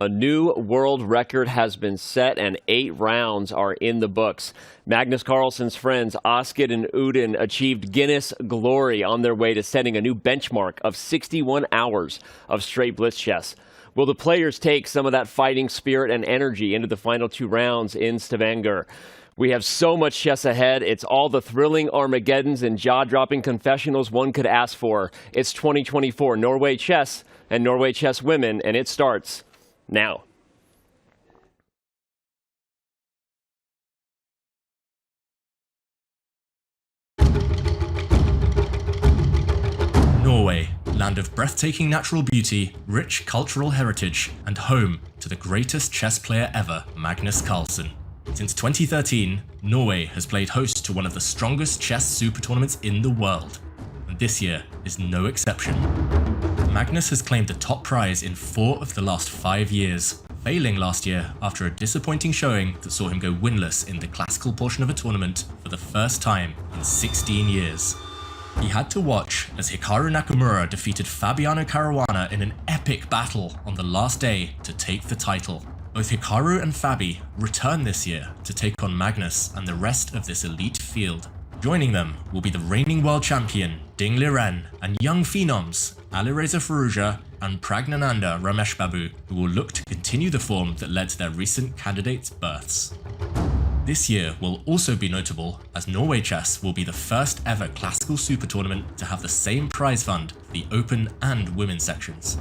A new world record has been set and 8 rounds are in the books. Magnus Carlsen's friends Asked and Udin achieved Guinness glory on their way to setting a new benchmark of 61 hours of straight blitz chess. Will the players take some of that fighting spirit and energy into the final 2 rounds in Stavanger? We have so much chess ahead. It's all the thrilling Armageddons and jaw-dropping confessionals one could ask for. It's 2024 Norway Chess and Norway Chess Women, and it starts now. Norway, land of breathtaking natural beauty, rich cultural heritage, and home to the greatest chess player ever, Magnus Carlsen. Since 2013, Norway has played host to one of the strongest chess super tournaments in the world, and this year is no exception. Magnus has claimed the top prize in 4 of the last 5 years, failing last year after a disappointing showing that saw him go winless in the classical portion of a tournament for the first time in 16 years. He had to watch as Hikaru Nakamura defeated Fabiano Caruana in an epic battle on the last day to take the title. Both Hikaru and Fabi return this year to take on Magnus and the rest of this elite field. Joining them will be the reigning world champion Ding Liren and young phenoms Alireza Firouzja and Praggnanandhaa Rameshbabu, who will look to continue the form that led to their recent candidates' births. This year will also be notable as Norway Chess will be the first ever classical super tournament to have the same prize fund for the open and women's sections.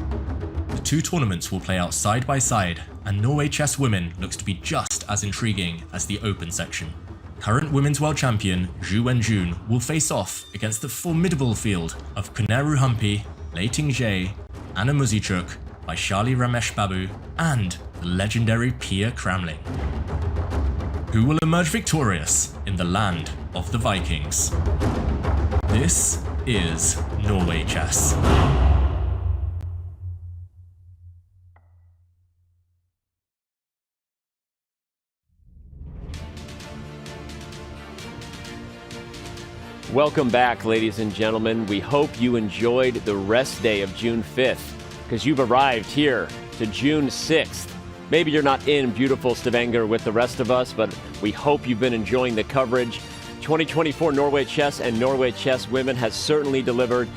The 2 tournaments will play out side by side, and Norway Chess Women looks to be just as intriguing as the open section. Current women's world champion Zhu Wenjun will face off against the formidable field of Kuneru Humpi, Lei Ting-jae, Anna Muzichuk, Vaishali Rameshbabu, and the legendary Pia Kramling. Who will emerge victorious in the land of the Vikings? This is Norway Chess. Welcome back, ladies and gentlemen. We hope you enjoyed the rest day of June 5th, because you've arrived here to June 6th. Maybe you're not in beautiful Stavanger with the rest of us, but we hope you've been enjoying the coverage. 2024 Norway Chess and Norway Chess Women has certainly delivered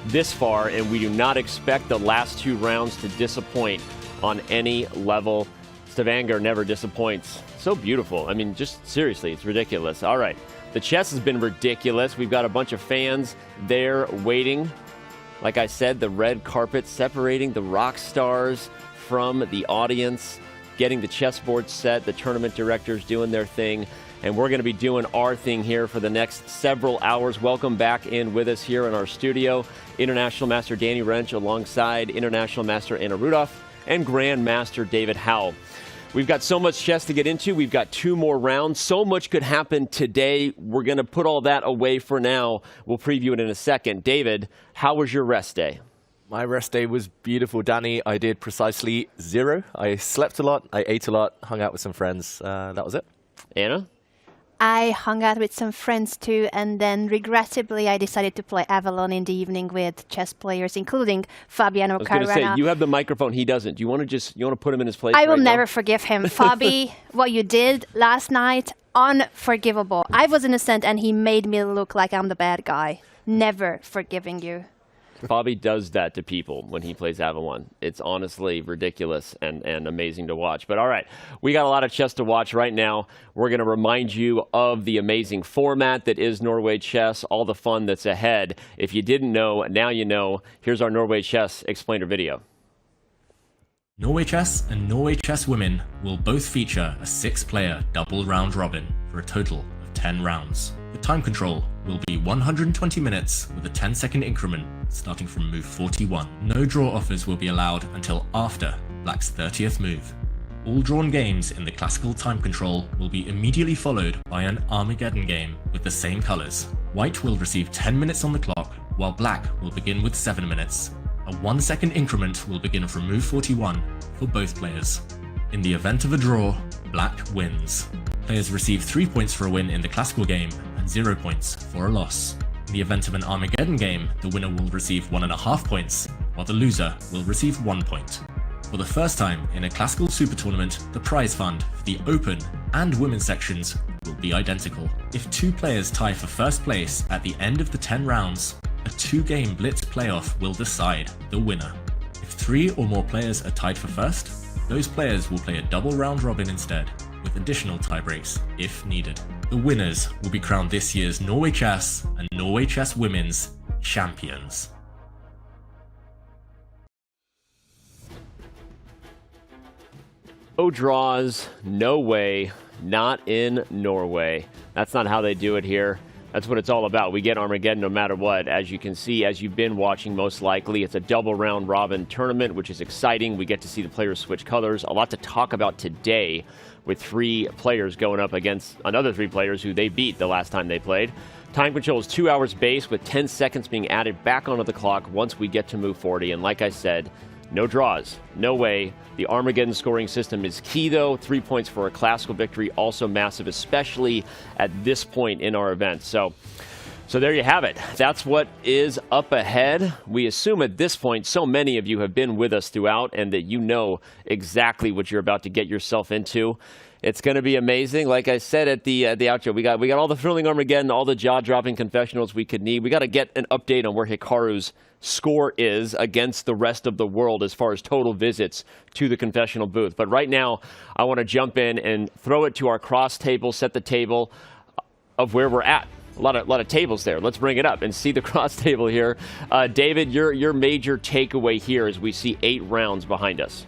this far, and we do not expect the last 2 rounds to disappoint on any level. Stavanger never disappoints. So beautiful. I mean, just seriously, it's ridiculous. All right. The chess has been ridiculous. We've got a bunch of fans there waiting. Like I said, the red carpet separating the rock stars from the audience, getting the chessboard set, the tournament directors doing their thing, and we're going to be doing our thing here for the next several hours. Welcome back in with us here in our studio, International Master Danny Wrench alongside International Master Anna Rudolph and Grand Master David Howell. We've got so much chess to get into. We've got 2 more rounds. So much could happen today. We're going to put all that away for now. We'll preview it in a second. David, how was your rest day? My rest day was beautiful, Danny. I did precisely 0. I slept a lot, I ate a lot, hung out with some friends. That was it. Anna? I hung out with some friends too, and then regrettably I decided to play Avalon in the evening with chess players, including Fabiano Caruana. I was going to say, you have the microphone, he doesn't. Do you want to put him in his place? I will right never now? forgive him. Fabi, what you did last night, unforgivable. I was innocent and he made me look like I'm the bad guy. Never forgiving you. Fabi does that to people when he plays Avalon. It's honestly ridiculous and amazing to watch. But all right, we got a lot of chess to watch right now. We're going to remind you of the amazing format that is Norway Chess, all the fun that's ahead. If you didn't know, now you know. Here's our Norway Chess explainer video. Norway Chess and Norway Chess Women will both feature a 6-player double round robin for a total of 10 rounds. The time control will be 120 minutes with a 10-second increment starting from move 41. No draw offers will be allowed until after Black's 30th move. All drawn games in the classical time control will be immediately followed by an Armageddon game with the same colors. White will receive 10 minutes on the clock, while Black will begin with 7 minutes. A 1-second increment will begin from move 41 for both players. In the event of a draw, Black wins. Players receive 3 points for a win in the classical game and 0 points for a loss. In the event of an Armageddon game, the winner will receive 1.5 points, while the loser will receive 1 point. For the first time in a classical super tournament, the prize fund for the open and women's sections will be identical. If 2 players tie for first place at the end of the 10 rounds, a 2-game blitz playoff will decide the winner. If 3 or more players are tied for first, those players will play a double round robin instead, with additional tiebreaks if needed. The winners will be crowned this year's Norway Chess and Norway Chess Women's champions. No draws, no way, not in Norway. That's not how they do it here. That's what it's all about. We get Armageddon no matter what. As you can see, as you've been watching most likely, it's a double round robin tournament, which is exciting. We get to see the players switch colors. A lot to talk about today with 3 players going up against another 3 players who they beat the last time they played. Time control is 2 hours base with 10 seconds being added back onto the clock once we get to move 40. And like I said, no draws, no way. The Armageddon scoring system is key, though. 3 points for a classical victory, also massive, especially at this point in our event. So there you have it. That's what is up ahead. We assume at this point so many of you have been with us throughout and that you know exactly what you're about to get yourself into. It's going to be amazing. Like I said at the outro, we got all the thrilling Armageddon, all the jaw-dropping confessionals we could need. We got to get an update on where Hikaru's score is against the rest of the world as far as total visits to the confessional booth. But right now, I want to jump in and throw it to our cross table, set the table of where we're at. A lot of tables there. Let's bring it up and see the cross table here. David, your major takeaway here as we see 8 rounds behind us.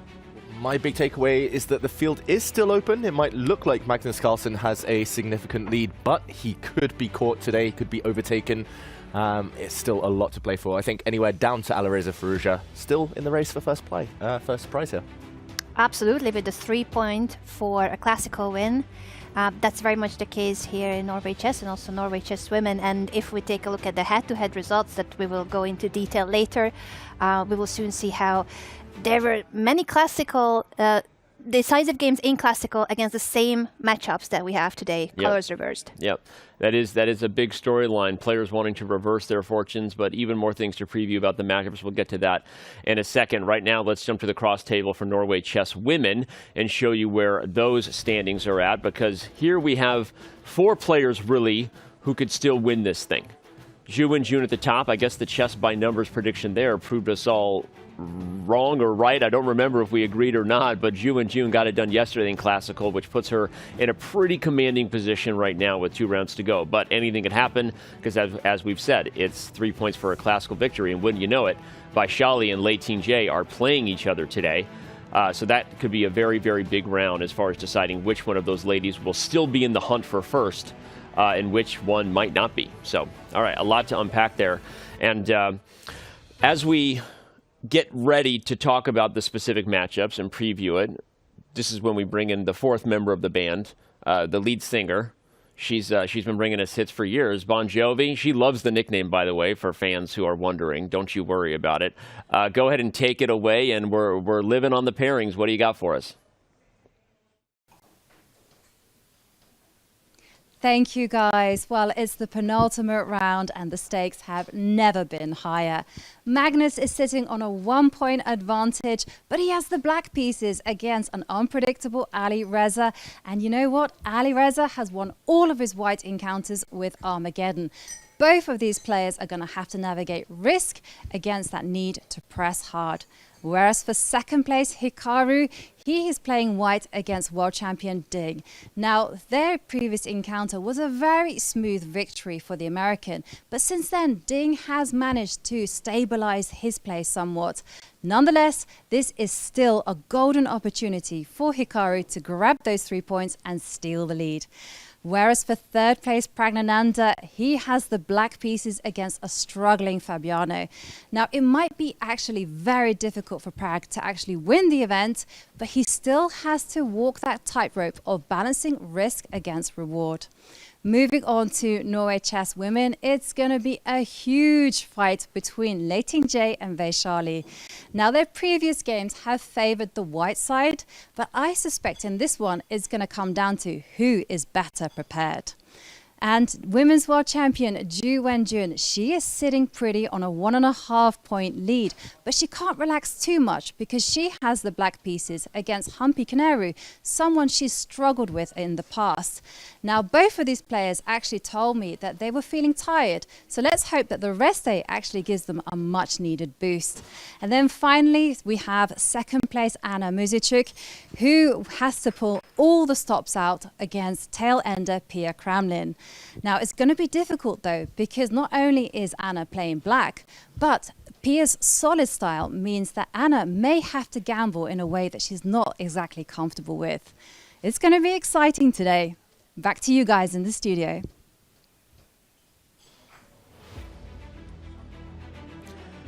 My big takeaway is that the field is still open. It might look like Magnus Carlsen has a significant lead, but he could be caught today, could be overtaken. It's still a lot to play for. I think anywhere down to Alireza Firouzja still in the race for first prize here. Absolutely, with the 3 point for a classical win. That's very much the case here in Norway Chess and also Norway Chess Women. And if we take a look at the head-to-head results that we will go into detail later, we will soon see how there were many classical, decisive games in classical against the same matchups that we have today, colors reversed. Yep, that is a big storyline. Players wanting to reverse their fortunes, but even more things to preview about the matchups. We'll get to that in a second. Right now, let's jump to the cross table for Norway Chess Women and show you where those standings are at, because here we have 4 players really who could still win this thing. Zhu and June at the top. I guess the chess by numbers prediction there proved us all wrong or right. I don't remember if we agreed or not, but Zhu and June got it done yesterday in Classical, which puts her in a pretty commanding position right now with 2 rounds to go. But anything can happen because, as we've said, it's 3 points for a Classical victory. And wouldn't you know it, Vaishali and Lei Ting-Jie are playing each other today. So that could be a very, very big round as far as deciding which one of those ladies will still be in the hunt for first and which one might not be. So, all right, a lot to unpack there. And as we get ready to talk about the specific matchups and preview it, this is when we bring in the 4th member of the band, the lead singer. She's been bringing us hits for years. Bon Jovi. She loves the nickname, by the way, for fans who are wondering. Don't you worry about it. Go ahead and take it away, and we're living on the pairings. What do you got for us? Thank you, guys. Well, it's the penultimate round and the stakes have never been higher. Magnus is sitting on a 1-point advantage, but he has the black pieces against an unpredictable Alireza. And you know what? Alireza has won all of his white encounters with Armageddon. Both of these players are going to have to navigate risk against that need to press hard. Whereas for second place, Hikaru, he is playing white against world champion Ding. Now, their previous encounter was a very smooth victory for the American, but since then, Ding has managed to stabilize his play somewhat. Nonetheless, this is still a golden opportunity for Hikaru to grab those 3 points and steal the lead. Whereas for third place, Praggnanandhaa, he has the black pieces against a struggling Fabiano. Now, it might be actually very difficult for Prag to actually win the event, but he still has to walk that tightrope of balancing risk against reward. Moving on to Norway Chess Women, it's going to be a huge fight between Lei Ting-Jie and Vaishali. Now, their previous games have favored the white side, but I suspect in this one it's going to come down to who is better prepared. And Women's World Champion Ju Wenjun, she is sitting pretty on a 1.5 point lead, but she can't relax too much because she has the black pieces against Humpy Kanaru, someone she's struggled with in the past. Now, both of these players actually told me that they were feeling tired, so let's hope that the rest day actually gives them a much needed boost. And then finally, we have second place Anna Muzichuk, who has to pull all the stops out against tail ender Pia Kramlin. Now, it's going to be difficult though, because not only is Anna playing black, but Pia's solid style means that Anna may have to gamble in a way that she's not exactly comfortable with. It's going to be exciting today. Back to you guys in the studio.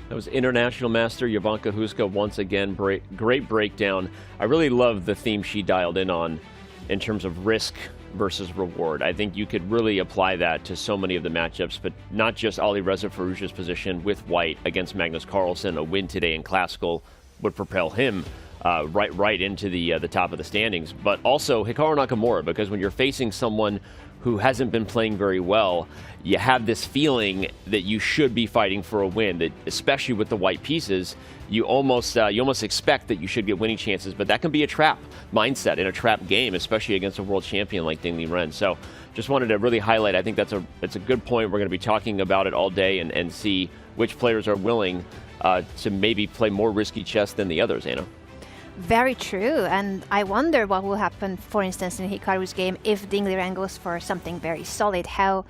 That was International Master Jovanka Huska once again. Great breakdown. I really love the theme she dialed in on in terms of risk versus reward. I think you could really apply that to so many of the matchups, but not just Alireza Firouzja's position with white against Magnus Carlsen. A win today in Classical would propel him right into the top of the standings, but also Hikaru Nakamura, because when you're facing someone who hasn't been playing very well, you have this feeling that you should be fighting for a win, that especially with the white pieces, you almost expect that you should get winning chances, but that can be a trap mindset in a trap game, especially against a world champion like Ding Liren. So just wanted to really highlight, I think that's a good point. We're going to be talking about it all day and see which players are willing to maybe play more risky chess than the others, Anna. Very true, and I wonder what will happen, for instance, in Hikaru's game if Ding Liren goes for something very solid. How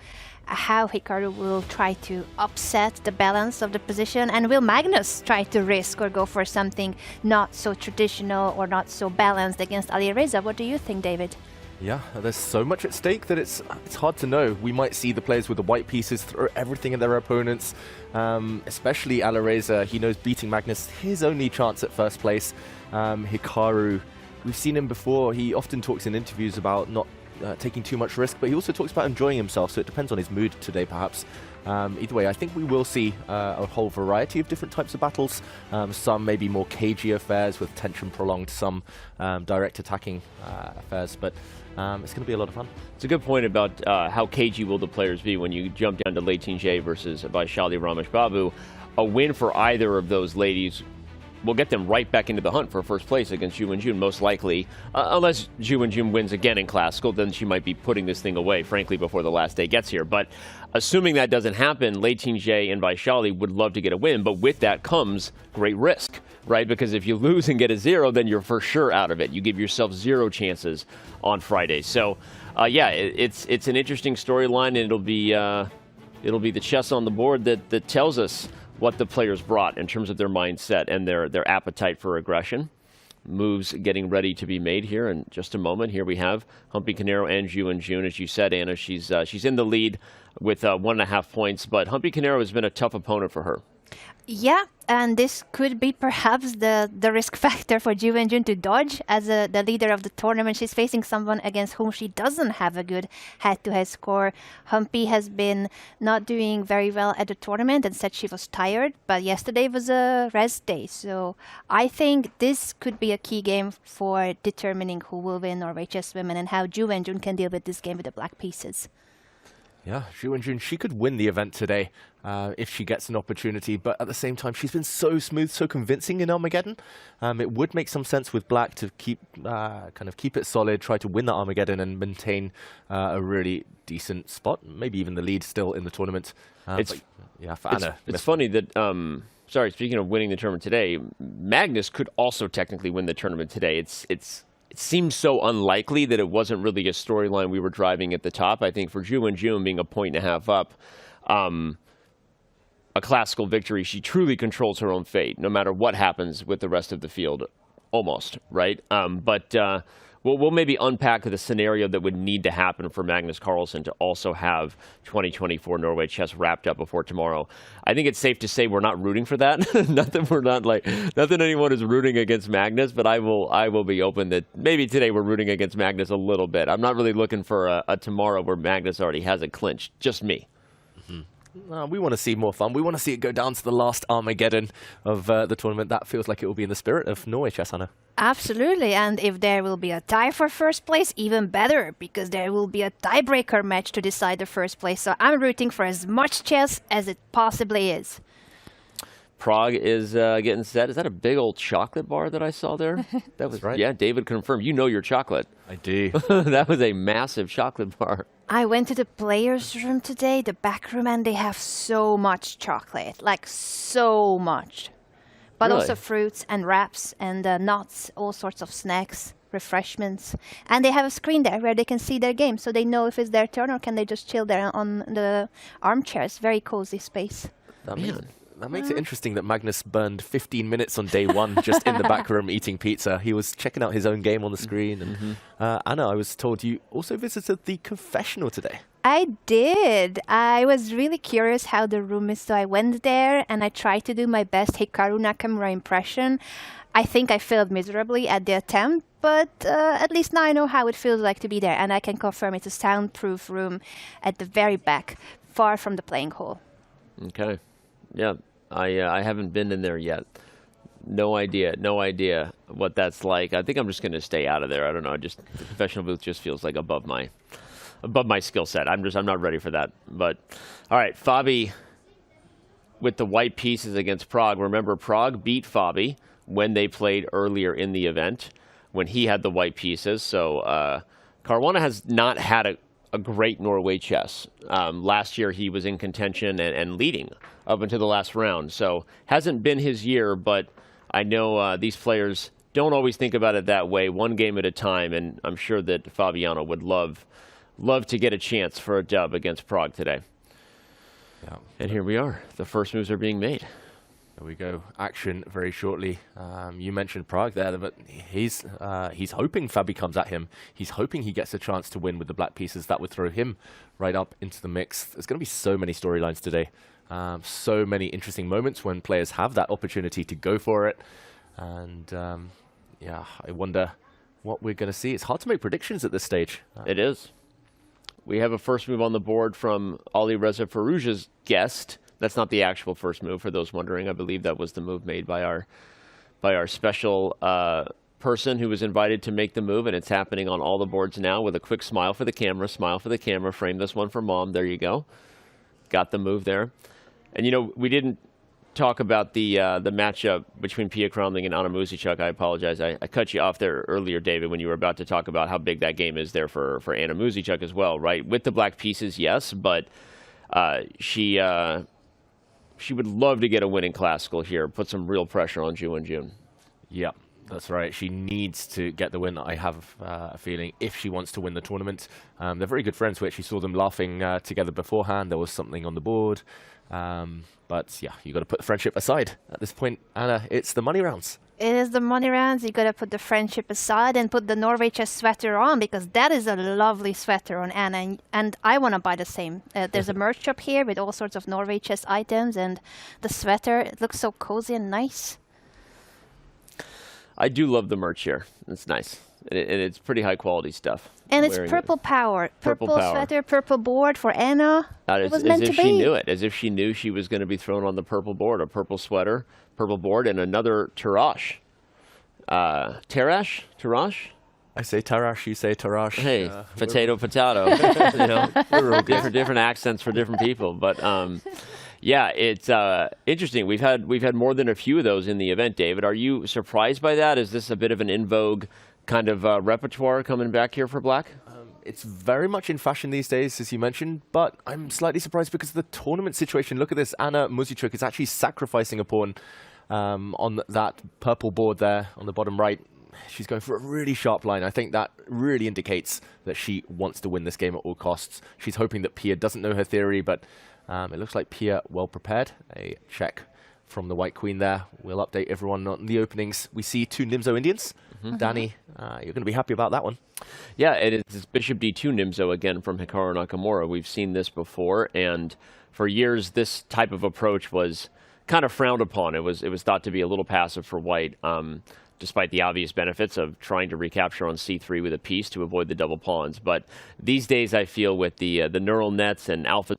Hikaru will try to upset the balance of the position, and will Magnus try to risk or go for something not so traditional or not so balanced against Alireza? What do you think, David? Yeah, there's so much at stake that it's hard to know. We might see the players with the white pieces throw everything at their opponents, especially Alireza. He knows beating Magnus his only chance at first place. Hikaru, we've seen him before. He often talks in interviews about not taking too much risk, but he also talks about enjoying himself, so it depends on his mood today, perhaps. Either way, I think we will see a whole variety of different types of battles. Some maybe more cagey affairs with tension prolonged, some direct attacking affairs, but it's going to be a lot of fun. It's a good point about how cagey will the players be when you jump down to Leitinjay versus Vaishali Ramesh Babu. A win for either of those ladies will get them right back into the hunt for first place against Ju Wenjun, most likely. Unless Ju Wenjun wins again in Classical, then she might be putting this thing away, frankly, before the last day gets here. But assuming that doesn't happen, Leitinjay and Vaishali would love to get a win, but with that comes great risk, right? Because if you lose and get a 0, then you're for sure out of it. You give yourself 0 chances on Friday. So, yeah, it's an interesting storyline, and it'll be the chess on the board that tells us what the players brought in terms of their mindset and their appetite for aggression. Moves getting ready to be made here in just a moment. Here we have Humpy Kanaru and Ju Wenjun. As you said, Anna, she's in the lead with 1.5 points, but Humpy Kanaru has been a tough opponent for her. Yeah, and this could be perhaps the risk factor for Ju Wenjun to dodge as the leader of the tournament. She's facing someone against whom she doesn't have a good head-to-head score. Humpy has been not doing very well at the tournament and said she was tired, but yesterday was a rest day. So I think this could be a key game for determining who will win Norway Chess Women and how Ju Wenjun can deal with this game with the black pieces. Yeah, Ju Wenjun, she could win the event today if she gets an opportunity, but at the same time, she's been so smooth, so convincing in Armageddon. It would make some sense with black to keep it solid, try to win that Armageddon and maintain a really decent spot, maybe even the lead still in the tournament. For Anna, it's funny that, speaking of winning the tournament today, Magnus could also technically win the tournament today. It seems so unlikely that it wasn't really a storyline we were driving at the top. I think for Ju Wenjun being 1.5 points up, a classical victory, she truly controls her own fate, no matter what happens with the rest of the field, almost, right? We'll maybe unpack the scenario that would need to happen for Magnus Carlsen to also have 2024 Norway Chess wrapped up before tomorrow. I think it's safe to say we're not rooting for that. not that anyone is rooting against Magnus, but I will be open that maybe today we're rooting against Magnus a little bit. I'm not really looking for a tomorrow where Magnus already has it clinched. Just me. Mm-hmm. We want to see more fun. We want to see it go down to the last Armageddon of the tournament. That feels like it will be in the spirit of Norway Chess, Anna. Absolutely, and if there will be a tie for first place, even better, because there will be a tiebreaker match to decide the first place. So I'm rooting for as much chess as it possibly is. Prag is getting set. Is that a big old chocolate bar that I saw there? That was right. Yeah, David confirmed. You know your chocolate. I do. That was a massive chocolate bar. I went to the players' room today, the back room, and they have so much chocolate, like so much. But Really? also fruits and wraps and nuts, all sorts of snacks, refreshments. And they have a screen there where they can see their game, so they know if it's their turn or can they just chill there on the armchairs. Very cozy space. That makes it interesting that Magnus burned 15 minutes on day one just in the back room eating pizza. He was checking out his own game on the screen. And Anna, I was told you also visited the confessional today. I did. I was really curious how the room is, so I went there and I tried to do my best Hikaru Nakamura impression. I think I failed miserably at the attempt, but at least now I know how it feels like to be there, and I can confirm it's a soundproof room at the very back, far from the playing hall. Okay. Yeah, I haven't been in there yet. No idea what that's like. I think I'm just going to stay out of there. I don't know. Just the confessional booth just feels like above my skill set. I'm not ready for that. But all right, Fabi with the white pieces against Prag. Remember, Prag beat Fabi when they played earlier in the event when he had the white pieces. So Caruana has not had a great Norway chess. Last year he was in contention and leading up until the last round. So hasn't been his year, but I know these players don't always think about it that way, one game at a time, and I'm sure that Fabiano would love to get a chance for a dub against Prag today. Yeah. And here we are. The first moves are being made. There we go. Action very shortly. You mentioned Prag there, but he's hoping Fabi comes at him. He's hoping he gets a chance to win with the black pieces. That would throw him right up into the mix. There's going to be so many storylines today. So many interesting moments when players have that opportunity to go for it. And yeah, I wonder what we're going to see. It's hard to make predictions at this stage. It is. We have a first move on the board from Alireza Firouzja's guest. That's not the actual first move, for those wondering. I believe that was the move made by our special person who was invited to make the move, and it's happening on all the boards now with a quick smile for the camera, frame this one for mom. There you go. Got the move there. And, you know, we didn't talk about the matchup between Pia Kronling and Anna Muzichuk. I apologize. I cut you off there earlier, David, when you were about to talk about how big that game is there for Anna Muzichuk as well, right? With the black pieces, yes, but she would love to get a win in Classical here, put some real pressure on Ju in June. Yeah, that's right. She needs to get the win, I have a feeling, if she wants to win the tournament. They're very good friends. We actually saw them laughing together beforehand. There was something on the board. But yeah, you got to put the friendship aside at this point. Anna, it's the money rounds. It is the money rounds. You got to put the friendship aside and put the Norway Chess sweater on, because that is a lovely sweater on Anna, and I want to buy the same. There's a merch shop here with all sorts of Norway Chess items, and the sweater, it looks so cozy and nice. I do love the merch here. It's nice. And it's pretty high quality stuff. And it's purple power. Purple sweater, purple board for Anna. It was meant to be. As if she knew it. As if she knew she was going to be thrown on the purple board. A purple sweater, purple board, and another Tarash. Tarash? I say Tarash, you say Tarash. Hey, potato. You know, different accents for different people. But yeah, it's interesting. We've had more than a few of those in the event, David. Are you surprised by that? Is this a bit of an in vogue kind of repertoire coming back here for Black? It's very much in fashion these days, as you mentioned, but I'm slightly surprised because of the tournament situation. Look at this. Anna Muzichuk is actually sacrificing a pawn on that purple board there on the bottom right. She's going for a really sharp line. I think that really indicates that she wants to win this game at all costs. She's hoping that Pia doesn't know her theory, but it looks like Pia well prepared. A check from the white queen there. We'll update everyone on the openings. We see two Nimzo Indians. Danny, you're going to be happy about that one. Yeah, it is Bishop D2 Nimzo again from Hikaru Nakamura. We've seen this before, and for years this type of approach was kind of frowned upon. It was thought to be a little passive for white, despite the obvious benefits of trying to recapture on c3 with a piece to avoid the double pawns. But these days I feel with the neural nets and AlphaZeros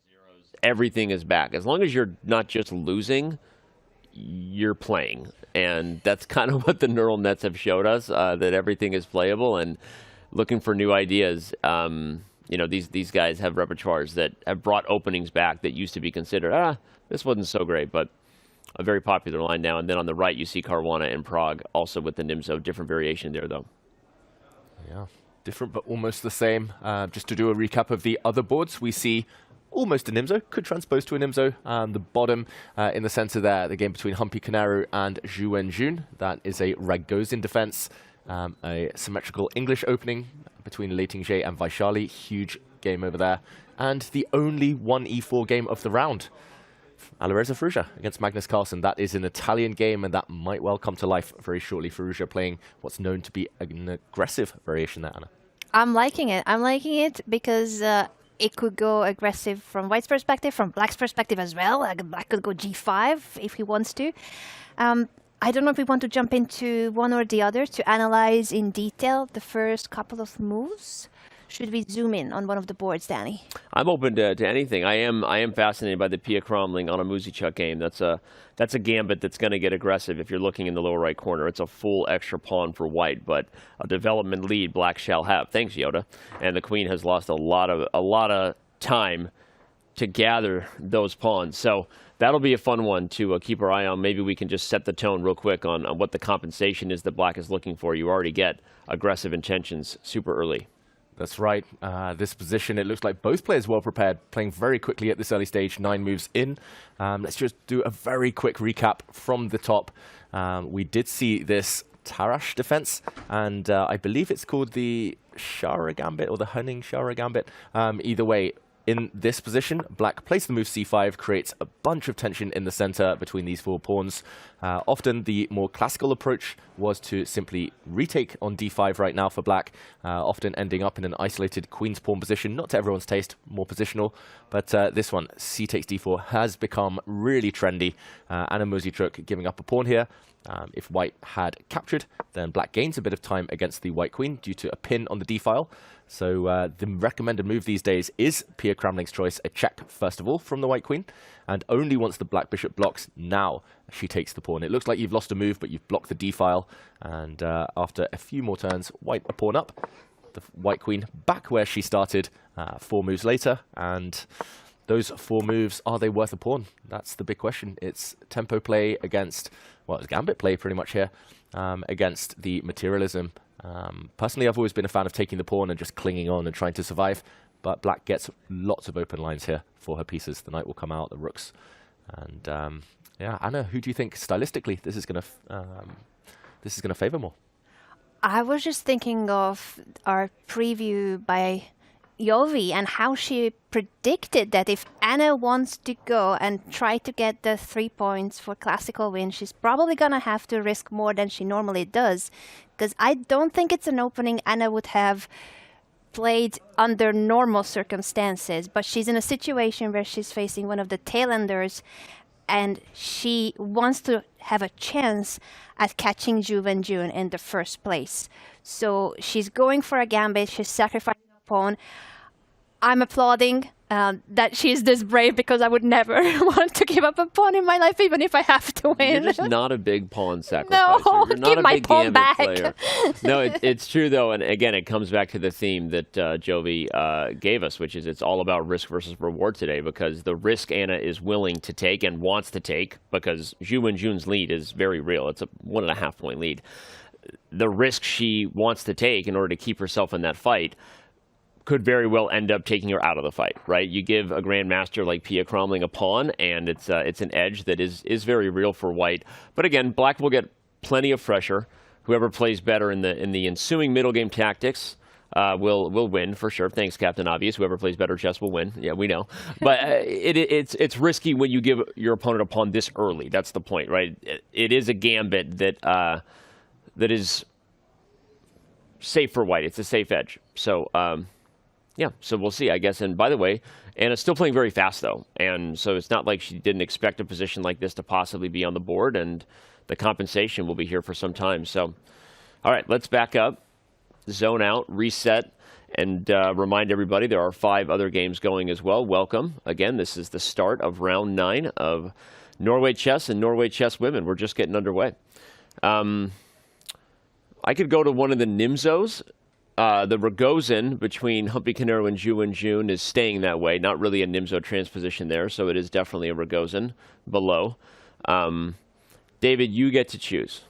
everything is back. As long as you're not just losing, you're playing. And that's kind of what the neural nets have showed us, that everything is playable and looking for new ideas. You know, these guys have repertoires that have brought openings back that used to be considered, this wasn't so great, but a very popular line now. And then on the right, you see Caruana and Prag, also with the Nimzo. Different variation there, though. Yeah, different but almost the same. Just to do a recap of the other boards, we see almost a Nimzo, could transpose to a Nimzo. The bottom in the center there, the game between Humpy Kanaru and Zhu Wenjun. That is a Ragozin defense. A symmetrical English opening between Lei Tingzhe and Vaishali. Huge game over there. And the only 1e4 game of the round. Alireza Firouzja against Magnus Carlsen. That is an Italian game, and that might well come to life very shortly. Firouzja playing what's known to be an aggressive variation there, Anna. I'm liking it. I'm liking it because it could go aggressive from White's perspective, from Black's perspective as well. Like Black could go g5 if he wants to. I don't know if we want to jump into one or the other to analyze in detail the first couple of moves. Should we zoom in on one of the boards, Danny? I'm open to anything. I am fascinated by the Pia Cromling on a Muzichuk game. That's a gambit that's going to get aggressive if you're looking in the lower right corner. It's a full extra pawn for White, but a development lead Black shall have. Thanks, Yoda. And the Queen has lost a lot of time to gather those pawns. So that'll be a fun one to keep our eye on. Maybe we can just set the tone real quick on what the compensation is that Black is looking for. You already get aggressive intentions super early. That's right. This position, it looks like both players well prepared, playing very quickly at this early stage, 9 moves in. Let's just do a very quick recap from the top. We did see this Tarash defense, and I believe it's called the Shara Gambit or the Hunning Shara Gambit. Either way, in this position, Black plays the move c5, creates a bunch of tension in the center between these 4 pawns. Often the more classical approach was to simply retake on d5 right now for Black, often ending up in an isolated queen's pawn position, not to everyone's taste, more positional. But this one, c takes d4, has become really trendy. Anna Muzichuk giving up a pawn here. If White had captured, then Black gains a bit of time against the White Queen due to a pin on the d-file. So the recommended move these days is Pia Kramling's choice, a check first of all from the White Queen, and only once the Black Bishop blocks, now she takes the pawn. It looks like you've lost a move, but you've blocked the d-file, and after a few more turns, White a pawn up, the White Queen back where she started 4 moves later, and those 4 moves, are they worth a pawn? That's the big question. It's tempo play against, well, it's gambit play pretty much here, against the materialism. Personally, I've always been a fan of taking the pawn and just clinging on and trying to survive, but Black gets lots of open lines here for her pieces. The knight will come out, the rooks, and yeah, Anna, who do you think stylistically this is going to favor more? I was just thinking of our preview by Yovi and how she predicted that if Anna wants to go and try to get the 3 points for classical win, she's probably going to have to risk more than she normally does. Because I don't think it's an opening Anna would have played under normal circumstances. But she's in a situation where she's facing one of the tailenders, and she wants to have a chance at catching Zhu Wenjun in the first place. So she's going for a gambit, she's sacrificing a pawn. I'm applauding that she's this brave, because I would never want to give up a pawn in my life, even if I have to win. You're just not a big pawn sacrificer. No, You're not give my pawn back. Player. No, it's true, though. And again, it comes back to the theme that Jovi gave us, which is it's all about risk versus reward today, because the risk Anna is willing to take and wants to take, because Zhu Wenjun's lead is very real. It's a 1.5 point lead. The risk she wants to take in order to keep herself in that fight could very well end up taking her out of the fight, right? You give a grandmaster like Pia Cromling a pawn, and it's an edge that is very real for White. But again, Black will get plenty of pressure. Whoever plays better in the ensuing middle game tactics will win for sure. Thanks, Captain Obvious. Whoever plays better chess will win. Yeah, we know. But it's risky when you give your opponent a pawn this early. That's the point, right? It is a gambit that is safe for White. It's a safe edge. So. Yeah, so we'll see, I guess. And by the way, Anna's still playing very fast, though. And so it's not like she didn't expect a position like this to possibly be on the board. And the compensation will be here for some time. So, all right, let's back up, zone out, reset. And remind everybody there are 5 other games going as well. Welcome. Again, this is the start of round 9 of Norway Chess and Norway Chess Women. We're just getting underway. I could go to one of the Nimzos. The Rogozin between Humpy Canero and Zhu Wenjun is staying that way. Not really a Nimzo transposition there, so it is definitely a Rogozin below. David, you get to choose.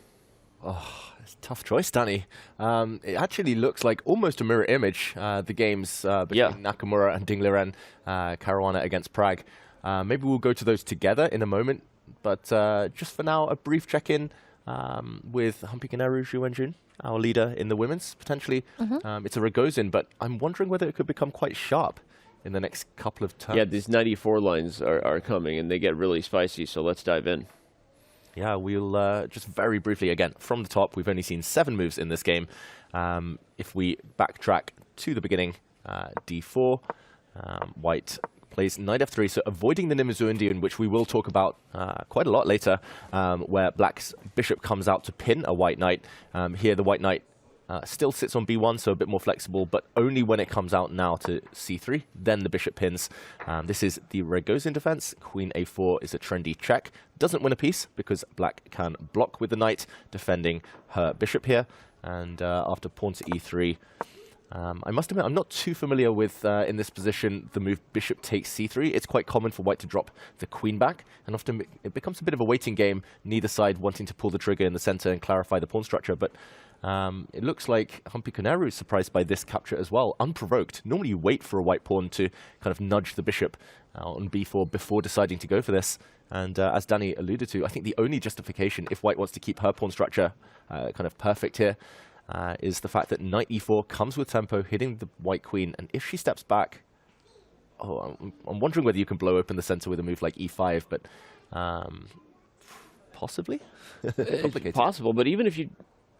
Oh, it's a tough choice, Danny. It actually looks like almost a mirror image, the games between Nakamura and Liren, Caruana against Prag. Maybe we'll go to those together in a moment, but just for now, a brief check-in with Humpy Canero, Zhu Wenjun, our leader in the women's, potentially. It's a Rogozin, but I'm wondering whether it could become quite sharp in the next couple of turns. Yeah, these 94 lines are coming, and they get really spicy, so let's dive in. Yeah, we'll just very briefly, again, from the top, we've only seen 7 moves in this game. If we backtrack to the beginning, d4, white plays knight f3, so avoiding the Nimzo Indian, which we will talk about quite a lot later, where black's bishop comes out to pin a white knight. Here, the white knight still sits on b1, so a bit more flexible, but only when it comes out now to c3, then the bishop pins. This is the Rogozin defense. Queen a4 is a trendy check. Doesn't win a piece because black can block with the knight, defending her bishop here. And after pawn to e3, I must admit, I'm not too familiar with, in this position, the move bishop takes c3. It's quite common for white to drop the queen back, and often it becomes a bit of a waiting game, neither side wanting to pull the trigger in the center and clarify the pawn structure. But it looks like Humpy Canero is surprised by this capture as well, unprovoked. Normally you wait for a white pawn to kind of nudge the bishop on b4 before deciding to go for this. And as Danny alluded to, I think the only justification, if white wants to keep her pawn structure kind of perfect here, is the fact that knight e4 comes with tempo, hitting the white queen, and if she steps back, I'm wondering whether you can blow open the center with a move like e5, but possibly? It's possible, but even if you,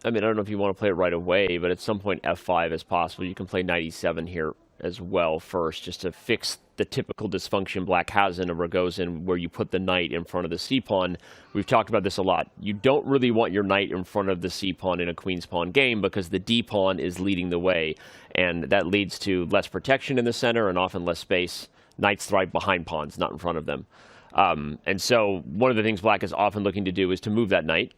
I mean, I don't know if you want to play it right away, but at some point f5 is possible. You can play knight e7 here as well first, just to fix the typical dysfunction black has in a Rogozin, where you put the knight in front of the c-pawn. We've talked about this a lot. You don't really want your knight in front of the c-pawn in a queen's pawn game because the d-pawn is leading the way, and that leads to less protection in the center and often less space. Knights thrive behind pawns, not in front of them. And so one of the things black is often looking to do is to move that knight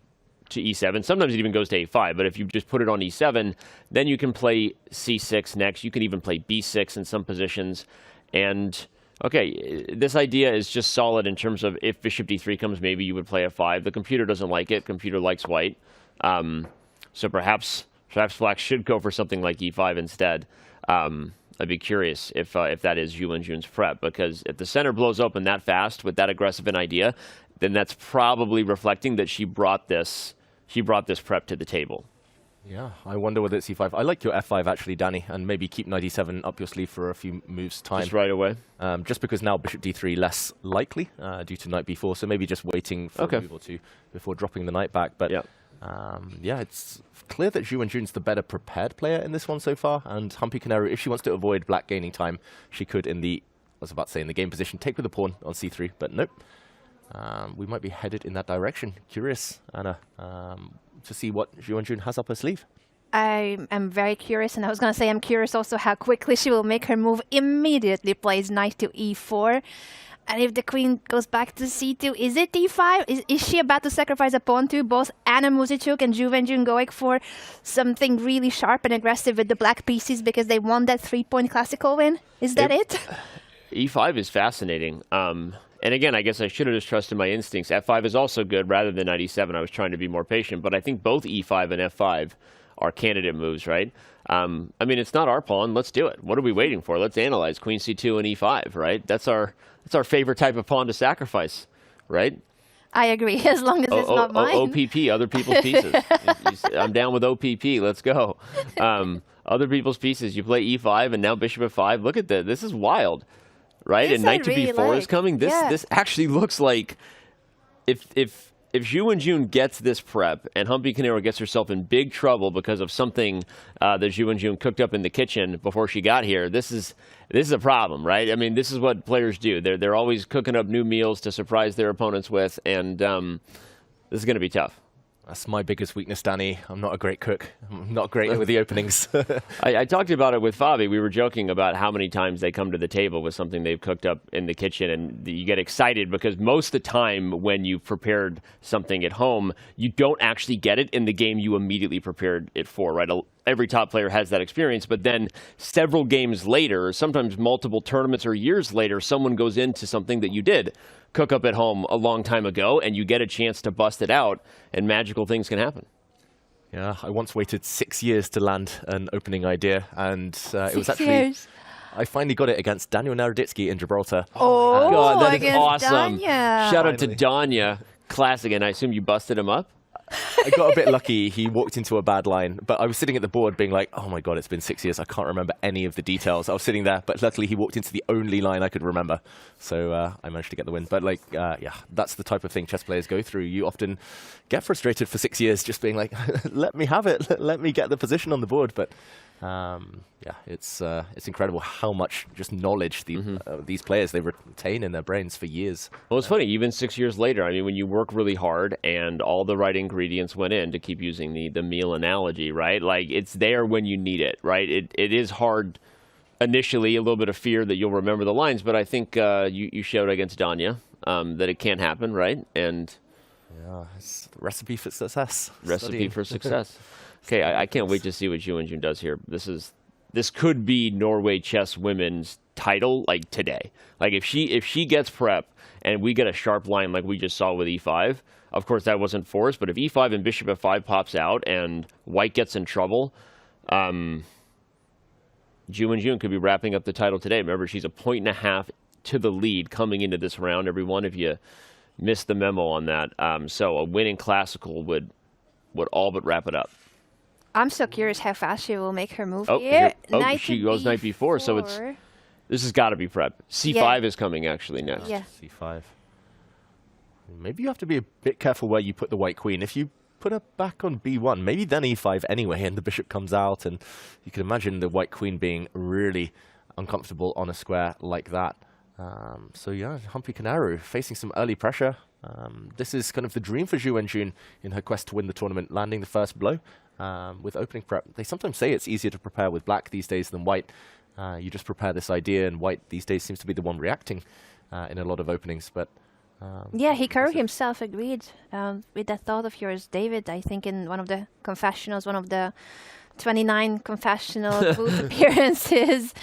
to e7. Sometimes it even goes to a5, but if you just put it on e7, then you can play c6 next. You can even play b6 in some positions. And, okay, this idea is just solid in terms of if bishop d3 comes, maybe you would play f5. The computer doesn't like it. Computer likes white. So perhaps black should go for something like e5 instead. I'd be curious if that is Zhu Wenjun's prep, because if the center blows open that fast with that aggressive an idea, then that's probably reflecting that she brought this prep to the table. Yeah, I wonder whether it's e5. I like your f5 actually, Danny, and maybe keep knight e7 up your sleeve for a few moves time. Just right away? Just because now bishop d3 less likely due to knight b4, so maybe just waiting for a move or two before dropping the knight back. But yeah, it's clear that Zhu Wenjun's the better prepared player in this one so far, and Humpy Canero, if she wants to avoid black gaining time, she could in the, I was about to say in the game position, take with the pawn on c3, but nope. We might be headed in that direction. Curious, Anna, to see what Zhu Wenjun has up her sleeve. I am very curious, and I was going to say I'm curious also how quickly she will make her move. Immediately plays knight to e4. And if the queen goes back to c2, is it d5? Is she about to sacrifice a pawn to both Anna Muzichuk and Zhu Wenjun going for something really sharp and aggressive with the black pieces because they want that 3-point classical win? Is that it? E5 is fascinating. And again, I guess I should have just trusted my instincts. F5 is also good rather than knight e7. I was trying to be more patient, but I think both e5 and f5 are candidate moves, right? I mean, it's not our pawn. Let's do it. What are we waiting for? Let's analyze queen c2 and e5, right? That's our favorite type of pawn to sacrifice, right? I agree, as long as it's not mine. OPP, other people's pieces. I'm down with OPP. Let's go. Other people's pieces. You play e5 and now bishop f5. Look at that. This is wild. Right, This and knight to I really b4 is like. coming. This actually looks like if Zhu Wenjun gets this prep and Humpy Canero gets herself in big trouble because of something that Zhu Wenjun cooked up in the kitchen before she got here, this is a problem, right? I mean, this is what players do. They're always cooking up new meals to surprise their opponents with, and this is going to be tough. That's my biggest weakness, Danny. I'm not a great cook. I'm not great with the openings. I talked about it with Fabi. We were joking about how many times they come to the table with something they've cooked up in the kitchen, and you get excited because most of the time when you've prepared something at home, you don't actually get it in the game you immediately prepared it for, right? Every top player has that experience, but then several games later, sometimes multiple tournaments or years later, someone goes into something that you did cook up at home a long time ago, and you get a chance to bust it out, and magical things can happen. Yeah, I once waited 6 years to land an opening idea, and it was actually... 6 years. I finally got it against Daniel Naroditsky in Gibraltar. Oh, God, that is against awesome. Danya. Shout out to Danya. Classic, and I assume you busted him up? I got a bit lucky. He walked into a bad line, but I was sitting at the board being like, oh my God, it's been 6 years. I can't remember any of the details. I was sitting there, but luckily he walked into the only line I could remember. So I managed to get the win. But yeah, that's the type of thing chess players go through. You often get frustrated for 6 years just being like, let me have it. Let me get the position on the board. But yeah, it's incredible how much just knowledge these players, they retain in their brains for years. Well, it's funny, even 6 years later, I mean, when you work really hard and all the right ingredients went in, to keep using the meal analogy, right? Like, it's there when you need it, right? It is hard initially, a little bit of fear that you'll remember the lines, but I think you showed against Danya that it can happen, right? And yeah, it's the recipe for success. Recipe for success. Okay, I can't wait to see what Jun does here. This could be Norway Chess Women's title, like, today. Like, if she gets prep and we get a sharp line like we just saw with e5, of course that wasn't forced, but if e5 and bishop f5 pops out and white gets in trouble, Jun could be wrapping up the title today. Remember, she's a 1.5 points to the lead coming into this round, everyone, if you missed the memo on that. So a win in classical would all but wrap it up. I'm so curious how fast she will make her move here. She goes knight b4, so this has got to be prep. c5 is coming actually next. Yeah. c5. Maybe you have to be a bit careful where you put the white queen. If you put her back on b1, maybe then e5 anyway, and the bishop comes out, and you can imagine the white queen being really uncomfortable on a square like that. So yeah, Hikaru facing some early pressure. This is kind of the dream for Jun in her quest to win the tournament, landing the first blow. With opening prep, they sometimes say it's easier to prepare with black these days than white. You just prepare this idea, and white these days seems to be the one reacting in a lot of openings. But yeah, Hikaru himself agreed with that thought of yours, David. I think in one of the confessionals, one of the 29 confessional booth appearances,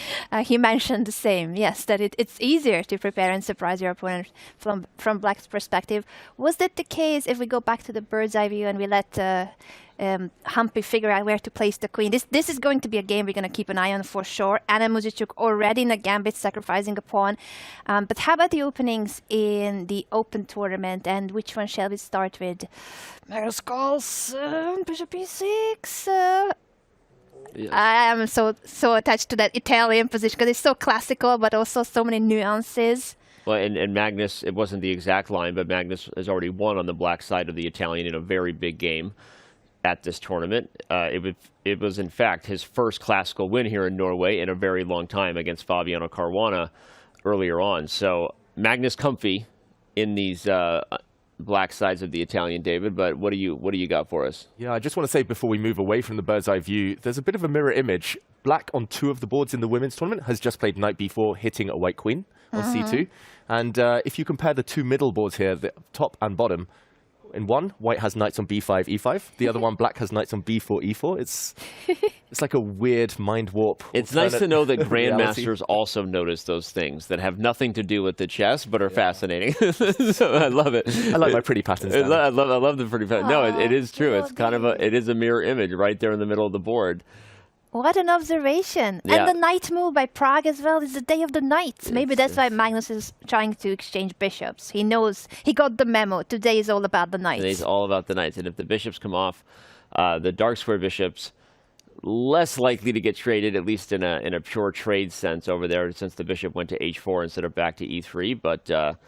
he mentioned the same. Yes, that it's easier to prepare and surprise your opponent from black's perspective. Was that the case if we go back to the bird's eye view and we let Humpy figure out where to place the queen? This is going to be a game we're going to keep an eye on for sure. Anna Muzichuk already in a gambit, sacrificing a pawn. But how about the openings in the open tournament? And which one shall we start with? Magnus Carlsen, bishop e6. Yes. I am so attached to that Italian position because it's so classical, but also so many nuances. Well, and Magnus, it wasn't the exact line, but Magnus has already won on the black side of the Italian in a very big game at this tournament. It was, in fact, his first classical win here in Norway in a very long time against Fabiano Caruana earlier on. So Magnus comfy in these black sides of the Italian, David, but what do you got for us? Yeah, I just want to say before we move away from the bird's eye view, there's a bit of a mirror image. Black on 2 of the boards in the women's tournament has just played knight b4, hitting a white queen on c2. And if you compare the 2 middle boards here, the top and bottom, in one, white has knights on b5, e5. The other one, black has knights on b4, e4. It's like a weird mind warp. It's nice to know that grandmasters also notice those things that have nothing to do with the chess, but are fascinating. So I love it. I like my pretty patterns. I love the pretty patterns. No, it is true. It's kind of it is a mirror image right there in the middle of the board. What an observation. Yeah. And the knight move by Prag as well is the day of the knights. Maybe that's why Magnus is trying to exchange bishops. He knows, he got the memo. Today is all about the knights. Today's all about the knights. And if the bishops come off, the dark square bishops, less likely to get traded, at least in a pure trade sense over there, since the bishop went to h4 instead of back to e3. But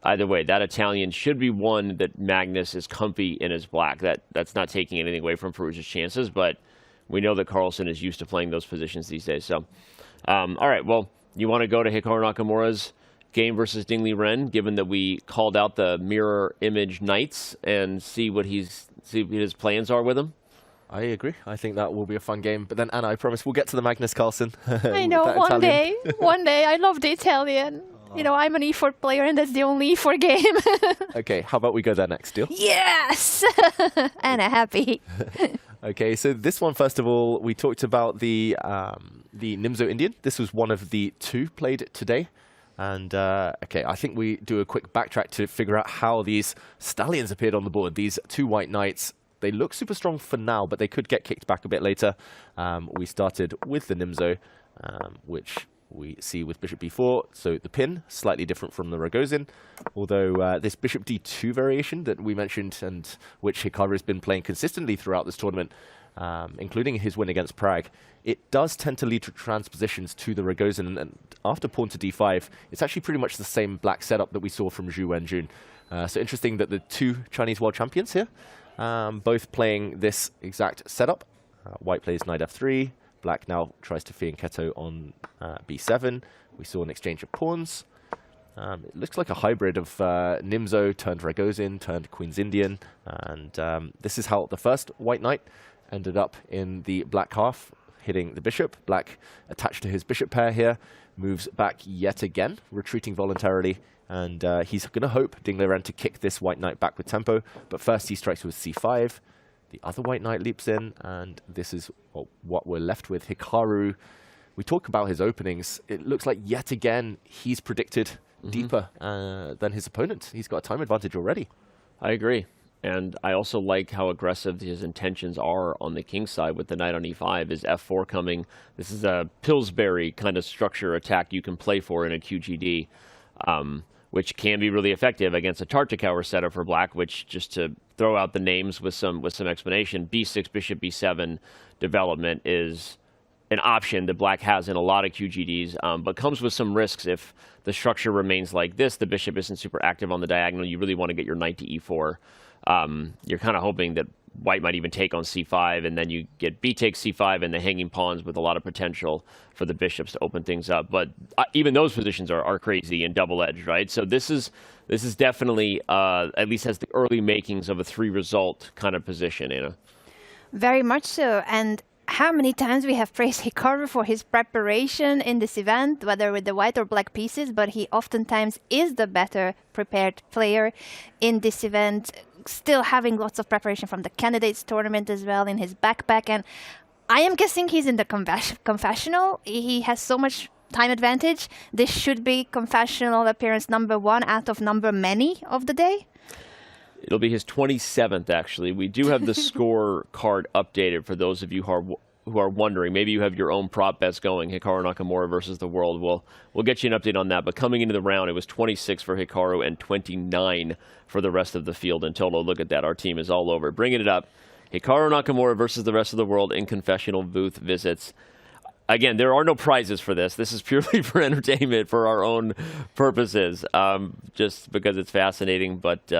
either way, that Italian should be one that Magnus is comfy in his black. That's not taking anything away from Firouzja's chances, but we know that Carlsen is used to playing those positions these days. So, all right, well, you want to go to Hikaru Nakamura's game versus Ding Liren, given that we called out the mirror image knights, and see what his plans are with them? I agree. I think that will be a fun game. But then, Anna, I promise we'll get to the Magnus Carlsen. I know, one day. One day. I love the Italian. You know, I'm an E4 player, and that's the only E4 game. Okay, how about we go there next, deal? Yes! Anna, happy. Okay, so this one, first of all, we talked about the Nimzo Indian. This was one of the 2 played today. And, okay, I think we do a quick backtrack to figure out how these stallions appeared on the board. These 2 white knights, they look super strong for now, but they could get kicked back a bit later. We started with the Nimzo, which we see with bishop b4. So the pin, slightly different from the Rogozin, although this bishop d2 variation that we mentioned, and which Hikaru has been playing consistently throughout this tournament, including his win against Prag, it does tend to lead to transpositions to the Rogozin, and after pawn to d5, it's actually pretty much the same black setup that we saw from Zhu Wenjun. So interesting that the 2 Chinese world champions here, both playing this exact setup. White plays knight f3, black now tries to fianchetto on b7. We saw an exchange of pawns. It looks like a hybrid of Nimzo turned Rogozin turned Queen's Indian, and this is how the first white knight ended up in the black half, hitting the bishop. Black attached to his bishop pair here, moves back yet again, retreating voluntarily, and he's going to hope Ding Liren to kick this white knight back with tempo, but first he strikes with c5. The other white knight leaps in, and this is what we're left with. Hikaru, we talk about his openings. It looks like yet again he's predicted deeper than his opponent. He's got a time advantage already. I agree. And I also like how aggressive his intentions are on the king side with the knight on e5. Is f4 coming? This is a Pillsbury kind of structure attack you can play for in a QGD, which can be really effective against a Tartakower setup for black, which, just to throw out the names with some explanation, b6, bishop b7 development is an option that black has in a lot of QGDs, but comes with some risks. If the structure remains like this, the bishop isn't super active on the diagonal, you really want to get your knight to e4. You're kind of hoping that white might even take on c5, and then you get b takes c5 and the hanging pawns with a lot of potential for the bishops to open things up. But even those positions are crazy and double-edged, right? So this is definitely, at least has the early makings of a 3-result kind of position, Anna. Very much so. And how many times we have praised Hikaru for his preparation in this event, whether with the white or black pieces, but he oftentimes is the better prepared player in this event, still having lots of preparation from the candidates tournament as well in his backpack. And I am guessing he's in the confessional. He has so much time advantage. This should be confessional appearance number 1 out of number many of the day. It'll be his 27th, actually. We do have the score card updated for those of you who are wondering. Maybe you have your own prop bets going, Hikaru Nakamura versus the world. We'll get you an update on that. But coming into the round, it was 26 for Hikaru and 29 for the rest of the field in total. Look at that. Our team is all over. Bringing it up, Hikaru Nakamura versus the rest of the world in confessional booth visits. Again, there are no prizes for this. This is purely for entertainment, for our own purposes, just because it's fascinating. But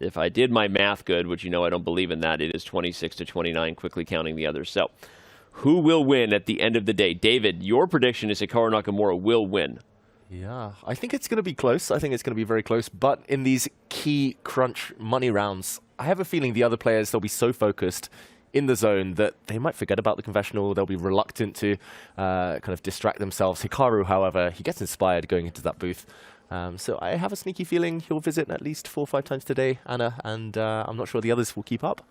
if I did my math good, which you know I don't believe in that, it is 26 to 29, quickly counting the others. So who will win at the end of the day? David, your prediction is Hikaru Nakamura will win. Yeah, I think it's going to be close. I think it's going to be very close. But in these key crunch money rounds, I have a feeling the other players, they'll be so focused in the zone that they might forget about the confessional. They'll be reluctant to kind of distract themselves. Hikaru, however, he gets inspired going into that booth. So I have a sneaky feeling he'll visit at least 4 or 5 times today, Anna, and I'm not sure the others will keep up.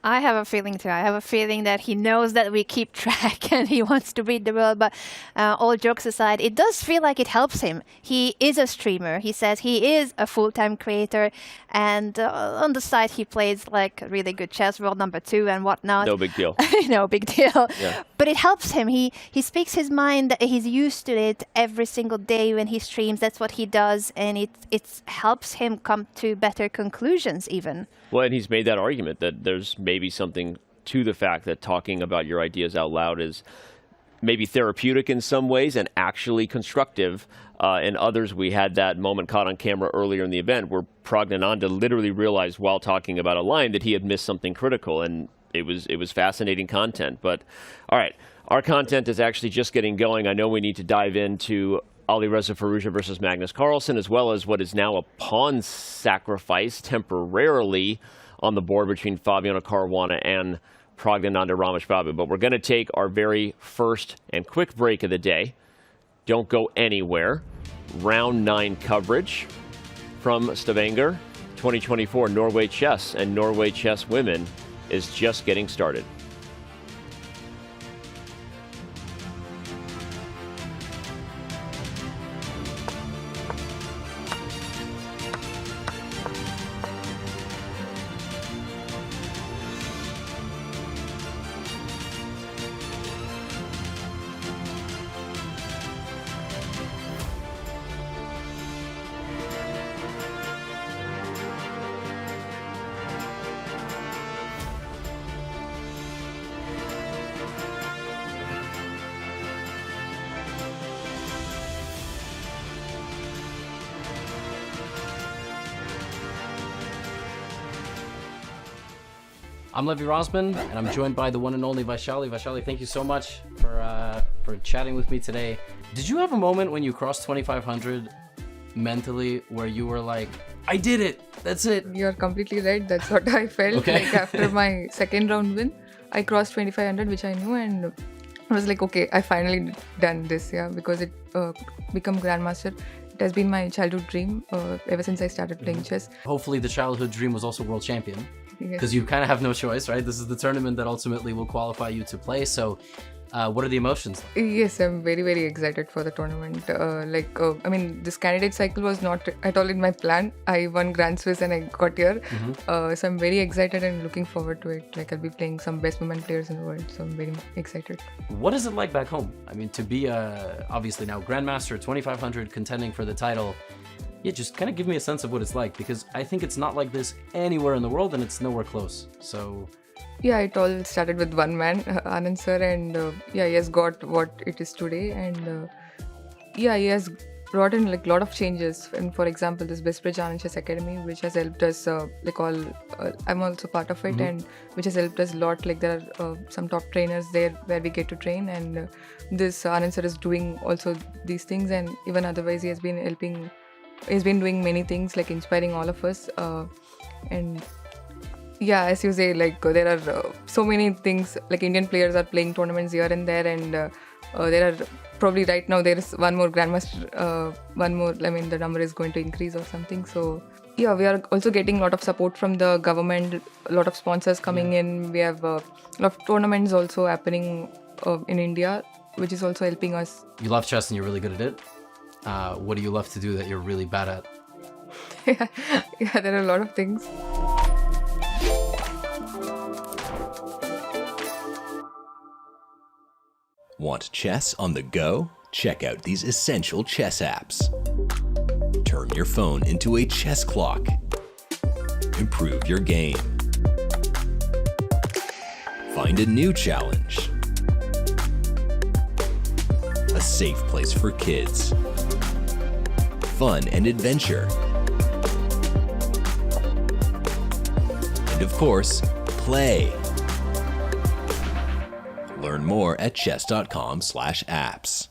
I have a feeling too. I have a feeling that he knows that we keep track and he wants to beat the world. But all jokes aside, it does feel like it helps him. He is a streamer. He says he is a full-time creator. And on the side, he plays like really good chess, world number 2 and whatnot. No big deal. No big deal. Yeah. But it helps him. He speaks his mind. He's used to it every single day when he streams. That's what he does. And it helps him come to better conclusions even. Well, and he's made that argument that there's maybe something to the fact that talking about your ideas out loud is maybe therapeutic in some ways and actually constructive. In others, we had that moment caught on camera earlier in the event where Praggnanandhaa literally realized while talking about a line that he had missed something critical, and it was fascinating content. But all right, our content is actually just getting going. I know we need to dive into Alireza Firouzja versus Magnus Carlsen, as well as what is now a pawn sacrifice temporarily on the board between Fabiano Caruana and Praggnanandhaa. But we're going to take our very first and quick break of the day. Don't go anywhere. Round 9 coverage from Stavanger 2024 Norway Chess and Norway Chess Women is just getting started. I'm Levi Rosman, and I'm joined by the one and only Vaishali. Vaishali, thank you so much for chatting with me today. Did you have a moment when you crossed 2,500 mentally where you were like, I did it, that's it? You're completely right. That's what I felt. Okay. Like after my second round win, I crossed 2,500, which I knew, and I was like, okay, I finally done this, yeah, because it become Grandmaster. It has been my childhood dream ever since I started playing chess. Hopefully the childhood dream was also world champion. Yes. Because you kind of have no choice, right? This is the tournament that ultimately will qualify you to play. So what are the emotions like? Yes, I'm very, very excited for the tournament. I mean, this candidate cycle was not at all in my plan. I won Grand Swiss and I got here. So I'm very excited and looking forward to it. Like, I'll be playing some best women players in the world. So I'm very excited. What is it like back home? I mean, to be obviously now Grandmaster, 2,500, contending for the title. Yeah, just kind of give me a sense of what it's like, because I think it's not like this anywhere in the world and it's nowhere close. So yeah, it all started with one man, Anand sir, and he has got what it is today, and he has brought in like a lot of changes. And for example, this Best Bridge Anand Chess Academy, which has helped us I'm also part of it, and which has helped us a lot. Like, there are some top trainers there where we get to train, and this Anand sir is doing also these things, and even otherwise he has been helping. He's been doing many things, like inspiring all of us, and yeah, as you say, like there are so many things. Like, Indian players are playing tournaments here and there, and there are probably right now there is one more Grandmaster, one more. I mean, the number is going to increase or something. So yeah, we are also getting a lot of support from the government, a lot of sponsors coming in. We have a lot of tournaments also happening in India, which is also helping us. you love chess and you're really good at it. What do you love to do that you're really bad at? Yeah, there are a lot of things. Want chess on the go? Check out these essential chess apps. Turn your phone into a chess clock. Improve your game. Find a new challenge. A safe place for kids. Fun and adventure. And of course, play. Learn more at chess.com/apps.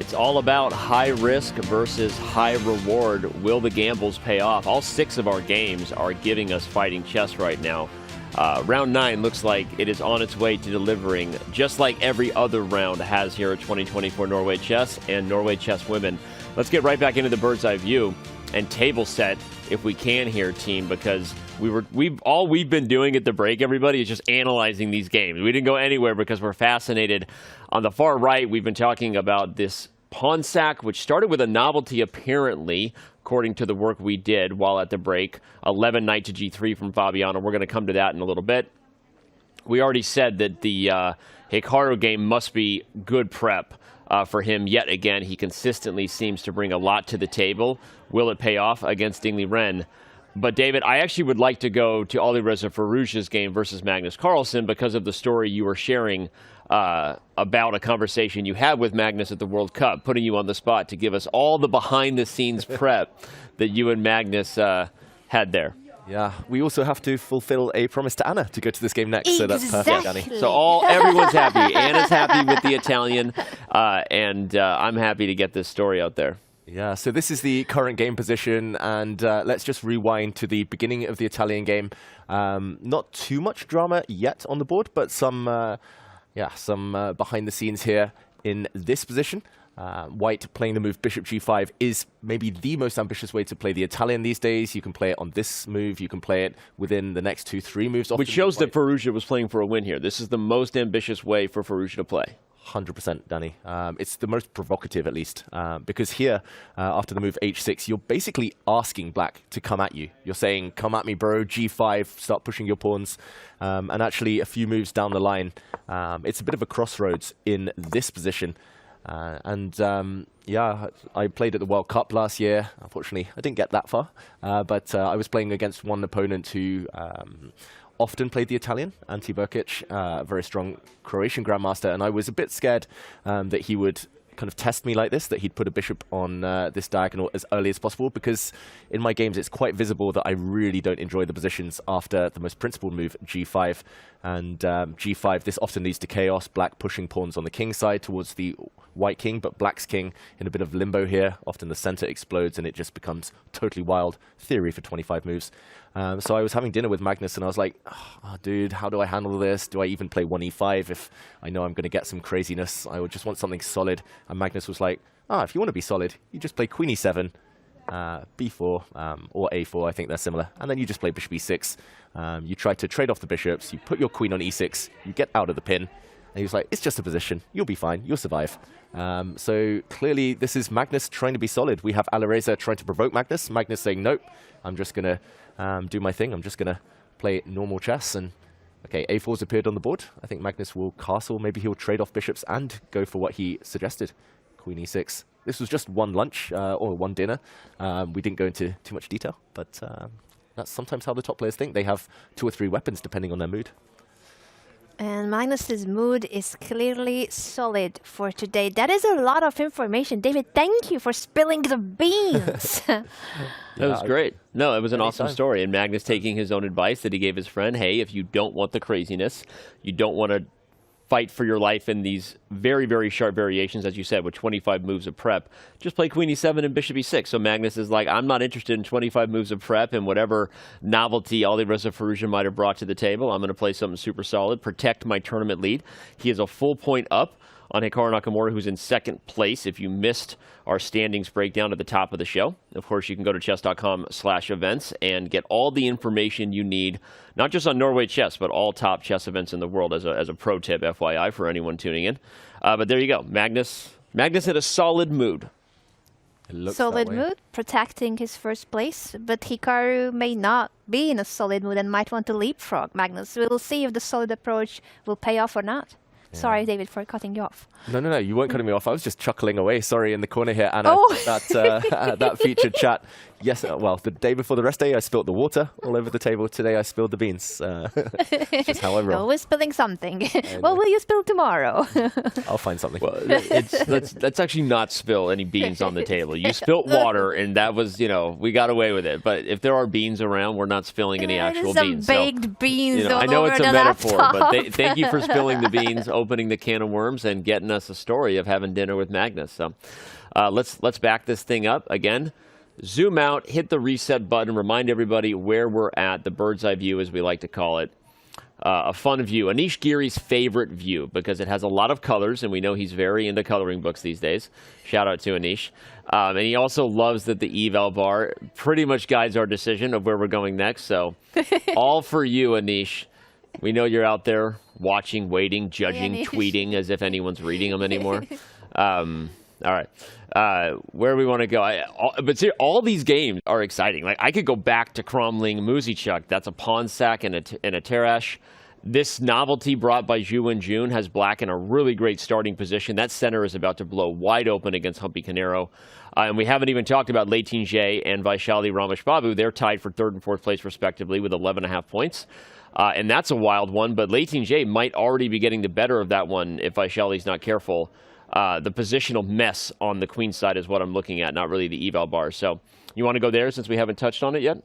It's all about high risk versus high reward. Will the gambles pay off? All 6 of our games are giving us fighting chess right now. Round 9 looks like it is on its way to delivering, just like every other round has here at 2024 Norway Chess and Norway Chess Women. Let's get right back into the bird's eye view and table set if we can here, team, because we've been doing at the break, everybody, is just analyzing these games. We didn't go anywhere because we're fascinated. On the far right, we've been talking about this pawn sack, which started with a novelty apparently, according to the work we did while at the break. 11 knight to g3 from Fabiano. We're going to come to that in a little bit. We already said that the Hikaru game must be good prep for him yet again. He consistently seems to bring a lot to the table. Will it pay off against Liren? But David, I actually would like to go to Alireza Firouzja's game versus Magnus Carlsen because of the story you were sharing about a conversation you had with Magnus at the World Cup, putting you on the spot to give us all the behind-the-scenes prep that you and Magnus had there. Yeah, we also have to fulfill a promise to Anna to go to this game next, so that's perfect, Danny. So everyone's happy. Anna's happy with the Italian, and I'm happy to get this story out there. Yeah, so this is the current game position, and let's just rewind to the beginning of the Italian game. Not too much drama yet on the board, but some behind the scenes here in this position. White playing the move bishop g5 is maybe the most ambitious way to play the Italian these days. You can play it on this move. You can play it within the next 2-3 moves. Which shows that Firouzja was playing for a win here. This is the most ambitious way for Firouzja to play. 100%, Danny. It's the most provocative, at least, because here, after the move h6, you're basically asking black to come at you. You're saying, come at me, bro, g5, start pushing your pawns. And actually, a few moves down the line, it's a bit of a crossroads in this position. Yeah, I played at the World Cup last year. Unfortunately, I didn't get that far. But I was playing against one opponent who often played the Italian, Ante Brkic, very strong Croatian grandmaster, and I was a bit scared that he would kind of test me like this, that he'd put a bishop on this diagonal as early as possible, because in my games it's quite visible that I really don't enjoy the positions after the most principled move, g5. And g5, this often leads to chaos, black pushing pawns on the king side towards the white king, but black's king in a bit of limbo here. Often the center explodes and it just becomes totally wild. Theory for 25 moves. So I was having dinner with Magnus and I was like, oh, dude, how do I handle this? Do I even play 1e5 if I know I'm going to get some craziness? I would just want something solid. And Magnus was like, if you want to be solid, you just play queen e7, b4, or a4, I think they're similar. And then you just play bishop e6. You try to trade off the bishops, you put your queen on e6, you get out of the pin. And he was like, it's just a position. You'll be fine. You'll survive. So clearly, this is Magnus trying to be solid. We have Alireza trying to provoke Magnus. Magnus saying, nope, I'm just going to do my thing. I'm just going to play normal chess. And okay, a4's appeared on the board. I think Magnus will castle. Maybe he'll trade off bishops and go for what he suggested. Queen e6. This was just one lunch or one dinner. We didn't go into too much detail, but that's sometimes how the top players think. They have 2 or 3 weapons depending on their mood. And Magnus's mood is clearly solid for today. That is a lot of information. David, thank you for spilling the beans. That was great. No, it was an awesome story. And Magnus taking his own advice that he gave his friend, hey, if you don't want the craziness, you don't want to fight for your life in these very, very sharp variations, as you said, with 25 moves of prep, just play queen e7 and bishop e6. So Magnus is like, I'm not interested in 25 moves of prep and whatever novelty Alireza Firouzja might have brought to the table. I'm going to play something super solid, protect my tournament lead. He is a full point up on Hikaru Nakamura, who's in second place. If you missed our standings breakdown at the top of the show, of course, you can go to chess.com/events and get all the information you need, not just on Norway Chess, but all top chess events in the world as a pro tip, FYI, for anyone tuning in. But there you go. Magnus had a solid mood. Solid mood, protecting his first place, but Hikaru may not be in a solid mood and might want to leapfrog Magnus. We'll see if the solid approach will pay off or not. Yeah. Sorry, David, for cutting you off. No, you weren't cutting me off. I was just chuckling away. Sorry, in the corner here, Anna. That featured chat. Yes, well, the day before the rest day, I spilled the water all over the table. Today, I spilled the beans. Just how I roll. Always spilling something. What will you spill tomorrow? I'll find something. Well, let's actually not spill any beans on the table. You spilt water, and that was, we got away with it. But if there are beans around, we're not spilling any actual beans. Some baked beans all I know over it's a the metaphor, laptop. but thank you for spilling the beans, opening the can of worms, and getting us a story of having dinner with Magnus. So let's back this thing up again. Zoom out, hit the reset button, remind everybody where we're at, the bird's eye view as we like to call it. A fun view, Anish Giri's favorite view because it has a lot of colors, and we know he's very into coloring books these days. Shout out to Anish. And he also loves that the eval bar pretty much guides our decision of where we're going next. So all for you, Anish. We know you're out there watching, waiting, judging, tweeting as if anyone's reading them anymore. All right. Where we want to go. But see, all these games are exciting. Like, I could go back to Cromling Muzichuk. That's a pawn sack and a Terrash. This novelty brought by Zhu and Jun has black in a really great starting position. That center is about to blow wide open against Humpy Canero. And we haven't even talked about Lei Ting-jae and Vaishali Rameshbabu. They're tied for 3rd and 4th place, respectively, with 11.5 points. And that's a wild one. But Lei Ting-jae might already be getting the better of that one if Vaishali's not careful. The positional mess on the queen side is what I'm looking at, not really the eval bar. So you want to go there since we haven't touched on it yet?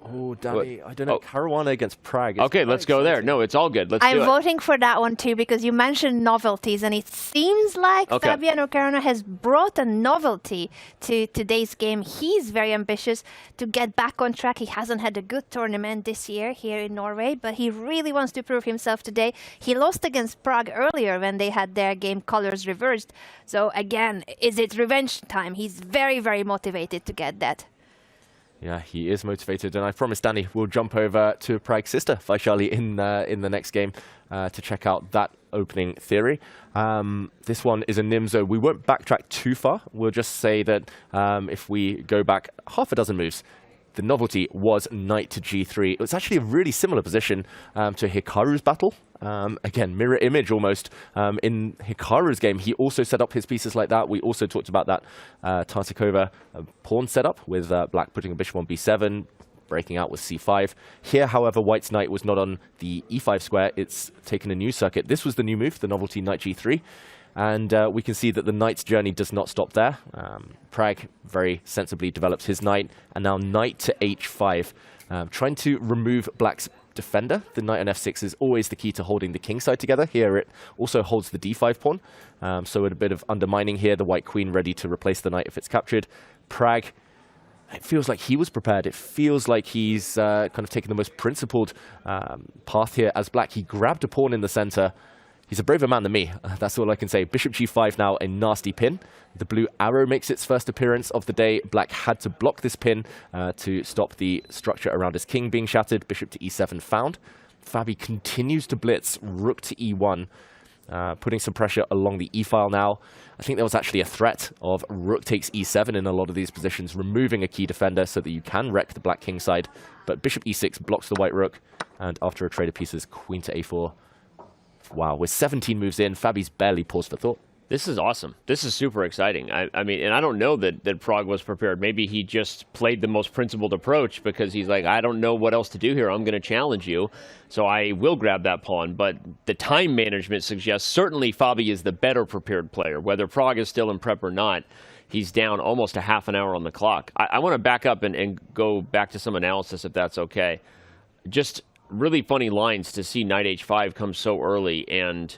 Oh, Danny, I don't know. Caruana against Prag. Okay, let's go there. No, it's all good. Let's do it. I'm voting for that one too because you mentioned novelties, and it seems like Fabiano Caruana has brought a novelty to today's game. He's very ambitious to get back on track. He hasn't had a good tournament this year here in Norway, but he really wants to prove himself today. He lost against Prag earlier when they had their game colors reversed. So again, is it revenge time? He's very, very motivated to get that. Yeah, he is motivated, and I promise, Danny, we'll jump over to Prag's sister, Vaishali, in the next game to check out that opening theory. This one is a Nimzo. We won't backtrack too far. We'll just say that if we go back half a dozen moves, the novelty was knight to g3. It was actually a really similar position to Hikaru's battle. Again, mirror image almost. In Hikaru's game, he also set up his pieces like that. We also talked about that Tartakova pawn setup with black putting a bishop on b7, breaking out with c5. Here, however, white's knight was not on the e5 square. It's taken a new circuit. This was the new move, the novelty knight g3. And we can see that the knight's journey does not stop there. Prag very sensibly develops his knight, and now knight to h5, trying to remove black's defender. The knight on f6 is always the key to holding the king side together. Here it also holds the d5 pawn, so a bit of undermining here. The white queen ready to replace the knight if it's captured. Prag, it feels like he was prepared. It feels like he's kind of taken the most principled path here as black. He grabbed a pawn in the center. He's a braver man than me, that's all I can say. Bishop g5 now, a nasty pin. The blue arrow makes its first appearance of the day. Black had to block this pin to stop the structure around his king being shattered. Bishop to e7 found. Fabi continues to blitz, rook to e1, putting some pressure along the e-file now. I think there was actually a threat of rook takes e7 in a lot of these positions, removing a key defender so that you can wreck the black king side. But bishop e6 blocks the white rook, and after a trade of pieces, queen to a4. Wow, with 17 moves in, Fabi's barely paused for thought. This is awesome. This is super exciting. I mean, and I don't know that Prag was prepared. Maybe he just played the most principled approach because he's like, I don't know what else to do here. I'm going to challenge you, so I will grab that pawn. But the time management suggests certainly Fabi is the better prepared player. Whether Prag is still in prep or not, he's down almost a half an hour on the clock. I want to back up and go back to some analysis, if that's okay. Just really funny lines to see knight h5 come so early, and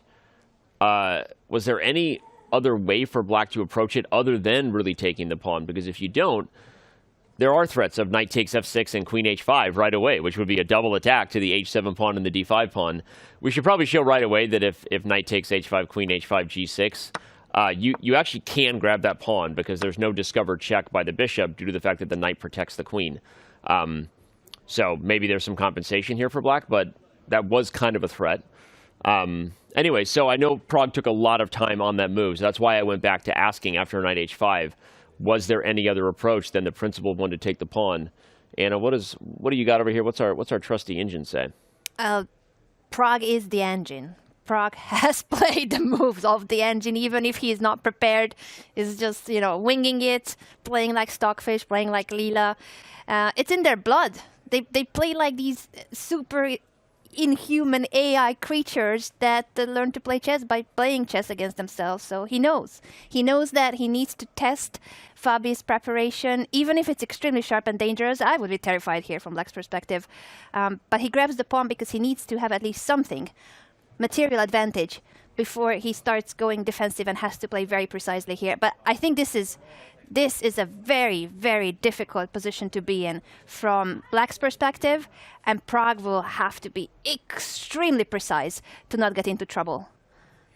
was there any other way for black to approach it other than really taking the pawn? Because if you don't, there are threats of knight takes f6 and queen h5 right away, which would be a double attack to the h7 pawn and the d5 pawn. We should probably show right away that if knight takes h5, queen h5, g6, you actually can grab that pawn because there's no discovered check by the bishop due to the fact that the knight protects the queen. So maybe there's some compensation here for black, but that was kind of a threat. Anyway, so I know Prag took a lot of time on that move, so that's why I went back to asking after knight h5, was there any other approach than the principled one to take the pawn? Anna, what do you got over here? What's our trusty engine say? Prag is the engine. Prag has played the moves of the engine, even if he is not prepared. Is just, you know, winging it, playing like Stockfish, playing like Leela. It's in their blood. They play like these super inhuman AI creatures that learn to play chess by playing chess against themselves. So he knows that he needs to test Fabi's preparation, even if it's extremely sharp and dangerous. I would be terrified here from Black's perspective. But he grabs the pawn because he needs to have at least something, material advantage, before he starts going defensive and has to play very precisely here. But I think this is a very, very difficult position to be in from Black's perspective, and Prag will have to be extremely precise to not get into trouble.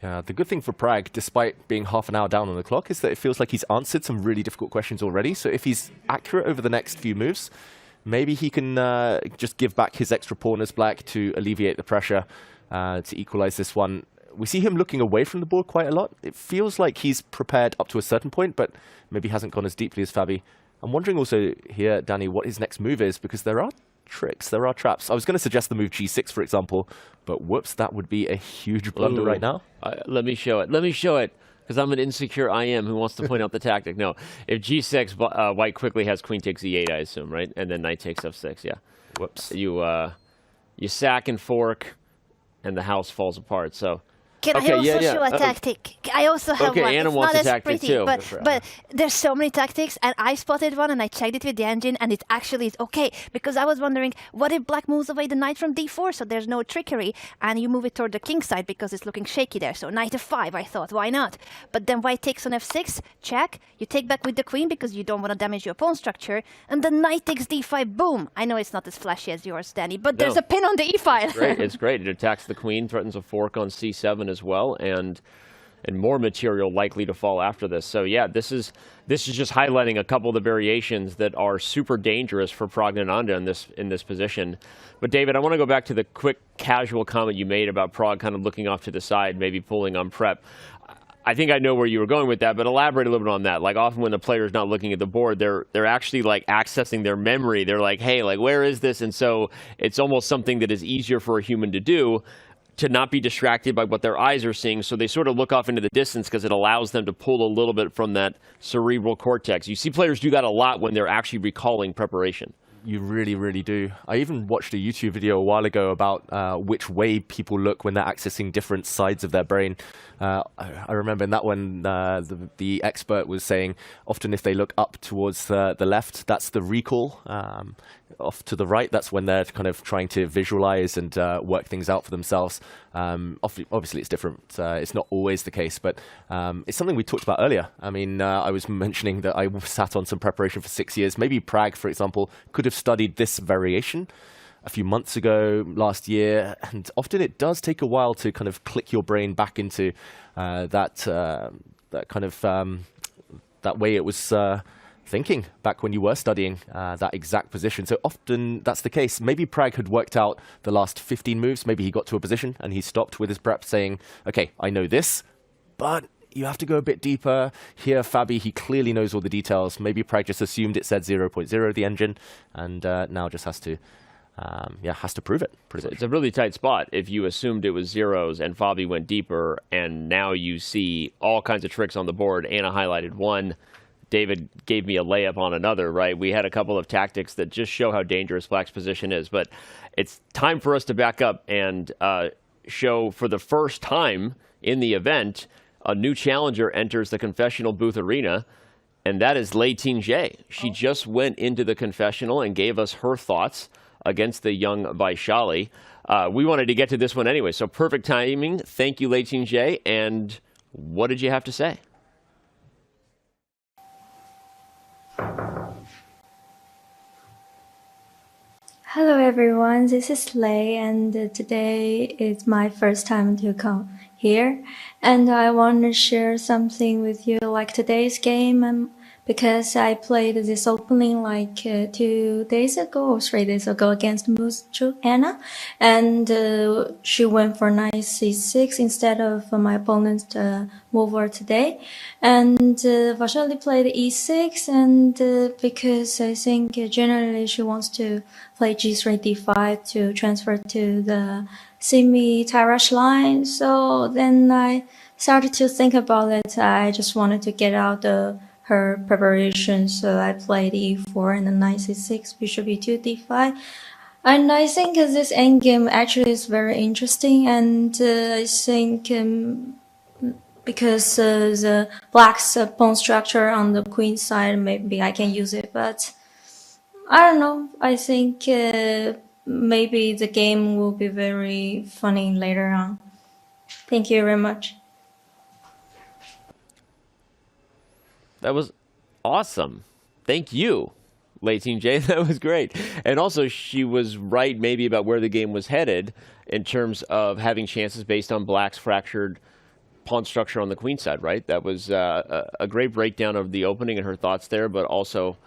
Yeah, the good thing for Prag, despite being half an hour down on the clock, is that it feels like he's answered some really difficult questions already. So if he's accurate over the next few moves, maybe he can just give back his extra pawn as Black to alleviate the pressure, to equalize this one. We see him looking away from the board quite a lot. It feels like he's prepared up to a certain point, but maybe hasn't gone as deeply as Fabi. I'm wondering also here, Danny, what his next move is, because there are tricks, there are traps. I was going to suggest the move G6, for example, but whoops, that would be a huge blunder right now. Let me show it. Let me show it, because I'm an insecure IM who wants to point out the tactic. No, if G6, white quickly has queen takes E8, I assume, right? And then knight takes F6, yeah. Whoops. You sack and fork, and the house falls apart, so... Can I also show a tactic? I also have one. Anna it's wants not a tactic pretty, too. but there's so many tactics, and I spotted one and I checked it with the engine, and it actually is okay, because I was wondering, what if Black moves away the knight from d4, so there's no trickery, and you move it toward the king side because it's looking shaky there. So knight f5, I thought, why not? But then white takes on f6, check. You take back with the queen because you don't want to damage your pawn structure, and the knight takes d5, boom. I know it's not as flashy as yours, Danny, but there's a pin on the e file. It's great. It attacks the queen, threatens a fork on c7 as well, and more material likely to fall after this. So yeah, this is just highlighting a couple of the variations that are super dangerous for Praggnanandhaa in this position. But David, I want to go back to the quick casual comment you made about Prag kind of looking off to the side, maybe pulling on prep. I think I know where you were going with that, but elaborate a little bit on that. Like, often when the player's not looking at the board, they're actually like accessing their memory. They're like, hey, like, where is this? And so it's almost something that is easier for a human to do, to not be distracted by what their eyes are seeing. So they sort of look off into the distance because it allows them to pull a little bit from that cerebral cortex. You see players do that a lot when they're actually recalling preparation. You really, really do. I even watched a YouTube video a while ago about which way people look when they're accessing different sides of their brain. I remember in that one, the expert was saying often if they look up towards the left, that's the recall. Off to the right, that's when they're kind of trying to visualize and work things out for themselves. Obviously, it's different. It's not always the case, but it's something we talked about earlier. I mean, I was mentioning that I sat on some preparation for 6 years. Maybe Prag, for example, could have studied this variation a few months ago, last year, and often it does take a while to kind of click your brain back into that kind of that way it was thinking back when you were studying that exact position. So often that's the case. Maybe Prag had worked out the last 15 moves. Maybe he got to a position and he stopped with his prep saying, okay, I know this, but you have to go a bit deeper. Here, Fabi, he clearly knows all the details. Maybe Prag just assumed it said 0.0, the engine, and now just has to prove it. It's a really tight spot if you assumed it was zeros and Fabi went deeper, and now you see all kinds of tricks on the board. Anna highlighted one. David gave me a layup on another, right? We had a couple of tactics that just show how dangerous Black's position is. But it's time for us to back up and show for the first time in the event, a new challenger enters the confessional booth arena, and that is Lei Ting-jae. She just went into the confessional and gave us her thoughts against the young Vaishali. We wanted to get to this one anyway, so perfect timing. Thank you, Lei Ting-jae. And what did you have to say? Hello everyone, this is Lei, and today is my first time to come here, and I want to share something with you. Like today's game, because I played this opening like 2 days ago or 3 days ago against Anna, and she went for knight c6 instead of my opponent's mover today. And Vasily played e6, and because I think generally she wants to play g3 d5 to transfer to the semi-Tyrash line. So then I started to think about it. I just wanted to get out her preparation, so I played e4 and then knight c6, bishop e2, d5. And I think this endgame actually is very interesting, and I think because the black's pawn structure on the queen side, maybe I can use it, but I don't know. I think maybe the game will be very funny later on. Thank you very much. That was awesome. Thank you, Lei Ting-Jie. That was great. And also, she was right maybe about where the game was headed in terms of having chances based on black's fractured pawn structure on the queen side, right? That was a great breakdown of the opening and her thoughts there, but also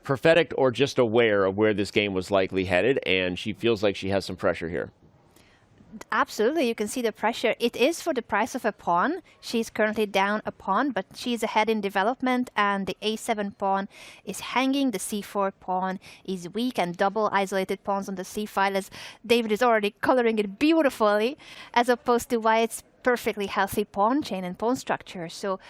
prophetic or just aware of where this game was likely headed, and she feels like she has some pressure here. Absolutely, you can see the pressure. It is for the price of a pawn. She's currently down a pawn, but she's ahead in development, and the a7 pawn is hanging. The c4 pawn is weak, and double isolated pawns on the c file, as David is already coloring it beautifully, as opposed to White's perfectly healthy pawn chain and pawn structure. So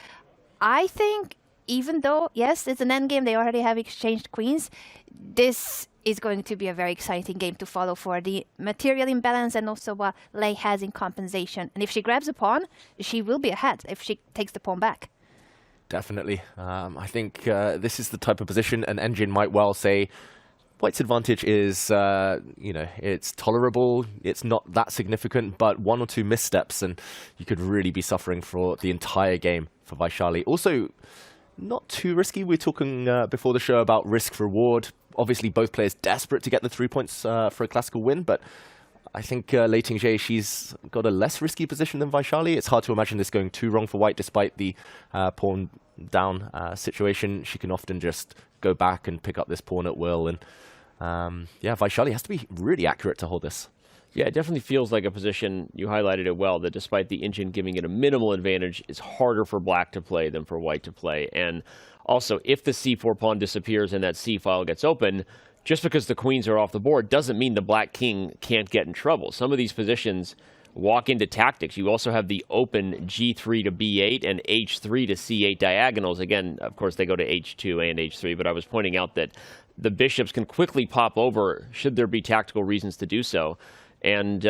I think, even though, yes, it's an endgame, they already have exchanged queens, this is going to be a very exciting game to follow for the material imbalance and also what Lei has in compensation. And if she grabs a pawn, she will be ahead if she takes the pawn back. Definitely. I think this is the type of position an engine might well say White's advantage is, it's tolerable, it's not that significant, but one or two missteps and you could really be suffering for the entire game for Vaishali. Also, not too risky. We're talking before the show about risk-reward. Obviously, both players desperate to get the 3 points for a classical win, but I think Lei Ting-Jie, she's got a less risky position than Vaishali. It's hard to imagine this going too wrong for White, despite the pawn down situation. She can often just go back and pick up this pawn at will, and Vaishali has to be really accurate to hold this. Yeah, it definitely feels like a position, you highlighted it well, that despite the engine giving it a minimal advantage, is harder for black to play than for white to play. And also, if the c4 pawn disappears and that c file gets open, just because the queens are off the board doesn't mean the black king can't get in trouble. Some of these positions walk into tactics. You also have the open g3 to b8 and h3 to c8 diagonals. Again, of course, they go to h2 and h3, but I was pointing out that the bishops can quickly pop over should there be tactical reasons to do so. And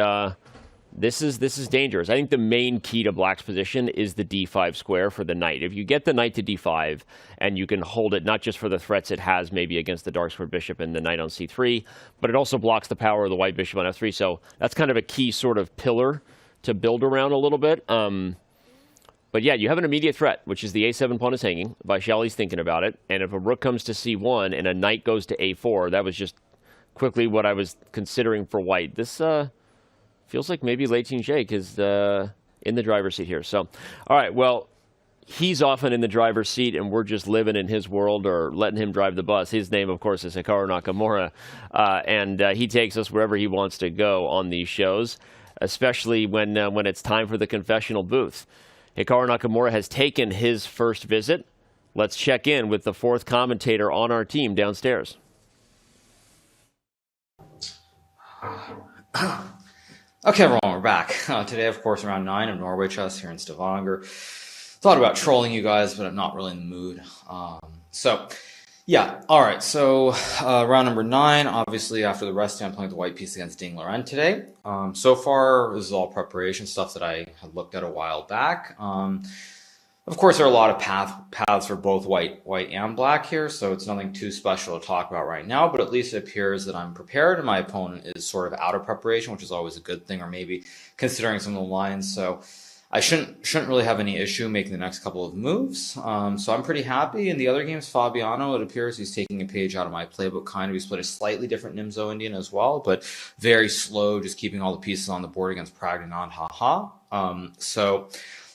this is dangerous. I think the main key to black's position is the d5 square for the knight. If you get the knight to d5 and you can hold it not just for the threats it has maybe against the dark square bishop and the knight on c3, but it also blocks the power of the white bishop on f3. So that's kind of a key sort of pillar to build around a little bit. But yeah, you have an immediate threat, which is the a7 pawn is hanging. Vaishali's thinking about it. And if a rook comes to c1 and a knight goes to a4, that was just quickly what I was considering for white. This feels like maybe Lei Ting-Jie is in the driver's seat here. So, all right, well, he's often in the driver's seat and we're just living in his world or letting him drive the bus. His name, of course, is Hikaru Nakamura, and he takes us wherever he wants to go on these shows, especially when it's time for the confessional booth. Hikaru Nakamura has taken his first visit. Let's check in with the fourth commentator on our team downstairs. Okay, everyone, we're back. Today, of course, around 9 of Norway Chess here in Stavanger. Thought about trolling you guys, but I'm not really in the mood. Alright, so round number 9, obviously after the rest, I'm playing the white piece against Liren today. So far, this is all preparation stuff that I had looked at a while back. Of course, there are a lot of paths for both white and black here, so it's nothing too special to talk about right now, but at least it appears that I'm prepared and my opponent is sort of out of preparation, which is always a good thing, or maybe considering some of the lines. So I shouldn't really have any issue making the next couple of moves. So I'm pretty happy. In the other games, Fabiano, it appears he's taking a page out of my playbook, kind of. He's played a slightly different Nimzo Indian as well, but very slow, just keeping all the pieces on the board against Praggnanandhaa.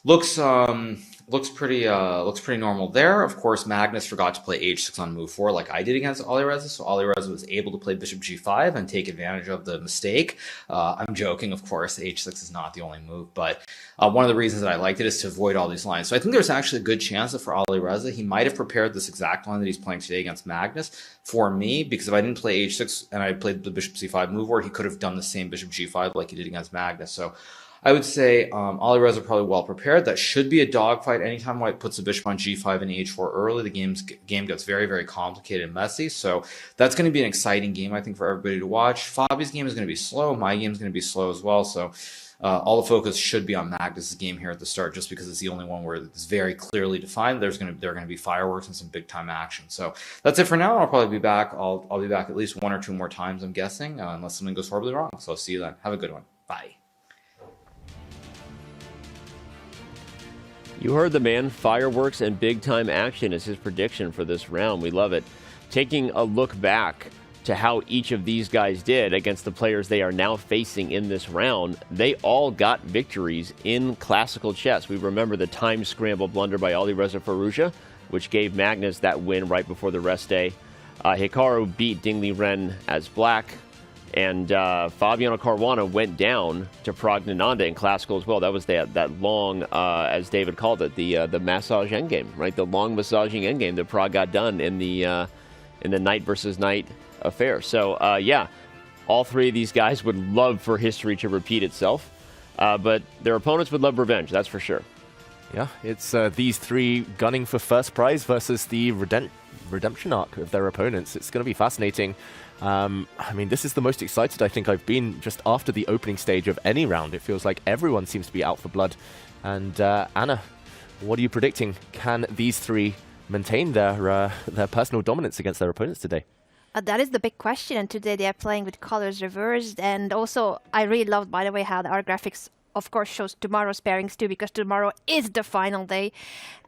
looks pretty normal there. Of course, Magnus forgot to play h6 on move 4 like I did against Alireza, so Alireza was able to play bishop g5 and take advantage of the mistake. I'm joking, of course. H6 is not the only move, but one of the reasons that I liked it is to avoid all these lines. So I think there's actually a good chance that for Alireza, he might have prepared this exact line that he's playing today against Magnus for me, because if I didn't play h6 and I played the bishop c5 move board, he could have done the same bishop g5 like he did against Magnus. So I would say Alireza probably well prepared. That should be a dogfight. Anytime White puts a bishop on g5 and h4 early, the game gets very, very complicated and messy. So that's going to be an exciting game, I think, for everybody to watch. Fabi's game is going to be slow. My game is going to be slow as well. So all the focus should be on Magnus' game here at the start, just because it's the only one where it's very clearly defined. There are going to be fireworks and some big time action. So that's it for now. I'll probably be back. I'll be back at least 1 or 2 more times, I'm guessing, unless something goes horribly wrong. So I'll see you then. Have a good one. Bye. You heard the man. Fireworks and big-time action is his prediction for this round. We love it. Taking a look back to how each of these guys did against the players they are now facing in this round, they all got victories in classical chess. We remember the time scramble blunder by Alireza Firouzja, which gave Magnus that win right before the rest day. Hikaru beat Liren as black. And Fabiano Caruana went down to Praggnanandhaa in classical as well. That was that long, as David called it, the massage endgame, right? The long massaging endgame that Prag got done in the knight versus knight affair. So yeah, all 3 of these guys would love for history to repeat itself, but their opponents would love revenge. That's for sure. Yeah, it's these 3 gunning for first prize versus the redemption arc of their opponents. It's going to be fascinating. I mean, this is the most excited I think I've been just after the opening stage of any round. It feels like everyone seems to be out for blood. And Anna, what are you predicting? Can these 3 maintain their personal dominance against their opponents today? That is the big question, and today they are playing with colors reversed. And also, I really loved, by the way, how our graphics of course shows tomorrow's pairings too, because tomorrow is the final day.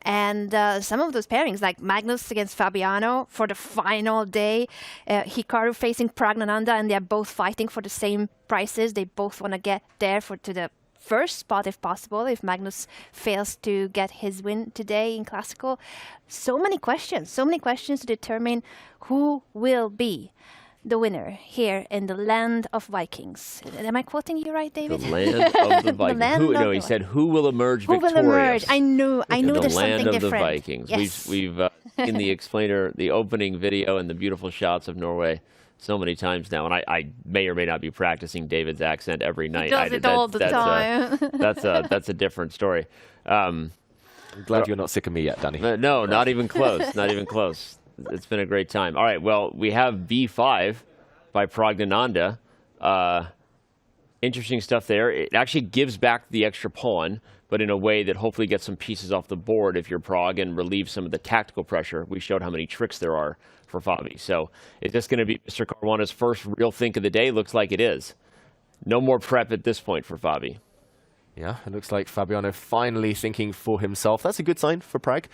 And some of those pairings, like Magnus against Fabiano for the final day, Hikaru facing Praggnanandhaa, and they're both fighting for the same prices. They both want to get there to the first spot if possible, if Magnus fails to get his win today in classical. So many questions to determine who will be the winner here in the land of Vikings. Am I quoting you right, David? The land of the Vikings. He said, "Who will emerge victorious?" Who will emerge? I knew there's something different. The land of the Vikings. Yes. We've seen the explainer, the opening video, and the beautiful shots of Norway so many times now, and I may or may not be practicing David's accent every night. He does it all the time. That's a different story. I'm glad you're not sick of me yet, Danny. No, not even close. Not even close. It's been a great time. All right, well, we have b5 by Praggnanandhaa. Interesting stuff there. It actually gives back the extra pawn, but in a way that hopefully gets some pieces off the board if you're Prag and relieves some of the tactical pressure. We showed how many tricks there are for Fabi. So is this going to be Mr. Caruana's first real think of the day? Looks like it is. No more prep at this point for Fabi. Yeah, it looks like Fabiano finally thinking for himself. That's a good sign for Prag.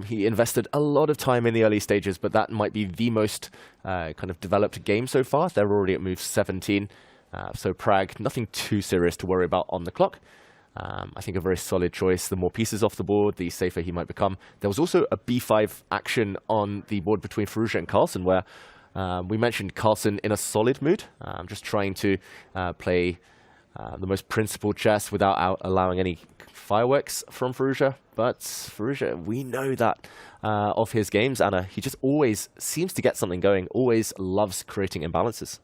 He invested a lot of time in the early stages, but that might be the most kind of developed game so far. They're already at move 17. So Prag, nothing too serious to worry about on the clock. I think a very solid choice. The more pieces off the board, the safer he might become. There was also a b5 action on the board between Firouzja and Carlsen, where we mentioned Carlsen in a solid mood, just trying to play the most principled chess without allowing any fireworks from Firouzja. But Firouzja, we know that of his games, Anna, he just always seems to get something going, always loves creating imbalances.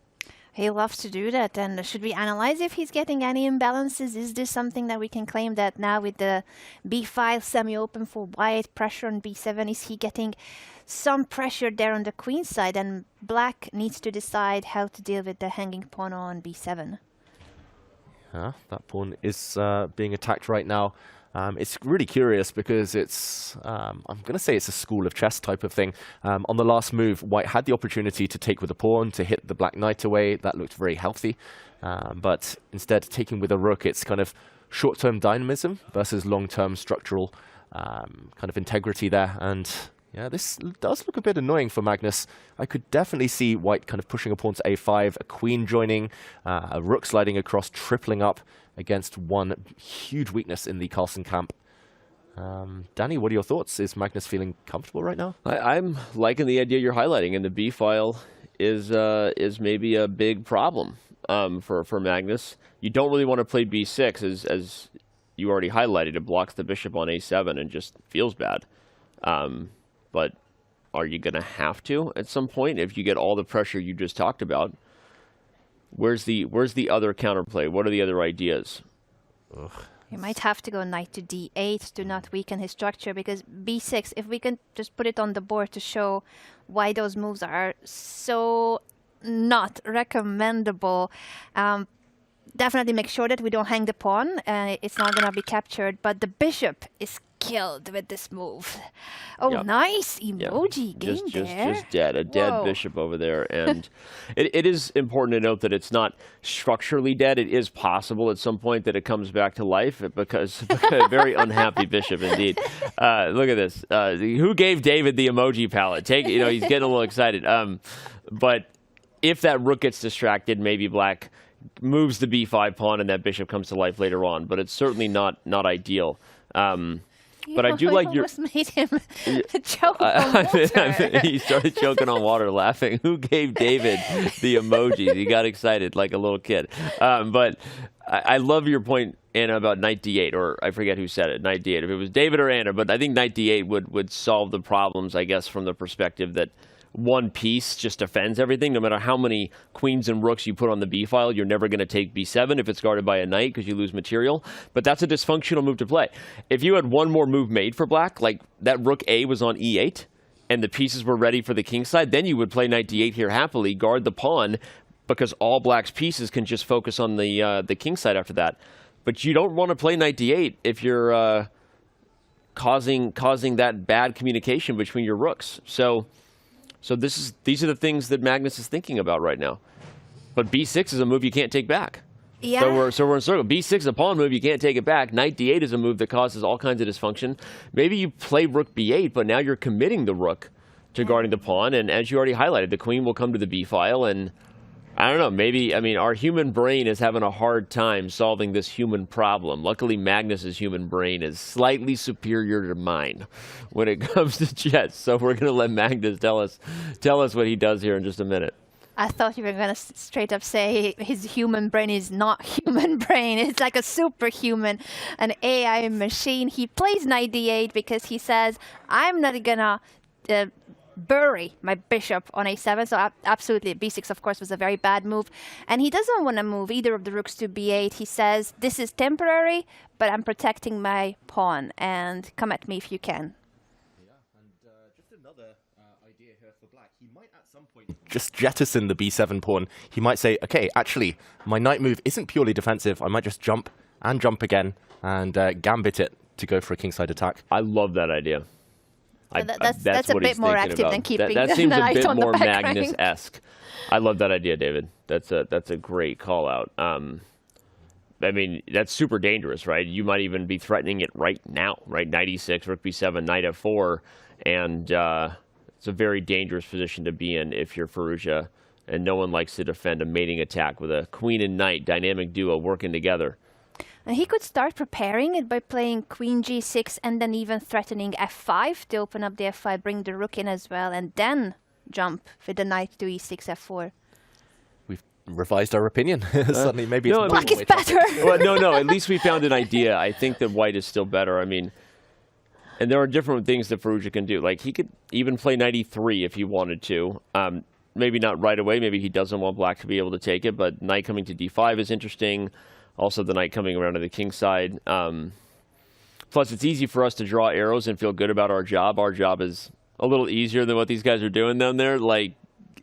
He loves to do that. And should we analyze if he's getting any imbalances? Is this something that we can claim that now with the b5 semi-open for white, pressure on b7, is he getting some pressure there on the queen side? And black needs to decide how to deal with the hanging pawn on b7. That pawn is being attacked right now. It's really curious because it's, I'm going to say it's a school of chess type of thing. On the last move, white had the opportunity to take with a pawn to hit the black knight away. That looked very healthy. But instead, taking with a rook, it's kind of short-term dynamism versus long-term structural kind of integrity there. And Yeah, this does look a bit annoying for Magnus. I could definitely see white kind of pushing a pawn to a5, a queen joining, a rook sliding across, tripling up against one huge weakness in the Carlsen camp. Danny, what are your thoughts? Is Magnus feeling comfortable right now? I'm liking the idea you're highlighting, and the B file is maybe a big problem for Magnus. You don't really want to play B6, as you already highlighted. It blocks the bishop on A7 and just feels bad. But are you going to have to at some point if you get all the pressure you just talked about? Where's the other counterplay? What are the other ideas? Ugh. You might have to go knight to d8 to not weaken his structure, because b6, if we can just put it on the board to show why those moves are so not recommendable. Definitely make sure that we don't hang the pawn. It's not going to be captured, but the bishop is killed with this move. Oh, Yep. Nice emoji game there. Just dead. A dead Whoa. bishop over there. And it is important to note that it's not structurally dead. It is possible at some point that it comes back to life, because a very unhappy bishop indeed. Look at this. Who gave David the emoji palette? He's getting a little excited. But if that rook gets distracted, maybe black moves the b5 pawn and that bishop comes to life later on. But it's certainly not ideal. But I do like your. almost made him choke on water. He started choking on water, laughing. Who gave David the emojis? He got excited like a little kid. But I love your point, Anna, about knight d8, or I forget who said it, knight d8. If it was David or Anna, but I think knight d8 would solve the problems, I guess, from the perspective that one piece just defends everything. No matter how many queens and rooks you put on the b file, you're never going to take b7 if it's guarded by a knight, because you lose material. But that's a dysfunctional move to play. If you had one more move made for black, like that rook a was on e8, and the pieces were ready for the king side, then you would play knight d8 here happily, guard the pawn, because all black's pieces can just focus on the king side after that. But you don't want to play knight d8 if you're causing that bad communication between your rooks. So these are the things that Magnus is thinking about right now. But b6 is a move you can't take back. Yeah. So we're in circle. b6 is a pawn move, you can't take it back. Knight d8 is a move that causes all kinds of dysfunction. Maybe you play rook b8, but now you're committing the rook to guarding the pawn. And as you already highlighted, the queen will come to the b file. And I don't know, our human brain is having a hard time solving this human problem. Luckily, Magnus's human brain is slightly superior to mine when it comes to chess. So we're going to let Magnus tell us what he does here in just a minute. I thought you were going to straight up say his human brain is not human brain. It's like a superhuman, an AI machine. He plays knight d8 because he says, I'm not going to bury my bishop on a7. So absolutely, b6, of course, was a very bad move. And he doesn't want to move either of the rooks to b8. He says, this is temporary, but I'm protecting my pawn. And come at me if you can. Just another idea here for black. He might at some point just jettison the b7 pawn. He might say, okay, actually, my knight move isn't purely defensive. I might just jump and jump again and gambit it to go for a kingside attack. I love that idea. So that's a what bit he's more thinking active about. than keeping that the seems a knight bit on the more back rank. Magnus-esque. I love that idea, David. That's a great call out. That's super dangerous, right? You might even be threatening it right now, right? Knight e6, rook b7, knight f4, and it's a very dangerous position to be in if you're Firouzja, and no one likes to defend a mating attack with a queen and knight, dynamic duo working together. And he could start preparing it by playing queen g6 and then even threatening f5 to open up the f5, bring the rook in as well, and then jump with the knight to e6, f4. We've revised our opinion. Suddenly, maybe it's Black is better. Well, no. At least we found an idea. I think that white is still better. And there are different things that Firouzja can do. Like, he could even play knight e3 if he wanted to. Maybe not right away. Maybe he doesn't want black to be able to take it. But knight coming to d5 is interesting. Also, the knight coming around to the king side. Plus, it's easy for us to draw arrows and feel good about our job. Our job is a little easier than what these guys are doing down there. Like,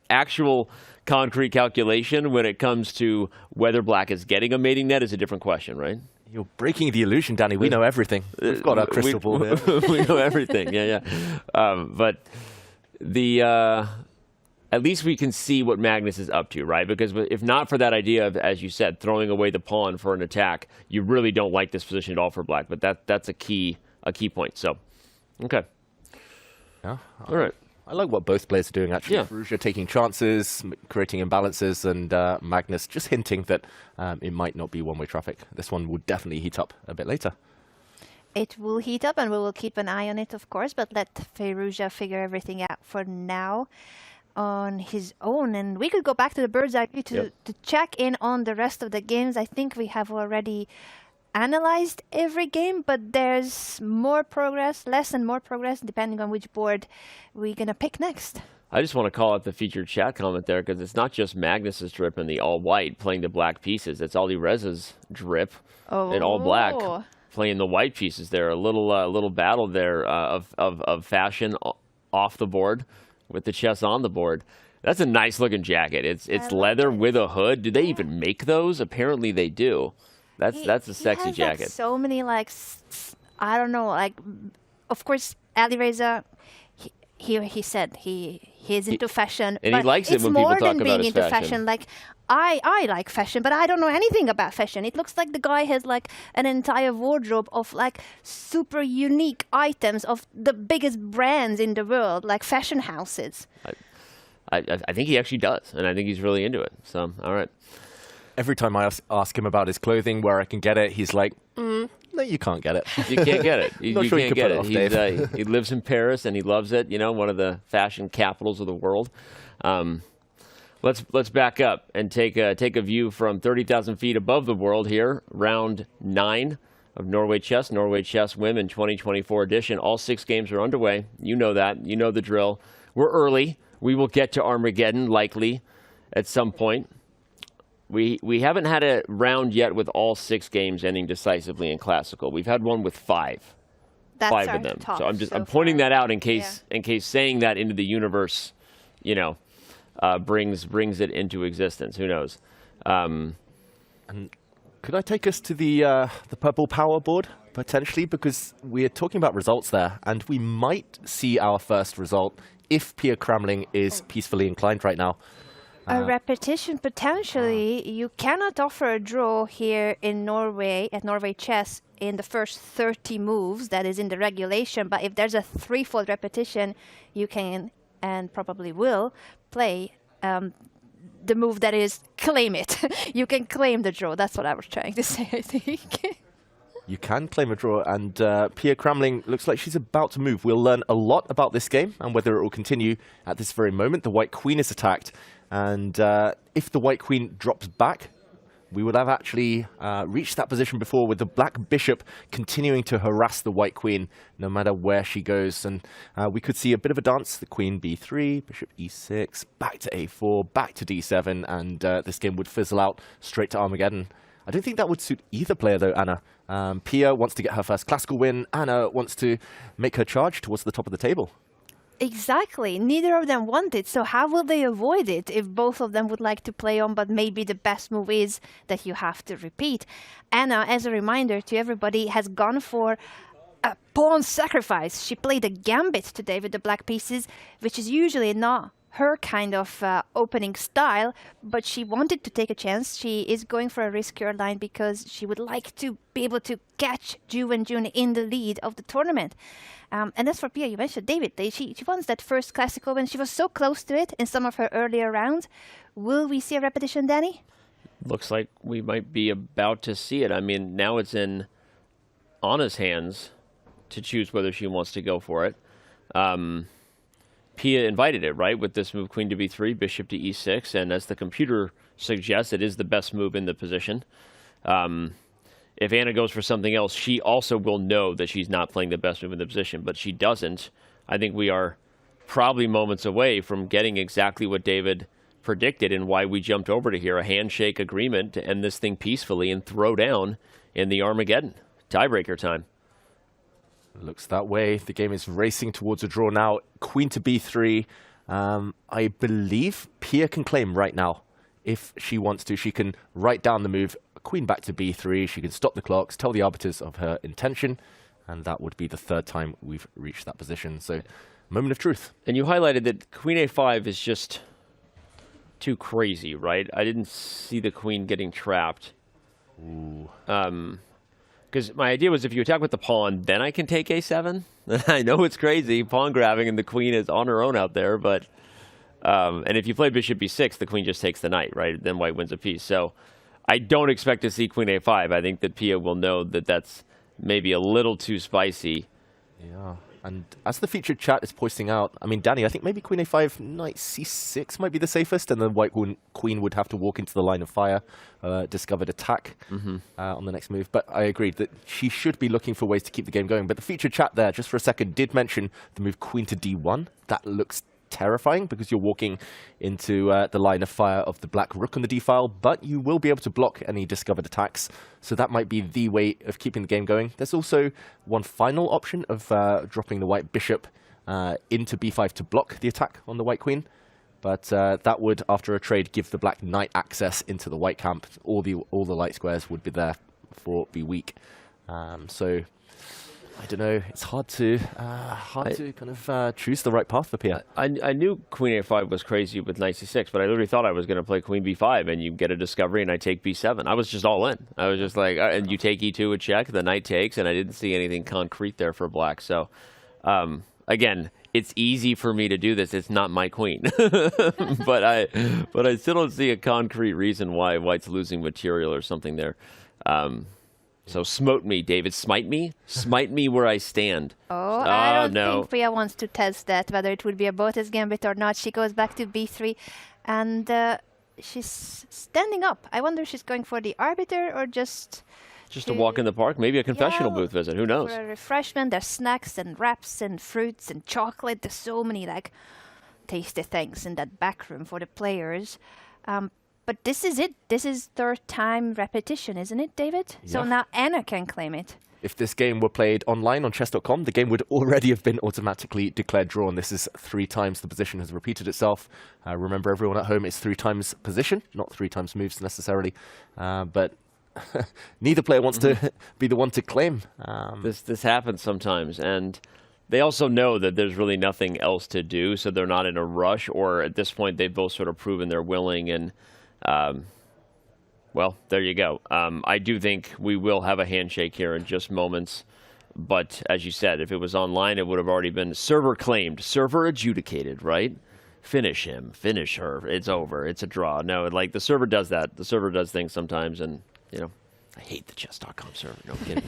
actual concrete calculation when it comes to whether black is getting a mating net is a different question, right? You're breaking the illusion, Danny. We know everything. We've got our crystal ball here. We know everything, yeah. But at least we can see what Magnus is up to, right? Because if not for that idea of, as you said, throwing away the pawn for an attack, you really don't like this position at all for black. But that's a key point. So, okay. Yeah. All right. I like what both players are doing, actually. Yeah. Firouzja taking chances, creating imbalances, and Magnus just hinting that it might not be one-way traffic. This one will definitely heat up a bit later. It will heat up, and we will keep an eye on it, of course, but let Firouzja figure everything out for now on his own. And we could go back to the bird's eye view to check in on the rest of the games. I think we have already analyzed every game, but there's more progress, less and more progress, depending on which board we're going to pick next. I just want to call out the featured chat comment there, because it's not just Magnus's drip in the all-white playing the black pieces. It's Alireza's drip in all-black playing the white pieces there. A little battle there of fashion off the board with the chess on the board. That's a nice-looking jacket. It's leather with a hood. Do they even make those? Apparently they do. That's a sexy jacket. Like, so many, like, I don't know, like, of course, Alireza, he said he's into fashion. And he likes it when people talk about his fashion. It's more than being into fashion. Like, I like fashion, but I don't know anything about fashion. It looks like the guy has, like, an entire wardrobe of, like, super unique items of the biggest brands in the world, like fashion houses. I think he actually does, and I think he's really into it. So, all right. Every time I ask him about his clothing, where I can get it, he's like, no, you can't get it. You can't get it. You Not sure can't you get can put it off, Dave. He lives in Paris, and he loves it, you know, one of the fashion capitals of the world. Let's back up and take a view from 30,000 feet above the world here, round 9 of Norway Chess, Norway Chess Women 2024 edition. All 6 games are underway. You know that. You know the drill. We're early. We will get to Armageddon, likely, at some point. We haven't had a round yet with all 6 games ending decisively in Classical. We've had one with 5. That's 5 our of them. top So I'm pointing that out in case saying that into the universe, you know, brings it into existence. Who knows? And could I take us to the purple power board potentially, because we're talking about results there, and we might see our first result if Pia Kramling is peacefully inclined right now. A repetition, potentially. You cannot offer a draw here in Norway, at Norway Chess, in the first 30 moves, that is in the regulation. But if there's a threefold repetition, you can, and probably will, play the move that is claim it. You can claim the draw. That's what I was trying to say, I think. You can claim a draw, and Pia Kramling looks like she's about to move. We'll learn a lot about this game and whether it will continue at this very moment. The white queen is attacked, and if the white queen drops back, we would have actually reached that position before, with the black bishop continuing to harass the white queen no matter where she goes. And we could see a bit of a dance. The queen b3, bishop e6, back to a4, back to d7, and this game would fizzle out straight to Armageddon. I don't think that would suit either player, though, Anna. Pia wants to get her first classical win. Anna wants to make her charge towards the top of the table. Exactly. Neither of them want it. So how will they avoid it if both of them would like to play on, but maybe the best move is that you have to repeat? Anna, as a reminder to everybody, has gone for a pawn sacrifice. She played a gambit today with the black pieces, which is usually not her kind of opening style, but she wanted to take a chance. She is going for a riskier line because she would like to be able to catch Ju and June in the lead of the tournament. And as for Pia, you mentioned David, she wants that first classical win. She was so close to it in some of her earlier rounds. Will we see a repetition, Danny? Looks like we might be about to see it. I mean, now it's in Anna's hands to choose whether she wants to go for it. Pia invited it, right, with this move, queen to b3, bishop to e6, and as the computer suggests, it is the best move in the position. If Anna goes for something else, she also will know that she's not playing the best move in the position, but she doesn't. I think we are probably moments away from getting exactly what David predicted and why we jumped over to here, a handshake agreement to end this thing peacefully and throw down in the Armageddon. Tiebreaker time. Looks that way. The game is racing towards a draw now. Queen to b3. I believe Pia can claim right now. If she wants to, she can write down the move, queen back to b3. She can stop the clocks, tell the arbiters of her intention, and that would be the 3rd time we've reached that position. So, moment of truth. And you highlighted that queen a5 is just too crazy, right? I didn't see the queen getting trapped. Ooh. Because my idea was if you attack with the pawn, then I can take a7. I know it's crazy, pawn grabbing, and the queen is on her own out there, but... and if you play bishop b6, the queen just takes the knight, right? Then white wins a piece. So I don't expect to see queen a5. I think that Pia will know that that's maybe a little too spicy. Yeah, and as the featured chat is pointing out, I mean, Danny, I think maybe queen a5, knight c6 might be the safest, and then white queen would have to walk into the line of fire, discovered attack on the next move. But I agreed that she should be looking for ways to keep the game going. But the featured chat there, just for a second, did mention the move queen to d1. That looks terrifying because you're walking into the line of fire of the black rook on the d-file, but you will be able to block any discovered attacks, so that might be the way of keeping the game going. There's also one final option of dropping the white bishop into b5 to block the attack on the white queen, but that would, after a trade, give the black knight access into the white camp. All the light squares would be there for be weak. So I don't know. It's hard to kind of choose the right path for Pia. I knew queen a5 was crazy with knight c6, but I literally thought I was going to play queen b5 and you get a discovery and I take b7. I was just all in. I was just like, and you take e2 a check, the knight takes, and I didn't see anything concrete there for black. So, again, it's easy for me to do this. It's not my queen, but I still don't see a concrete reason why white's losing material or something there. So smote me, David. Smite me? Smite me where I stand. Oh, I don't think Pia wants to test that, whether it would be a Botas gambit or not. She goes back to b3, and she's standing up. I wonder if she's going for the arbiter or just a walk in the park? Maybe a confessional booth visit. Who knows? For a refreshment, there's snacks and wraps and fruits and chocolate. There's so many, like, tasty things in that back room for the players. But this is it. This is third time repetition, isn't it, David? Yeah. So now Anna can claim it. If this game were played online on chess.com, the game would already have been automatically declared drawn. This is 3 times the position has repeated itself. Remember, everyone at home, it's 3 times position, not 3 times moves necessarily. But neither player wants to be the one to claim. This happens sometimes, and they also know that there's really nothing else to do, so they're not in a rush, or at this point they've both sort of proven they're willing, and well, there you go. I do think we will have a handshake here in just moments. But as you said, if it was online, it would have already been server claimed, server adjudicated, right? Finish him, finish her. It's over. It's a draw. No, like the server does that. The server does things sometimes, and you know, I hate the chess.com server. No kidding.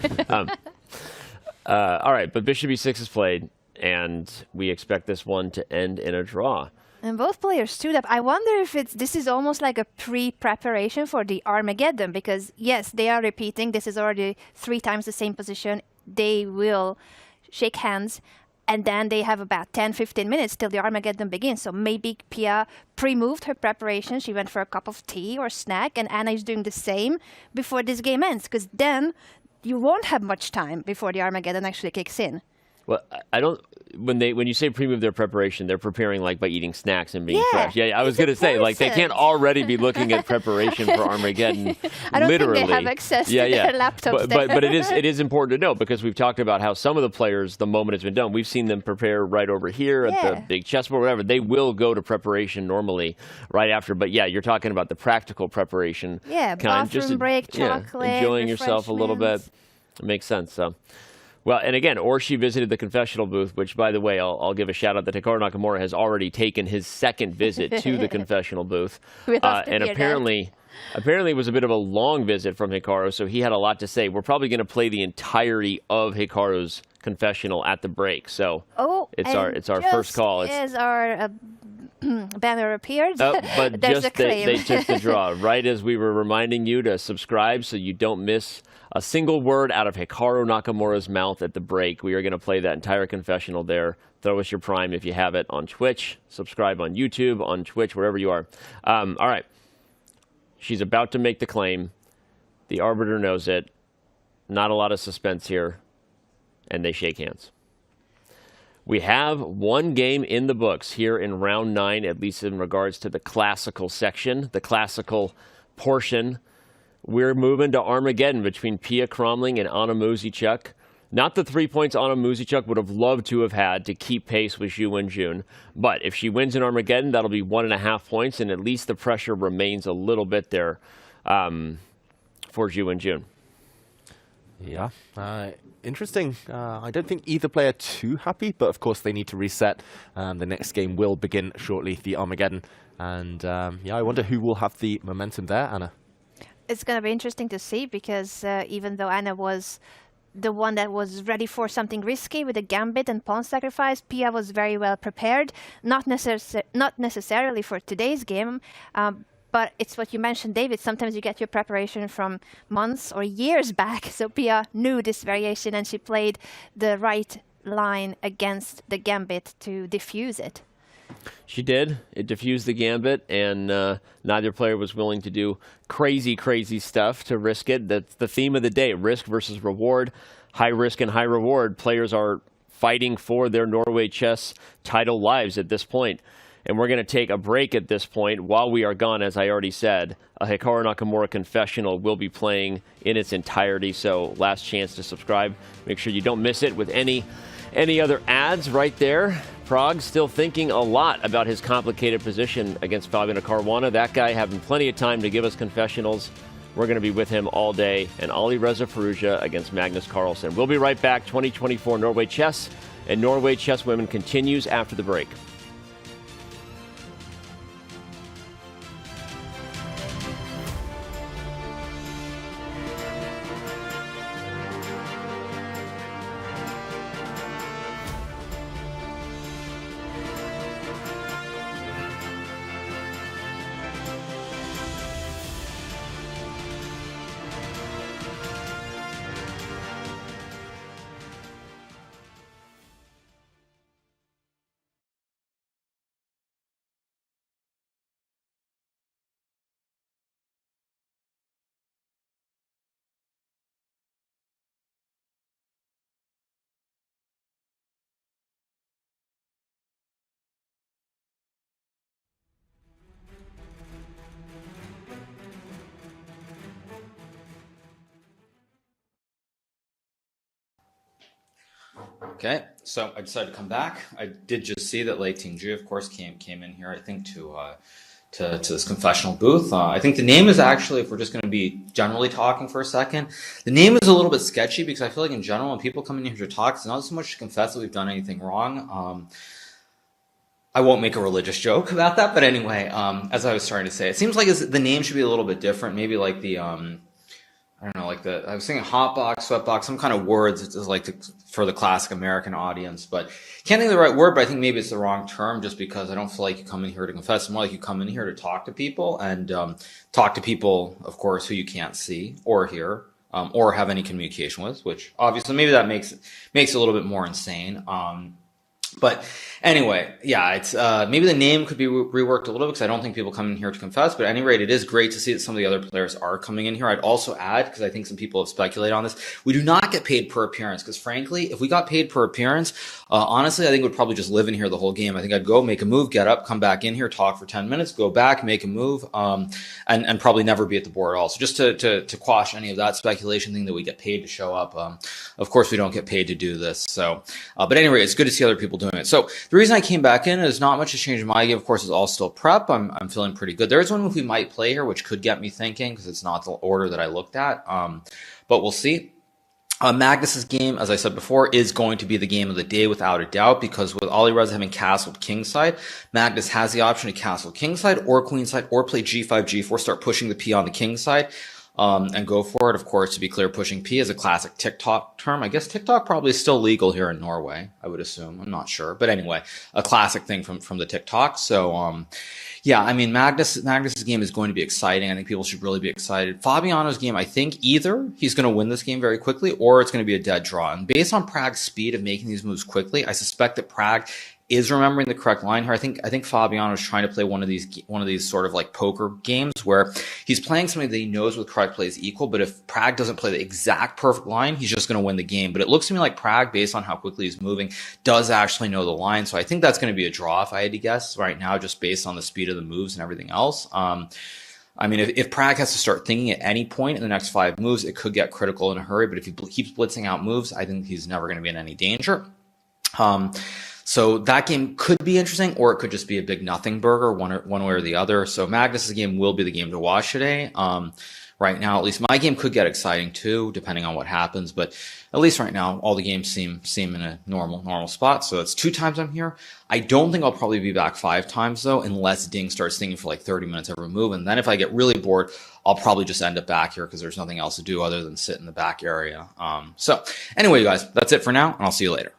All right, but bishop e6 is played, and we expect this one to end in a draw. And both players stood up. I wonder if this is almost like a pre-preparation for the Armageddon, because yes, they are repeating. This is already 3 times the same position. They will shake hands, and then they have about 10-15 minutes till the Armageddon begins. So maybe Pia pre-moved her preparation. She went for a cup of tea or snack, and Anna is doing the same before this game ends, because then you won't have much time before the Armageddon actually kicks in. Well, I don't. When you say pre-move their preparation, they're preparing like by eating snacks and being fresh. Yeah, I was going to say, like, they can't already be looking at preparation for Armageddon. I don't literally. think they have access to their laptops. But it is important to know, because we've talked about how some of the players, the moment it's been done, we've seen them prepare right over here at the big chessboard, whatever. They will go to preparation normally right after. But yeah, you're talking about the practical preparation. Yeah, bathroom break, chocolate, enjoying yourself a little bit. It makes sense. So. Well, and again, or she visited the confessional booth, which, by the way, I'll give a shout out that Hikaru Nakamura has already taken his second visit to the confessional booth. And apparently it was a bit of a long visit from Hikaru, so he had a lot to say. We're probably going to play the entirety of Hikaru's confessional at the break. So it's our first call. As our banner appeared, but there's just a claim. They took the draw right as we were reminding you to subscribe so you don't miss a single word out of Hikaru Nakamura's mouth at the break. We are going to play that entire confessional there. Throw us your Prime if you have it on Twitch. Subscribe on YouTube, on Twitch, wherever you are. All right. She's about to make the claim. The arbiter knows it. Not a lot of suspense here. And they shake hands. We have one game in the books here in round 9, at least in regards to the classical section, the classical portion. We're moving to Armageddon between Pia Kromling and Anna Muzychuk. Not the 3 points Anna Muzychuk would have loved to have had to keep pace with Zhu Wenjun. But if she wins in Armageddon, that'll be 1.5 points, and at least the pressure remains a little bit there for Zhu Wenjun. Yeah, interesting. I don't think either player too happy, but of course they need to reset. The next game will begin shortly, the Armageddon. And yeah, I wonder who will have the momentum there, Anna. It's going to be interesting to see because even though Anna was the one that was ready for something risky with a gambit and pawn sacrifice, Pia was very well prepared, not necessarily for today's game, but it's what you mentioned, David. Sometimes you get your preparation from months or years back. So Pia knew this variation and she played the right line against the gambit to diffuse it. She did. It diffused the gambit, and neither player was willing to do crazy stuff to risk it. That's the theme of the day, risk versus reward. High risk and high reward. Players are fighting for their Norway Chess title lives at this point. And we're going to take a break at this point. While we are gone, as I already said, a Hikaru Nakamura Confessional will be playing in its entirety, so last chance to subscribe. Make sure you don't miss it with any other ads right there. Prag still thinking a lot about his complicated position against Fabiano Caruana. That guy having plenty of time to give us confessionals. We're going to be with him all day. And Alireza Firouzja against Magnus Carlsen. We'll be right back. 2024 Norway Chess and Norway Chess Women continues after the break. Okay, so I decided to come back. I did just see that Lei Tingji, of course, came in here, I think, to this confessional booth. I think the name is actually, if we're just going to be generally talking for a second, the name is a little bit sketchy because I feel like in general, when people come in here to talk, it's not so much to confess that we've done anything wrong. I won't make a religious joke about that, but anyway, as I was starting to say, it seems like the name should be a little bit different. Maybe like the I don't know, like I was thinking hotbox, sweatbox, some kind of words it's like for the classic American audience, but can't think of the right word, but I think maybe it's the wrong term just because I don't feel like you come in here to confess. It's more like you come in here to talk to people and talk to people, of course, who you can't see or hear or have any communication with, which obviously maybe that makes it a little bit more insane. But anyway, yeah, it's maybe the name could be reworked a little bit because I don't think people come in here to confess. But at any rate, it is great to see that some of the other players are coming in here. I'd also add, because I think some people have speculated on this, we do not get paid per appearance. Because frankly, if we got paid per appearance, honestly, I think we'd probably just live in here the whole game. I think I'd go make a move, get up, come back in here, talk for 10 minutes, go back, make a move, and probably never be at the board at all. So just to quash any of that speculation thing that we get paid to show up, of course we don't get paid to do this. So, but anyway, it's good to see other people doing it. So the reason I came back in is not much has changed in my game. Of course, it's all still prep. I'm feeling pretty good. There is one move we might play here, which could get me thinking because it's not the order that I looked at. But we'll see. Magnus's game, as I said before, is going to be the game of the day without a doubt because with Alireza having castled kingside, Magnus has the option to castle kingside or queenside or play g5, g4, start pushing the p on the king side. And go for it. Of course, to be clear, pushing P is a classic TikTok term. I guess TikTok probably is still legal here in Norway, I would assume. I'm not sure. But anyway, a classic thing from the TikTok. So, yeah, I mean, Magnus's game is going to be exciting. I think people should really be excited. Fabiano's game, I think either he's going to win this game very quickly or it's going to be a dead draw. And based on Prag's speed of making these moves quickly, I suspect that Prag is remembering the correct line here. I think Fabiano is trying to play one of these sort of like poker games where he's playing something that he knows with correct play is equal, but if Prag doesn't play the exact perfect line, he's just going to win the game. But it looks to me like Prag, based on how quickly he's moving, does actually know the line. So I think that's going to be a draw if I had to guess right now, just based on the speed of the moves and everything else. I mean, if Prag has to start thinking at any point in the next 5 moves, it could get critical in a hurry. But if he keeps blitzing out moves, I think he's never going to be in any danger. So that game could be interesting, or it could just be a big nothing burger, one way or the other. So Magnus's game will be the game to watch today. right now. At least my game could get exciting too, depending on what happens. But at least right now, all the games seem in a normal spot. So it's 2 times I'm here. I don't think I'll probably be back 5 times though, unless Ding starts thinking for like 30 minutes every move. And then if I get really bored, I'll probably just end up back here because there's nothing else to do other than sit in the back area. So anyway, you guys, that's it for now, and I'll see you later.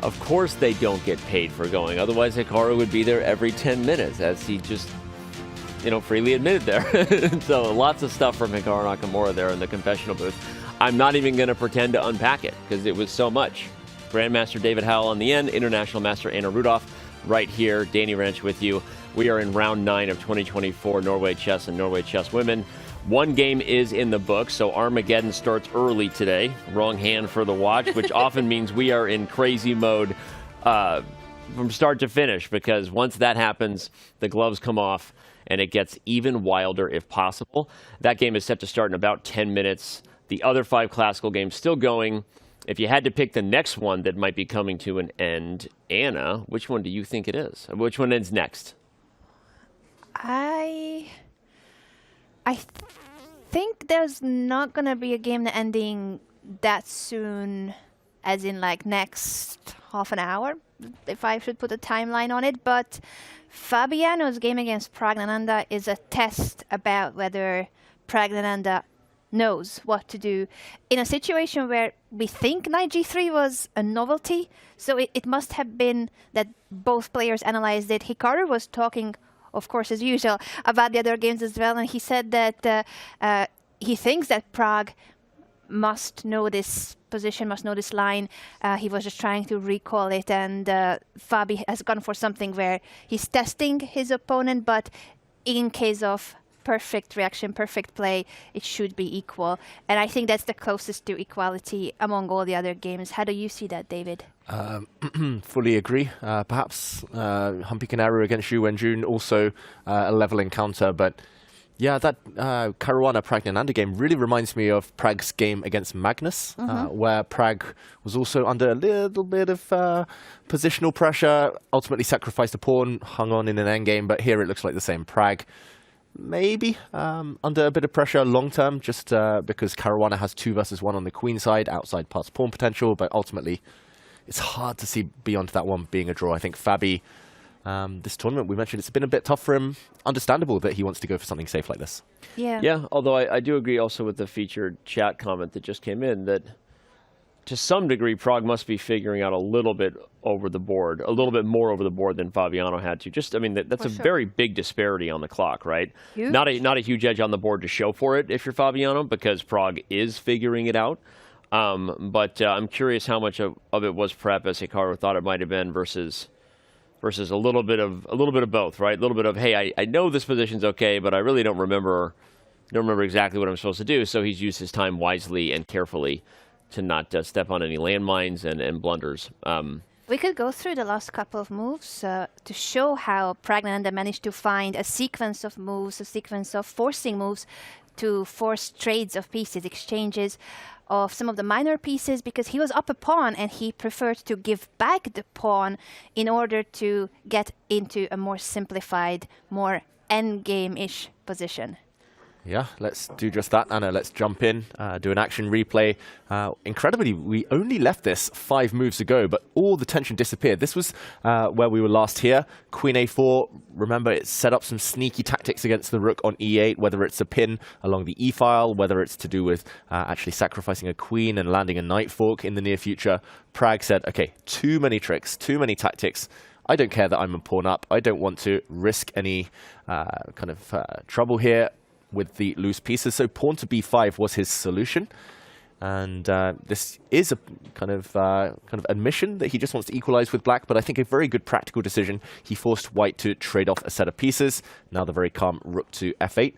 Of course they don't get paid for going. Otherwise, Hikaru would be there every 10 minutes, as he just, freely admitted there. So lots of stuff from Hikaru Nakamura there in the confessional booth. I'm not even going to pretend to unpack it, because it was so much. Grandmaster David Howell on the end, International Master Anna Rudolph right here. Danny Ranch with you. We are in round 9 of 2024 Norway Chess and Norway Chess Women. One game is in the book, so Armageddon starts early today. Wrong hand for the watch, which often means we are in crazy mode from start to finish, because once that happens, the gloves come off and it gets even wilder if possible. That game is set to start in about 10 minutes. The other 5 classical games still going. If you had to pick the next one that might be coming to an end, Anna, which one do you think it is? Which one ends next? I think there's not going to be a game that ending that soon, as in like next half an hour, if I should put a timeline on it. But Fabiano's game against Praggnanandhaa is a test about whether Praggnanandhaa knows what to do in a situation where we think knight g3 was a novelty. So it must have been that both players analyzed it. Hikaru was talking, of course, as usual, about the other games as well, and he said that he thinks that Prag must know this position, must know this line. He was just trying to recall it, and Fabi has gone for something where he's testing his opponent, but in case of perfect reaction, perfect play, it should be equal. And I think that's the closest to equality among all the other games. How do you see that, David? Fully agree. Perhaps Humpy Kanaru against Xu Wenjun, also a level encounter, but Yeah, that Caruana Praggnanandhaa game really reminds me of Prag's game against Magnus, where Prag was also under a little bit of positional pressure, ultimately sacrificed a pawn, hung on in an endgame, but here it looks like the same. Prag maybe under a bit of pressure long term, just because Caruana has 2 versus 1 on the queen side, outside pass pawn potential, but ultimately it's hard to see beyond that one being a draw. I think Fabi, this tournament, we mentioned it's been a bit tough for him. Understandable that he wants to go for something safe like this. Yeah, although I do agree also with the featured chat comment that just came in that to some degree Prag must be figuring out a little bit over the board, a little bit more over the board than Fabiano had to. Just, I mean, that's a very big disparity on the clock, right? Huge. Not a huge edge on the board to show for it if you're Fabiano, because Prag is figuring it out. But I'm curious how much of it was prep, as Hikaru thought it might have been, versus a little bit of both, right? A little bit of, hey, I know this position's okay, but I really don't remember exactly what I'm supposed to do. So he's used his time wisely and carefully to not step on any landmines and blunders. We could go through the last couple of moves to show how Praggnanandhaa managed to find a sequence of moves, a sequence of forcing moves to force trades of pieces, exchanges of some of the minor pieces, because he was up a pawn and he preferred to give back the pawn in order to get into a more simplified, more endgame-ish position. Yeah, let's do just that, Anna. Let's jump in, do an action replay. Incredibly, we only left this 5 moves ago, but all the tension disappeared. This was where we were last here. Queen a4, remember, it set up some sneaky tactics against the rook on e8, whether it's a pin along the e-file, whether it's to do with actually sacrificing a queen and landing a knight fork in the near future. Prag said, okay, too many tricks, too many tactics. I don't care that I'm a pawn up. I don't want to risk any kind of trouble here with the loose pieces. So pawn to b5 was his solution. And this is a kind of admission that he just wants to equalize with black, but I think a very good practical decision. He forced white to trade off a set of pieces. Now the very calm rook to f8.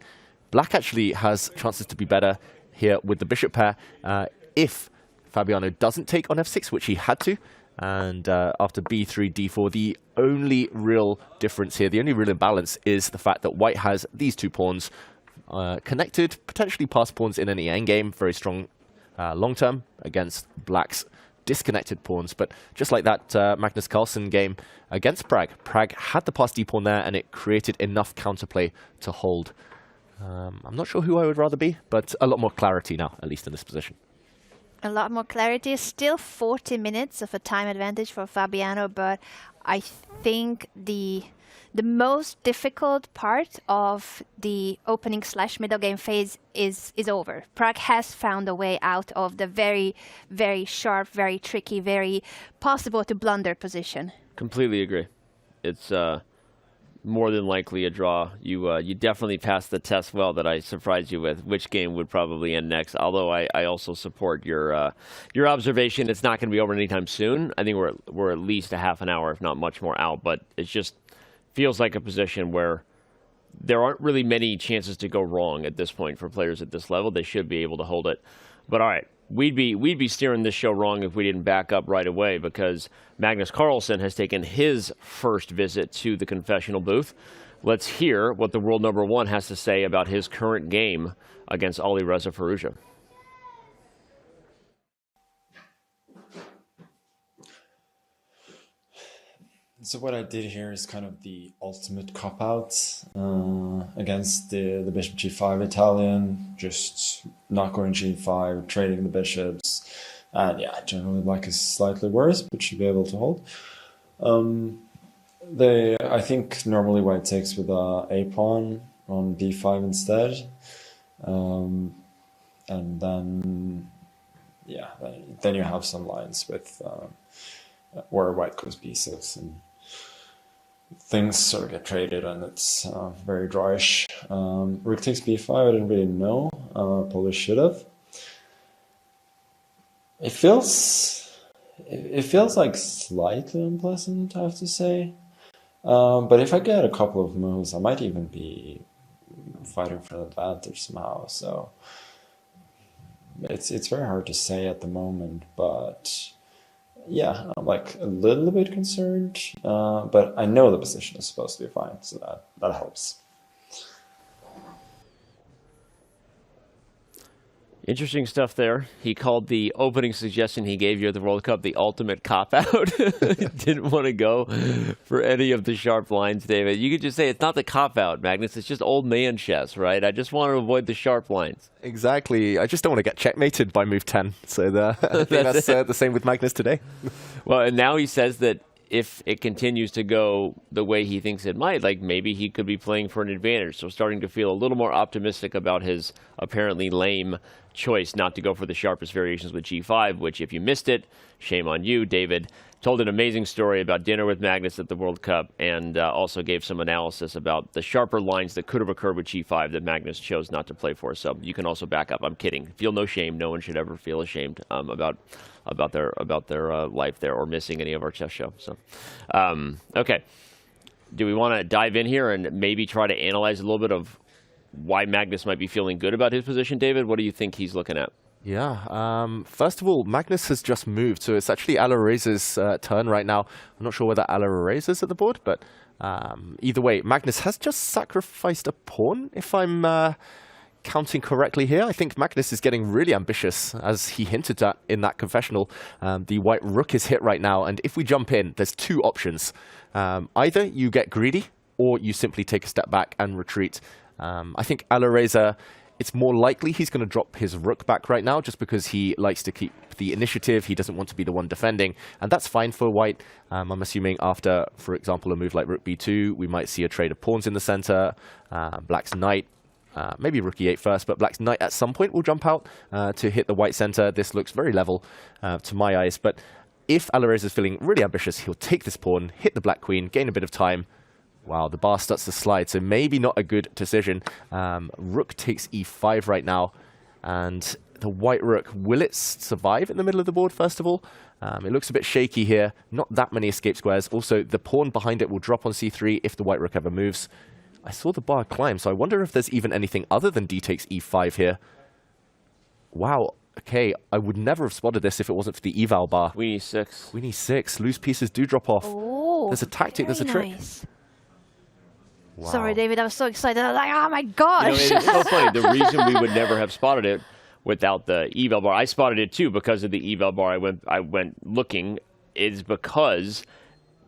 Black actually has chances to be better here with the bishop pair if Fabiano doesn't take on f6, which he had to. And after b3, d4, the only real difference here, the only real imbalance is the fact that white has these 2 pawns connected, potentially passed pawns in any endgame, very strong long term against black's disconnected pawns. But just like that Magnus Carlsen game against Prag, Prag had the passed d pawn there and it created enough counterplay to hold. I'm not sure who I would rather be, but a lot more clarity now, at least in this position. A lot more clarity. Still 40 minutes of a time advantage for Fabiano, but I think the most difficult part of the opening / middle game phase is over. Prag has found a way out of the very, very sharp, very tricky, very possible to blunder position. Completely agree. It's more than likely a draw. You definitely passed the test well that I surprised you with. Which game would probably end next? Although I also support your observation. It's not going to be over anytime soon. I think we're at least a half an hour, if not much more out. But it's just feels like a position where there aren't really many chances to go wrong at this point for players at this level. They should be able to hold it. But all right, we'd be steering this show wrong if we didn't back up right away, because Magnus Carlsen has taken his first visit to the confessional booth. Let's hear what the world number 1 has to say about his current game against Alireza Firouzja. So what I did here is kind of the ultimate cop-out against the bishop g5 Italian, just not going g5, trading the bishops, and yeah, generally black is slightly worse, but should be able to hold. I think normally white takes with a pawn on b5 instead, and then yeah, then you have some lines with where white goes b6 and things sort of get traded, and it's very drawish. Rook takes b5, I didn't really know. Probably should have. It feels like slightly unpleasant, I have to say. But if I get a couple of moves, I might even be fighting for an advantage somehow. So it's very hard to say at the moment, but yeah, I'm like a little bit concerned, but I know the position is supposed to be fine, so that helps. Interesting stuff there. He called the opening suggestion he gave you at the World Cup the ultimate cop-out. Didn't want to go for any of the sharp lines, David. You could just say it's not the cop-out, Magnus. It's just old man chess, right? I just want to avoid the sharp lines. Exactly. I just don't want to get checkmated by move 10. So I think that's the same with Magnus today. Well, and now he says that if it continues to go the way he thinks it might, like maybe he could be playing for an advantage. So starting to feel a little more optimistic about his apparently lame choice not to go for the sharpest variations with G5, which if you missed it, shame on you. David told an amazing story about dinner with Magnus at the World Cup and also gave some analysis about the sharper lines that could have occurred with G5 that Magnus chose not to play for. So you can also back up. I'm kidding. Feel no shame. No one should ever feel ashamed about their life there or missing any of our chess show. So, okay. Do we want to dive in here and maybe try to analyze a little bit of why Magnus might be feeling good about his position, David? What do you think he's looking at? Yeah. First of all, Magnus has just moved, so it's actually Alireza's turn right now. I'm not sure whether Alireza's at the board, but either way, Magnus has just sacrificed a pawn, if I'm counting correctly here. I think Magnus is getting really ambitious, as he hinted at in that confessional. The white rook is hit right now, and if we jump in, there's two options. Either you get greedy, or you simply take a step back and retreat. I think Alireza, it's more likely he's going to drop his rook back right now just because he likes to keep the initiative. He doesn't want to be the one defending, and that's fine for white. I'm assuming after, for example, a move like rook b2, we might see a trade of pawns in the center. Black's knight, maybe rook e8 first, but black's knight at some point will jump out to hit the white center. This looks very level to my eyes, but if Alireza is feeling really ambitious, he'll take this pawn, hit the black queen, gain a bit of time. Wow, the bar starts to slide, so maybe not a good decision. Rook takes e5 right now, and the white rook, will it survive in the middle of the board, first of all? It looks a bit shaky here, not that many escape squares. Also, the pawn behind it will drop on c3 if the white rook ever moves. I saw the bar climb, so I wonder if there's even anything other than d takes e5 here. Wow, okay, I would never have spotted this if it wasn't for the eval bar. Queen e6. Queen e6, loose pieces do drop off. Oh, there's a tactic, there's a trick. Nice. Wow. Sorry, David, I was so excited. I was like, oh my gosh. It's so funny. The reason we would never have spotted it without the eval bar, I spotted it too because of the eval bar. I went looking, is because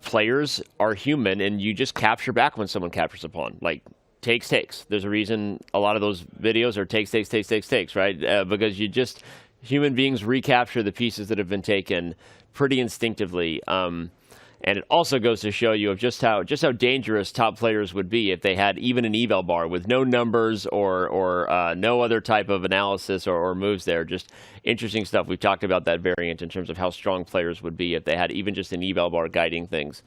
players are human and you just capture back when someone captures a pawn. Like, takes. There's a reason a lot of those videos are takes, right? Because human beings recapture the pieces that have been taken pretty instinctively. And it also goes to show you of just how dangerous top players would be if they had even an eval bar with no numbers or no other type of analysis or moves there. Just interesting stuff. We've talked about that variant in terms of how strong players would be if they had even just an eval bar guiding things.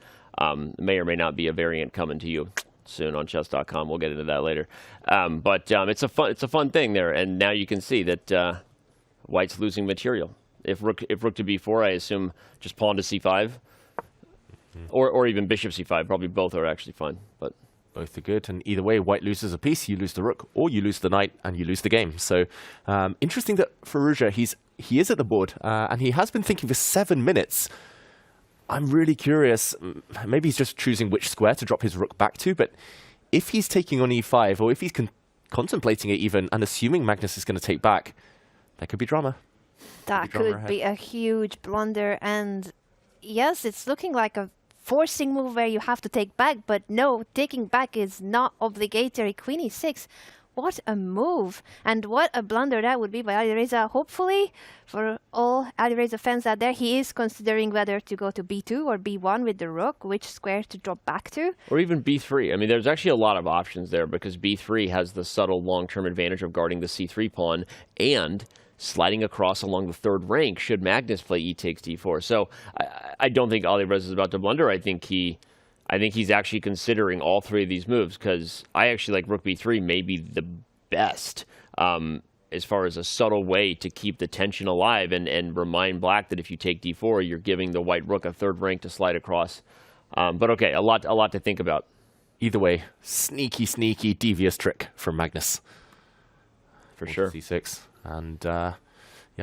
May or may not be a variant coming to you soon on chess.com. We'll get into that later. But it's a fun thing there, and now you can see that white's losing material. If rook to b4, I assume just pawn to c5. Or even bishop c5. Probably both are actually fine. But both are good. And either way, white loses a piece. You lose the rook, or you lose the knight, and you lose the game. So interesting that Firouzja, he is at the board, and he has been thinking for 7 minutes. I'm really curious. Maybe he's just choosing which square to drop his rook back to. But if he's taking on e5, or if he's contemplating it even, and assuming Magnus is going to take back, there could be drama. That could be a huge blunder. And yes, it's looking like a forcing move where you have to take back, but no, taking back is not obligatory. Queen e6, what a move, and what a blunder that would be by Alireza. Hopefully, for all Alireza fans out there, he is considering whether to go to b2 or b1 with the rook, which square to drop back to. Or even b3. I mean, there's actually a lot of options there because b3 has the subtle long-term advantage of guarding the c3 pawn and sliding across along the third rank should Magnus play e takes d4. So I don't think Alireza is about to blunder. I think he's actually considering all three of these moves because I actually like rook b3 may be the best as far as a subtle way to keep the tension alive and remind black that if you take d4, you're giving the white rook a third rank to slide across. But okay, a lot to think about. Either way, sneaky, devious trick from Magnus. For sure. c6. And yeah,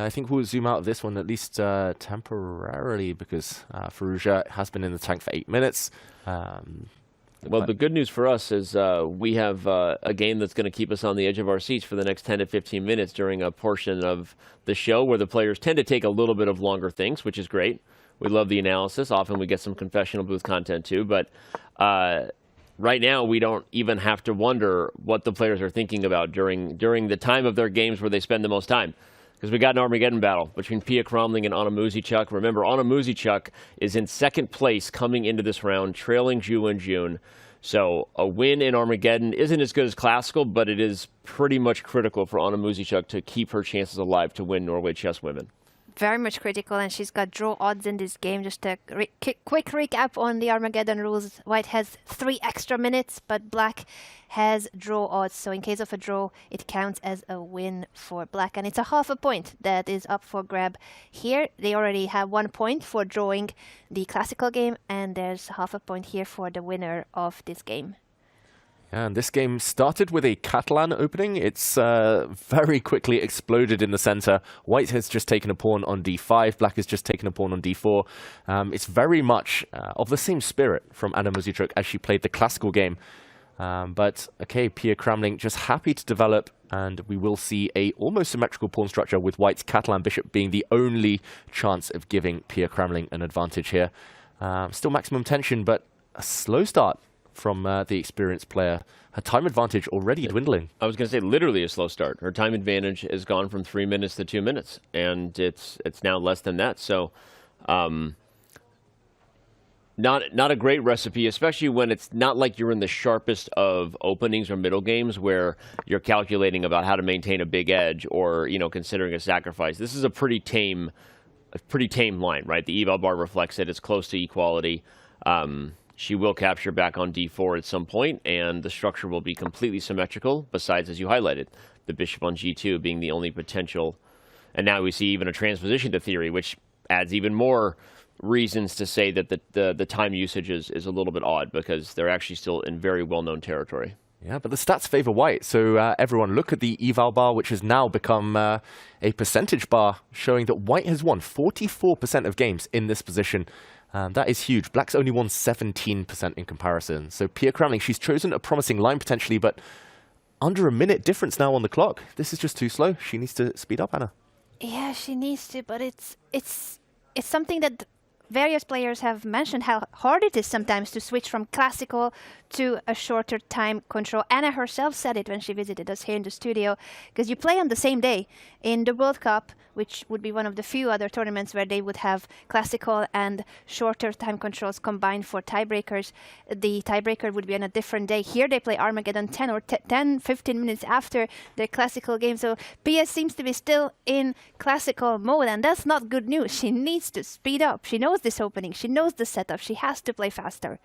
I think we'll zoom out of this one at least temporarily because Firouzja has been in the tank for 8 minutes. Well, the good news for us is we have a game that's going to keep us on the edge of our seats for the next 10 to 15 minutes during a portion of the show where the players tend to take a little bit of longer things, which is great. We love the analysis. Often we get some confessional booth content too, but right now we don't even have to wonder what the players are thinking about during the time of their games where they spend the most time. Because we got an Armageddon battle between Pia Kramling and Anna Muzychuk. Remember, Anna Muzychuk is in second place coming into this round, trailing Zhu Wenjun. So a win in Armageddon isn't as good as Classical, but it is pretty much critical for Anna Muzychuk to keep her chances alive to win Norway Chess Women. Very much critical, and she's got draw odds in this game. Just a quick recap on the Armageddon rules. White has 3 extra minutes, but Black has draw odds. So in case of a draw, it counts as a win for Black. And it's a half a point that is up for grab here. They already have 1 point for drawing the Classical game, and there's half a point here for the winner of this game. And this game started with a Catalan opening. It's very quickly exploded in the center. White has just taken a pawn on d5. Black has just taken a pawn on d4. It's very much of the same spirit from Anna Muzychuk as she played the Classical game. But, okay, Pia Kramling just happy to develop, and we will see a almost symmetrical pawn structure with White's Catalan bishop being the only chance of giving Pia Kramling an advantage here. Still maximum tension, but a slow start from the experienced player. Her time advantage already dwindling. I was going to say literally a slow start. Her time advantage has gone from 3 minutes to 2 minutes, and it's now less than that. So not a great recipe, especially when it's not like you're in the sharpest of openings or middle games where you're calculating about how to maintain a big edge or, you know, considering a sacrifice. This is a pretty tame line, right? The eval bar reflects it. It's close to equality. She will capture back on d4 at some point, and the structure will be completely symmetrical, besides, as you highlighted, the bishop on g2 being the only potential. And now we see even a transposition to theory, which adds even more reasons to say that the time usage is a little bit odd, because they're actually still in very well-known territory. Yeah, but the stats favor White. So everyone look at the eval bar, which has now become a percentage bar, showing that White has won 44% of games in this position. That is huge. Black's only won 17% in comparison. So Pia Kramling, she's chosen a promising line potentially, but under a minute difference now on the clock. This is just too slow. She needs to speed up, Anna. Yeah, she needs to, but it's something that various players have mentioned, how hard it is sometimes to switch from Classical to a shorter time control. Anna herself said it when she visited us here in the studio, because you play on the same day. In the World Cup, which would be one of the few other tournaments where they would have Classical and shorter time controls combined for tiebreakers, the tiebreaker would be on a different day. Here they play Armageddon 10 or 15 minutes after their Classical game. So Pia seems to be still in Classical mode, and that's not good news. She needs to speed up. She knows this opening. She knows the setup. She has to play faster.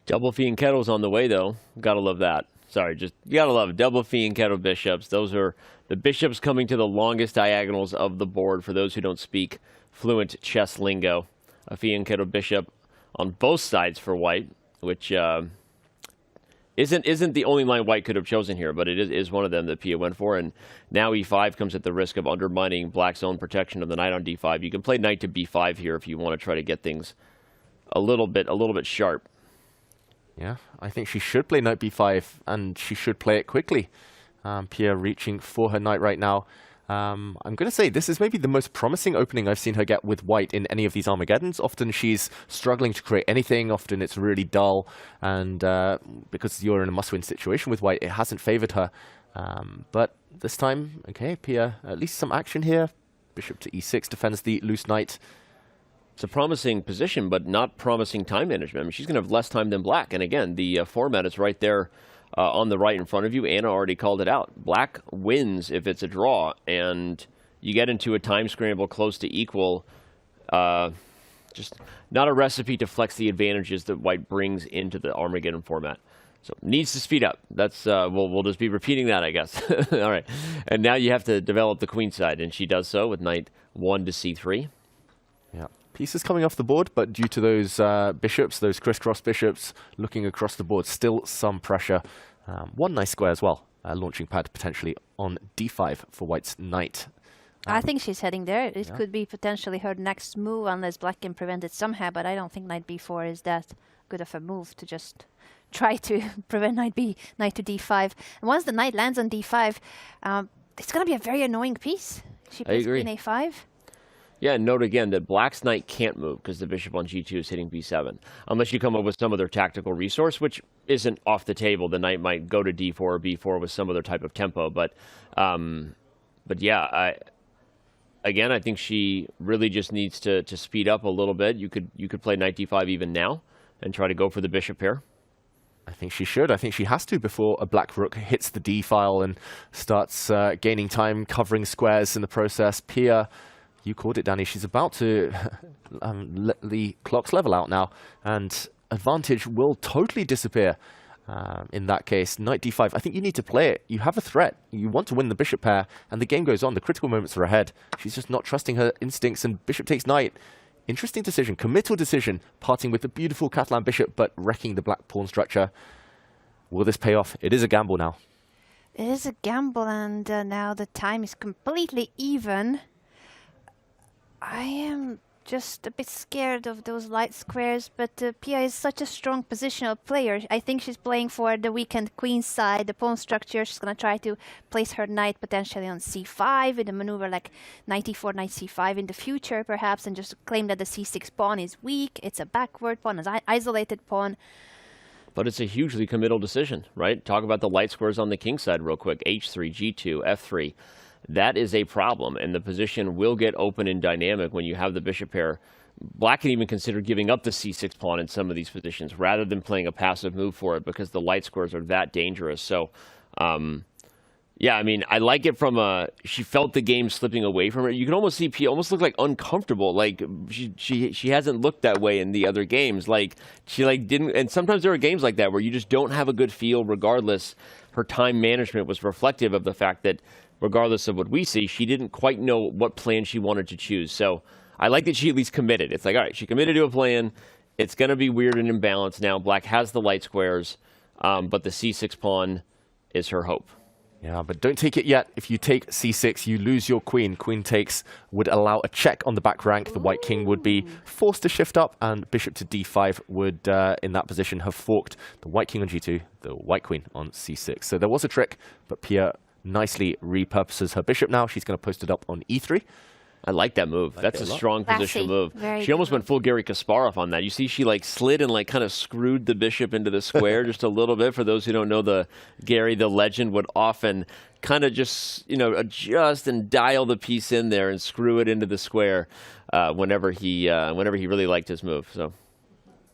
Double Fianchetto's on the way, though. Gotta love that. Sorry, just you gotta love it. Double Fianchetto bishops. Those are the bishops coming to the longest diagonals of the board for those who don't speak fluent chess lingo. A Fianchetto bishop on both sides for White, which isn't the only line White could have chosen here, but it is one of them that Pia went for. And now e5 comes at the risk of undermining Black's own protection of the knight on d5. You can play knight to b5 here if you want to try to get things a little bit sharp. Yeah, I think she should play knight b5, and she should play it quickly. Pia reaching for her knight right now. I'm going to say this is maybe the most promising opening I've seen her get with White in any of these Armageddons. Often she's struggling to create anything. Often it's really dull. And because you're in a must-win situation with White, it hasn't favored her. But this time, okay, Pia, at least some action here. Bishop to e6 defends the loose knight. It's a promising position, but not promising time management. I mean, she's going to have less time than Black. And again, the format is right there on the right in front of you. Anna already called it out. Black wins if it's a draw, and you get into a time scramble close to equal. Just not a recipe to flex the advantages that White brings into the Armageddon format. So needs to speed up. That's we'll just be repeating that, I guess. All right, and now you have to develop the queen side, and she does so with knight 1 to c3. Yeah. Pieces coming off the board, but due to those bishops, those crisscross bishops looking across the board, still some pressure. One nice square as well. Launching pad potentially on d5 for White's knight. I think she's heading there. It could be potentially her next move unless Black can prevent it somehow, but I don't think knight b4 is that good of a move to just try to prevent knight to d5. And once the knight lands on d5, it's going to be a very annoying piece. She plays queen a5. Yeah, and note again that black's knight can't move because the bishop on g2 is hitting b7. Unless you come up with some other tactical resource, which isn't off the table. The knight might go to d4 or b4 with some other type of tempo. But yeah, I think she really just needs to speed up a little bit. You could play knight d5 even now and try to go for the bishop pair. I think she should. I think she has to before a black rook hits the d file and starts gaining time, covering squares in the process. Pia, you called it, Danny. She's about to let the clocks level out now, and advantage will totally disappear in that case. Knight d5, I think you need to play it. You have a threat. You want to win the bishop pair, and the game goes on. The critical moments are ahead. She's just not trusting her instincts, and bishop takes knight. Interesting decision, committal decision, parting with the beautiful Catalan bishop, but wrecking the black pawn structure. Will this pay off? It is a gamble now. It is a gamble, and now the time is completely even. I am just a bit scared of those light squares, but Pia is such a strong positional player. I think she's playing for the weakened queen side, the pawn structure. She's going to try to place her knight potentially on c5 with a maneuver like knight e4, knight c5 in the future, perhaps, and just claim that the c6 pawn is weak. It's a backward pawn, an isolated pawn. But it's a hugely committal decision, right? Talk about the light squares on the king side real quick. h3, g2, f3. That is a problem, and the position will get open and dynamic when you have the bishop pair. Black can even consider giving up the c6 pawn in some of these positions rather than playing a passive move for it because the light squares are that dangerous. So, yeah, I mean, I like it from she felt the game slipping away from her. You can almost see Pia almost look like uncomfortable. Like she hasn't looked that way in the other games. Like she didn't. And sometimes there are games like that where you just don't have a good feel. Regardless, her time management was reflective of the fact that regardless of what we see, she didn't quite know what plan she wanted to choose. So I like that she at least committed. It's like, all right, she committed to a plan. It's going to be weird and imbalanced now. Black has the light squares, but the c6 pawn is her hope. Yeah, but don't take it yet. If you take c6, you lose your queen. Queen takes would allow a check on the back rank. The white king would be forced to shift up, and bishop to d5 would, in that position, have forked the white king on g2, the white queen on c6. So there was a trick, but Pia nicely repurposes her bishop now. She's going to post it up on e3. I like that move. That's a strong positional move. She almost went full Garry Kasparov on that. You see she slid and kind of screwed the bishop into the square just a little bit. For those who don't know, Garry, the legend, would often kind of just, adjust and dial the piece in there and screw it into the square whenever he really liked his move. So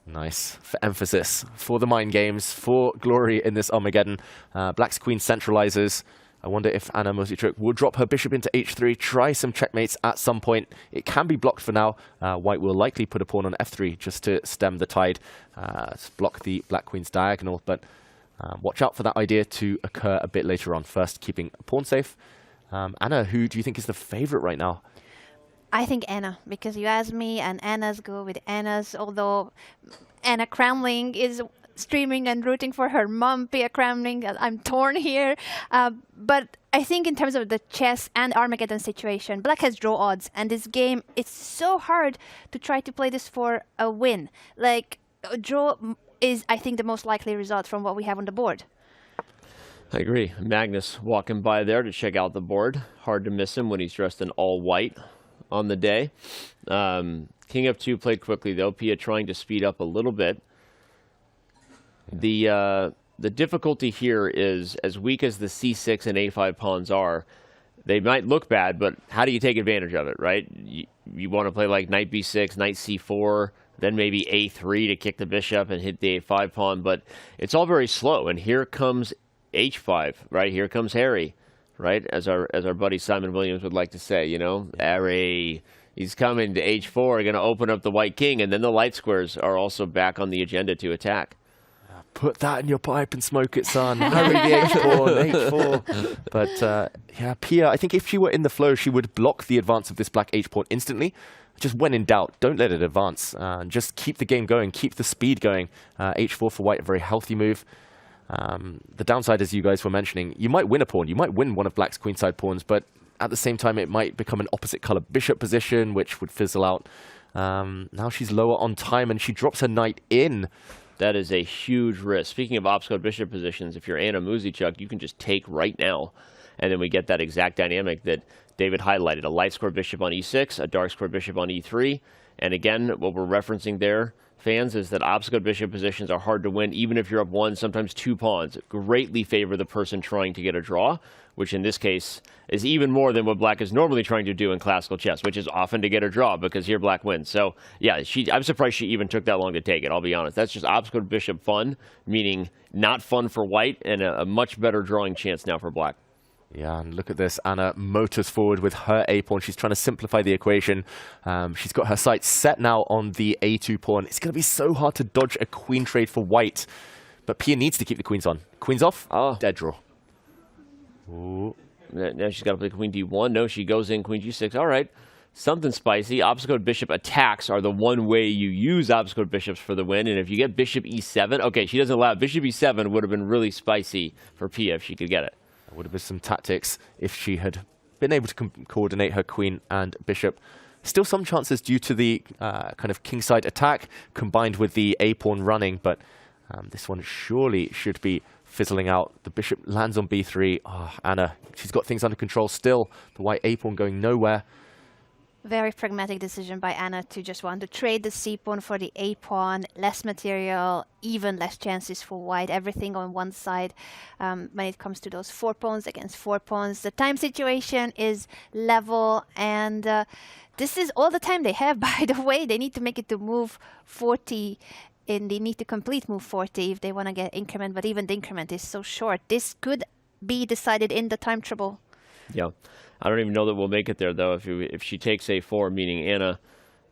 nice. For emphasis, for the mind games, for glory in this Armageddon. Black's queen centralizes. I wonder if Anna Mositruk will drop her bishop into h3, try some checkmates at some point. It can be blocked for now. White will likely put a pawn on f3 just to stem the tide, block the black queen's diagonal. But watch out for that idea to occur a bit later on. First, keeping a pawn safe. Anna, who do you think is the favorite right now? I think Anna, because you asked me, and Anna's go with Anna's, although Anna Kramling is streaming and rooting for her mom, Pia Kramling. I'm torn here. But I think in terms of the chess and Armageddon situation, Black has draw odds. And this game, it's so hard to try to play this for a win. Like, a draw is, I think, the most likely result from what we have on the board. I agree. Magnus walking by there to check out the board. Hard to miss him when he's dressed in all white on the day. King f2 played quickly, though. Pia trying to speed up a little bit. The difficulty here is, as weak as the c6 and a5 pawns are, they might look bad, but how do you take advantage of it, right? You want to play like knight b6, knight c4, then maybe a3 to kick the bishop and hit the a5 pawn, but it's all very slow. And here comes h5, right? Here comes Harry, right? As our buddy Simon Williams would like to say, Harry. He's coming to h4, going to open up the white king, and then the light squares are also back on the agenda to attack. Put that in your pipe and smoke it, son. Harry the h4. But yeah, Pia, I think if she were in the flow, she would block the advance of this black h-pawn instantly. Just when in doubt, don't let it advance. Just keep the game going, keep the speed going. h4 for white, a very healthy move. The downside, as you guys were mentioning, you might win a pawn. You might win one of black's queenside pawns, but at the same time, it might become an opposite color bishop position, which would fizzle out. Now she's lower on time, and she drops her knight in. That is a huge risk. Speaking of obscure bishop positions, if you're Anna Muzychuk, you can just take right now. And then we get that exact dynamic that David highlighted. A light square bishop on e6, a dark square bishop on e3. And again, what we're referencing there, fans, is that obstacle bishop positions are hard to win, even if you're up 1, sometimes 2 pawns. Greatly favor the person trying to get a draw, which in this case is even more than what black is normally trying to do in classical chess, which is often to get a draw, because here black wins. So yeah, I'm surprised she even took that long to take it, I'll be honest. That's just obstacle bishop fun, meaning not fun for white, and a much better drawing chance now for black. Yeah, and look at this. Anna motors forward with her a-pawn. She's trying to simplify the equation. She's got her sights set now on the a2 pawn. It's going to be so hard to dodge a queen trade for white. But Pia needs to keep the queens on. Queens off, dead draw. Ooh. Now she's got to play queen d1. No, she goes in queen g6. All right, something spicy. Obstacle bishop attacks are the one way you use obstacle bishops for the win. And if you get bishop e7, okay, she doesn't allow it. Bishop e7 would have been really spicy for Pia if she could get it. There would have been some tactics if she had been able to coordinate her queen and bishop. Still some chances due to the kind of kingside attack combined with the a-pawn running, but this one surely should be fizzling out. The bishop lands on b3. Oh, Anna, she's got things under control still. The white a-pawn going nowhere. Very pragmatic decision by Anna to just want to trade the c-pawn for the a-pawn. Less material, even less chances for white. Everything on one side when it comes to those 4 pawns against 4 pawns. The time situation is level, and this is all the time they have, by the way. They need to make it to move 40, and they need to complete move 40 if they want to get increment, but even the increment is so short. This could be decided in the time trouble. Yeah. I don't even know that we'll make it there, though. If she takes a4, meaning Anna,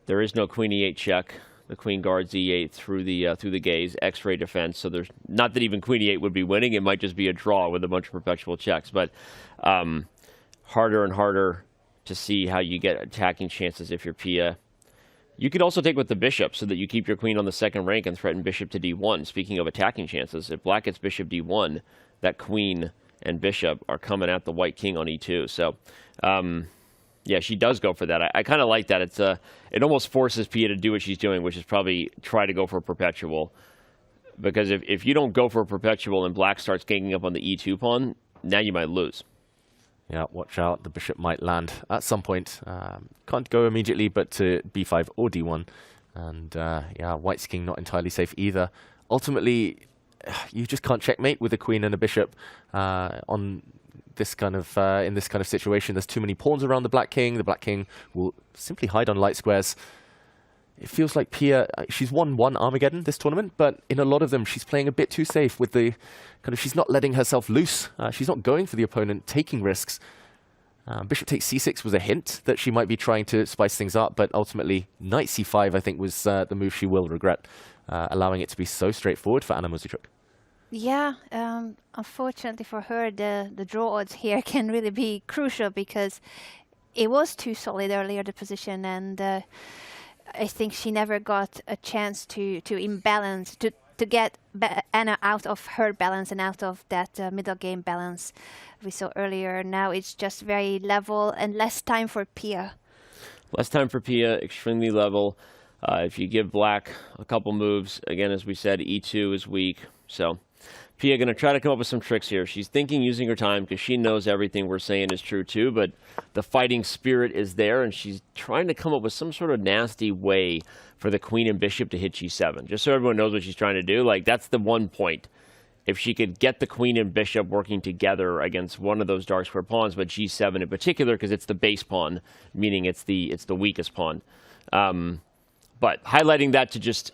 there is no queen e8 check. The queen guards e8 through the gaze, X-ray defense. So there's not that even queen e8 would be winning. It might just be a draw with a bunch of perpetual checks. But harder and harder to see how you get attacking chances if you're Pia. You could also take with the bishop so that you keep your queen on the second rank and threaten bishop to d1. Speaking of attacking chances, if black gets bishop d1, that queen and bishop are coming at the white king on e2. So, yeah, she does go for that. I kind of like that. It almost forces Pia to do what she's doing, which is probably try to go for a perpetual. Because if you don't go for a perpetual and black starts ganging up on the e2 pawn, now you might lose. Yeah, watch out. The bishop might land at some point. Can't go immediately, but to b5 or d1. And, yeah, white's king not entirely safe either. Ultimately, you just can't checkmate with a queen and a bishop on this kind of in this kind of situation. There's too many pawns around the black king. The black king will simply hide on light squares. It feels like Pia, she's won 1 Armageddon this tournament, but in a lot of them she's playing a bit too safe with the kind of, she's not letting herself loose. She's not going for the opponent, taking risks. Bishop takes c6 was a hint that she might be trying to spice things up, but ultimately knight c5 I think was the move she will regret, allowing it to be so straightforward for Anna Muzychuk. Yeah, unfortunately for her, the draw odds here can really be crucial because it was too solid earlier, the position, and I think she never got a chance to imbalance, to get Anna out of her balance and out of that middle game balance we saw earlier. Now it's just very level and less time for Pia. Less time for Pia, extremely level. If you give black a couple moves, again, as we said, e2 is weak, so Pia going to try to come up with some tricks here. She's thinking using her time because she knows everything we're saying is true too, but the fighting spirit is there, and she's trying to come up with some sort of nasty way for the queen and bishop to hit g7. Just so everyone knows what she's trying to do, like that's the one point. If she could get the queen and bishop working together against one of those dark square pawns, but g7 in particular because it's the base pawn, meaning it's the weakest pawn. But highlighting that to just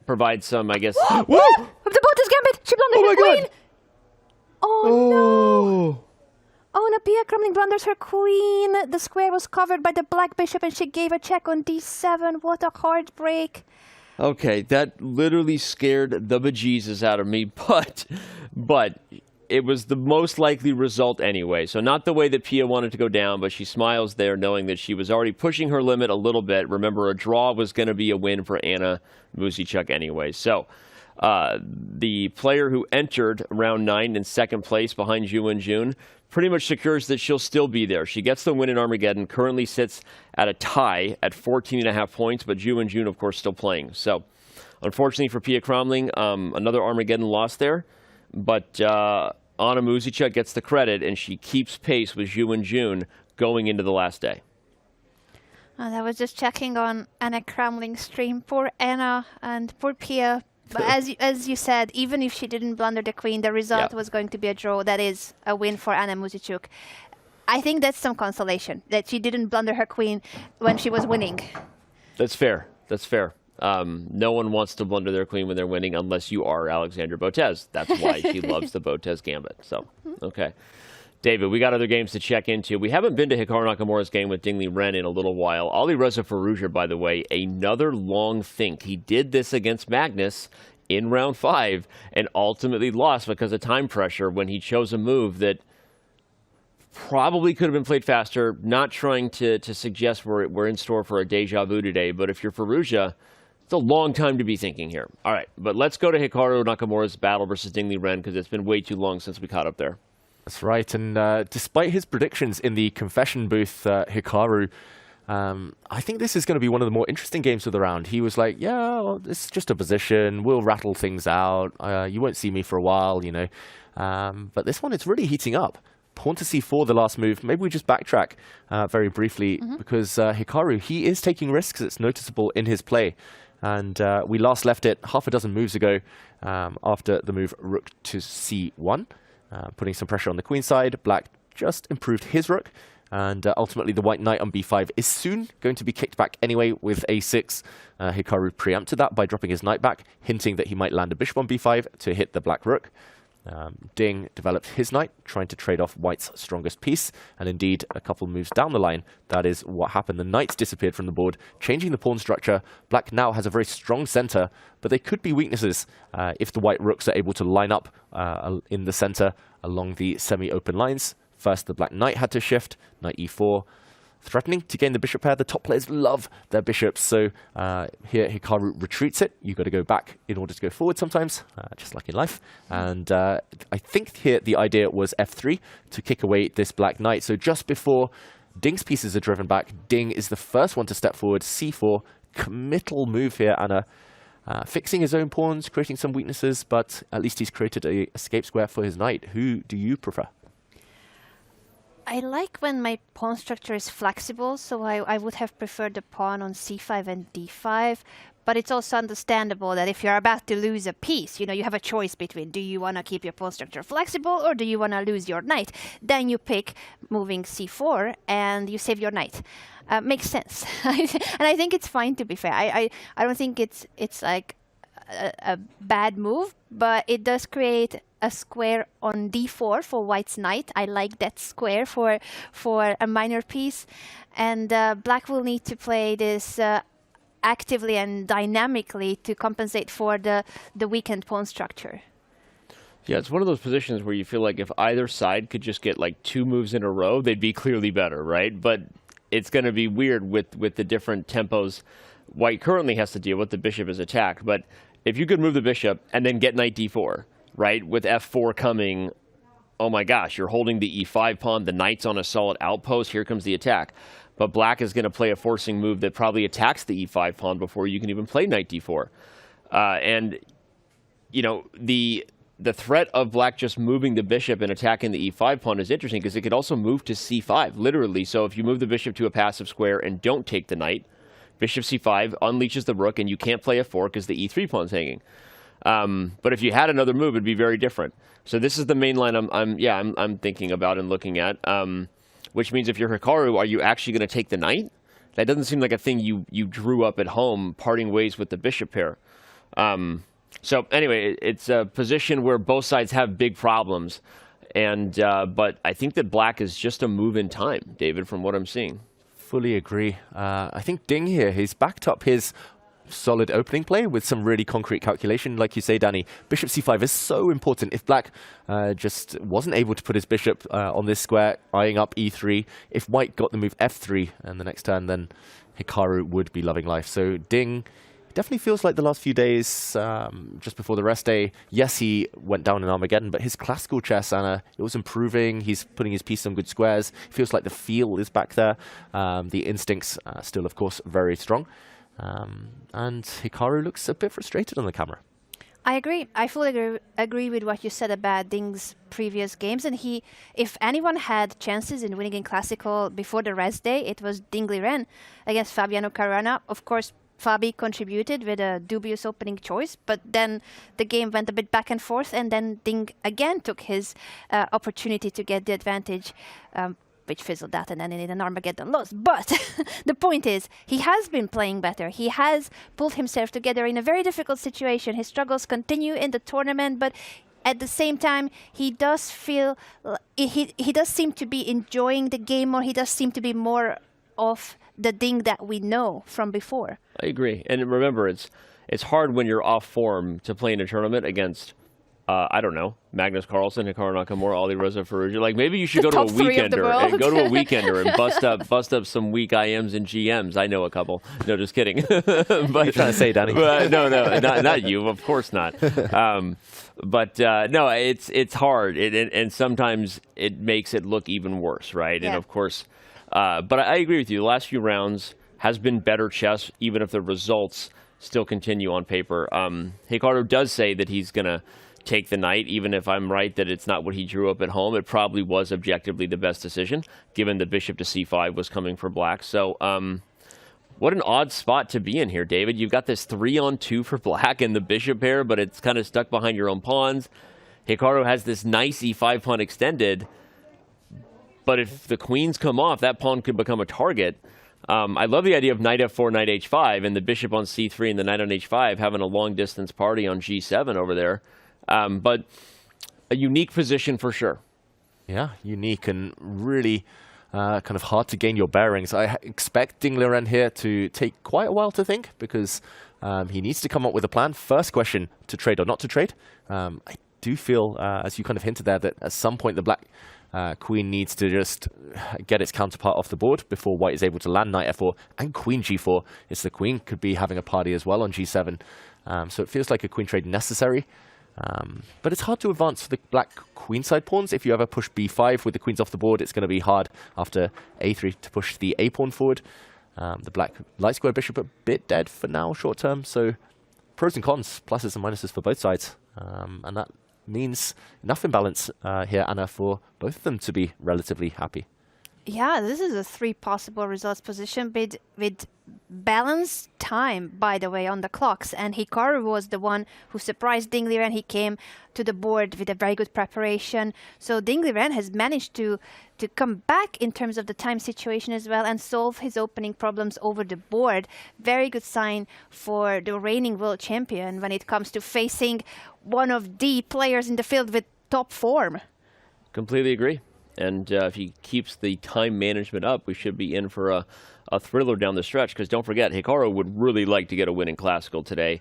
provide some, I guess. Whoa! The Botus Gambit! She blunders her queen! Oh no! Oh no, Pia Kremlin blunders her queen. The square was covered by the black bishop and she gave a check on d7. What a heartbreak. Okay, that literally scared the bejesus out of me, but it was the most likely result anyway. So not the way that Pia wanted to go down, but she smiles there knowing that she was already pushing her limit a little bit. Remember, a draw was going to be a win for Anna Muzychuk anyway. So the player who entered round 9 in second place behind Ju and June pretty much secures that she'll still be there. She gets the win in Armageddon, currently sits at a tie at 14.5 points, but Ju and June, of course, still playing. So Unfortunately for Pia Cromling, another Armageddon loss there, but Anna Muzica gets the credit, and she keeps pace with Zhu and June going into the last day. And I was just checking on Anna Cromling's stream. Poor Anna and poor Pia. But as you said, even if she didn't blunder the queen, the result was going to be a draw. That is a win for Anna Muzichuk. I think that's some consolation, that she didn't blunder her queen when she was winning. That's fair. That's fair. No one wants to blunder their queen when they're winning unless you are Alexander Botez. That's why she loves the Botez gambit. So, okay. David, we got other games to check into. We haven't been to Hikaru Nakamura's game with Ding Liren in a little while. Alireza Firouzja, by the way, another long think. He did this against Magnus in round 5 and ultimately lost because of time pressure when he chose a move that probably could have been played faster. Not trying to suggest we're in store for a deja vu today, but if you're Firouzja, it's a long time to be thinking here. All right, but let's go to Hikaru Nakamura's battle versus Ding Liren because it's been way too long since we caught up there. That's right, and despite his predictions in the confession booth, Hikaru, I think this is going to be one of the more interesting games of the round. He was like, yeah, well, it's just a position, we'll rattle things out, you won't see me for a while, you know. But this one, it's really heating up. Pawn to c4, the last move. Maybe we just backtrack very briefly, because Hikaru, he is taking risks. It's noticeable in his play. And we last left it half a dozen moves ago after the move rook to c1. Putting some pressure on the queen side. Black just improved his rook, and ultimately the white knight on b5 is soon going to be kicked back anyway with a6. Hikaru preempted that by dropping his knight back, hinting that he might land a bishop on b5 to hit the black rook. Ding developed his knight, trying to trade off white's strongest piece, and indeed, a couple moves down the line, that is what happened. The knights disappeared from the board, changing the pawn structure. Black now has a very strong center, but they could be weaknesses if the white rooks are able to line up in the center along the semi-open lines. First, the black knight had to shift, knight e4, threatening to gain the bishop pair. The top players love their bishops, so here Hikaru retreats it. You've got to go back in order to go forward sometimes, just like in life. And I think here the idea was f3 to kick away this black knight. So just before Ding's pieces are driven back, Ding is the first one to step forward, c4, committal move here, and fixing his own pawns, creating some weaknesses, but at least he's created a escape square for his knight. Who do you prefer? I like when my pawn structure is flexible, so I would have preferred the pawn on c5 and d5. But it's also understandable that if you're about to lose a piece, you know, you have a choice between, do you want to keep your pawn structure flexible or do you want to lose your knight? Then you pick moving c4 and you save your knight. Makes sense. And I think it's fine, to be fair. I don't think it's like a bad move, but it does create a square on d4 for white's knight. I like that square for a minor piece. And black will need to play this actively and dynamically to compensate for the weakened pawn structure. Yeah, it's one of those positions where you feel like if either side could just get like 2 moves in a row, they'd be clearly better, right? But it's going to be weird with the different tempos white currently has to deal with. The bishop is attacked, but if you could move the bishop and then get knight d4, right, with f4 coming, oh my gosh, you're holding the e5 pawn, the knight's on a solid outpost, here comes the attack. But black is going to play a forcing move that probably attacks the e5 pawn before you can even play knight d4. And, you know, the threat of black just moving the bishop and attacking the e5 pawn is interesting because it could also move to c5, literally. So if you move the bishop to a passive square and don't take the knight, bishop c5 unleashes the rook and you can't play f4 because the e3 pawn's hanging. But if you had another move, it'd be very different. So this is the main line I'm thinking about and looking at. Which means if you're Hikaru, are you actually going to take the knight? That doesn't seem like a thing you drew up at home, parting ways with the bishop pair. So anyway, it's a position where both sides have big problems. And but I think that black is just a move in time, David, from what I'm seeing. Fully agree. I think Ding here, he's backed up his solid opening play with some really concrete calculation. Like you say, Danny, bishop c5 is so important. If black just wasn't able to put his bishop on this square, eyeing up e3, if white got the move f3 and the next turn, then Hikaru would be loving life. So Ding definitely feels like the last few days, just before the rest day, yes, he went down in Armageddon, but his classical chess, Anna, it was improving. He's putting his piece on good squares. Feels like the feel is back there. The instincts still, of course, very strong. And Hikaru looks a bit frustrated on the camera. I agree. I fully agree with what you said about Ding's previous games. And if anyone had chances in winning in Classical before the rest day, it was Ding Liren against Fabiano Caruana. Of course, Fabi contributed with a dubious opening choice, but then the game went a bit back and forth, and then Ding again took his opportunity to get the advantage, which fizzled out and ended in an Armageddon loss. But the point is, he has been playing better. He has pulled himself together in a very difficult situation. His struggles continue in the tournament, but at the same time, he does feel, he does seem to be enjoying the game more. He does seem to be more of the Ding that we know from before. I agree. And remember, it's hard when you're off form to play in a tournament against, I don't know, Magnus Carlsen, Hikaru Nakamura, Alireza Firouzja. Like, maybe you should go to a weekender and go to a weekender and bust up some weak IMs and GMs. I know a couple. No, just kidding. But, what are you trying to say, Danny? No, not you. Of course not. No, it's hard. And sometimes it makes it look even worse, right? Yeah. And of course, but I agree with you. The last few rounds has been better chess, even if the results still continue on paper. Hikaru does say that he's going to take the knight, even if I'm right that it's not what he drew up at home. It probably was objectively the best decision, given the bishop to c5 was coming for black. So what an odd spot to be in here, David. You've got this 3-on-2 for black and the bishop pair, but it's kind of stuck behind your own pawns. Hikaru has this nice e5 pawn extended, but if the queens come off, that pawn could become a target. I love the idea of knight f4, knight h5, and the bishop on c3 and the knight on h5 having a long-distance party on g7 over there. But a unique position for sure. Yeah, unique and really kind of hard to gain your bearings. I expect Ding Liren here to take quite a while to think, because he needs to come up with a plan. First question, to trade or not to trade. I do feel, as you kind of hinted there, that at some point the black queen needs to just get its counterpart off the board before white is able to land knight f4 and queen g4. It's the queen could be having a party as well on g7. So it feels like a queen trade necessary. But it's hard to advance for the black queenside pawns. If you ever push b5 with the queens off the board, it's going to be hard after a3 to push the a pawn forward. The black light square bishop a bit dead for now, short term. So pros and cons, pluses and minuses for both sides. And that means enough imbalance here, Anna, for both of them to be relatively happy. Yeah, this is a 3 possible results position with balanced time, by the way, on the clocks. And Hikaru was the one who surprised Ding Liren. He came to the board with a very good preparation. So Ding Liren has managed to come back in terms of the time situation as well and solve his opening problems over the board. Very good sign for the reigning world champion when it comes to facing one of the players in the field with top form. Completely agree. And if he keeps the time management up, we should be in for a thriller down the stretch. Because don't forget, Hikaru would really like to get a win in Classical today.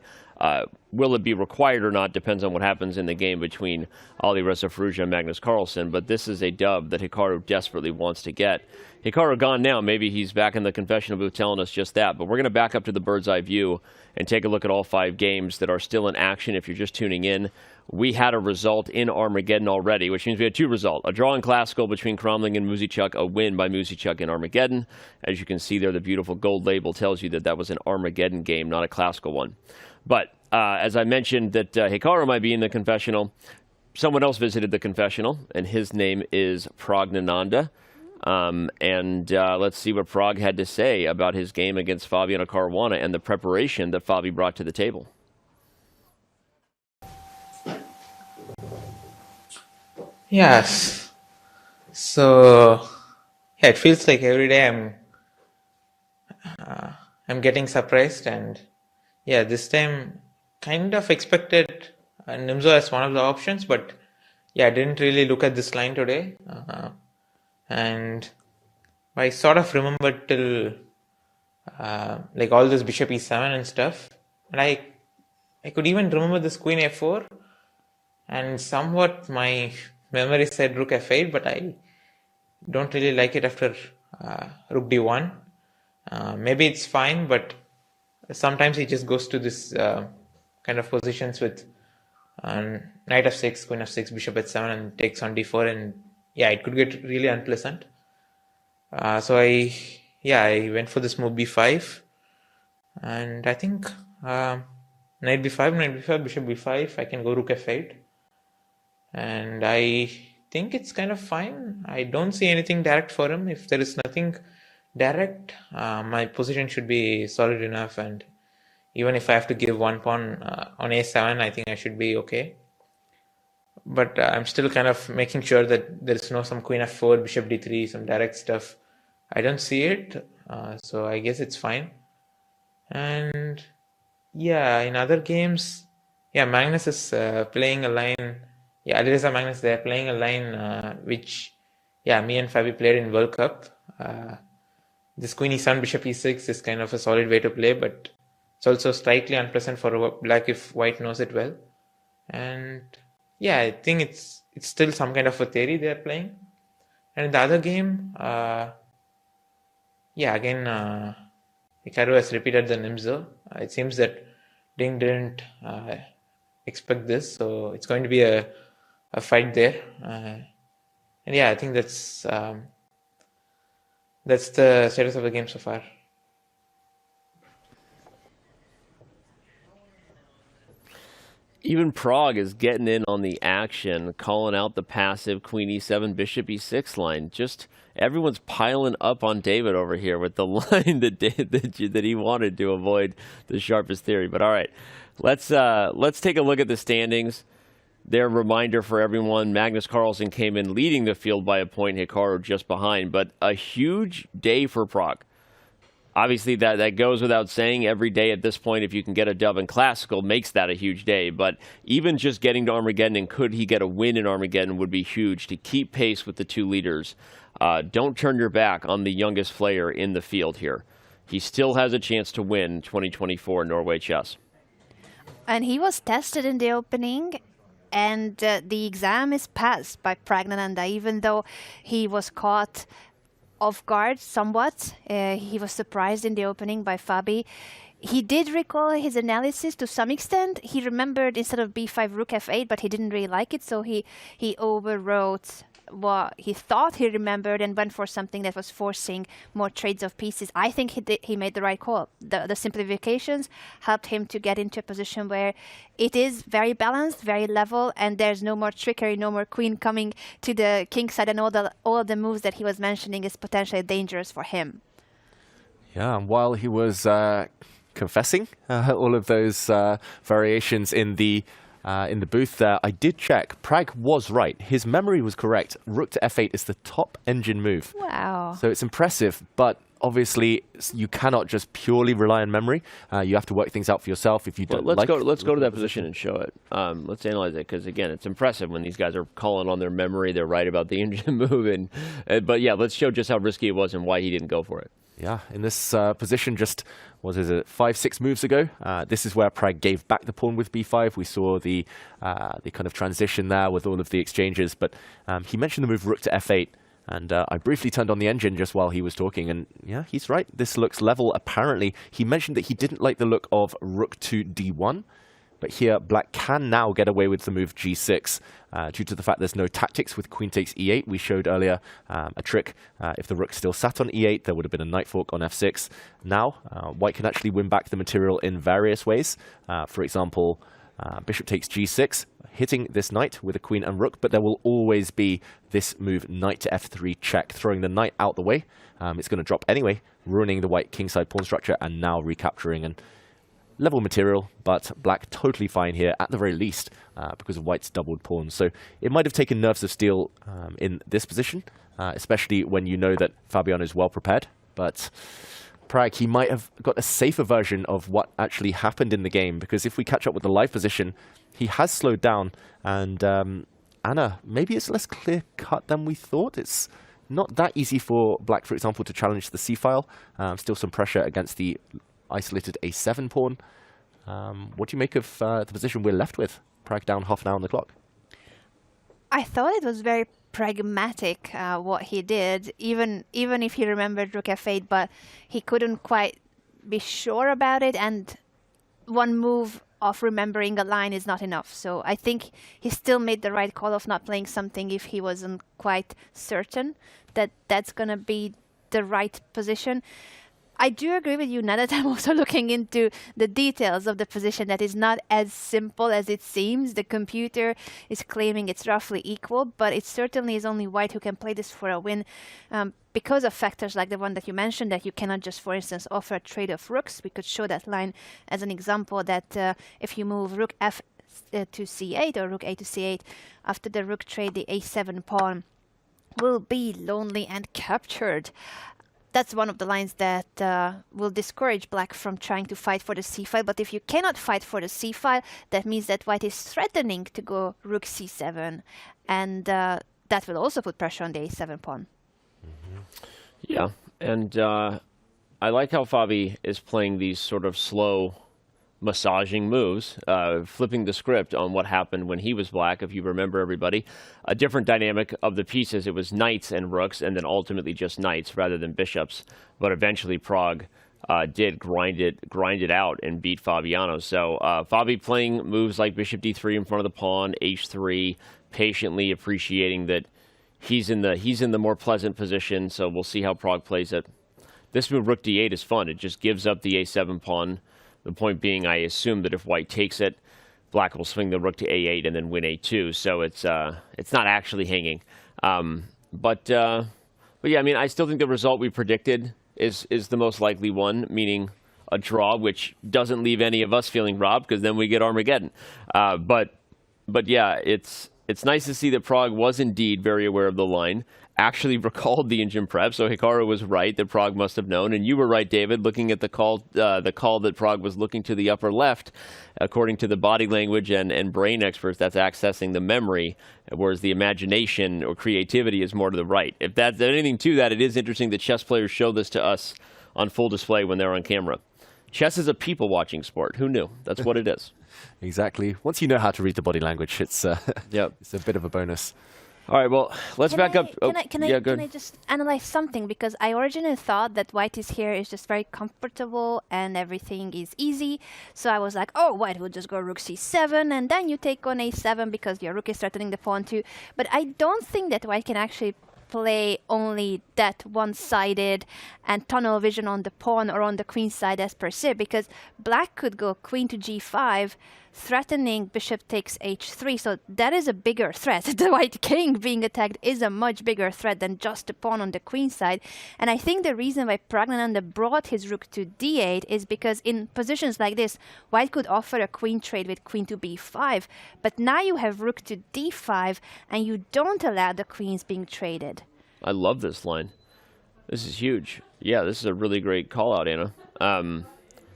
Will it be required or not depends on what happens in the game between Alireza Firouzja and Magnus Carlsen. But this is a dub that Hikaru desperately wants to get. Hikaru gone now. Maybe he's back in the confessional booth telling us just that. But we're going to back up to the bird's eye view and take a look at all 5 games that are still in action if you're just tuning in. We had a result in Armageddon already, which means we had 2 results. A draw in Classical between Cromling and Muzichuk, a win by Muzichuk in Armageddon. As you can see there, the beautiful gold label tells you that that was an Armageddon game, not a Classical one. But as I mentioned that Hikaru might be in the confessional, someone else visited the confessional, and his name is Praggnanandhaa. Let's see what Prag had to say about his game against Fabiano Caruana and the preparation that Fabi brought to the table. Yes. So yeah, it feels like every day I'm getting surprised, and yeah, this time kind of expected Nimzo as one of the options, but yeah, I didn't really look at this line today, and I sort of remembered till like all this bishop e7 and stuff, and I could even remember this queen f4, and somewhat my memory said rook f8, but I don't really like it after rook d1. Maybe it's fine, but sometimes he just goes to this kind of positions with knight f6, queen f6, bishop h7, and takes on d4, and yeah, it could get really unpleasant. So I went for this move b5, And I think knight b5, bishop b5, I can go rook f8. And I think it's kind of fine. I don't see anything direct for him. If there is nothing direct, my position should be solid enough, and even if I have to give one pawn on a7, I think I should be okay. But I'm still kind of making sure that there is no some queen f4, bishop d3, some direct stuff. I don't see it, so I guess it's fine. And yeah, in other games, yeah, Magnus is playing a line. Yeah, Alireza Magnus, they're playing a line which, yeah, me and Fabi played in World Cup. This queen e7, bishop e6 is kind of a solid way to play, but it's also slightly unpleasant for black if white knows it well. And yeah, I think it's still some kind of a theory they're playing. And in the other game, yeah, again, Hikaru has repeated the Nimzo. It seems that Ding didn't expect this, so it's going to be a fight there. And yeah, I think that's the status of the game so far. Even Prag is getting in on the action, calling out the passive queen e7, bishop e6 line. Just everyone's piling up on David over here with the line that he wanted to avoid the sharpest theory. But all right, let's take a look at the standings. Their reminder for everyone: Magnus Carlsen came in leading the field by a point, Hikaru just behind. But a huge day for Prag. Obviously, that goes without saying. Every day at this point, if you can get a dub in Classical, makes that a huge day. But even just getting to Armageddon, and could he get a win in Armageddon, would be huge to keep pace with the two leaders. Don't turn your back on the youngest player in the field here. He still has a chance to win 2024 Norway Chess. And he was tested in the opening, and the exam is passed by Praggnanandhaa, even though he was caught off guard somewhat. He was surprised in the opening by Fabi. He did recall his analysis to some extent. He remembered instead of b5, rook f8, but he didn't really like it, so he overwrote what he thought he remembered and went for something that was forcing more trades of pieces. I think he made the right call. The simplifications helped him to get into a position where it is very balanced, very level, and there's no more trickery, no more queen coming to the king side, and all of the moves that he was mentioning is potentially dangerous for him. Yeah, and while he was confessing all of those variations in the booth there, I did check. Prag was right. His memory was correct. Rook to f8 is the top engine move. Wow. So it's impressive, but obviously you cannot just purely rely on memory. You have to work things out for yourself if you don't let's go to that position and show it. Let's analyze it, because again, it's impressive when these guys are calling on their memory. They're right about the engine move. But yeah, let's show just how risky it was and why he didn't go for it. Yeah, in this position just, 5-6 moves ago, this is where Prag gave back the pawn with b5. We saw the kind of transition there with all of the exchanges, but he mentioned the move rook to f8, and I briefly turned on the engine just while he was talking, and yeah, he's right. This looks level, apparently. He mentioned that he didn't like the look of rook to d1, but here black can now get away with the move g6 due to the fact there's no tactics with queen takes e8. We showed earlier a trick. If the rook still sat on e8, there would have been a knight fork on f6. Now, white can actually win back the material in various ways. For example, bishop takes g6, hitting this knight with a queen and rook, but there will always be this move knight to f3 check, throwing the knight out the way. It's going to drop anyway, ruining the white kingside pawn structure and now recapturing and level material, but black totally fine here at the very least because of white's doubled pawns. So it might have taken nerves of steel in this position, especially when you know that Fabiano is well prepared. But Prag, he might have got a safer version of what actually happened in the game, because if we catch up with the live position, he has slowed down. And Anna, maybe it's less clear-cut than we thought. It's not that easy for black, for example, to challenge the c-file. Still some pressure against the isolated a7 pawn. What do you make of the position we're left with? Prag down half an hour on the clock. I thought it was very pragmatic what he did, even if he remembered rook f8, but he couldn't quite be sure about it, and one move of remembering a line is not enough. So I think he still made the right call of not playing something if he wasn't quite certain that that's going to be the right position. I do agree with you now that I'm also looking into the details of the position. That is not as simple as it seems. The computer is claiming it's roughly equal, but it certainly is only white who can play this for a win. Because of factors like the one that you mentioned, that you cannot just, for instance, offer a trade of rooks. We could show that line as an example that if you move rook f to c8 or rook a to c8, after the rook trade, the a7 pawn will be lonely and captured. That's one of the lines that will discourage black from trying to fight for the c-file. But if you cannot fight for the c-file, that means that white is threatening to go rook c7. And that will also put pressure on the a7 pawn. Yeah, and I like how Fabi is playing these sort of slow massaging moves, flipping the script on what happened when he was black, if you remember, everybody. A different dynamic of the pieces. It was knights and rooks, and then ultimately just knights rather than bishops. But eventually Prag did grind it out and beat Fabiano. So Fabi playing moves like bishop d3 in front of the pawn, h3, patiently appreciating that he's in the more pleasant position. So we'll see how Prag plays it. This move, rook d8, is fun. It just gives up the a7 pawn. The point being, I assume that if white takes it, black will swing the rook to a8 and then win a2. So it's not actually hanging. But yeah, I mean, I still think the result we predicted is the most likely one, meaning a draw, which doesn't leave any of us feeling robbed because then we get Armageddon. But yeah, it's nice to see that Prag was indeed very aware of the line, actually recalled the engine prep, so Hikaru was right that Prag must have known, and you were right, David, looking at the call that Prag was looking to the upper left, according to the body language and brain experts, that's accessing the memory, whereas the imagination or creativity is more to the right. If that's anything to that, it is interesting that chess players show this to us on full display when they're on camera. Chess is a people-watching sport. Who knew? That's what it is. Exactly. Once you know how to read the body language, it's it's a bit of a bonus. All right, well, let's back up. Can I just analyze something? Because I originally thought that white is here is just very comfortable and everything is easy. So I was like, oh, white will just go rook c7 and then you take on a7 because your rook is threatening the pawn too. But I don't think that white can actually play only that one-sided and tunnel vision on the pawn or on the queen side as per se, because black could go queen to g5, threatening bishop takes h3, so that is a bigger threat. The white king being attacked is a much bigger threat than just the pawn on the queen side. And I think the reason why Praggnanandhaa brought his rook to d8 is because in positions like this, white could offer a queen trade with queen to b5, but now you have rook to d5 and you don't allow the queens being traded. I love this line. This is huge. Yeah, this is a really great call out, Anna.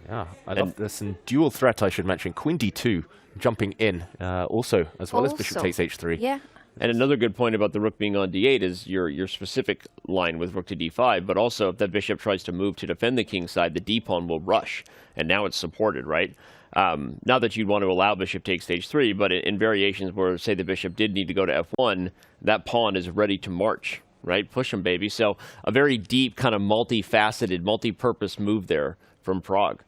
Yeah, I love this. And dual threat, I should mention. Queen d2 jumping in also, as well as bishop takes h3. Yeah. And another good point about the rook being on d8 is your specific line with rook to d5, but also if that bishop tries to move to defend the king side, the d-pawn will rush, and now it's supported, right? Not that you'd want to allow bishop takes h3, but in variations where, say, the bishop did need to go to f1, that pawn is ready to march, right? Push him, baby. So a very deep, kind of multifaceted, multi-purpose move there from Prag.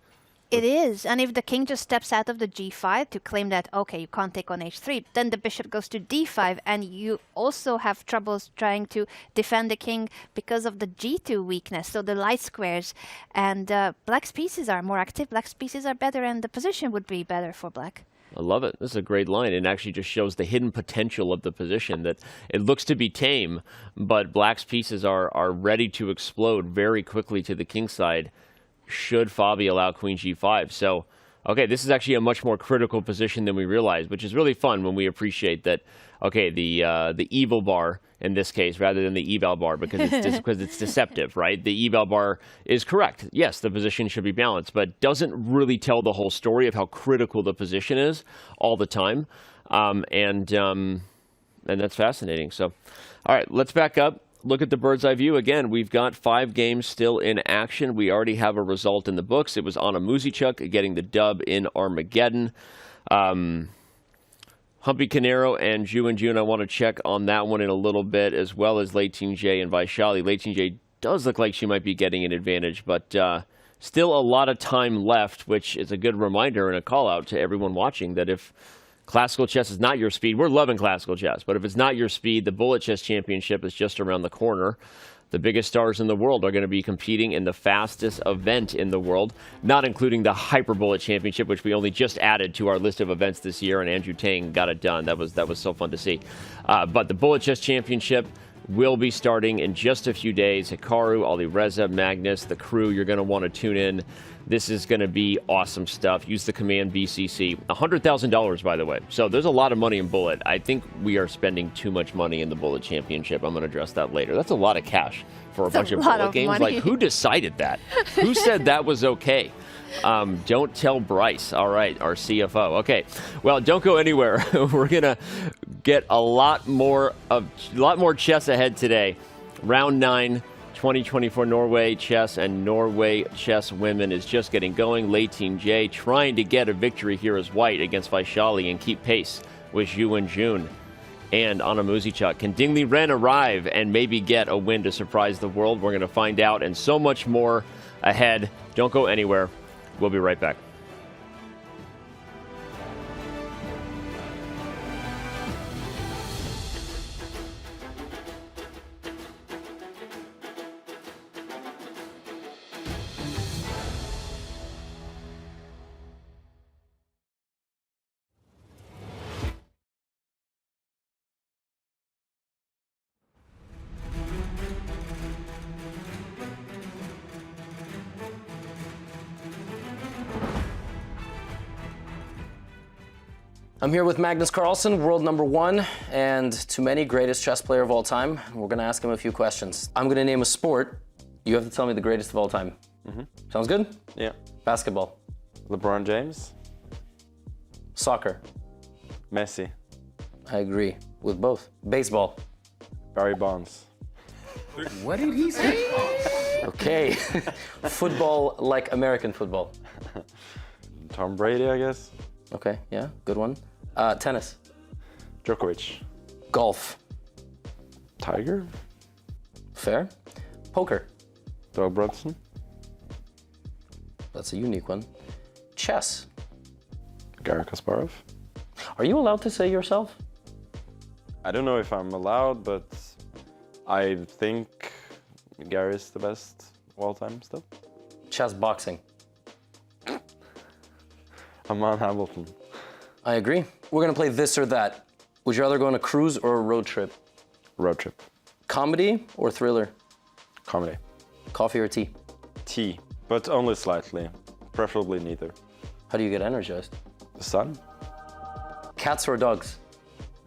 It is, and if the king just steps out of the g5 to claim that, okay, you can't take on h3, then the bishop goes to d5, and you also have troubles trying to defend the king because of the g2 weakness, so the light squares, and black's pieces are more active, black's pieces are better, and the position would be better for black. I love it. This is a great line. It actually just shows the hidden potential of the position, that it looks to be tame, but black's pieces are ready to explode very quickly to the king side should Fabi allow queen g5. So, okay, this is actually a much more critical position than we realized, which is really fun when we appreciate that, okay, the evil bar in this case rather than the eval bar, because it's deceptive, right? The eval bar is correct. Yes, the position should be balanced, but doesn't really tell the whole story of how critical the position is all the time. And that's fascinating. So, all right, let's back up. Look at the bird's eye view. Again, we've got 5 games still in action. We already have a result in the books. It was Anna Muzichuk getting the dub in Armageddon. Humpy Canero and Ju and June, I want to check on that one in a little bit, as well as Lei Ting-Jie and Vaishali. Lei Ting-Jie does look like she might be getting an advantage, but still a lot of time left, which is a good reminder and a call out to everyone watching that if classical chess is not your speed, we're loving classical chess, but if it's not your speed, the Bullet Chess Championship is just around the corner. The biggest stars in the world are going to be competing in the fastest event in the world, not including the Hyperbullet Championship, which we only just added to our list of events this year, and Andrew Tang got it done. That was so fun to see. But the Bullet Chess Championship will be starting in just a few days. Hikaru, Alireza, Magnus, the crew, you're going to want to tune in. This is going to be awesome stuff. Use the command BCC. $100,000, by the way. So there's a lot of money in Bullet. I think we are spending too much money in the Bullet Championship. I'm going to address that later. That's a lot of cash for a bunch of Bullet games. Money. Like, who decided that? Who said that was okay? Don't tell Bryce. All right, our CFO. Okay, well, don't go anywhere. We're going to get a lot more chess ahead today. Round 9. 2024 Norway Chess and Norway Chess Women is just getting going. Lei Team J trying to get a victory here as white against Vaishali and keep pace with Zhu and Jun and Anna Muzichuk. Can Ding Liren arrive and maybe get a win to surprise the world? We're going to find out, and so much more ahead. Don't go anywhere. We'll be right back. I'm here with Magnus Carlsen, world number 1, and to many, greatest chess player of all time. We're going to ask him a few questions. I'm going to name a sport. You have to tell me the greatest of all time. Sounds good? Yeah. Basketball. LeBron James. Soccer. Messi. I agree with both. Baseball. Barry Bonds. What did he say? Okay. Football like American football. Tom Brady, I guess. Okay, yeah, good one. Tennis. Djokovic. Golf. Tiger. Fair. Poker. Doug Brunson. That's a unique one. Chess. Garry Kasparov. Are you allowed to say yourself? I don't know if I'm allowed, but I think Gary's the best of all time still. Chess boxing. Aman Hamilton. I agree. We're gonna play this or that. Would you rather go on a cruise or a road trip? Road trip. Comedy or thriller? Comedy. Coffee or tea? Tea, but only slightly. Preferably neither. How do you get energized? The sun. Cats or dogs?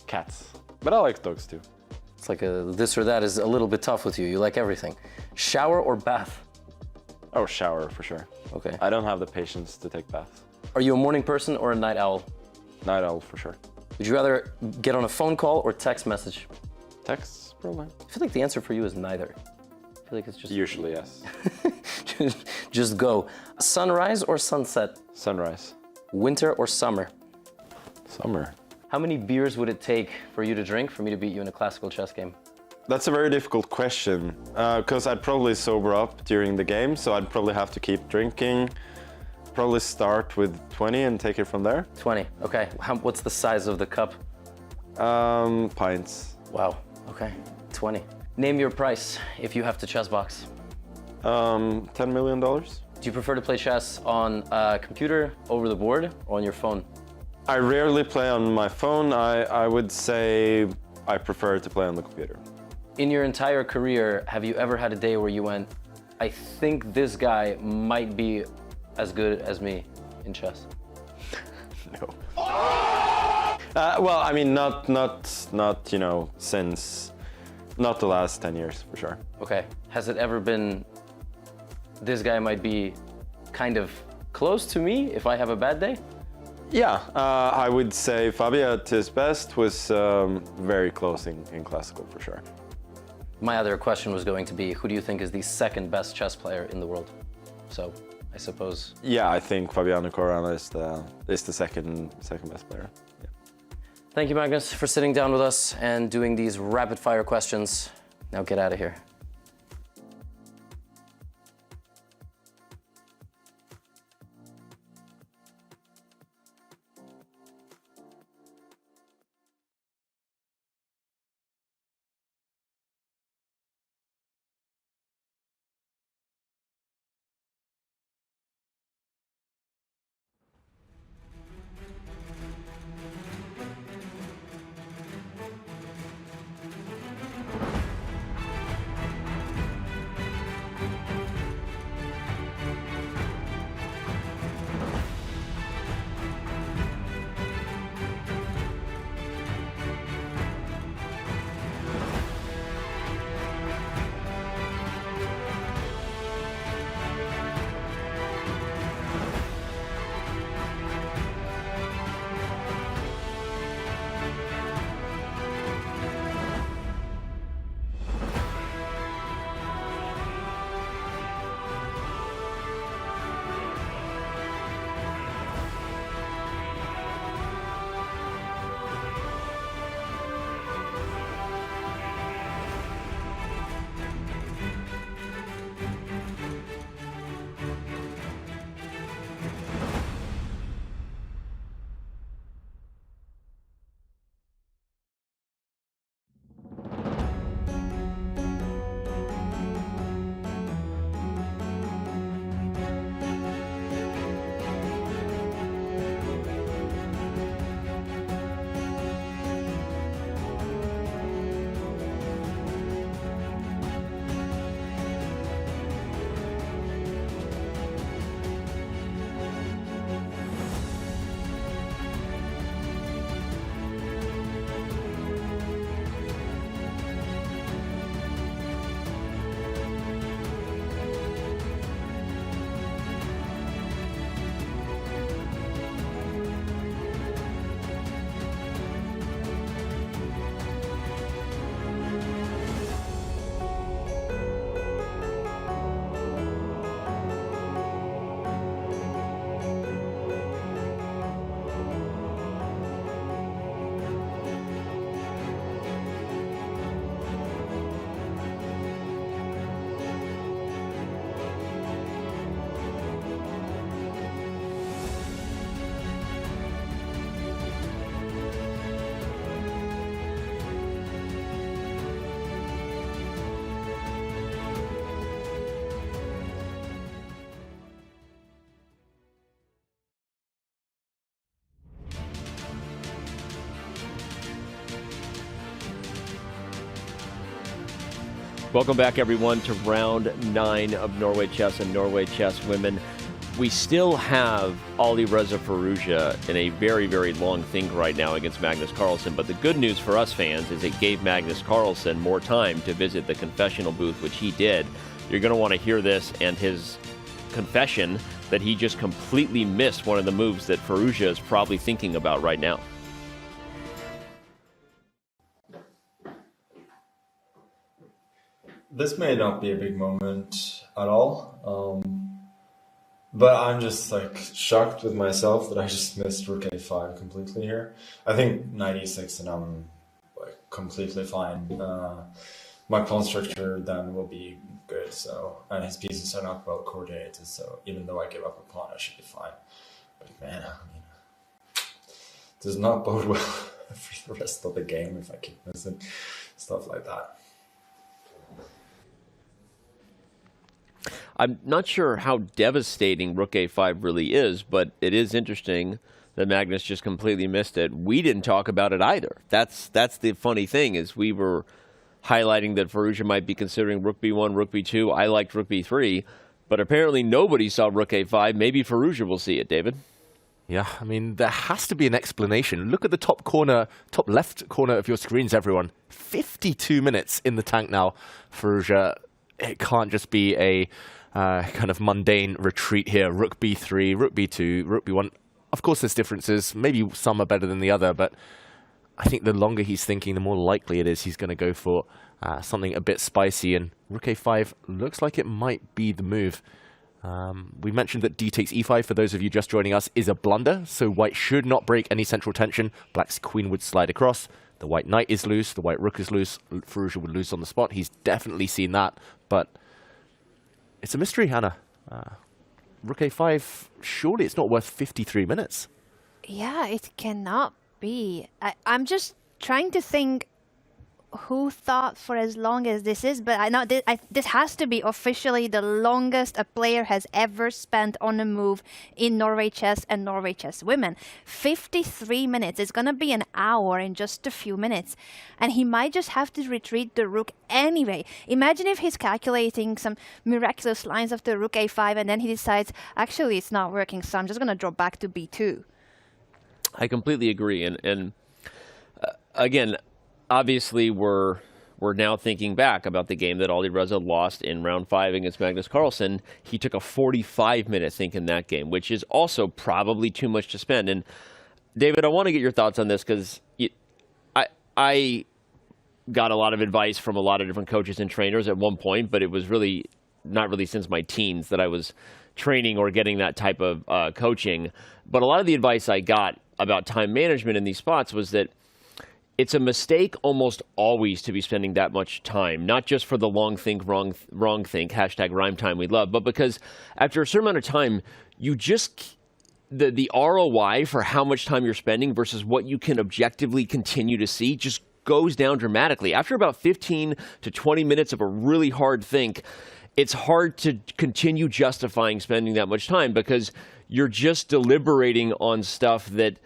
Cats. But I like dogs too. It's like this or that is a little bit tough with you. You like everything. Shower or bath? Oh, shower for sure. Okay. I don't have the patience to take baths. Are you a morning person or a night owl? Night owl for sure. Would you rather get on a phone call or text message? Text, probably. I feel like the answer for you is neither. I feel like it's just... Usually, yes. just go. Sunrise or sunset? Sunrise. Winter or summer? Summer. How many beers would it take for you to drink for me to beat you in a classical chess game? That's a very difficult question, because I'd probably sober up during the game, so I'd probably have to keep drinking. Probably start with 20 and take it from there. 20, okay. What's the size of the cup? Pints. Wow, okay, 20. Name your price if you have to chess box. $10 million. Do you prefer to play chess on a computer, over the board, or on your phone? I rarely play on my phone. I would say I prefer to play on the computer. In your entire career, have you ever had a day where you went, I think this guy might be as good as me in chess? No. Well, I mean, not you know, since, not the last 10 years, for sure. Okay, has it ever been, this guy might be kind of close to me if I have a bad day? Yeah, I would say Fabio at his best was very close in classical, for sure. My other question was going to be, who do you think is the second best chess player in the world? So, I suppose. Yeah, I think Fabiano Caruana is the second best player. Yeah. Thank you, Magnus, for sitting down with us and doing these rapid fire questions. Now get out of here. Welcome back, everyone, to round 9 of Norway Chess and Norway Chess Women. We still have Alireza Firouzja in a very, very long think right now against Magnus Carlsen, but the good news for us fans is it gave Magnus Carlsen more time to visit the confessional booth, which he did. You're going to want to hear this and his confession that he just completely missed one of the moves that Firouzja is probably thinking about right now. This may not be a big moment at all, but I'm just like shocked with myself that I just missed Rook A5 completely here. I think knight E6 and I'm like completely fine. My pawn structure then will be good, so, and his pieces are not well coordinated, so even though I give up a pawn, I should be fine. But man, I mean, it does not bode well for the rest of the game if I keep missing stuff like that. I'm not sure how devastating Rook A5 really is, but it is interesting that Magnus just completely missed it. We didn't talk about it either. That's the funny thing, is we were highlighting that Firouzja might be considering Rook B1, Rook B2. I liked Rook B3, but apparently nobody saw Rook A5. Maybe Firouzja will see it, David. Yeah, I mean, there has to be an explanation. Look at the top left corner of your screens, everyone. 52 minutes in the tank now, Firouzja. It can't just be a kind of mundane retreat here. Rook B3, Rook B2, Rook B1. Of course, there's differences. Maybe some are better than the other, but I think the longer he's thinking, the more likely it is he's going to go for something a bit spicy. And Rook A5 looks like it might be the move. We mentioned that D takes E5, for those of you just joining us, is a blunder. So white should not break any central tension. Black's queen would slide across. The white knight is loose. The white rook is loose. Firouzja would lose on the spot. He's definitely seen that, but it's a mystery, Hannah. Rook A5, surely it's not worth 53 minutes. Yeah, it cannot be. I'm just trying to think who thought for as long as this is, but I know this has to be officially the longest a player has ever spent on a move in Norway Chess and Norway Chess Women. 53 minutes. It's going to be an hour in just a few minutes. And he might just have to retreat the rook anyway. Imagine if he's calculating some miraculous lines of the Rook A5 and then he decides, actually it's not working, so I'm just going to drop back to B2. I completely agree. And again, obviously, we're now thinking back about the game that Alireza lost in round 5 against Magnus Carlsen. He took a 45-minute think in that game, which is also probably too much to spend. And David, I want to get your thoughts on this because I got a lot of advice from a lot of different coaches and trainers at one point, but it was really not really since my teens that I was training or getting that type of coaching. But a lot of the advice I got about time management in these spots was that it's a mistake almost always to be spending that much time, not just for the long think, wrong think, hashtag rhyme time we love, but because after a certain amount of time, you just, the ROI for how much time you're spending versus what you can objectively continue to see just goes down dramatically. After about 15 to 20 minutes of a really hard think, it's hard to continue justifying spending that much time because you're just deliberating on stuff that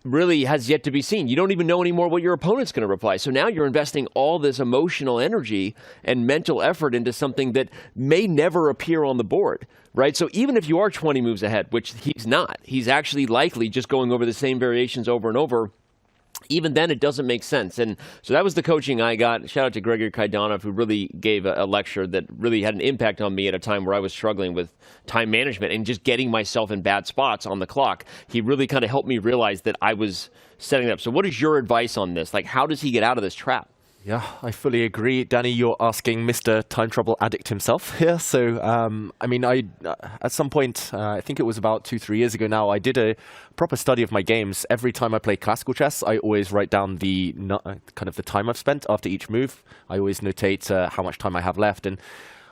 really has yet to be seen. You don't even know anymore what your opponent's going to reply. So now you're investing all this emotional energy and mental effort into something that may never appear on the board, right? So even if you are 20 moves ahead, which he's not, he's actually likely just going over the same variations over and over. Even then, it doesn't make sense. And so that was the coaching I got. Shout out to Gregory Kaidanov, who really gave a lecture that really had an impact on me at a time where I was struggling with time management and just getting myself in bad spots on the clock. He really kind of helped me realize that I was setting it up. So what is your advice on this? Like, how does he get out of this trap? Yeah, I fully agree. Danny, you're asking Mr. Time Trouble Addict himself here. So, I mean, at some point, I think it was about 2-3 years ago now, I did a proper study of my games. Every time I play classical chess, I always write down the kind of the time I've spent after each move. I always notate how much time I have left. And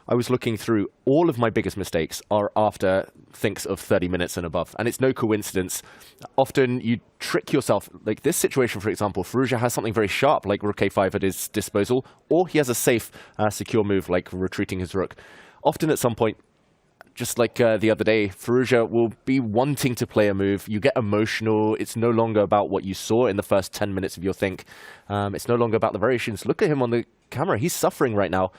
I was looking through all of my biggest mistakes are after thinks of 30 minutes and above. And it's no coincidence. Often you trick yourself. Like this situation, for example, Firouzja has something very sharp like Rook A5 at his disposal, or he has a safe, secure move like retreating his rook. Often at some point, just like the other day, Firouzja will be wanting to play a move. You get emotional. It's no longer about what you saw in the first 10 minutes of your think. It's no longer about the variations. Look at him on the camera. He's suffering right now.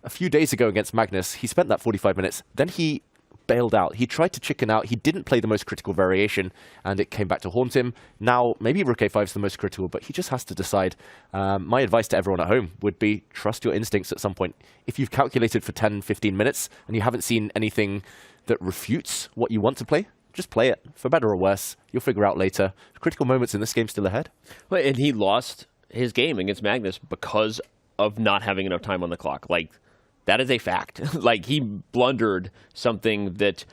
a few days ago against Magnus, he spent that 45 minutes. Then he bailed out. He tried to chicken out. He didn't play the most critical variation, and it came back to haunt him. Now, maybe Rook A5 is the most critical, but he just has to decide. My advice to everyone at home would be trust your instincts at some point. If you've calculated for 10, 15 minutes, and you haven't seen anything that refutes what you want to play, just play it. For better or worse, you'll figure out later. Critical moments in this game still ahead. Well, and he lost his game against Magnus because of not having enough time on the clock. Like, that is a fact. Like, he blundered something that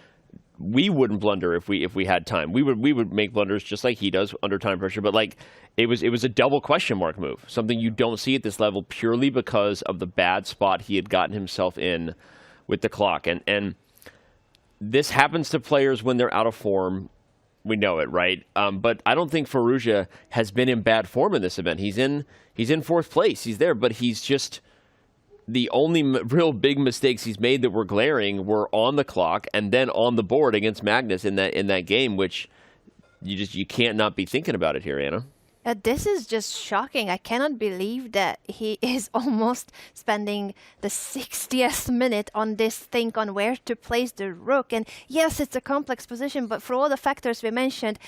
we wouldn't blunder if we had time. We would make blunders just like he does under time pressure. But like, it was a double question mark move, something you don't see at this level purely because of the bad spot he had gotten himself in with the clock. And this happens to players when they're out of form. We know it, right? But I don't think Firouzja has been in bad form in this event. He's in fourth place. He's there, but he's just. The only real big mistakes he's made that were glaring were on the clock and then on the board against Magnus in that game, which you can't not be thinking about it here, Anna. This is just shocking. I cannot believe that he is almost spending the 60th minute on this thing on where to place the rook. And yes, it's a complex position, but for all the factors we mentioned,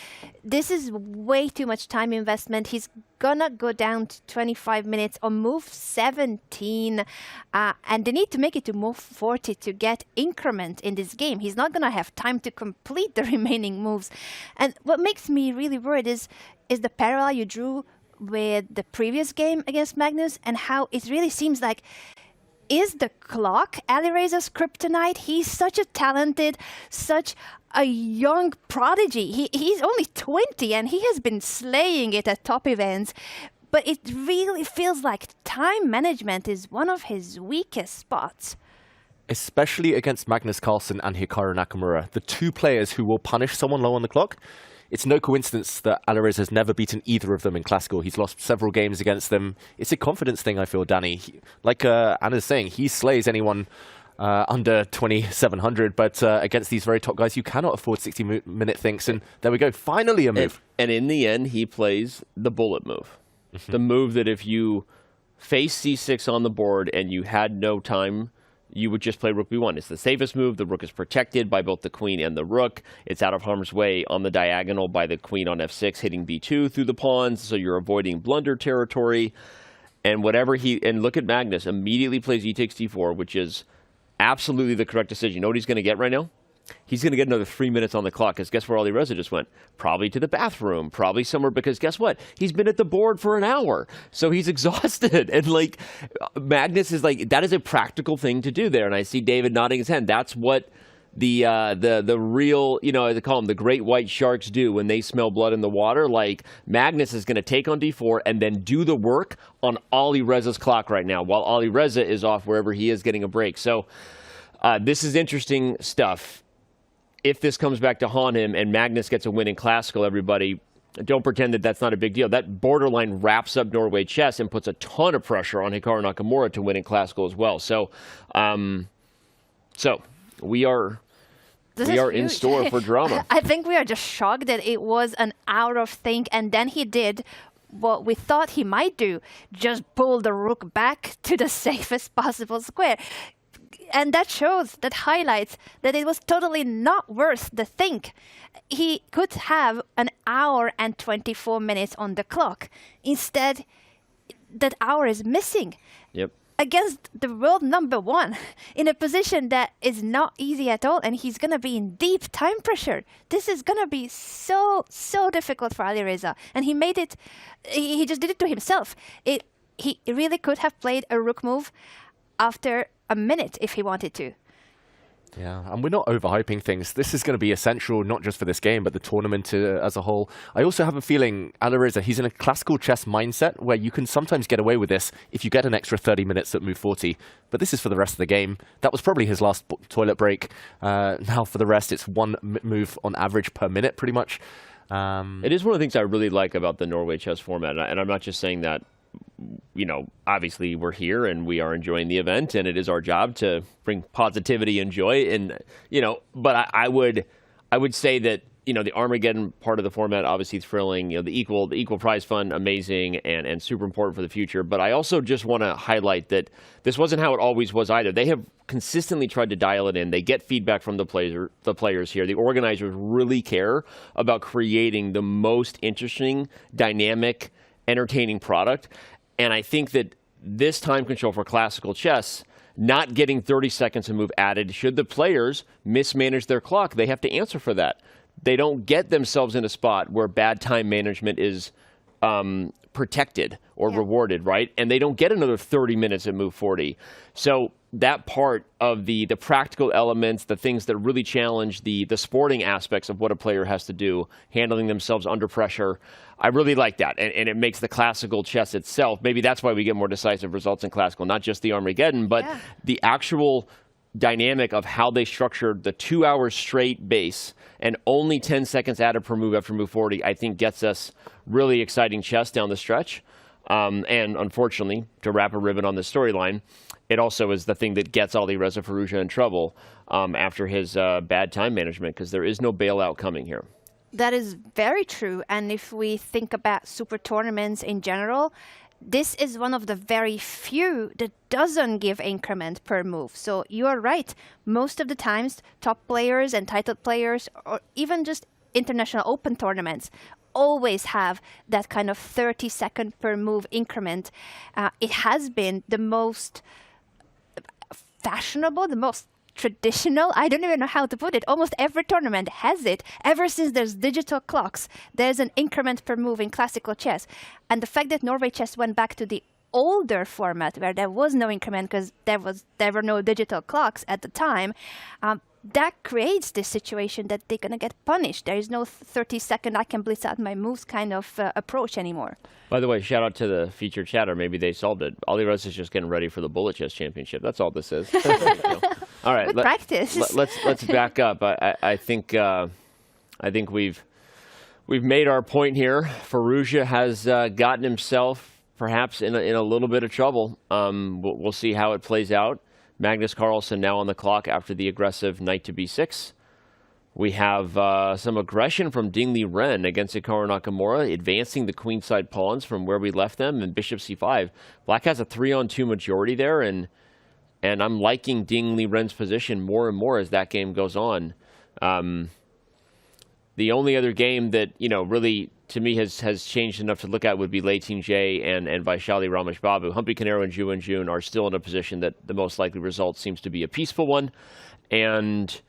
this is way too much time investment. He's gonna go down to 25 minutes on move 17, and they need to make it to move 40 to get increment in this game. He's not gonna have time to complete the remaining moves. And what makes me really worried is the parallel you drew with the previous game against Magnus, and how it really seems like, is the clock Alireza's kryptonite? He's such a talented, such a young prodigy. He's only 20 and he has been slaying it at top events. But it really feels like time management is one of his weakest spots. Especially against Magnus Carlsen and Hikaru Nakamura, the two players who will punish someone low on the clock. It's no coincidence that Alireza has never beaten either of them in Classical. He's lost several games against them. It's a confidence thing, I feel, Danny. Like Anna's saying, he slays anyone under 2,700, but against these very top guys, you cannot afford 60-minute thinks. And there we go, finally a move. And in the end, he plays the bullet move. The move that if you face c6 on the board and you had no time, you would just play rook b1. It's the safest move. The rook is protected by both the queen and the rook. It's out of harm's way on the diagonal by the queen on f6, hitting b2 through the pawns, so you're avoiding blunder territory. And and look at Magnus, immediately plays e takes d4, which is absolutely the correct decision. You know what he's going to get right now? He's going to get another 3 minutes on the clock, because guess where Alireza just went? Probably to the bathroom, probably somewhere, because guess what? He's been at the board for an hour, so he's exhausted. And like, Magnus is like, that is a practical thing to do there. And I see David nodding his head. That's what the real, they call them the great white sharks do when they smell blood in the water. Like, Magnus is going to take on d4 and then do the work on Alireza's clock right now, while Alireza is off wherever he is getting a break. So this is interesting stuff. If this comes back to haunt him and Magnus gets a win in Classical, everybody, don't pretend that that's not a big deal. That borderline wraps up Norway Chess and puts a ton of pressure on Hikaru Nakamura to win in Classical as well. So, we are in store for drama. I think we are just shocked that it was an hour of think, and then he did what we thought he might do, just pull the rook back to the safest possible square. And that highlights that it was totally not worth the think. He could have an hour and 24 minutes on the clock. Instead, that hour is missing. Yep. Against the world number one, in a position that is not easy at all, and he's going to be in deep time pressure. This is going to be so difficult for Alireza. And he made it, he just did it to himself. He really could have played a rook move after a minute if he wanted to. Yeah, and we're not overhyping things. This is going to be essential, not just for this game, but the tournament as a whole. I also have a feeling, Alireza, he's in a classical chess mindset where you can sometimes get away with this if you get an extra 30 minutes at move 40. But this is for the rest of the game. That was probably his last toilet break. Now for the rest, it's one move on average per minute, pretty much. It is one of the things I really like about the Norway Chess format, and I'm not just saying that. Obviously we're here and we are enjoying the event, and it is our job to bring positivity and joy. And but I would say that the Armageddon part of the format, obviously thrilling. The equal prize fund, amazing and super important for the future. But I also just want to highlight that this wasn't how it always was either. They have consistently tried to dial it in. They get feedback from the players here. The organizers really care about creating the most interesting, dynamic, entertaining product. And I think that this time control for classical chess, not getting 30 seconds of move added, should the players mismanage their clock, they have to answer for that. They don't get themselves in a spot where bad time management is protected or rewarded, right? And they don't get another 30 minutes at move 40. So that part of the practical elements, the things that really challenge the sporting aspects of what a player has to do, handling themselves under pressure, I really like that. And it makes the classical chess itself, maybe that's why we get more decisive results in classical, not just the Armageddon, but the actual dynamic of how they structured the 2 hours straight base and only 10 seconds added per move after move 40, I think gets us really exciting chess down the stretch. And unfortunately, to wrap a ribbon on this storyline, it also is the thing that gets Alireza Firouzja in trouble after his bad time management, because there is no bailout coming here. That is very true. And if we think about super tournaments in general, this is one of the very few that doesn't give increment per move. So you are right. Most of the times, top players and titled players, or even just international open tournaments, always have that kind of 30-second per move increment. It has been the most fashionable, the most traditional, I don't even know how to put it. Almost every tournament has it. Ever since there's digital clocks, there's an increment per move in classical chess. And the fact that Norway Chess went back to the older format where there was no increment because there were no digital clocks at the time, that creates this situation that they're going to get punished. There is no 30-second I can blitz out my moves kind of approach anymore. By the way, shout out to the featured chatter. Maybe they solved it. Alireza is just getting ready for the Bullet Chess Championship. That's all this is. All right, Good practice. Let's back up. I think we've made our point here. Firouzja has gotten himself perhaps in a little bit of trouble. We'll see how it plays out. Magnus Carlsen now on the clock after the aggressive knight to b6. We have some aggression from Liren against Hikaru Nakamura, advancing the queenside pawns from where we left them, and bishop c5. Black has a 3-on-2 majority there, and I'm liking Liren's position more and more as that game goes on. The only other game that, really, to me, has changed enough to look at would be Lei Ting-jae and Vaishali Rameshbabu. Humpy Canero and Ju and-jun are still in a position that the most likely result seems to be a peaceful one. And,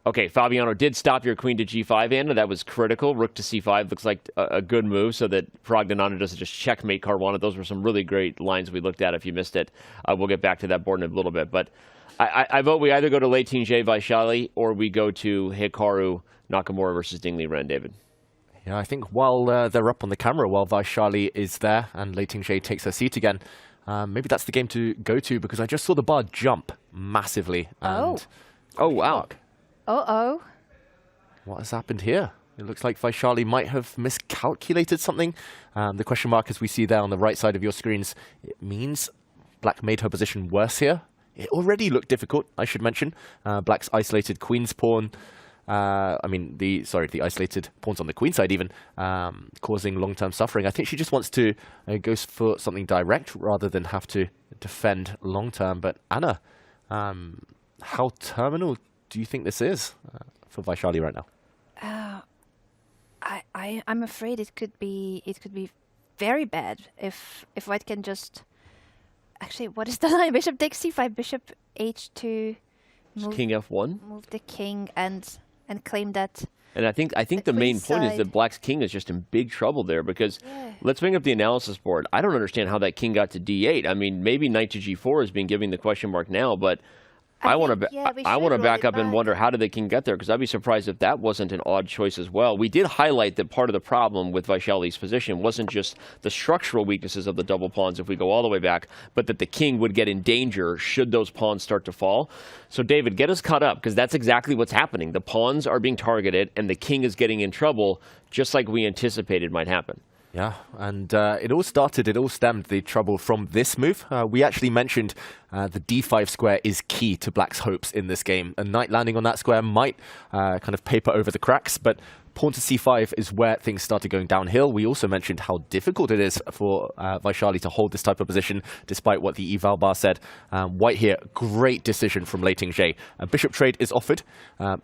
okay, Fabiano did stop your queen to g5, Anna. That was critical. Rook to c5 looks like a good move so that Praggnanandhaa doesn't just checkmate Caruana. Those were some really great lines we looked at if you missed it. We'll get back to that board in a little bit. But I vote we either go to Lei Ting-jae, Vaishali, or we go to Hikaru Nakamura versus Liren, David. Yeah, I think while they're up on the camera, while Vaishali is there and Lei Ting-jae takes her seat again, maybe that's the game to go to, because I just saw the bar jump massively. And oh, wow. Uh-oh. What has happened here? It looks like Vaishali might have miscalculated something. The question mark, as we see there on the right side of your screens, it means Black made her position worse here. It already looked difficult, I should mention. Black's isolated queen's pawn, the isolated pawns on the queen side even, causing long-term suffering. I think she just wants to go for something direct rather than have to defend long-term. But Anna, how terminal do you think this is for Vaishali right now? I'm afraid it could be very bad if White can just. Actually, what is the line? Bishop takes c5, bishop h2, King f1, move the king and claim that. And I think the main point is that Black's king is just in big trouble there, because let's bring up the analysis board. I don't understand how that king got to d8. I mean, maybe knight to g4 has been giving the question mark now, but I want to back up and wonder, how did the king get there? Because I'd be surprised if that wasn't an odd choice as well. We did highlight that part of the problem with Vaishali's position wasn't just the structural weaknesses of the double pawns if we go all the way back, but that the king would get in danger should those pawns start to fall. So David, get us caught up, because that's exactly what's happening. The pawns are being targeted and the king is getting in trouble, just like we anticipated might happen. Yeah, and it all stemmed the trouble from this move. We actually mentioned the d5 square is key to Black's hopes in this game. A knight landing on that square might kind of paper over the cracks, but pawn to c5 is where things started going downhill. We also mentioned how difficult it is for Vaishali to hold this type of position, despite what the eval bar said. White here, great decision from Lei Ting-Jie. A bishop trade is offered.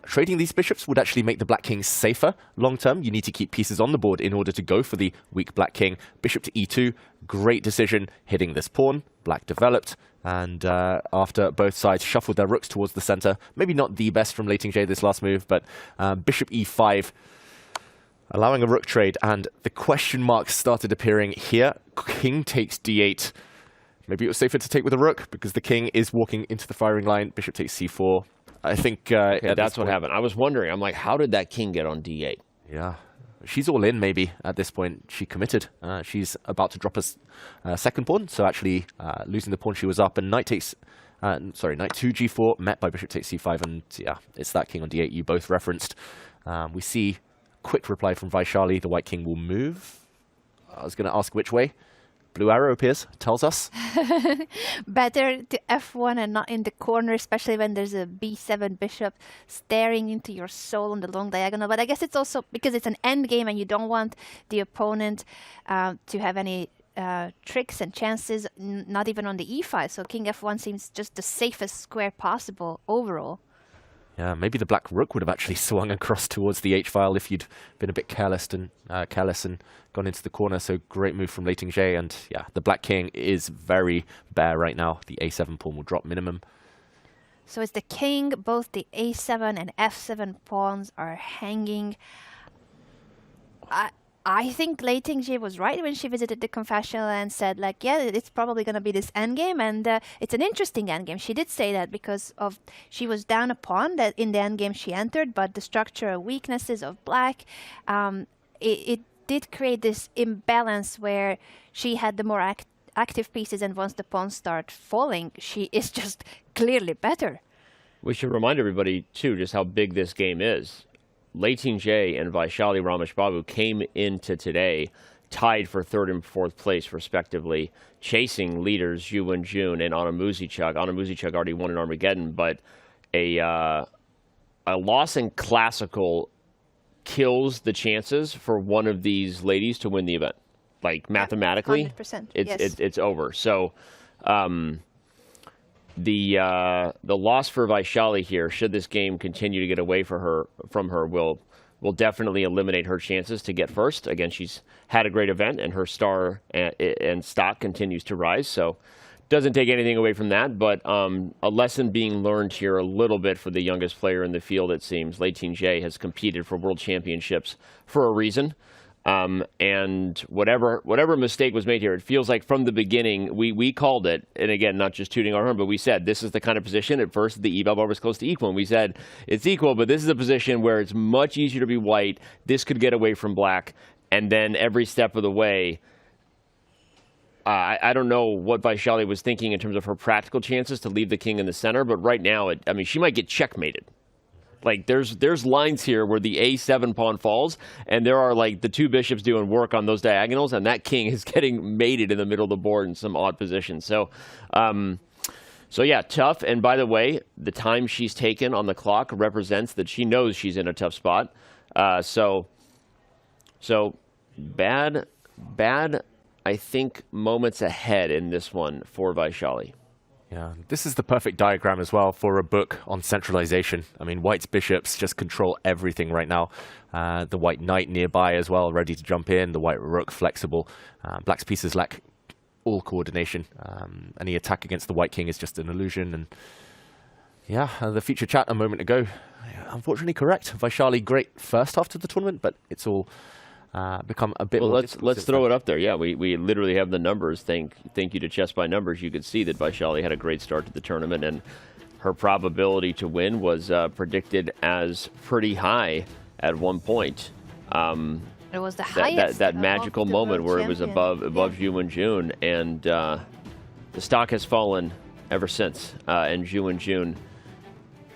Trading these bishops would actually make the Black King safer long term. You need to keep pieces on the board in order to go for the weak Black King. Bishop to e2, great decision, hitting this pawn. Black developed. And after both sides shuffled their rooks towards the center, maybe not the best from Lei Ting-Jie this last move, but bishop e5, allowing a rook trade, and the question marks started appearing here. King takes d8. Maybe it was safer to take with a rook because the king is walking into the firing line. Bishop takes c4. I think that's what happened. I was wondering. I'm like, how did that king get on d8? Yeah. She's all in, maybe, at this point. She committed. She's about to drop a second pawn, so actually losing the pawn she was up. And knight takes... knight 2 g4, met by bishop takes c5, and yeah, it's that king on d8 you both referenced. We see quick reply from Vaishali. The white king will move. I was going to ask which way. Blue arrow appears, tells us. Better to f1 and not in the corner, especially when there's a b7 bishop staring into your soul on the long diagonal. But I guess it's also because it's an endgame and you don't want the opponent to have any tricks and chances, not even on the e5. So king f1 seems just the safest square possible overall. Yeah, maybe the black rook would have actually swung across towards the h-file if you'd been a bit careless and gone into the corner. So great move from Lei Ting-Jie, and yeah, the black king is very bare right now. The a7 pawn will drop minimum. So it's the king, both the a7 and f7 pawns are hanging. I think Lei Ting-Jie was right when she visited the confessional and said, like, yeah, it's probably going to be this endgame, and it's an interesting endgame. She did say that because of she was down a pawn that in the endgame she entered, but the structural weaknesses of black, it did create this imbalance where she had the more active pieces, and once the pawns start falling, she is just clearly better. We should remind everybody, too, just how big this game is. Lei Ting-Jie and Vaishali Rameshbabu came into today tied for third and fourth place, respectively, chasing leaders Zhu Wenjun and Anna Muzichuk. Anna Muzichuk already won an Armageddon, but a loss in Classical kills the chances for one of these ladies to win the event. Like, mathematically, 100%, it's over. So, the loss for Vaishali here, should this game continue to get away from her, will definitely eliminate her chances to get first. Again, she's had a great event, and her star and stock continues to rise. So, doesn't take anything away from that. But a lesson being learned here a little bit for the youngest player in the field. It seems Lei Ting-Jie has competed for world championships for a reason. And whatever mistake was made here, it feels like from the beginning we called it, and again, not just tooting our horn, but we said this is the kind of position. At first, the eval bar was close to equal, and we said it's equal, but this is a position where it's much easier to be white. This could get away from black, and then every step of the way, I don't know what Vaishali was thinking in terms of her practical chances to leave the king in the center, but right now, she might get checkmated. Like, there's lines here where the a7 pawn falls, and there are, like, the two bishops doing work on those diagonals, and that king is getting mated in the middle of the board in some odd positions. So yeah, tough. And by the way, the time she's taken on the clock represents that she knows she's in a tough spot. So bad, I think, moments ahead in this one for Vaishali. Yeah, this is the perfect diagram as well for a book on centralization. I mean, white's bishops just control everything right now. The white knight nearby as well, ready to jump in. The white rook flexible. Black's pieces lack all coordination. Any attack against the white king is just an illusion. And yeah, the feature chat a moment ago, unfortunately correct. Vaishali, great first half to the tournament, but it's all become a bit. Well, let's throw it up there. Yeah, we literally have the numbers. Thank you to Chess by Numbers. You could see that Vaishali had a great start to the tournament, and her probability to win was predicted as pretty high at one point. It was the highest. That magical moment where it was above Zhu Wenjun, and the stock has fallen ever since. And Zhu Wenjun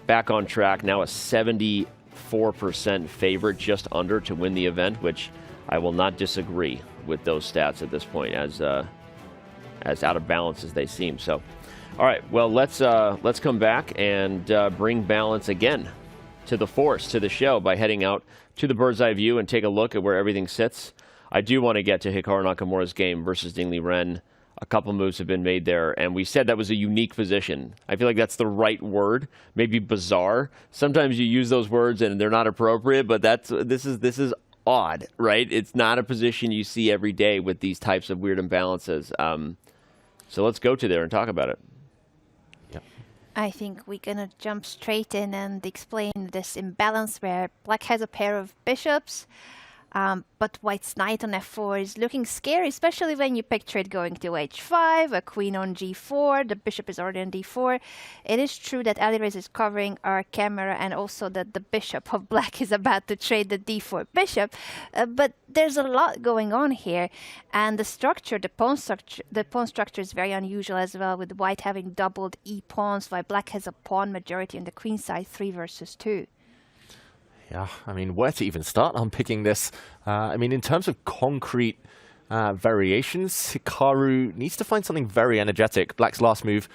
back on track now, a 74% favorite, just under, to win the event, which I will not disagree with those stats at this point, as out of balance as they seem. So, all right, well, let's come back and bring balance again to the force, to the show, by heading out to the bird's eye view and take a look at where everything sits. I do want to get to Hikaru Nakamura's game versus Ding Liren. A couple moves have been made there, and we said that was a unique position. I feel like that's the right word, maybe bizarre. Sometimes you use those words and they're not appropriate, but this is odd, right? It's not a position you see every day with these types of weird imbalances. So let's go to there and talk about it. I think we're gonna jump straight in and explain this imbalance where black has a pair of bishops, but white's knight on f4 is looking scary, especially when you picture it going to h5, a queen on g4, the bishop is already on d4. It is true that Alireza is covering our camera and also that the bishop of black is about to trade the d4 bishop, but there's a lot going on here, and the pawn structure is very unusual as well, with white having doubled e-pawns, while black has a pawn majority on the queen side, 3 versus 2. Yeah, I mean, where to even start unpicking this? I mean, in terms of concrete variations, Hikaru needs to find something very energetic. Black's last move,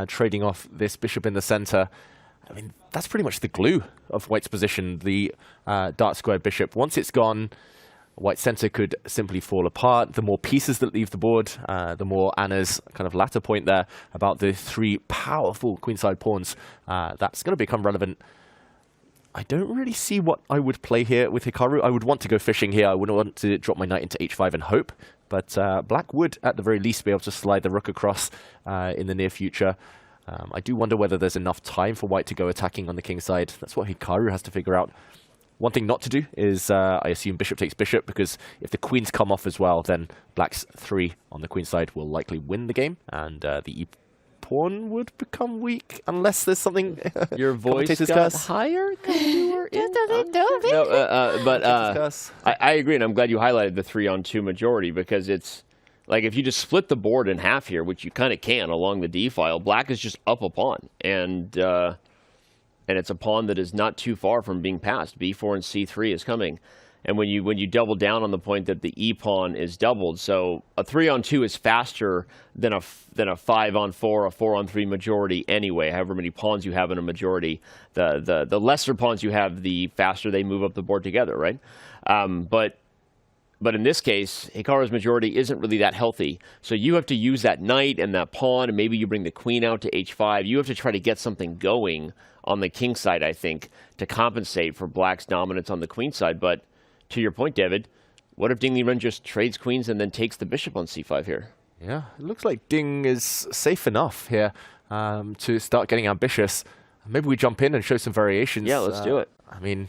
trading off this bishop in the center. I mean, that's pretty much the glue of white's position, the dark squared bishop. Once it's gone, white's center could simply fall apart. The more pieces that leave the board, the more Anna's kind of latter point there about the 3 powerful queenside pawns, that's going to become relevant. I don't really see what I would play here with Hikaru. I would want to go fishing here. I wouldn't want to drop my knight into h5 and hope. But black would, at the very least, be able to slide the rook across in the near future. I do wonder whether there's enough time for white to go attacking on the king side. That's what Hikaru has to figure out. One thing not to do is, I assume, bishop takes bishop, because if the queens come off as well, then black's 3 on the queen side will likely win the game, and the pawn would become weak unless there's something. Your voice got higher because you were in. I agree, and I'm glad you highlighted the 3-on-2 majority, because it's like if you just split the board in half here, which you kind of can along the d file, black is just up a pawn, and it's a pawn that is not too far from being passed. b4 and c3 is coming. And when you double down on the point that the e-pawn is doubled, so a 3-on-2 is faster than a 5-on-4, a 4-on-3 majority anyway. However many pawns you have in a majority, the lesser pawns you have, the faster they move up the board together, right? But in this case, Hikaru's majority isn't really that healthy. So you have to use that knight and that pawn, and maybe you bring the queen out to h5. You have to try to get something going on the king side, I think, to compensate for black's dominance on the queen side. But to your point, David, what if Ding Liren just trades queens and then takes the bishop on c5 here? Yeah, it looks like Ding is safe enough here to start getting ambitious. Maybe we jump in and show some variations. Yeah, let's do it. I mean,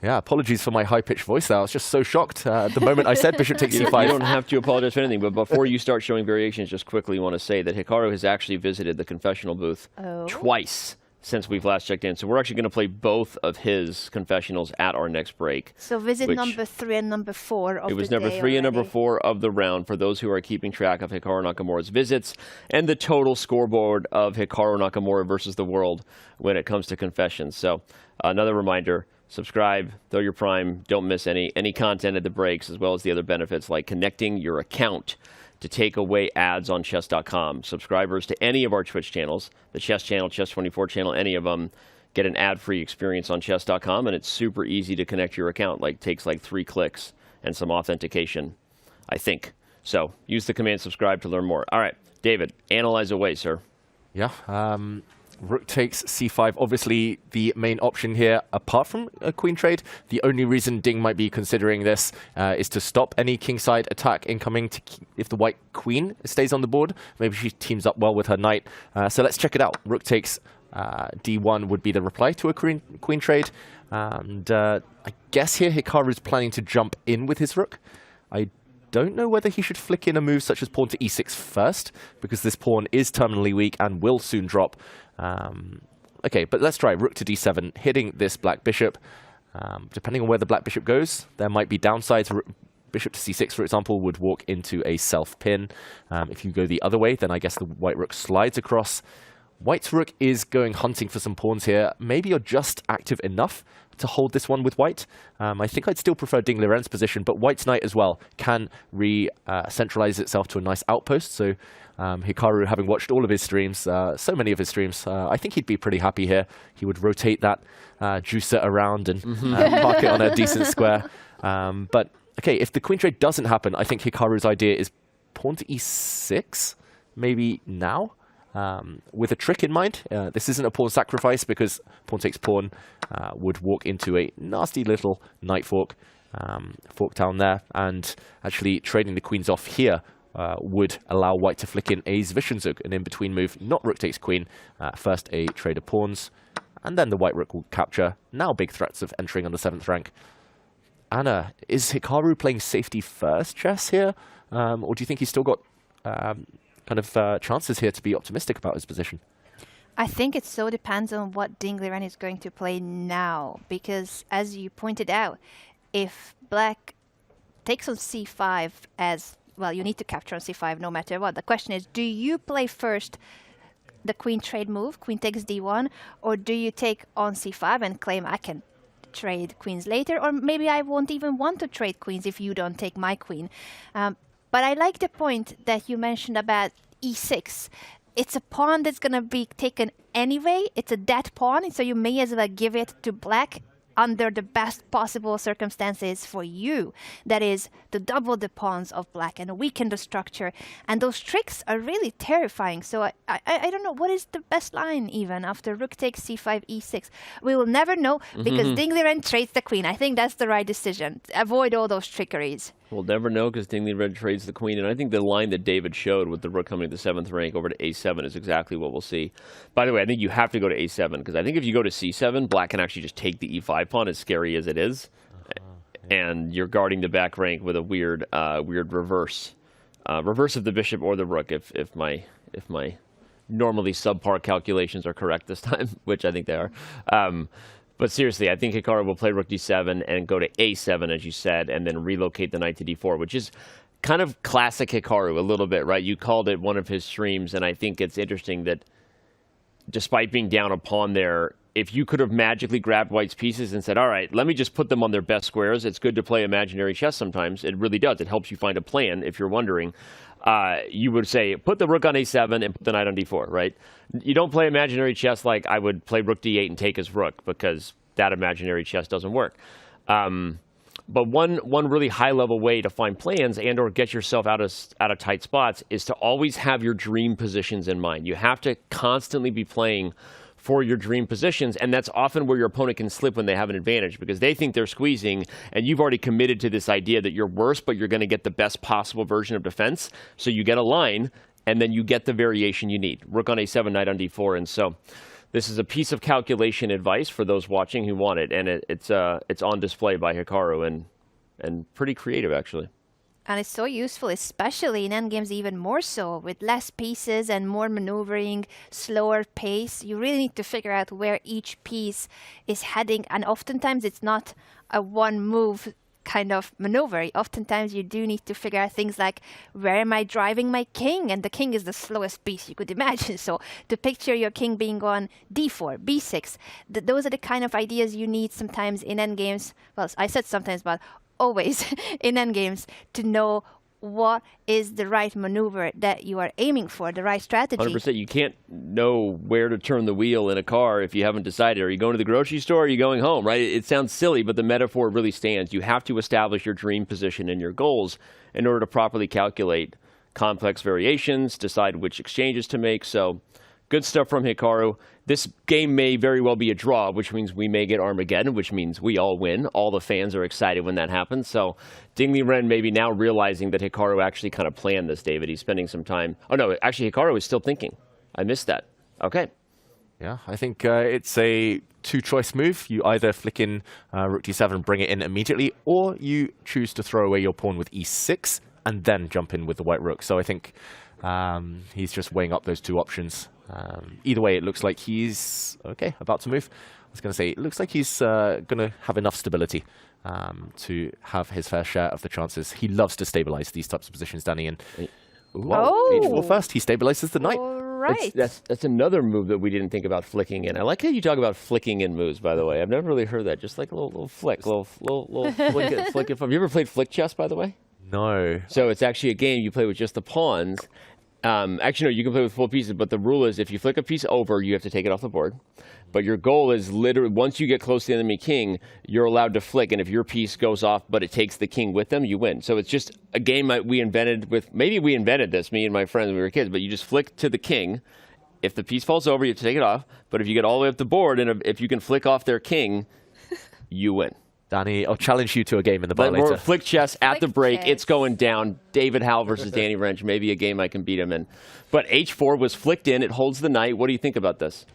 yeah, apologies for my high-pitched voice there. I was just so shocked the moment I said bishop takes c5. You don't have to apologize for anything, but before you start showing variations, just quickly want to say that Hikaru has actually visited the confessional booth twice since we've last checked in. So we're actually going to play both of his confessionals at our next break. So visit number 3 and number 4 of the day. It was number 3 and number 4 of the round for those who are keeping track of Hikaru Nakamura's visits and the total scoreboard of Hikaru Nakamura versus the world when it comes to confessions. So another reminder, subscribe, throw your prime, don't miss any content at the breaks, as well as the other benefits like connecting your account to take away ads on chess.com. Subscribers to any of our Twitch channels, the Chess channel, Chess24 channel, any of them, get an ad-free experience on chess.com, and it's super easy to connect your account. Takes 3 clicks and some authentication, I think. So use the command subscribe to learn more. All right, David, analyze away, sir. Yeah, rook takes c5. Obviously, the main option here, apart from a queen trade, the only reason Ding might be considering this is to stop any kingside attack incoming if the white queen stays on the board. Maybe she teams up well with her knight. So let's check it out. Rook takes d1 would be the reply to a queen trade. And I guess here Hikaru is planning to jump in with his rook. I don't know whether he should flick in a move such as pawn to e6 first, because this pawn is terminally weak and will soon drop. Okay, but let's try rook to d7, hitting this black bishop. Depending on where the black bishop goes, there might be downsides. Bishop to c6, for example, would walk into a self-pin. If you go the other way, then I guess the white rook slides across. White's rook is going hunting for some pawns here. Maybe you're just active enough to hold this one with white. I think I'd still prefer Ding Liren's position, but white's knight as well can centralize itself to a nice outpost. So Hikaru, having watched all of his streams, so many of his streams, I think he'd be pretty happy here. He would rotate that juicer around and park it on a decent square. But okay, if the queen trade doesn't happen, I think Hikaru's idea is pawn to e6, maybe now, with a trick in mind. This isn't a pawn sacrifice because pawn takes pawn would walk into a nasty little knight fork down there, and actually trading the queens off here would allow white to flick in a Zwischenzug, an in-between move, not rook takes queen. First a trade of pawns, and then the white rook will capture. Now big threats of entering on the 7th rank. Anna, is Hikaru playing safety first chess here? Or do you think he's still got chances here to be optimistic about his position? I think it so depends on what Ding Liren is going to play now, because as you pointed out, if black takes on c5 as, well, you need to capture on c5 no matter what. The question is, do you play first the queen trade move, queen takes d1, or do you take on c5 and claim I can trade queens later, or maybe I won't even want to trade queens if you don't take my queen. But I like the point that you mentioned about e6. It's a pawn that's going to be taken anyway. It's a dead pawn, so you may as well give it to black under the best possible circumstances for you. That is, to double the pawns of black and weaken the structure. And those tricks are really terrifying. So I don't know, what is the best line even after rook takes c5, e6? We will never know because Ding Liren trades the queen. I think that's the right decision. Avoid all those trickeries. We'll never know because Ding Liren trades the queen. And I think the line that David showed with the rook coming to the 7th rank over to a7 is exactly what we'll see. By the way, I think you have to go to a7 because I think if you go to c7, black can actually just take the e5 pawn, as scary as it is. And you're guarding the back rank with a weird reverse. Reverse of the bishop or the rook if my normally subpar calculations are correct this time, which I think they are. But seriously, I think Hikaru will play rook d7 and go to a7, as you said, and then relocate the knight to d4, which is kind of classic Hikaru a little bit, right? You called it one of his streams, and I think it's interesting that despite being down a pawn there, if you could have magically grabbed white's pieces and said, all right, let me just put them on their best squares. It's good to play imaginary chess sometimes. It really does. It helps you find a plan, if you're wondering. You would say, put the rook on a7 and put the knight on d4, right? You don't play imaginary chess like I would play rook d8 and take his rook, because that imaginary chess doesn't work. But one really high-level way to find plans and or get yourself out of tight spots is to always have your dream positions in mind. You have to constantly be playing for your dream positions, and that's often where your opponent can slip when they have an advantage, because they think they're squeezing, and you've already committed to this idea that you're worse, but you're going to get the best possible version of defense. So you get a line, and then you get the variation you need. Rook on a7, knight on d4, and so this is a piece of calculation advice for those watching who want it, and it's on display by Hikaru, and pretty creative, actually. And it's so useful, especially in endgames even more so, with less pieces and more maneuvering, slower pace. You really need to figure out where each piece is heading, and oftentimes it's not a one-move kind of maneuver. Oftentimes you do need to figure out things like, where am I driving my king? And the king is the slowest piece you could imagine. So to picture your king being on d4, b6, those are the kind of ideas you need sometimes in endgames. Well, I said sometimes, but always in endgames, to know what is the right maneuver that you are aiming for, the right strategy. 100%. You can't know where to turn the wheel in a car if you haven't decided. Are you going to the grocery store or are you going home, right? It sounds silly, but the metaphor really stands. You have to establish your dream position and your goals in order to properly calculate complex variations, decide which exchanges to make. So good stuff from Hikaru. This game may very well be a draw, which means we may get Armageddon, which means we all win. All the fans are excited when that happens. So Ding Liren maybe now realizing that Hikaru actually kind of planned this, David. He's spending some time. Oh, no, actually, Hikaru is still thinking. I missed that. Okay. Yeah, I think it's a two-choice move. You either flick in rook d7 and bring it in immediately, or you choose to throw away your pawn with e6 and then jump in with the white rook. So I think he's just weighing up those two options. Either way, it looks like he's about to move. I was going to say, it looks like he's going to have enough stability to have his fair share of the chances. He loves to stabilize these types of positions, Danny. And h4 first, he stabilizes the knight. right. That's another move that we didn't think about flicking in. I like how you talk about flicking in moves, by the way. I've never really heard that. Just like a little flick, little flick it, flick it. Have you ever played flick chess, by the way? No. So it's actually a game you play with just the pawns. Actually, no, you can play with full pieces, but the rule is if you flick a piece over, you have to take it off the board. But your goal is literally, once you get close to the enemy king, you're allowed to flick, and if your piece goes off, but it takes the king with them, you win. So it's just a game that we invented with, maybe we invented this, me and my friends when we were kids, but you just flick to the king. If the piece falls over, you have to take it off. But if you get all the way up the board, and if you can flick off their king, you win. Danny, I'll challenge you to a game in the bar later. Flick chess at the break. chess. It's going down. David Howell versus Danny Wrench. Maybe a game I can beat him in. But h4 was flicked in. It holds the knight. What do you think about this?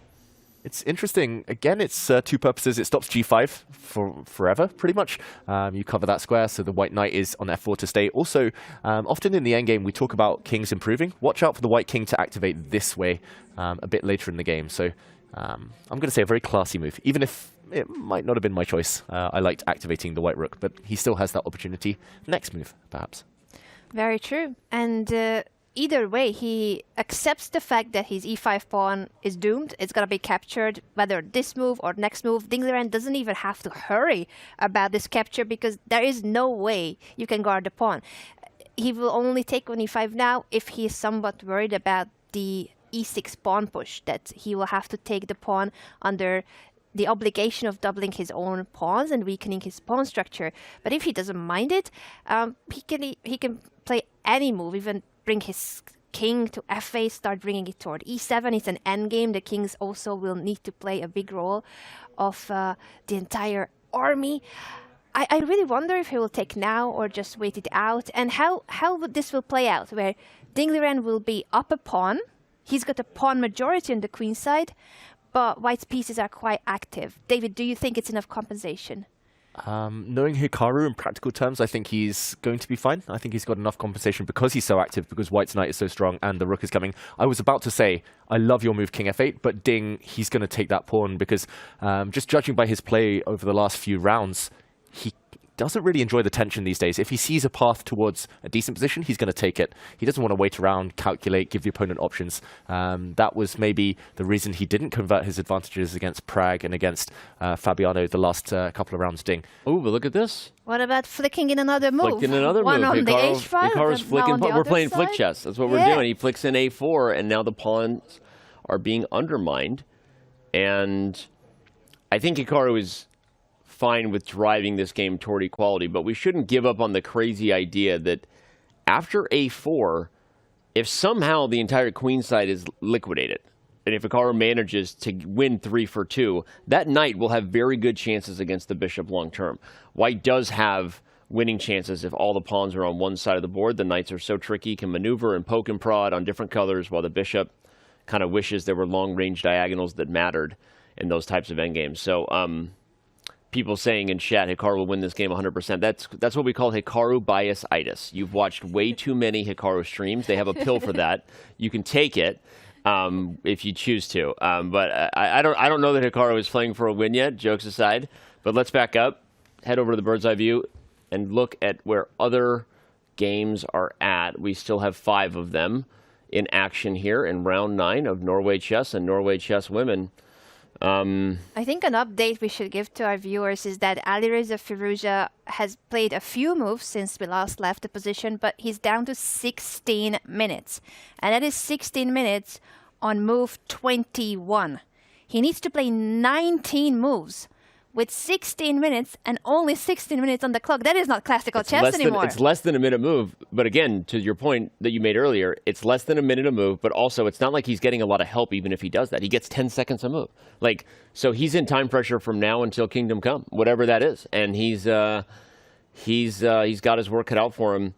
It's interesting. Again, it's two purposes. It stops g5 for forever, pretty much. You cover that square, so the white knight is on f4 to stay. Also, often in the endgame, we talk about kings improving. Watch out for the white king to activate this way a bit later in the game. So I'm going to say a very classy move, even if it might not have been my choice. I liked activating the white rook, but he still has that opportunity. Next move, perhaps. Very true. And either way, he accepts the fact that his e5 pawn is doomed. It's going to be captured, whether this move or next move. Liren doesn't even have to hurry about this capture because there is no way you can guard the pawn. He will only take on e5 now if he is somewhat worried about the e6 pawn push, that he will have to take the pawn under the obligation of doubling his own pawns and weakening his pawn structure. But if he doesn't mind it, he can play any move, even bring his king to f8, start bringing it toward e7. It's an endgame. The kings also will need to play a big role of the entire army. I really wonder if he will take now or just wait it out, and how this will play out, where Liren will be up a pawn. He's got a pawn majority on the queen side, but white's pieces are quite active. David, do you think it's enough compensation? Knowing Hikaru in practical terms, I think he's going to be fine. I think he's got enough compensation because he's so active, because white's knight is so strong and the rook is coming. I was about to say, I love your move king f8, but ding, he's going to take that pawn because just judging by his play over the last few rounds, he doesn't really enjoy the tension these days. If he sees a path towards a decent position, he's going to take it. He doesn't want to wait around, calculate, give the opponent options. That was maybe the reason he didn't convert his advantages against Prag and against Fabiano the last couple of rounds. Ding. Oh, but look at this. What about flicking in another move? Flicked in another One move. on the h file, Hikaru's flicking. We're playing flick side? chess. That's what we're doing. He flicks in a4, and now the pawns are being undermined. And I think Hikaru is fine with driving this game toward equality, but we shouldn't give up on the crazy idea that after a4, if somehow the entire queen side is liquidated, and if Hikaru manages to win 3 for 2, that knight will have very good chances against the bishop long term. White does have winning chances if all the pawns are on one side of the board. The knights are so tricky, can maneuver and poke and prod on different colors, while the bishop kind of wishes there were long-range diagonals that mattered in those types of endgames. So, people saying in chat, Hikaru will win this game 100%. That's what we call Hikaru bias-itis. You've watched way too many Hikaru streams. They have a pill for that. You can take it if you choose to. But I don't know that Hikaru is playing for a win yet, jokes aside. But let's back up, head over to the bird's eye view, and look at where other games are at. We still have 5 of them in action here in round 9 of Norway Chess and Norway Chess Women. I think an update we should give to our viewers is that Alireza Firouzja has played a few moves since we last left the position, but he's down to 16 minutes. And that is 16 minutes on move 21. He needs to play 19 moves with 16 minutes and only 16 minutes on the clock. That is not classical chess anymore. It's less than a minute move. But again, to your point that you made earlier, it's less than a minute a move, but also it's not like he's getting a lot of help even if he does that. He gets 10 seconds a move. So he's in time pressure from now until Kingdom Come, whatever that is. And he's got his work cut out for him.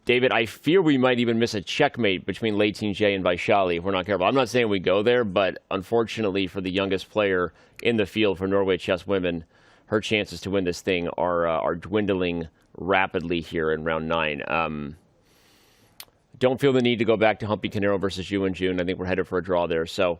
David, I fear we might even miss a checkmate between Lei Ting-jae and Vaishali if we're not careful. I'm not saying we go there, but unfortunately for the youngest player in the field for Norway Chess Women, her chances to win this thing are dwindling rapidly here in round 9. Don't feel the need to go back to Humpy Canero versus Yu in June. I think we're headed for a draw there. So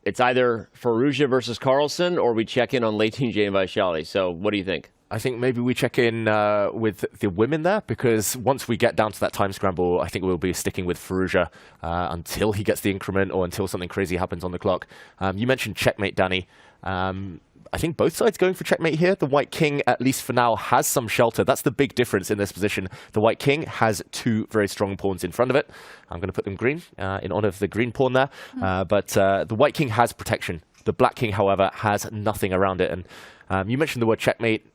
it's either Firouzja versus Carlsen or we check in on Lei Ting-jae and Vaishali. So what do you think? I think maybe we check in with the women there, because once we get down to that time scramble, I think we'll be sticking with Firouzja until he gets the increment or until something crazy happens on the clock. You mentioned checkmate, Danny. I think both sides going for checkmate here. The white king, at least for now, has some shelter. That's the big difference in this position. The white king has two very strong pawns in front of it. I'm going to put them green in honor of the green pawn there. But the white king has protection. The black king, however, has nothing around it. And you mentioned the word checkmate.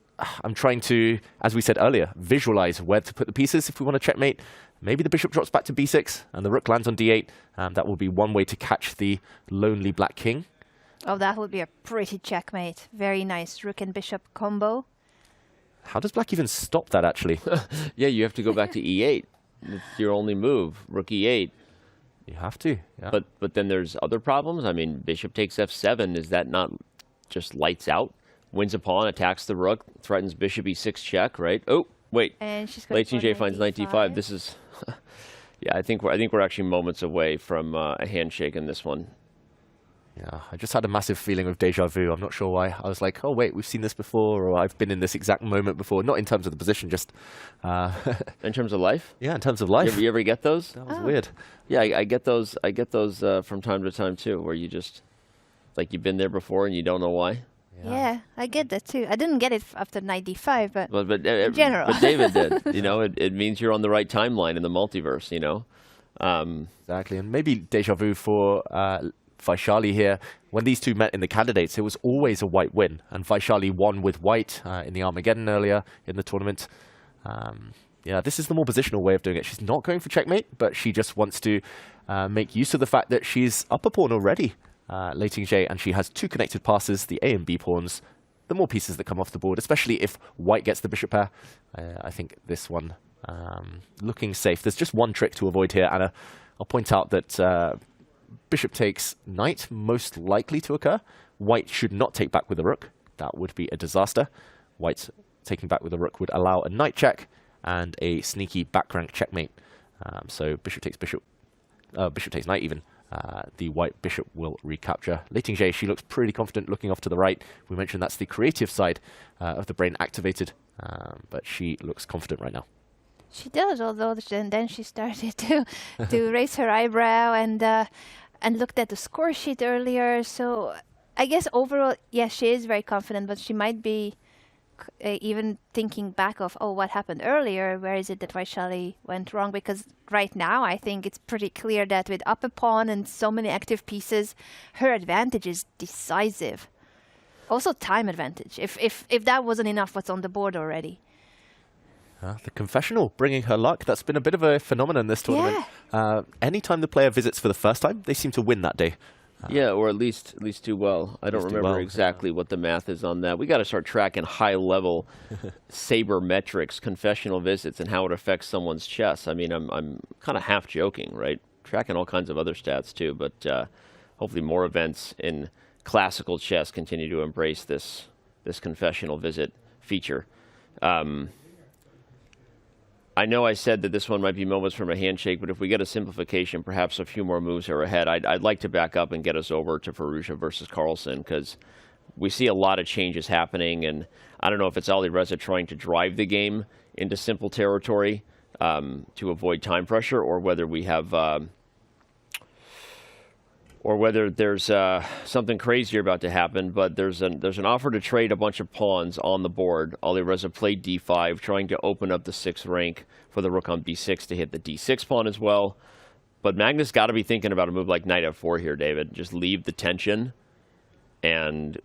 I'm trying to, as we said earlier, visualize where to put the pieces if we want to checkmate. Maybe the bishop drops back to b6 and the rook lands on d8. That will be one way to catch the lonely black king. Oh, that would be a pretty checkmate. Very nice rook and bishop combo. How does black even stop that, actually? Yeah, you have to go back to e8. It's your only move, rook e8. You have to, yeah. But then there's other problems. I mean, bishop takes f7. Is that not just lights out? Wins a pawn, attacks the rook, threatens bishop e6 check, right? Oh, wait. And she's Late J finds knight d5. This is, yeah. I think we're actually moments away from a handshake in this one. Yeah, I just had a massive feeling of deja vu. I'm not sure why. I was like, oh wait, we've seen this before, or I've been in this exact moment before. Not in terms of the position, just in terms of life. Yeah, in terms of life. You ever get those? That was weird. Yeah, I get those. I get those from time to time too, where you just like you've been there before and you don't know why. Yeah, I get that too. I didn't get it after knight d5, but in general. But David did. You know, it means you're on the right timeline in the multiverse. You know, exactly. And maybe deja vu for Vaishali here. When these two met in the candidates, it was always a white win, and Vaishali won with white in the Armageddon earlier in the tournament. Yeah, this is the more positional way of doing it. She's not going for checkmate, but she just wants to make use of the fact that she's up a pawn already. Late J, and she has two connected passes, the A and B pawns. The more pieces that come off the board, especially if white gets the bishop pair. I think this one looking safe. There's just one trick to avoid here, and I'll point out that bishop takes knight, most likely to occur. White should not take back with the rook. That would be a disaster. White taking back with the rook would allow a knight check and a sneaky back rank checkmate. So bishop takes bishop, bishop takes knight even. The white bishop will recapture. Late J, she looks pretty confident looking off to the right. We mentioned that's the creative side of the brain activated, but she looks confident right now. She does, although then she started to raise her eyebrow and looked at the score sheet earlier. So I guess overall, yes, she is very confident, but she might be even thinking back of, oh, what happened earlier? Where is it that Vaishali went wrong? Because right now, I think it's pretty clear that with up a pawn and so many active pieces, her advantage is decisive. Also, time advantage. If that wasn't enough, what's on the board already? The confessional bringing her luck. That's been a bit of a phenomenon this tournament. Yeah. Anytime the player visits for the first time, they seem to win that day. Yeah, or at least do well. I don't remember exactly what the math is on that. We got to start tracking high-level sabermetrics, confessional visits, and how it affects someone's chess. I mean, I'm kind of half joking, right? Tracking all kinds of other stats too, but hopefully more events in classical chess continue to embrace this confessional visit feature. I know I said that this one might be moments from a handshake, but if we get a simplification, perhaps a few more moves are ahead. I'd like to back up and get us over to Firouzja versus Carlsen, because we see a lot of changes happening, and I don't know if it's Alireza trying to drive the game into simple territory to avoid time pressure, or whether we have, or whether there's something crazier about to happen. But there's an offer to trade a bunch of pawns on the board. Alireza played d5, trying to open up the 6th rank for the rook on b6 to hit the d6 pawn as well. But Magnus got to be thinking about a move like knight f4 here, David. Just leave the tension and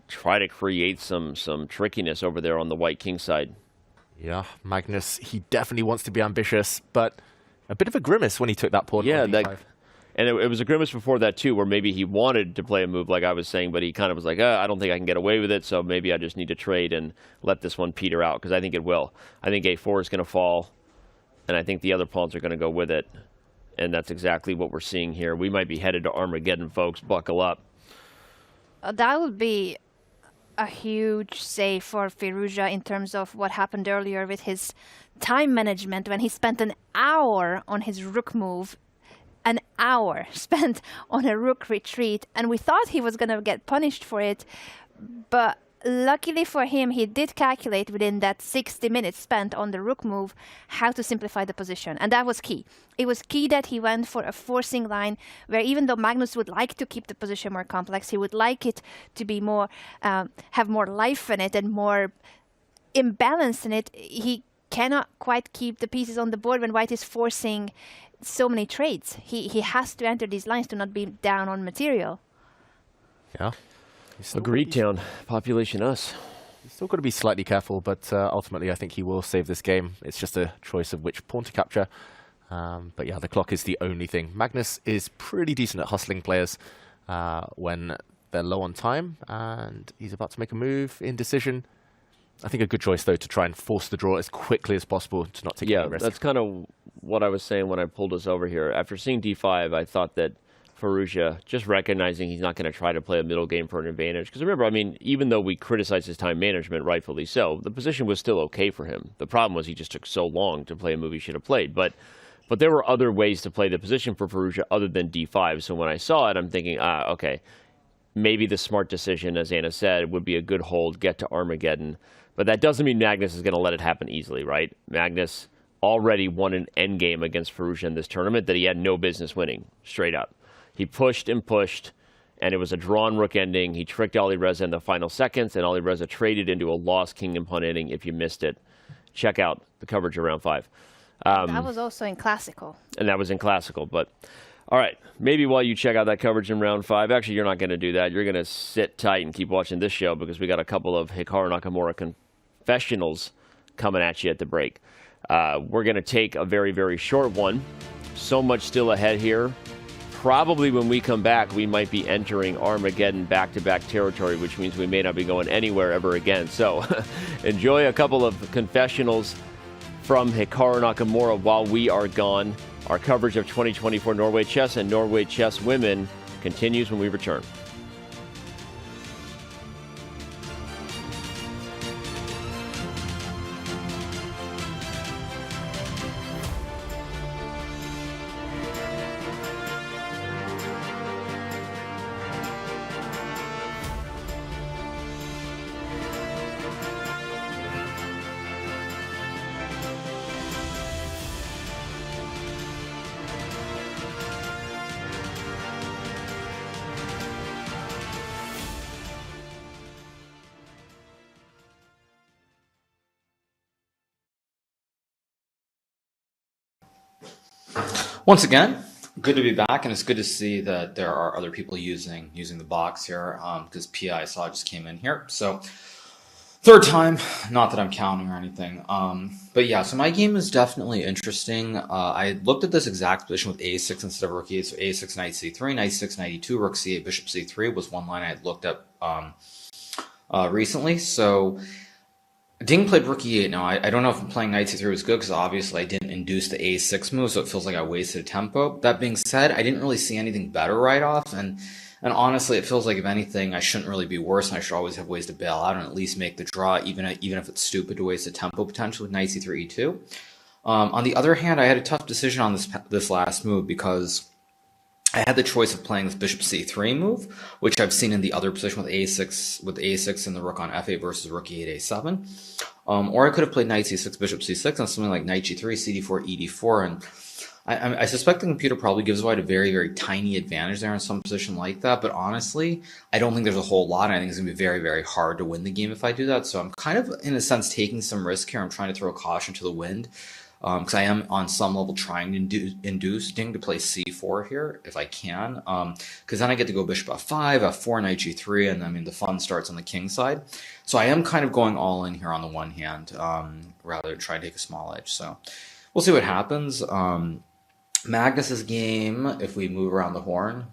try to create some trickiness over there on the white king side. Yeah, Magnus, he definitely wants to be ambitious, but a bit of a grimace when he took that pawn on d5. And it was a grimace before that, too, where maybe he wanted to play a move like I was saying, but he kind of was like, I don't think I can get away with it, so maybe I just need to trade and let this one peter out, because I think it will. I think a4 is going to fall, and I think the other pawns are going to go with it. And that's exactly what we're seeing here. We might be headed to Armageddon, folks. Buckle up. That would be a huge save for Firouzja in terms of what happened earlier with his time management, when he spent an hour on his rook move. An hour spent on a rook retreat, and we thought he was going to get punished for it, but luckily for him, he did calculate within that 60 minutes spent on the rook move how to simplify the position, and that was key. It was key that he went for a forcing line where, even though Magnus would like to keep the position more complex, he would like it to be more, have more life in it and more imbalance in it. He cannot quite keep the pieces on the board when white is forcing so many trades. He has to enter these lines to not be down on material. Yeah. Agreed, Town. Population us. He's still got to be slightly careful, but ultimately I think he will save this game. It's just a choice of which pawn to capture. But yeah, the clock is the only thing. Magnus is pretty decent at hustling players when they're low on time, and he's about to make a move in decision. I think a good choice, though, to try and force the draw as quickly as possible to not take any risk. That's kind of what I was saying when I pulled us over here. After seeing d5, I thought that Firouzja, just recognizing he's not going to try to play a middle game for an advantage. Because remember, I mean, even though we criticized his time management, rightfully so, the position was still okay for him. The problem was he just took so long to play a move he should have played. But there were other ways to play the position for Firouzja other than d5. So when I saw it, I'm thinking, okay, maybe the smart decision, as Anna said, would be a good hold, get to Armageddon. But that doesn't mean Magnus is going to let it happen easily, right? Magnus already won an endgame against Firouzja in this tournament that he had no business winning, straight up. He pushed and pushed, and it was a drawn rook ending. He tricked Alireza in the final seconds, and Alireza traded into a lost kingdom pawn ending if you missed it. Check out the coverage of round 5. That was also in Classical. And that was in Classical. But, all right, maybe while you check out that coverage in round 5, actually, you're not going to do that. You're going to sit tight and keep watching this show because we got a couple of Hikaru Nakamura confessionals coming at you at the break. We're going to take a very, very short one. So much still ahead here. Probably when we come back, we might be entering Armageddon back-to-back territory, which means we may not be going anywhere ever again. So enjoy a couple of confessionals from Hikaru Nakamura while we are gone. Our coverage of 2024 Norway Chess and Norway Chess Women continues when we return. Once again, good to be back, and it's good to see that there are other people using the box here, because PI I saw just came in here. So third time, not that I'm counting or anything. But yeah, so my game is definitely interesting. I looked at this exact position with a6 instead of rook e8, so a6, knight c3, knight c6, knight e2, rook c8, bishop c3 was one line I had looked at recently. So Ding played rook e8. Now, I don't know if playing knight c3 was good because obviously I didn't induce the a6 move, so it feels like I wasted tempo. That being said, I didn't really see anything better right off, and honestly, it feels like if anything, I shouldn't really be worse, and I should always have ways to bail out and at least make the draw, even if it's stupid to waste the tempo potential with knight c3, e2. On the other hand, I had a tough decision on this last move because I had the choice of playing this bishop c3 move, which I've seen in the other position with a6 and the rook on f8 versus rook e8, a7. Or I could have played knight c6, bishop c6 on something like knight g3, cd4, ed4, and I suspect the computer probably gives white a very, very tiny advantage there in some position like that, but honestly, I don't think there's a whole lot. I think it's going to be very, very hard to win the game if I do that, so I'm kind of, in a sense, taking some risk here. I'm trying to throw caution to the wind. Because I am on some level trying to induce Ding to play c4 here if I can, because then I get to go bishop f5, f4, knight g3, and I mean the fun starts on the king side. So I am kind of going all in here on the one hand, rather than try to take a small edge. So we'll see what happens. Magnus's game, if we move around the horn,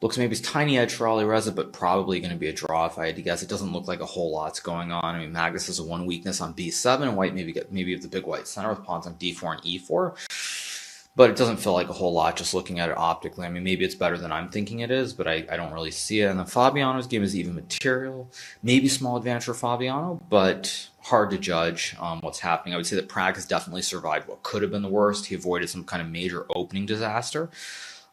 looks maybe it's tiny edge for Alireza, but probably going to be a draw if I had to guess. It doesn't look like a whole lot's going on. I mean, Magnus has a one weakness on b7, and white maybe have the big white center with pawns on d4 and e4. But it doesn't feel like a whole lot just looking at it optically. I mean, maybe it's better than I'm thinking it is, but I don't really see it. And then Fabiano's game is even material. Maybe small advantage for Fabiano, but hard to judge what's happening. I would say that Prag has definitely survived what could have been the worst. He avoided some kind of major opening disaster.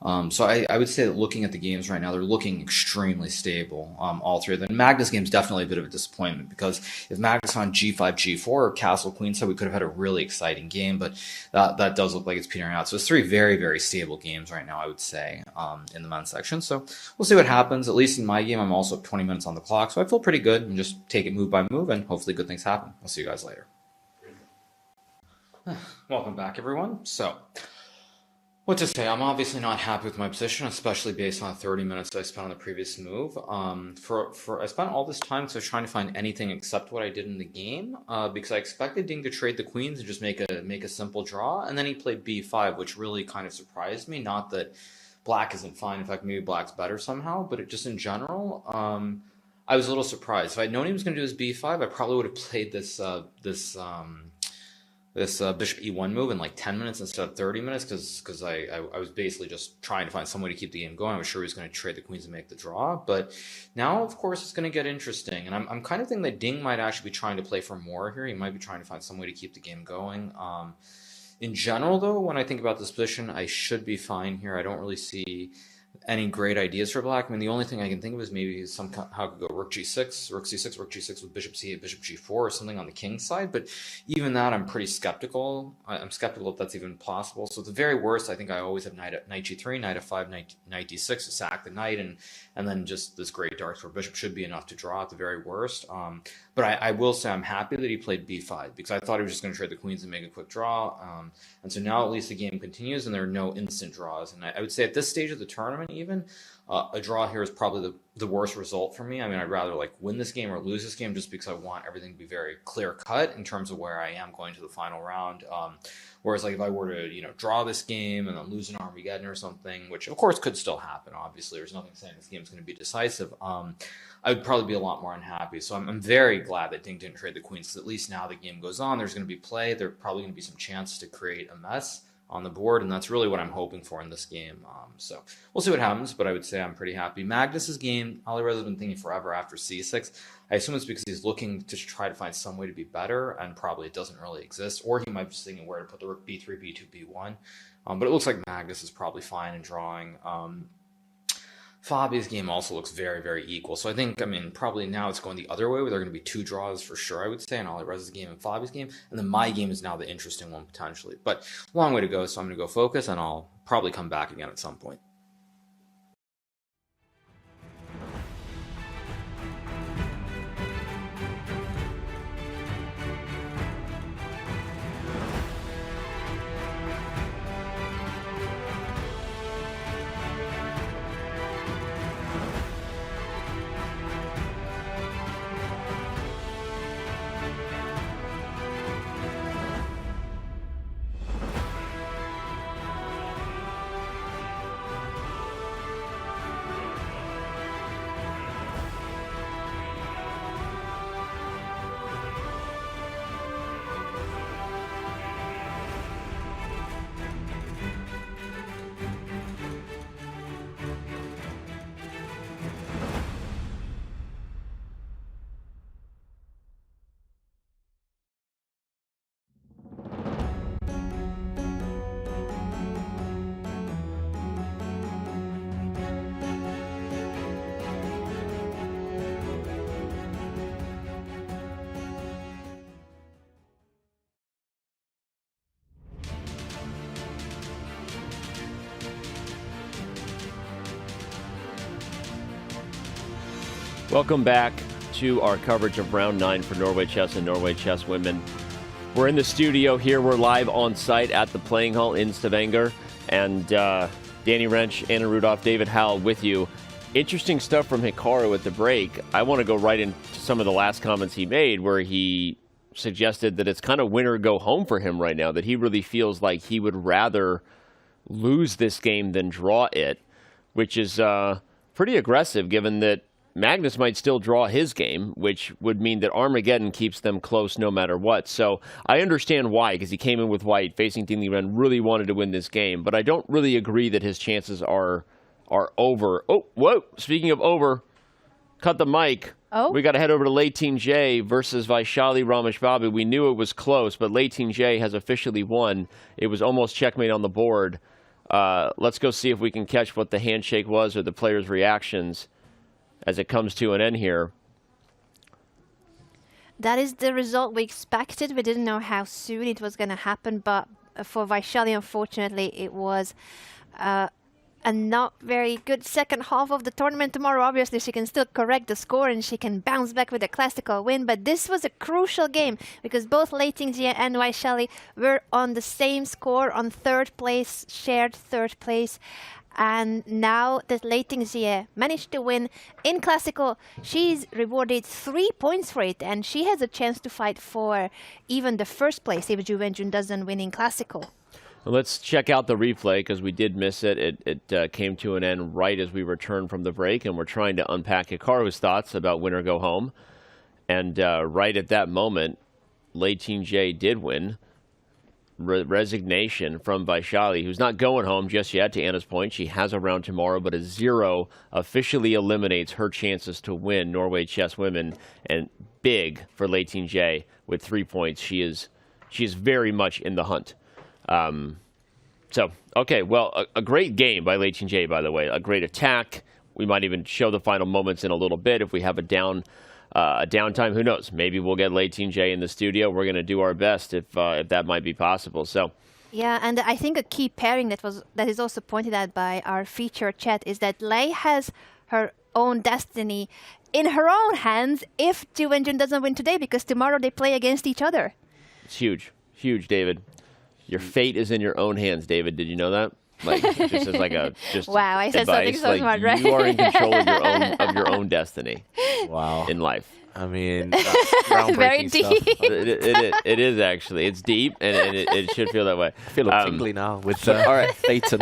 So I would say that looking at the games right now, they're looking extremely stable, all three of them. Magnus game's definitely a bit of a disappointment, because if Magnus on g5, g4, or castle queenside, we could have had a really exciting game, but that does look like it's petering out. So it's three very, very stable games right now, I would say, in the men's section. So we'll see what happens. At least in my game, I'm also up 20 minutes on the clock, so I feel pretty good, and just take it move by move, and hopefully good things happen. I'll see you guys later. Welcome back, everyone. So, what to say? I'm obviously not happy with my position, especially based on the 30 minutes that I spent on the previous move. I spent all this time, so I was trying to find anything except what I did in the game, because I expected Ding to trade the queens and just make a simple draw, and then he played b5, which really kind of surprised me. Not that black isn't fine, in fact, maybe black's better somehow, but just in general, I was a little surprised. If I'd known he was going to do his b5, I probably would have played this bishop e1 move in like 10 minutes instead of 30 minutes, because I was basically just trying to find some way to keep the game going. I was sure he was going to trade the queens and make the draw, but now, of course, it's going to get interesting, and I'm kind of thinking that Ding might actually be trying to play for more here. He might be trying to find some way to keep the game going. In general, though, when I think about this position, I should be fine here. I don't really see any great ideas for black. I mean, the only thing I can think of is maybe somehow I could go rook g6, rook c6, rook g6 with bishop c8, bishop g4, or something on the king side. But even that, I'm pretty skeptical. I'm skeptical if that's even possible. So at the very worst, I think I always have knight g3, knight f5, knight d6 to sack the knight, and then just this great dark square bishop should be enough to draw at the very worst. But I will say I'm happy that he played b5, because I thought he was just going to trade the queens and make a quick draw. And so now at least the game continues, and there are no instant draws. And I would say at this stage of the tournament, even a draw here is probably the worst result for me. I mean, I'd rather like win this game or lose this game, just because I want everything to be very clear cut in terms of where I am going to the final round. Whereas like if I were to draw this game and then lose an Armageddon or something, which of course could still happen, obviously there's nothing saying this game's going to be decisive, I would probably be a lot more unhappy. So I'm very glad that Ding didn't trade the queens, because at least now the game goes on, there's going to be play, there's probably going to be some chance to create a mess on the board, and that's really what I'm hoping for in this game. So we'll see what happens, but I would say I'm pretty happy. Magnus's game, Alireza's been thinking forever after c6. I assume it's because he's looking to try to find some way to be better, and probably it doesn't really exist, or he might be just thinking where to put the rook b3, b2, b1. But it looks like Magnus is probably fine in drawing. Fabi's game also looks very, very equal. So I think, probably now it's going the other way, where there are going to be two draws for sure, I would say, in Alireza's game and Fabi's game. And then my game is now the interesting one, potentially. But long way to go, so I'm going to go focus, and I'll probably come back again at some point. Welcome back to our coverage of Round 9 for Norway Chess and Norway Chess Women. We're in the studio here. We're live on site at the Playing Hall in Stavanger. And Danny Wrench, Anna Rudolph, David Howell with you. Interesting stuff from Hikaru at the break. I want to go right into some of the last comments he made, where he suggested that it's kind of win or go home for him right now, that he really feels like he would rather lose this game than draw it, which is pretty aggressive, given that Magnus might still draw his game, which would mean that Armageddon keeps them close no matter what. So I understand why, because he came in with white, facing Ding Liren, really wanted to win this game. But I don't really agree that his chances are over. Oh, whoa, speaking of over, cut the mic. Oh. We got to head over to Leitin J versus Vaishali Rameshbabu. We knew it was close, but Leitin J has officially won. It was almost checkmate on the board. let's go see if we can catch what the handshake was or the players' reactions as it comes to an end here. That is the result we expected. We didn't know how soon it was going to happen, but for Vaishali, unfortunately, it was a not very good second half of the tournament. Tomorrow, obviously, she can still correct the score and she can bounce back with a classical win, but this was a crucial game because both Lei Tingjie and Vaishali were on the same score, on third place, shared third place. And now that Lei Tingjie managed to win in Classical, she's rewarded 3 points for it, and she has a chance to fight for even the first place if Ju Wenjun doesn't win in Classical. Well, let's check out the replay because we did miss it. It came to an end right as we returned from the break, and we're trying to unpack Hikaru's thoughts about win or go home. And right at that moment, Lei Tingjie did win. Resignation from Vaishali, who's not going home just yet, to Anna's point. She has a round tomorrow, but a 0 officially eliminates her chances to win Norway Chess Women, and big for Lei Tingjie with 3 points. She is very much in the hunt. Okay, well, a great game by Lei Tingjie, by the way. A great attack. We might even show the final moments in a little bit if we have a downtime. Who knows? Maybe we'll get Lei Tingjie in the studio. We're going to do our best if that might be possible. So, yeah, and I think a key pairing that is also pointed out by our feature chat is that Lei has her own destiny in her own hands if Ju Wenjun doesn't win today, because tomorrow they play against each other. It's huge, David. Your fate is in your own hands, David. Did you know that? Like, just as like a wow, I said advice. Something so smart, right? You are in control of your own destiny. Wow. In life. I mean, that's groundbreaking very deep. stuff. It is actually. It's deep, and it should feel that way. I feel tingly now with all right, Phaeton.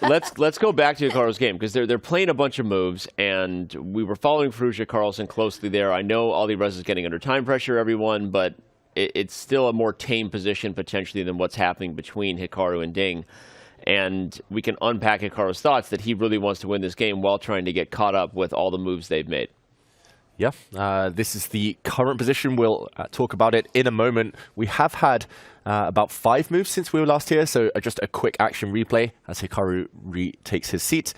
Let's go back to Hikaru's game because they're playing a bunch of moves, and we were following Firouzja Carlsen closely there. I know Alireza is getting under time pressure, everyone, but it's still a more tame position potentially than what's happening between Hikaru and Ding. And we can unpack Hikaru's thoughts that he really wants to win this game while trying to get caught up with all the moves they've made. Yeah, this is the current position. We'll talk about it in a moment. We have had about 5 moves since we were last here, so just a quick action replay as Hikaru retakes his seat.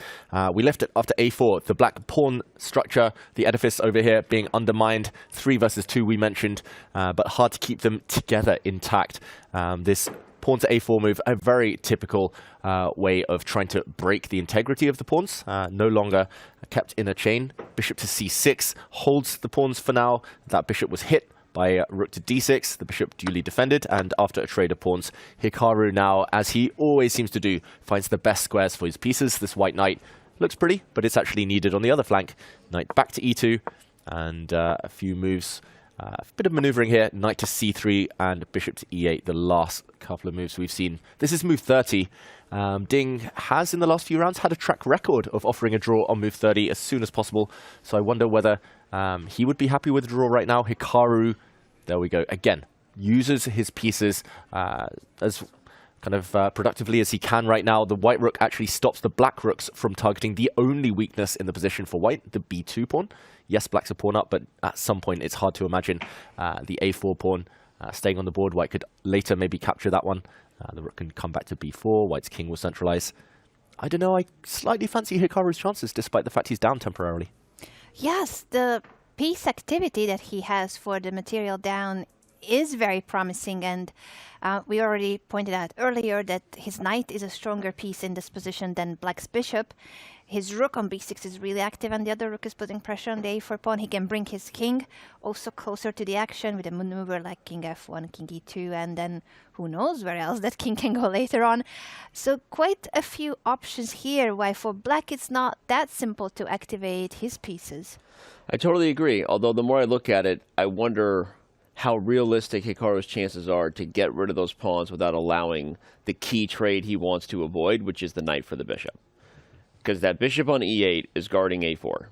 We left it after a4, the black pawn structure, the edifice over here being undermined. 3 versus 2 we mentioned, but hard to keep them together intact. This pawn to a4 move, a very typical way of trying to break the integrity of the pawns. No longer kept in a chain. Bishop to c6 holds the pawns for now. That bishop was hit by rook to d6, the bishop duly defended, and after a trade of pawns, Hikaru now, as he always seems to do, finds the best squares for his pieces. This white knight looks pretty, but it's actually needed on the other flank. Knight back to e2, and a few moves. A bit of maneuvering here, knight to c3 and bishop to e8, the last couple of moves we've seen. This is move 30. Ding has, in the last few rounds, had a track record of offering a draw on move 30 as soon as possible. So I wonder whether he would be happy with a draw right now. Hikaru, there we go, again, uses his pieces as kind of productively as he can right now. The white rook actually stops the black rooks from targeting the only weakness in the position for white, the b2 pawn. Yes, black's a pawn up, but at some point it's hard to imagine the a4 pawn staying on the board. White could later maybe capture that one. The rook can come back to b4. White's king will centralize. I don't know, I slightly fancy Hikaru's chances despite the fact he's down temporarily. Yes, the piece activity that he has for the material down is very promising, and we already pointed out earlier that his knight is a stronger piece in this position than black's bishop. His rook on b6 is really active, and the other rook is putting pressure on the a4 pawn. He can bring his king also closer to the action with a maneuver like king f1, king e2, and then who knows where else that king can go later on. So quite a few options here, why for black it's not that simple to activate his pieces. I totally agree, although the more I look at it, I wonder how realistic Hikaru's chances are to get rid of those pawns without allowing the key trade he wants to avoid, which is the knight for the bishop. Because that bishop on e8 is guarding a4.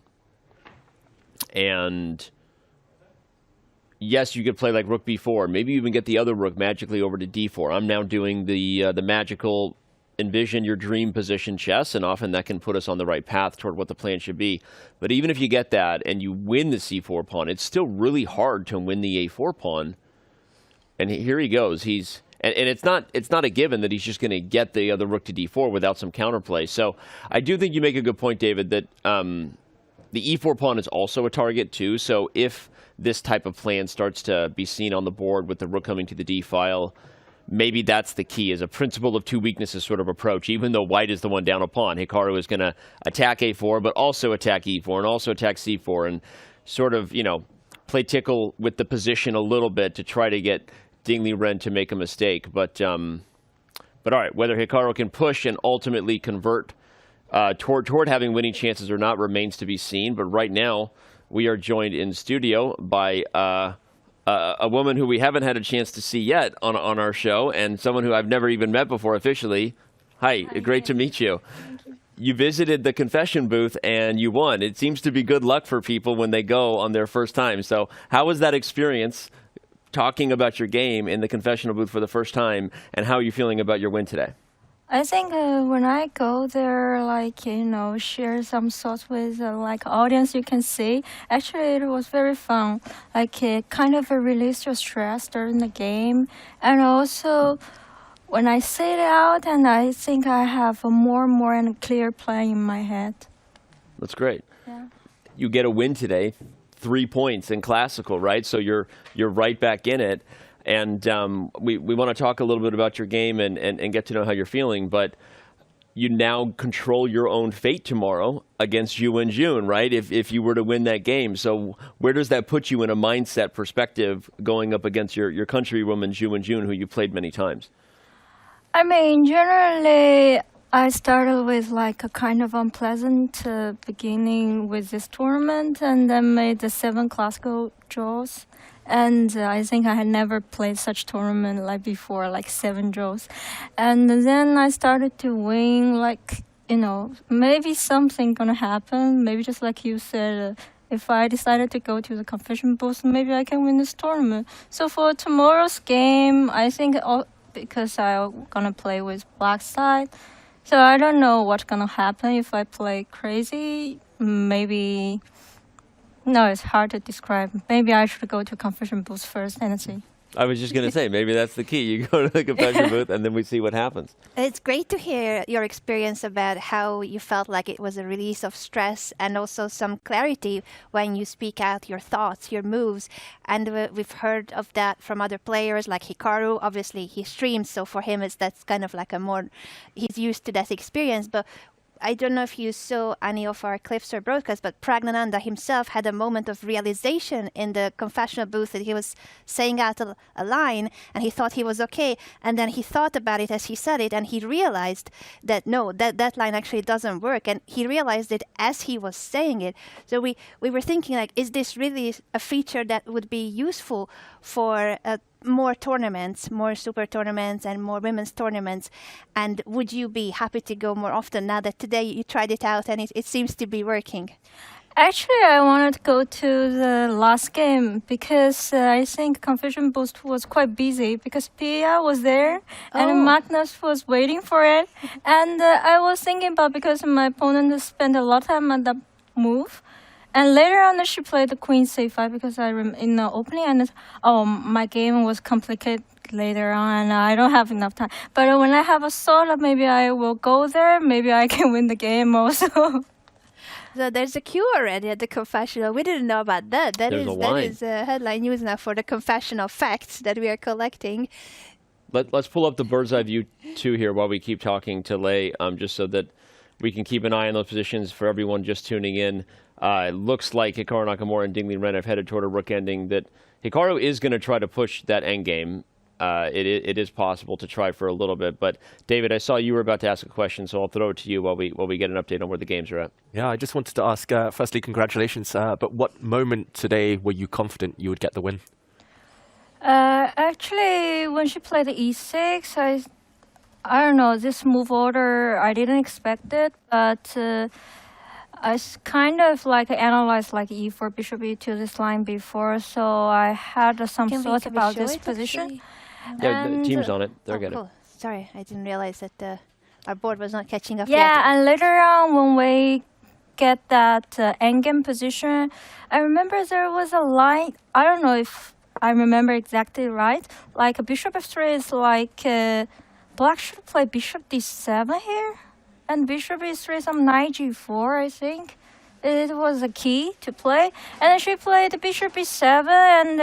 And yes, you could play like rook b4. Maybe even get the other rook magically over to d4. I'm now doing the magical envision your dream position chess, and often that can put us on the right path toward what the plan should be. But even if you get that and you win the c4 pawn, it's still really hard to win the a4 pawn. And here he goes. And it's not a given that he's just going to get the rook to d4 without some counterplay. So I do think you make a good point, David, that the e4 pawn is also a target too. So if this type of plan starts to be seen on the board with the rook coming to the d file, maybe that's the key, is a principle of two weaknesses sort of approach. Even though white is the one down a pawn, Hikaru is going to attack a4, but also attack e4 and also attack c4 and sort of, play tickle with the position a little bit to try to get Ding Liren to make a mistake. But all right, whether Hikaru can push and ultimately convert toward having winning chances or not remains to be seen. But right now, we are joined in studio by a woman who we haven't had a chance to see yet on our show, and someone who I've never even met before officially. Hi, great to meet you. You visited the confession booth and you won. It seems to be good luck for people when they go on their first time. So how was that experience talking about your game in the confessional booth for the first time, and how are you feeling about your win today? I think when I go there, share some thoughts with audience, you can see. Actually, it was very fun. It kind of released your stress during the game, and also when I say it out, and I think I have a more and clear plan in my head. That's great. Yeah. You get a win today, 3 points in classical, right? So you're right back in it. And we want to talk a little bit about your game and get to know how you're feeling. But you now control your own fate tomorrow against Yu and Jun, right? If you were to win that game. So where does that put you in a mindset perspective going up against your countrywoman, Yu and Jun, who you played many times? I mean, generally, I started with a kind of unpleasant beginning with this tournament, and then made the 7 classical draws. And I think I had never played such tournament before, 7 draws. And then I started to win, maybe something gonna happen. Maybe just like you said, if I decided to go to the confession booth, maybe I can win this tournament. So for tomorrow's game, I think because I'm gonna play with black side, so I don't know what's gonna happen if I play crazy. Maybe, no, it's hard to describe. Maybe I should go to confession booth first and see. I was just going to say, maybe that's the key. You go to the confession booth and then we see what happens. It's great to hear your experience about how you felt like it was a release of stress and also some clarity when you speak out your thoughts, your moves. And we've heard of that from other players like Hikaru. Obviously, he streams, so for him, that's kind of he's used to that experience. But I don't know if you saw any of our clips or broadcasts, but Praggnanandhaa himself had a moment of realization in the confessional booth that he was saying out a line and he thought he was okay. And then he thought about it as he said it and he realized that no, that line actually doesn't work. And he realized it as he was saying it. So we were thinking is this really a feature that would be useful for more tournaments, more super tournaments and more women's tournaments? And would you be happy to go more often now that today you tried it out and it seems to be working? Actually, I wanted to go to the last game because I think confession booth was quite busy because Pia was there and Magnus was waiting for it. And I was thinking about, because my opponent spent a lot of time on that move. And later on, she played the queen c5 because in the opening, and my game was complicated later on, and I don't have enough time. But when I have a thought of maybe I will go there, maybe I can win the game also. So there's a queue already at the confessional. We didn't know about that. That is headline news now for the confessional facts that we are collecting. Let's pull up the bird's eye view too here while we keep talking to Lei, just so that we can keep an eye on those positions for everyone just tuning in. It looks like Hikaru Nakamura and Ding Liren have headed toward a rook ending. That Hikaru is going to try to push that endgame. It is possible to try for a little bit. But David, I saw you were about to ask a question, so I'll throw it to you while we get an update on where the games are at. Yeah, I just wanted to ask, firstly, congratulations. But what moment today were you confident you would get the win? Actually, when she played the e6, I don't know, this move order, I didn't expect it, but I kind of analyzed e4, bishop e2 this line before, so I had some thoughts about this position. Yeah, the team's on it. They're good. Cool. Sorry, I didn't realize that our board was not catching up yet. Yeah, and later on when we get that endgame position, I remember there was a line, I don't know if I remember exactly right. Like bishop f3 is like black should play bishop d7 here, and bishop e3 some knight g4. I think it was a key to play, and then she played bishop e7, and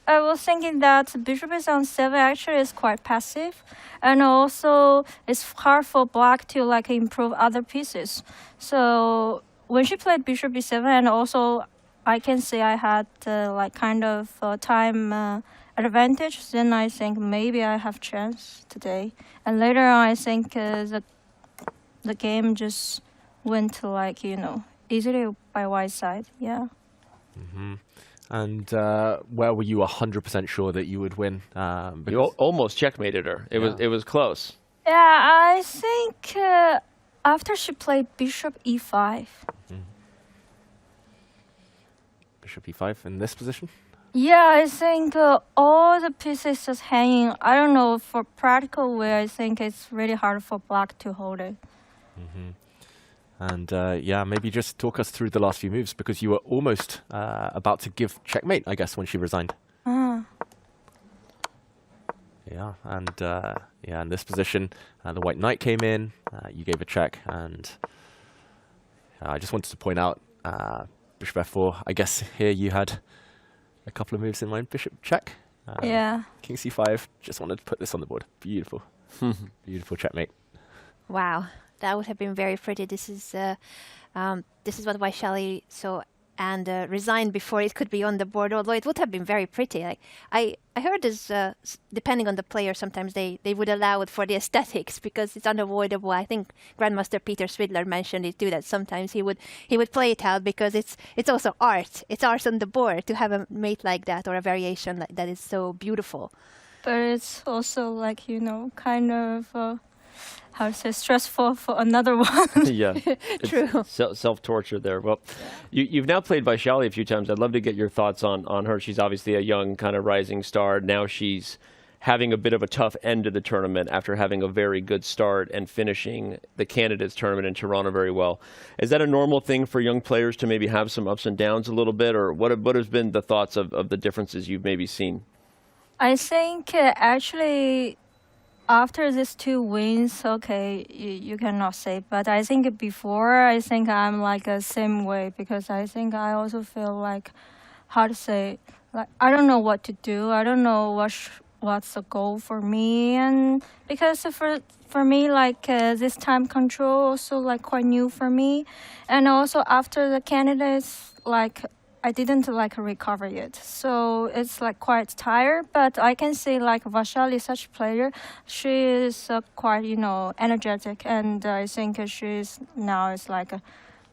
I was thinking that bishop is on 7 actually is quite passive, and also it's hard for black to like improve other pieces. So when she played bishop e7, and also I can say I had like kind of time advantage, then I think maybe I have chance today. And later on, I think the game just went like, you know, easily by white side. Yeah. Mm-hmm. And where were you 100% sure that you would win? You almost checkmated her. It was close. Yeah, I think after she played bishop e5. Bishop e5 in this position? Yeah, I think all the pieces just hanging. I don't know, for practical way, I think it's really hard for black to hold it. Mm-hmm. And yeah, maybe just talk us through the last few moves, because you were almost about to give checkmate, I guess, when she resigned. Yeah, and yeah, in this position, the white knight came in, you gave a check, and I just wanted to point out bishop f4. I guess here you had a couple of moves in mind. Bishop check. Yeah. King c5. Just wanted to put this on the board. Beautiful. Beautiful checkmate. Wow, that would have been very pretty. This is what Vaishali saw and resigned before it could be on the board, although it would have been very pretty. Like I heard this, depending on the player, sometimes they would allow it for the aesthetics because it's unavoidable. I think Grandmaster Peter Swidler mentioned it too, that sometimes he would play it out because it's also art. It's art on the board to have a mate like that or a variation like that is so beautiful. But it's also like, you know, kind of how to say, stressful for another one. Yeah, True. Self-torture there. Well, you've now played Vaishali a few times. I'd love to get your thoughts on her. She's obviously a young kind of rising star. Now she's having a bit of a tough end of the tournament after having a very good start and finishing the candidates tournament in Toronto very well. Is that a normal thing for young players to maybe have some ups and downs a little bit, or what has been the thoughts of the differences you've maybe seen? I think actually after these 2 wins, okay, you cannot say. But I think before, I think I'm like the same way, because I think I also feel like, how to say, like I don't know what to do. I don't know what's the goal for me, and because for me, like this time control also like quite new for me, and also after the candidates, like I didn't like recover yet, so it's like quite tired. But I can say like Vaishali is such a player. She is quite, you know, energetic, and I think she's now is like a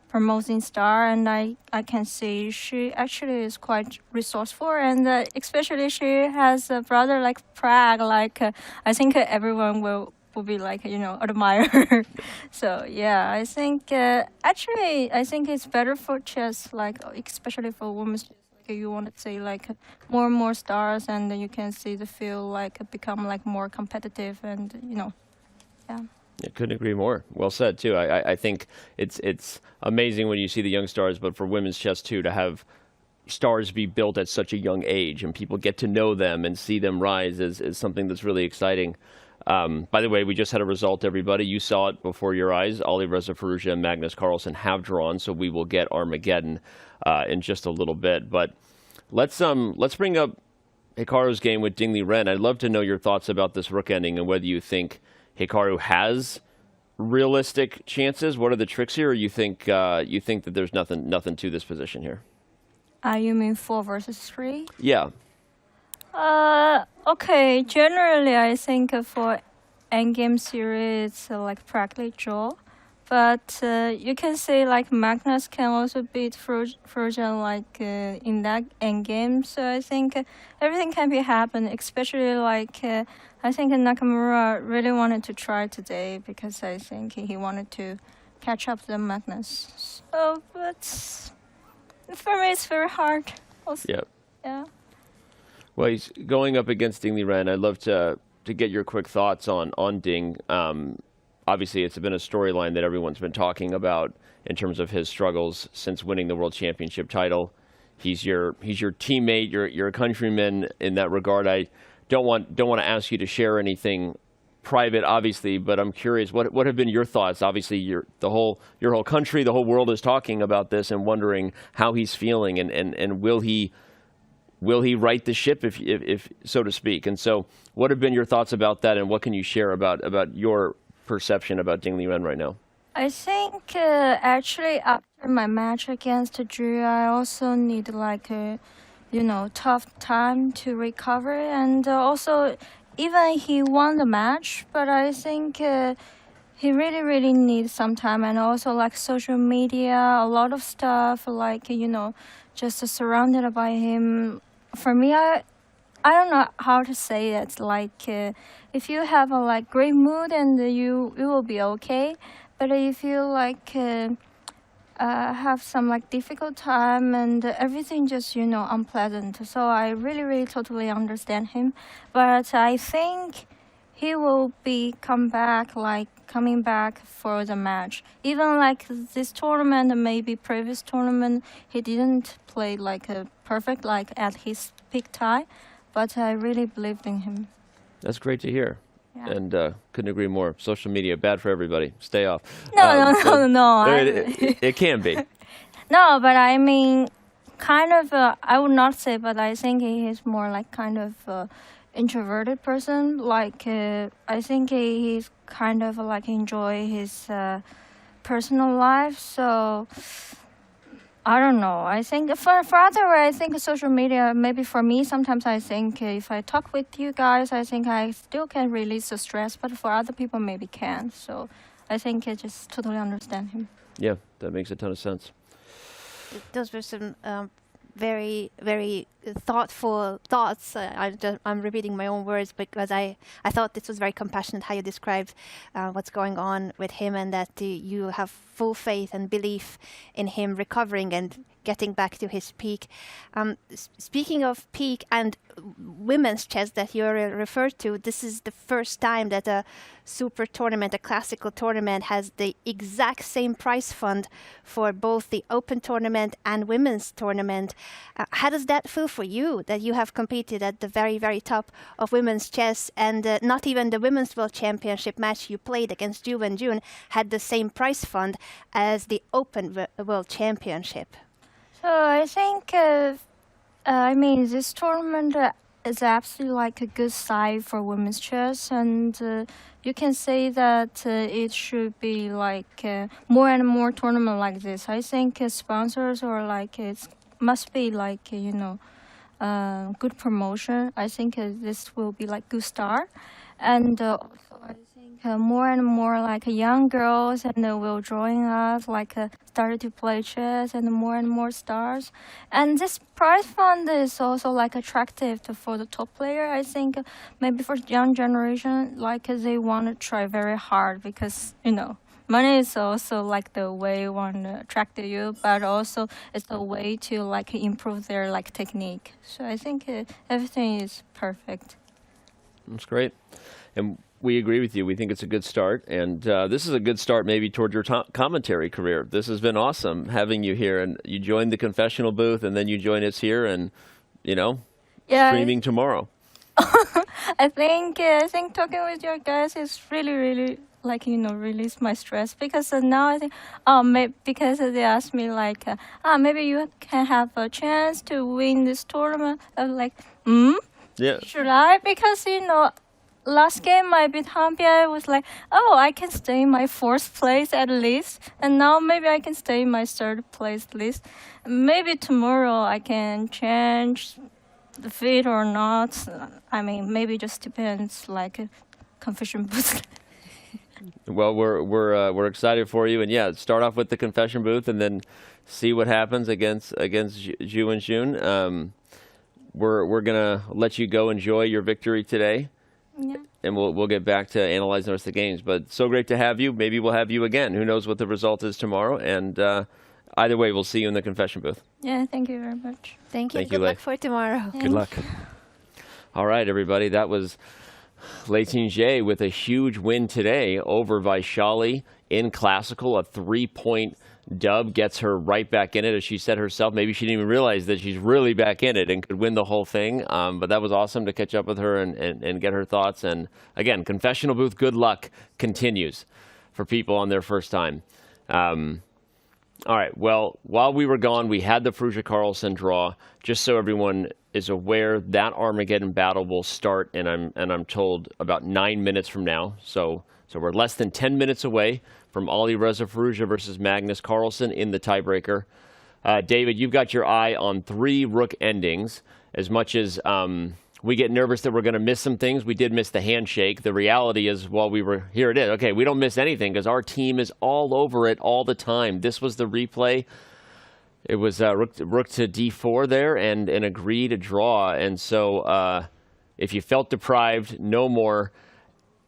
promoting star, and I can see she actually is quite resourceful, and especially she has a brother like Prag. Like I think everyone will be like, you know, admire her. So yeah, I think actually I think it's better for chess, like especially for women's chess. Like you want to see like more and more stars, and you can see the field like become like more competitive, and you know, yeah. I couldn't agree more. Well said too. I think it's amazing when you see the young stars, but for women's chess too, to have stars be built at such a young age and people get to know them and see them rise is something that's really exciting. By the way, we just had a result, everybody. You saw it before your eyes. Alireza Firouzja and Magnus Carlsen have drawn, so we will get Armageddon in just a little bit. But let's bring up Hikaru's game with Liren. I'd love to know your thoughts about this rook ending and whether you think Hikaru has realistic chances. What are the tricks here, or you think that there's nothing to this position here? You mean 4 versus 3? Yeah. Okay, generally I think for Endgame series it's like practically draw, but you can say like Magnus can also beat Firouzja like in that Endgame, so I think everything can be happen, especially like I think Nakamura really wanted to try today because I think he wanted to catch up to Magnus. So, but for me it's very hard also. Yep. Yeah. Well, he's going up against Liren. I'd love to get your quick thoughts on Ding. Obviously, it's been a storyline that everyone's been talking about in terms of his struggles since winning the World Championship title. He's your teammate, your countryman in that regard. I don't want to ask you to share anything private, obviously, but I'm curious, what have been your thoughts? Obviously, your whole country, the whole world is talking about this and wondering how he's feeling, and will he right the ship, if so to speak? And so, what have been your thoughts about that, and what can you share about your perception about Ding Liren right now? I think actually after my match against Zhu, I also need like a tough time to recover, and also even he won the match, but I think he really needs some time, and also like social media, a lot of stuff like just surrounded by him. For me, I don't know how to say it. Like if you have a like great mood and you will be okay. But if you like have some like difficult time and everything just unpleasant, so I really totally understand him. But I think he will be coming back for the match. Even like this tournament, maybe previous tournament, he didn't play like a perfect like at his peak time. But I really believed in him. That's great to hear. Yeah. And couldn't agree more. Social media, bad for everybody. Stay off. No. It can be. No, but I mean, kind of, I would not say, but I think he is more like kind of introverted person. Like, I think he's kind of like enjoy his personal life. So, I don't know. I think for other, I think social media, maybe for me, sometimes I think if I talk with you guys, I think I still can release the stress, but for other people, maybe can't. So I think I just totally understand him. Yeah, that makes a ton of sense. Those were some very, very thoughtful thoughts. I'm repeating my own words because I thought this was very compassionate how you described what's going on with him, and that you have full faith and belief in him recovering and getting back to his peak. Speaking of peak and women's chess that you referred to, this is the first time that a super tournament, a classical tournament, has the exact same prize fund for both the open tournament and women's tournament. How does that feel for you, that you have competed at the very, very top of women's chess, and not even the Women's World Championship match you played against Ju and June had the same prize fund as the Open World Championship? So I think, I mean, this tournament is absolutely like a good side for women's chess, and you can say that it should be like more and more tournament like this. I think sponsors or like it must be like good promotion. I think this will be like good start, and also I think more and more like young girls and will join us, like started to play chess, and more stars. And this prize fund is also like attractive for the top player. I think maybe for young generation, like they want to try very hard because money is also like the way one attract you, but also it's a way to like improve their like technique. So I think everything is perfect. That's great. And we agree with you. We think it's a good start. And this is a good start maybe toward your commentary career. This has been awesome having you here. And you joined the confessional booth, and then you join us here and, streaming tomorrow. I think talking with your guys is really like release my stress, because now I think because they asked me like maybe you can have a chance to win this tournament. I was like, yeah, should I? Because last game I beat Hampi, I was like, oh, I can stay in my 4th place at least, and now maybe I can stay in my 3rd place at least. Maybe tomorrow I can change the feed or not. I mean, maybe just depends, like a confession booth. Well, we're excited for you, and yeah, start off with the confession booth, and then see what happens against Ju and June. We're gonna let you go enjoy your victory today. Yeah. And we'll get back to analyzing the rest of the games. But so great to have you. Maybe we'll have you again. Who knows what the result is tomorrow? And either way, we'll see you in the confession booth. Yeah, thank you very much. Thank you. Good luck for tomorrow. Good luck. All right, everybody. That was Leitinger with a huge win today over Vaishali in Classical. A 3-point dub gets her right back in it, as she said herself. Maybe she didn't even realize that she's really back in it and could win the whole thing. But that was awesome to catch up with her and get her thoughts. And again, Confessional Booth good luck continues for people on their first time. All right, well, while we were gone, we had the Firouzja Carlsen draw. Just so everyone is aware, that Armageddon battle will start, and I'm told, about 9 minutes from now. So we're less than 10 minutes away from Alireza Firouzja versus Magnus Carlsen in the tiebreaker. David, you've got your eye on 3 Rook Endings. As much as we get nervous that we're going to miss some things, we did miss the handshake. The reality is, while we were here, it is. Okay, we don't miss anything because our team is all over it all the time. This was the replay. It was rook to d4 there and an agreed draw. And so if you felt deprived, no more.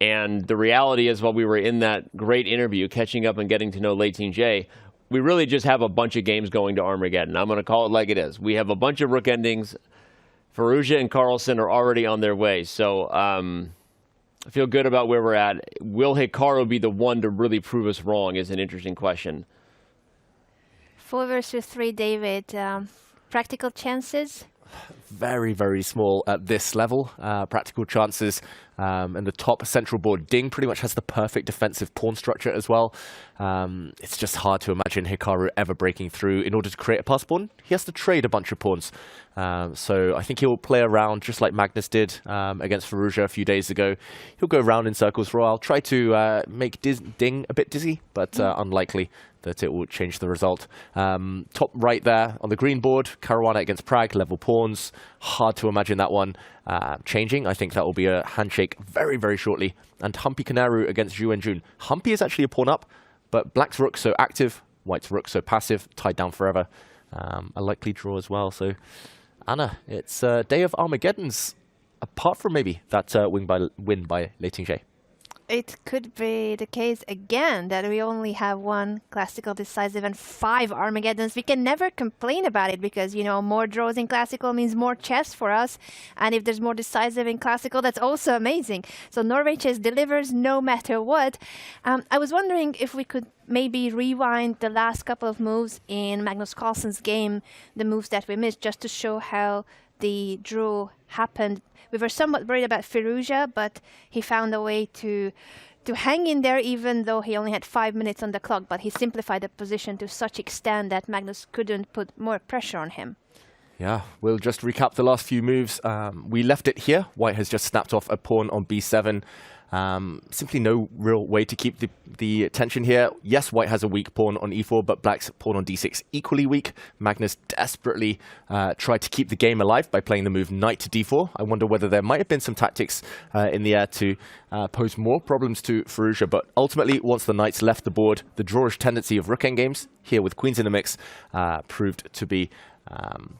And the reality is, while we were in that great interview, catching up and getting to know Leitinger, we really just have a bunch of games going to Armageddon. I'm going to call it like it is. We have a bunch of Rook Endings. Firouzja and Carlsen are already on their way. So I feel good about where we're at. Will Hikaru be the one to really prove us wrong is an interesting question. 4 versus 3, David. Practical chances? Very, very small at this level. Practical chances. And the top central board, Ding, pretty much has the perfect defensive pawn structure as well. It's just hard to imagine Hikaru ever breaking through. In order to create a pass pawn, he has to trade a bunch of pawns. So I think he'll play around just like Magnus did against Firouzja a few days ago. He'll go around in circles for a while, try to make Ding a bit dizzy, but unlikely that it will change the result. Top right there on the green board, Caruana against Prag, level pawns. Hard to imagine that one changing. I think that will be a handshake very, very shortly. And Humpy Kanaru against Zhu and Jun. Humpy is actually a pawn up, but Black's rook so active, White's rook so passive, tied down forever. A likely draw as well. So, Anna, it's a day of Armageddons, apart from maybe that win by Leitinger. It could be the case again that we only have 1 classical decisive and 5 Armageddons. We can never complain about it because, you know, more draws in classical means more chess for us. And if there's more decisive in classical, that's also amazing. So Norway Chess delivers no matter what. I was wondering if we could maybe rewind the last couple of moves in Magnus Carlsen's game, the moves that we missed, just to show how the draw happened. We were somewhat worried about Firouzja, but he found a way to hang in there even though he only had 5 minutes on the clock, but he simplified the position to such extent that Magnus couldn't put more pressure on him. Yeah, we'll just recap the last few moves. We left it here. White has just snapped off a pawn on b7. Simply no real way to keep the tension here. Yes, White has a weak pawn on e4, but Black's pawn on d6 equally weak. Magnus desperately tried to keep the game alive by playing the move knight to d4. I wonder whether there might have been some tactics in the air to pose more problems to Firouzja, but ultimately, once the knights left the board, the drawish tendency of rook endgames, here with queens in the mix, proved to be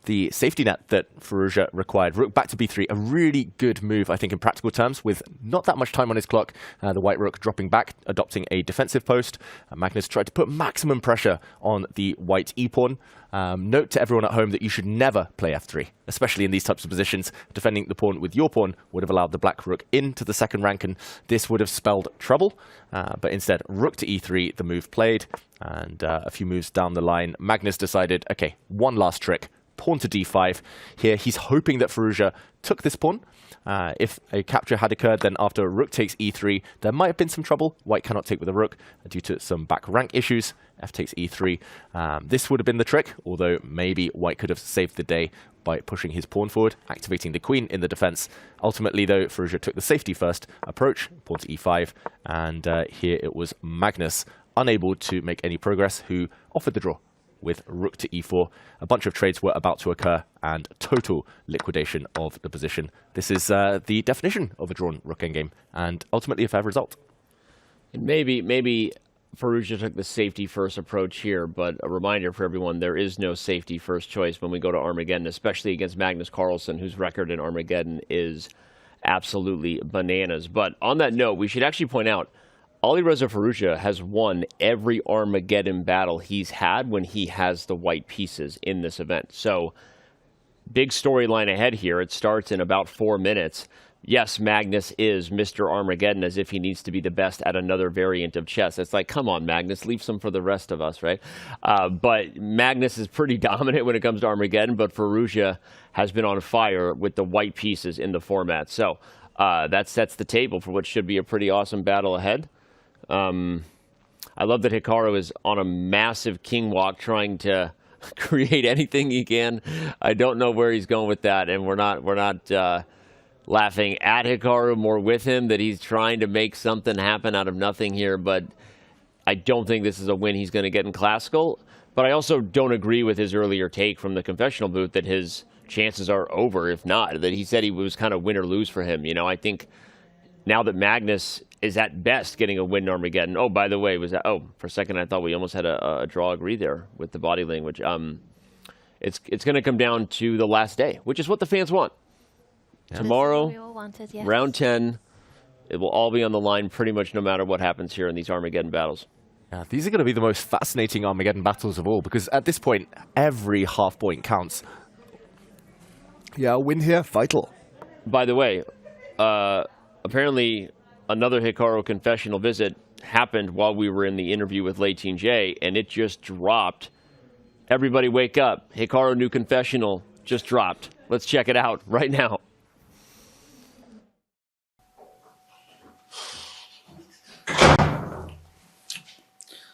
the safety net that Firouzja required. Rook back to b3, a really good move, I think, in practical terms, with not that much time on his clock. The white rook dropping back, adopting a defensive post. Magnus tried to put maximum pressure on the white e-pawn. Note to everyone at home that you should never play f3, especially in these types of positions. Defending the pawn with your pawn would have allowed the black rook into the second rank, and this would have spelled trouble. But instead, rook to e3, the move played. And a few moves down the line, Magnus decided, okay, one last trick, pawn to d5. Here, he's hoping that Firouzja took this pawn. If a capture had occurred, then after rook takes e3, there might have been some trouble. White cannot take with a rook due to some back rank issues. F takes e3. This would have been the trick, although maybe White could have saved the day by pushing his pawn forward, activating the queen in the defense. Ultimately, though, Firouzja took the safety first approach, pawn to e5, and here it was Magnus, unable to make any progress, who offered the draw with rook to e4. A bunch of trades were about to occur, and total liquidation of the position. This is the definition of a drawn rook endgame, and ultimately a fair result. And maybe Firouzja took the safety first approach here, but a reminder for everyone, there is no safety first choice when we go to Armageddon, especially against Magnus Carlsen, whose record in Armageddon is absolutely bananas. But on that note, we should actually point out, Alireza Firouzja has won every Armageddon battle he's had when he has the white pieces in this event. So, big storyline ahead here. It starts in about 4 minutes. yes, Magnus is Mr. Armageddon, as if he needs to be the best at another variant of chess. It's like, come on, Magnus, leave some for the rest of us, right? But Magnus is pretty dominant when it comes to Armageddon, but Firouzja has been on fire with the white pieces in the format. So that sets the table for what should be a pretty awesome battle ahead. I love that Hikaru is on a massive king walk trying to create anything he can. I don't know where he's going with that, and we're not laughing at Hikaru, more with him, that he's trying to make something happen out of nothing here, but I don't think this is a win he's going to get in Classical. But I also don't agree with his earlier take from the confessional booth that his chances are over, if not, that he said he was kind of win or lose for him. You know, I think now that Magnus is at best getting a win in Armageddon. Oh, by the way, for a second I thought we almost had a draw agree there with the body language. It's going to come down to the last day, which is what the fans want. Yeah. Tomorrow, yes. Round 10, it will all be on the line pretty much no matter what happens here in these Armageddon battles. Yeah, these are going to be the most fascinating Armageddon battles of all, because at this point, every half point counts. Yeah, win here, vital. By the way, apparently another Hikaru confessional visit happened while we were in the interview with Lei J, and it just dropped. Everybody wake up. Hikaru new confessional just dropped. Let's check it out right now.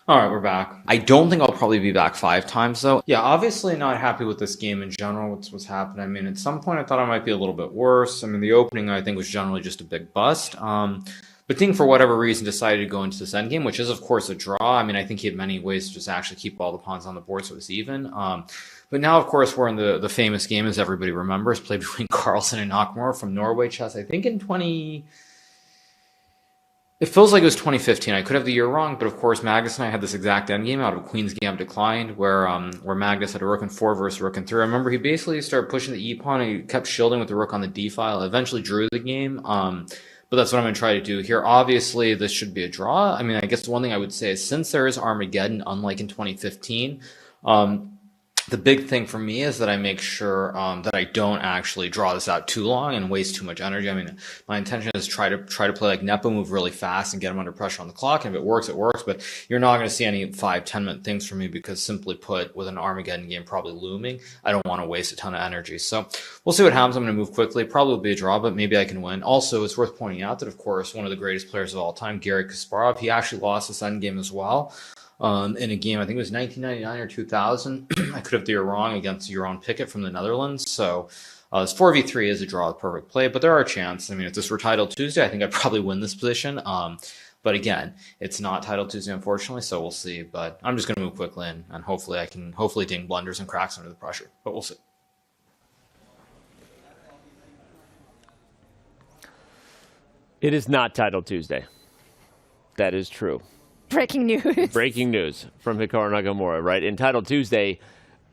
All right, we're back. I don't think I'll probably be back 5 times, though. Yeah, obviously not happy with this game in general, what's happened. I mean, at some point I thought I might be a little bit worse. I mean, the opening, I think, was generally just a big bust. But Ding, for whatever reason, decided to go into this endgame, which is, of course, a draw. I mean, I think he had many ways to just actually keep all the pawns on the board so it was even. But now, of course, we're in the famous game, as everybody remembers, played between Carlsen and Nakamura from Norway Chess, I think in It feels like it was 2015. I could have the year wrong, but of course Magnus and I had this exact endgame out of Queen's Gambit Declined, where Magnus had a rook in 4 versus rook in 3. I remember he basically started pushing the e-pawn and he kept shielding with the rook on the d-file. Eventually drew the game, but that's what I'm going to try to do here. Obviously, this should be a draw. I mean, I guess the one thing I would say is, since there is Armageddon, unlike in 2015, the big thing for me is that I make sure that I don't actually draw this out too long and waste too much energy. I mean, my intention is try to play like Nepo, move really fast and get him under pressure on the clock. And if it works, it works. But you're not going to see any 5-10 minute things from me, because simply put, with an Armageddon game probably looming, I don't want to waste a ton of energy. So we'll see what happens. I'm going to move quickly. Probably will be a draw, but maybe I can win. Also, it's worth pointing out that, of course, one of the greatest players of all time, Garry Kasparov, he actually lost this endgame as well. In a game, I think it was 1999 or 2000. I could have the year wrong, against Jeroen Pickett from the Netherlands. So this 4v3 is a draw with perfect play, but there are chances. I mean, if this were Title Tuesday, I think I'd probably win this position. But again, it's not Title Tuesday, unfortunately, so we'll see. But I'm just going to move quickly, and hopefully Ding blunders and cracks under the pressure. But we'll see. It is not Title Tuesday. That is true. Breaking news. Breaking news from Hikaru Nakamura, right? In Title Tuesday,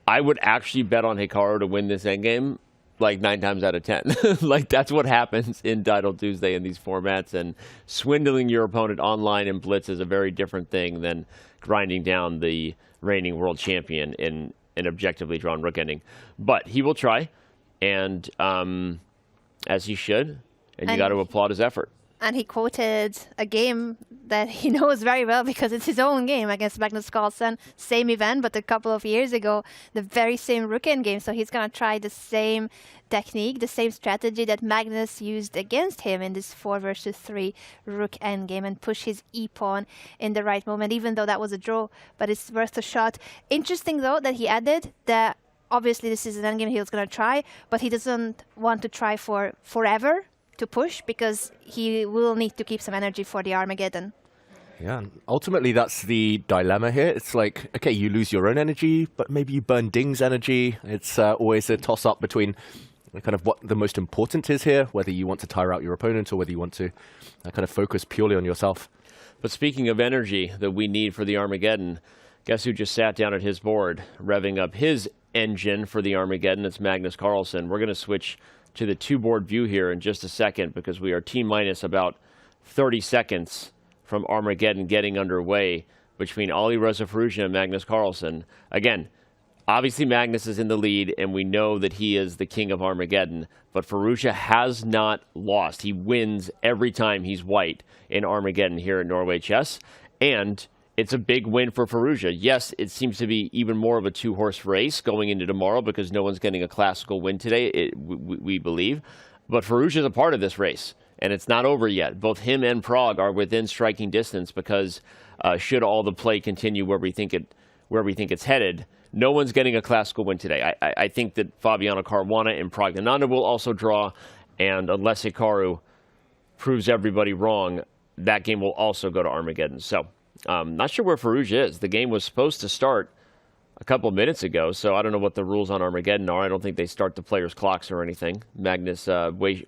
I would actually bet on Hikaru to win this endgame like 9 times out of 10. Like, that's what happens in Title Tuesday in these formats, and swindling your opponent online in Blitz is a very different thing than grinding down the reigning world champion in an objectively drawn rook ending. But he will try, and as he should, and you got to applaud his effort. And he quoted a game that he knows very well, because it's his own game against Magnus Carlsen. Same event, but a couple of years ago, the very same rook endgame. So he's going to try the same technique, the same strategy that Magnus used against him in this 4 versus 3 rook endgame, and push his e-pawn in the right moment, even though that was a draw. But it's worth a shot. Interesting, though, that he added that obviously this is an endgame he was going to try, but he doesn't want to try for forever to push, because he will need to keep some energy for the Armageddon. Yeah, and ultimately that's the dilemma here. It's like, okay, you lose your own energy, but maybe you burn Ding's energy. It's always a toss-up between kind of what the most important is here, whether you want to tire out your opponent or whether you want to kind of focus purely on yourself. But speaking of energy that we need for the Armageddon, guess who just sat down at his board, revving up his engine for the Armageddon? It's Magnus Carlsen. We're going to switch to the 2-board view here in just a second, because we are T-minus about 30 seconds from Armageddon getting underway between Alireza Firouzja and Magnus Carlsen. Again, Obviously, Magnus is in the lead, and we know that he is the king of Armageddon. But Firouzja has not lost. He wins every time he's white in Armageddon here at Norway Chess. And it's a big win for Firouzja. Yes, it seems to be even more of a two-horse race going into tomorrow because no one's getting a classical win today, we believe. But Firouzja is a part of this race, and it's not over yet. Both him and Prag are within striking distance because should all the play continue where we think it's headed, no one's getting a classical win today. I think that Fabiano Caruana and Praggnanandhaa will also draw, and unless Hikaru proves everybody wrong, that game will also go to Armageddon. So, not sure where Firouzja is. The game was supposed to start a couple of minutes ago, so I don't know what the rules on Armageddon are. I don't think they start the players' clocks or anything. Magnus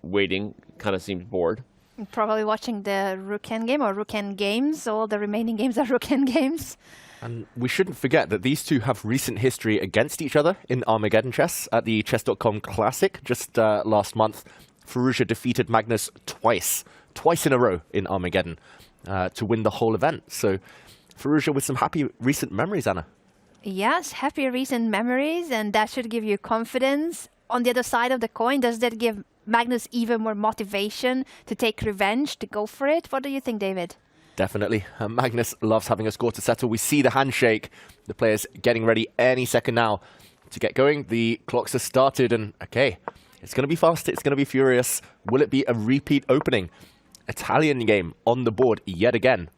waiting, kind of seems bored. Probably watching the Rook Endgame or Rook Endgames. All the remaining games are Rook Endgames. And we shouldn't forget that these two have recent history against each other in Armageddon Chess at the Chess.com Classic just last month. Firouzja defeated Magnus twice in a row in Armageddon to win the whole event. So Firouzja with some happy recent memories, Anna. Yes, happy recent memories, and that should give you confidence. On the other side of the coin, does that give Magnus even more motivation to take revenge, to go for it? What do you think, David? Definitely. Magnus loves having a score to settle. We see the handshake. The players getting ready any second now to get going. The clocks have started, and okay, it's going to be fast. It's going to be furious. Will it be a repeat opening? Italian game on the board yet again.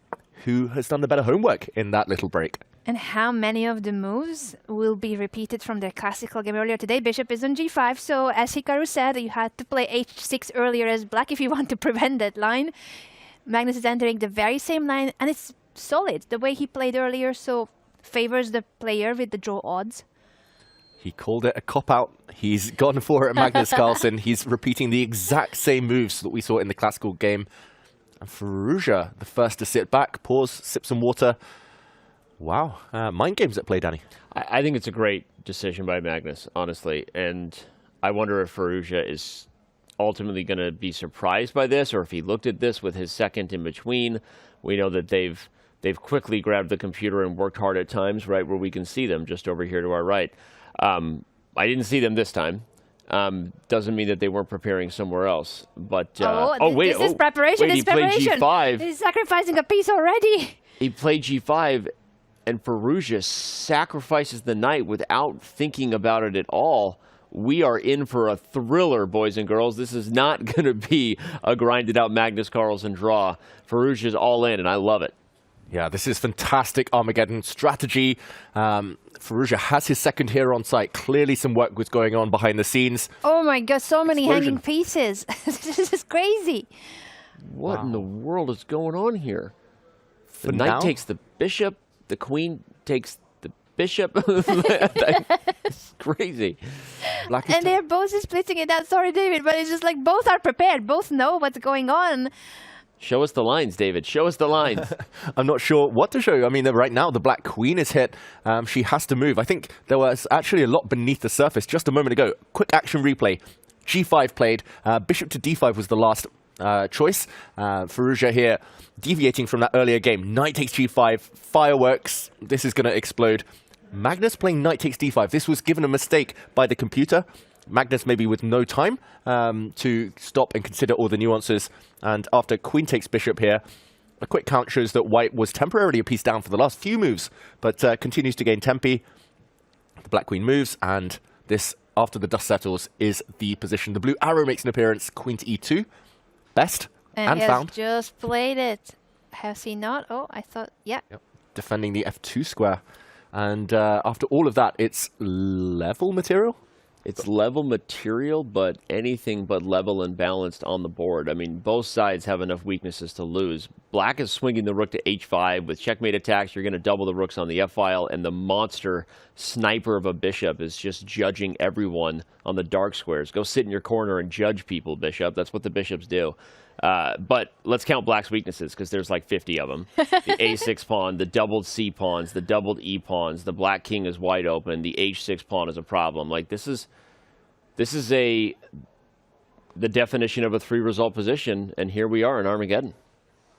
Who has done the better homework in that little break? And how many of the moves will be repeated from the classical game earlier today? Bishop is on g5, so as Hikaru said, you had to play h6 earlier as black if you want to prevent that line. Magnus is entering the very same line, and it's solid. The way he played earlier, so favors the player with the draw odds. He called it a cop-out. He's gone for it, Magnus Carlsen. He's repeating the exact same moves that we saw in the classical game. And Firouzja, the first to sit back, pause, sip some water. Wow. Mind games at play, Danny. I think it's a great decision by Magnus, honestly. And I wonder if Firouzja is ultimately going to be surprised by this, or if he looked at this with his second in between. We know that they've quickly grabbed the computer and worked hard at times, right where we can see them, just over here to our right. I didn't see them this time. Doesn't mean that they weren't preparing somewhere else. But wait, this is preparation. Wait, it's preparation. Played G5. He's sacrificing a piece already. He played G5, and Firouzja sacrifices the knight without thinking about it at all. We are in for a thriller, boys and girls. This is not going to be a grinded-out Magnus Carlsen draw. Firouzja's all in, and I love it. Yeah, this is fantastic Armageddon strategy. Firouzja has his second here on site. Clearly some work was going on behind the scenes. Oh my god, so many hanging pieces. This is crazy. What in the world is going on here? The For knight now? takes the bishop, the queen takes the bishop. It's crazy. And they're both splitting it out. Sorry, David, but it's just like both are prepared. Both know what's going on. Show us the lines, David. Show us the lines. I'm not sure what to show you. I mean, right now, the black queen is hit. She has to move. I think there was actually a lot beneath the surface just a moment ago. Quick action replay. G5 played. Bishop to D5 was the last choice. Firouzja here deviating from that earlier game. Knight takes G5. Fireworks. This is going to explode. Magnus playing knight takes D5. This was given a mistake by the computer. Magnus maybe with no time to stop and consider all the nuances. And after queen takes bishop here, a quick count shows that white was temporarily a piece down for the last few moves, but continues to gain tempi. The black queen moves, and this, after the dust settles, is the position. The blue arrow makes an appearance, queen to e2. Best and he found. Has just played it. Has he not? Oh, I thought, yeah. Yep. Defending the f2 square. And after all of that, it's level material? It's level material, but anything but level and balanced on the board. I mean, both sides have enough weaknesses to lose. Black is swinging the rook to h5. With checkmate attacks, you're going to double the rooks on the f-file, and the monster sniper of a bishop is just judging everyone on the dark squares. Go sit in your corner and judge people, bishop. That's what the bishops do. But let's count black's weaknesses, because there's like 50 of them. The a6 pawn, the doubled c pawns, the doubled e pawns, the black king is wide open, the h6 pawn is a problem. Like, this is the definition of a 3-result position, and here we are in Armageddon.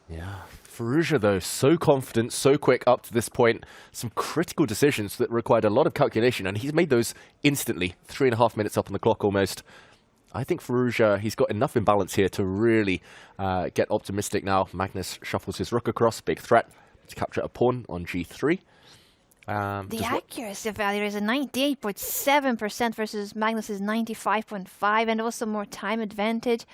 Yeah. Firouzja, though, so confident, so quick up to this point. Some critical decisions that required a lot of calculation, and he's made those instantly. 3.5 minutes up on the clock almost. I think Firouzja, he's got enough imbalance here to really get optimistic now. Magnus shuffles his rook across, big threat to capture a pawn on g3. The accuracy value is a 98.7% versus Magnus's 95.5%, and also more time advantage.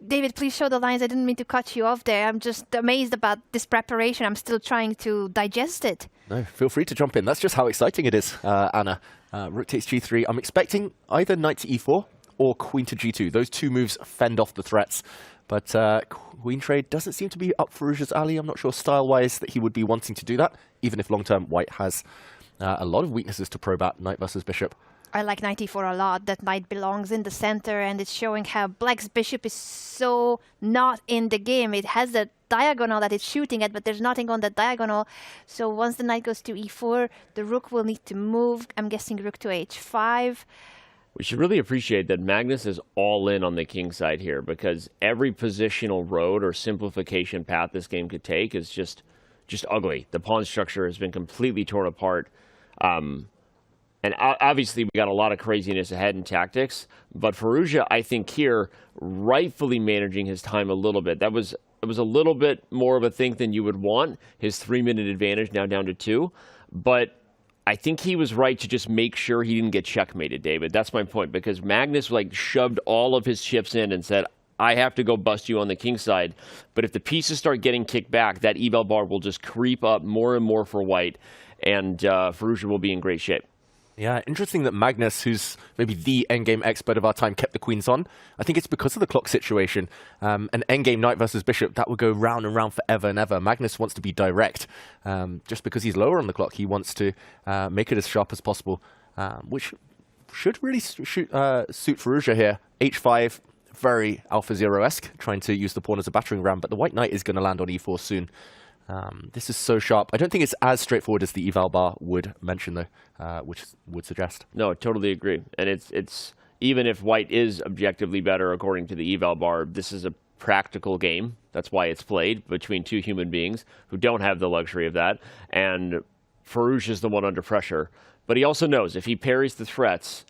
David, please show the lines. I didn't mean to cut you off there. I'm just amazed about this preparation. I'm still trying to digest it. No, feel free to jump in. That's just how exciting it is, Anna. Rook takes g3. I'm expecting either knight to e4 or queen to g2. Those two moves fend off the threats. But queen trade doesn't seem to be up Firouzja's alley. I'm not sure style-wise that he would be wanting to do that, even if long-term white has a lot of weaknesses to probe at, knight versus bishop. I like knight e4 a lot. That knight belongs in the center, and it's showing how black's bishop is so not in the game. It has the diagonal that it's shooting at, but there's nothing on that diagonal. So once the knight goes to e4, the rook will need to move. I'm guessing rook to h5. We should really appreciate that Magnus is all in on the king side here, because every positional road or simplification path this game could take is just ugly. The pawn structure has been completely torn apart. And obviously, we got a lot of craziness ahead in tactics. But Firouzja, I think here, rightfully managing his time a little bit. It was a little bit more of a think than you would want. His 3-minute advantage now down to 2. But I think he was right to just make sure he didn't get checkmated, David. That's my point, because Magnus shoved all of his chips in and said, I have to go bust you on the king side. But if the pieces start getting kicked back, that eval bar will just creep up more and more for white, and Firouzja will be in great shape. Yeah, interesting that Magnus, who's maybe the endgame expert of our time, kept the queens on. I think it's because of the clock situation. An endgame knight versus bishop, that would go round and round forever and ever. Magnus wants to be direct. Just because he's lower on the clock, he wants to make it as sharp as possible, which should really suit Firouzja here. h5, very Alpha Zero-esque, trying to use the pawn as a battering ram, but the white knight is going to land on e4 soon. This is so sharp. I don't think it's as straightforward as the eval bar would mention, though, which would suggest. No, I totally agree. And it's even if white is objectively better according to the eval bar, this is a practical game. That's why it's played between two human beings who don't have the luxury of that. And Firouzja is the one under pressure. But he also knows if he parries the threats,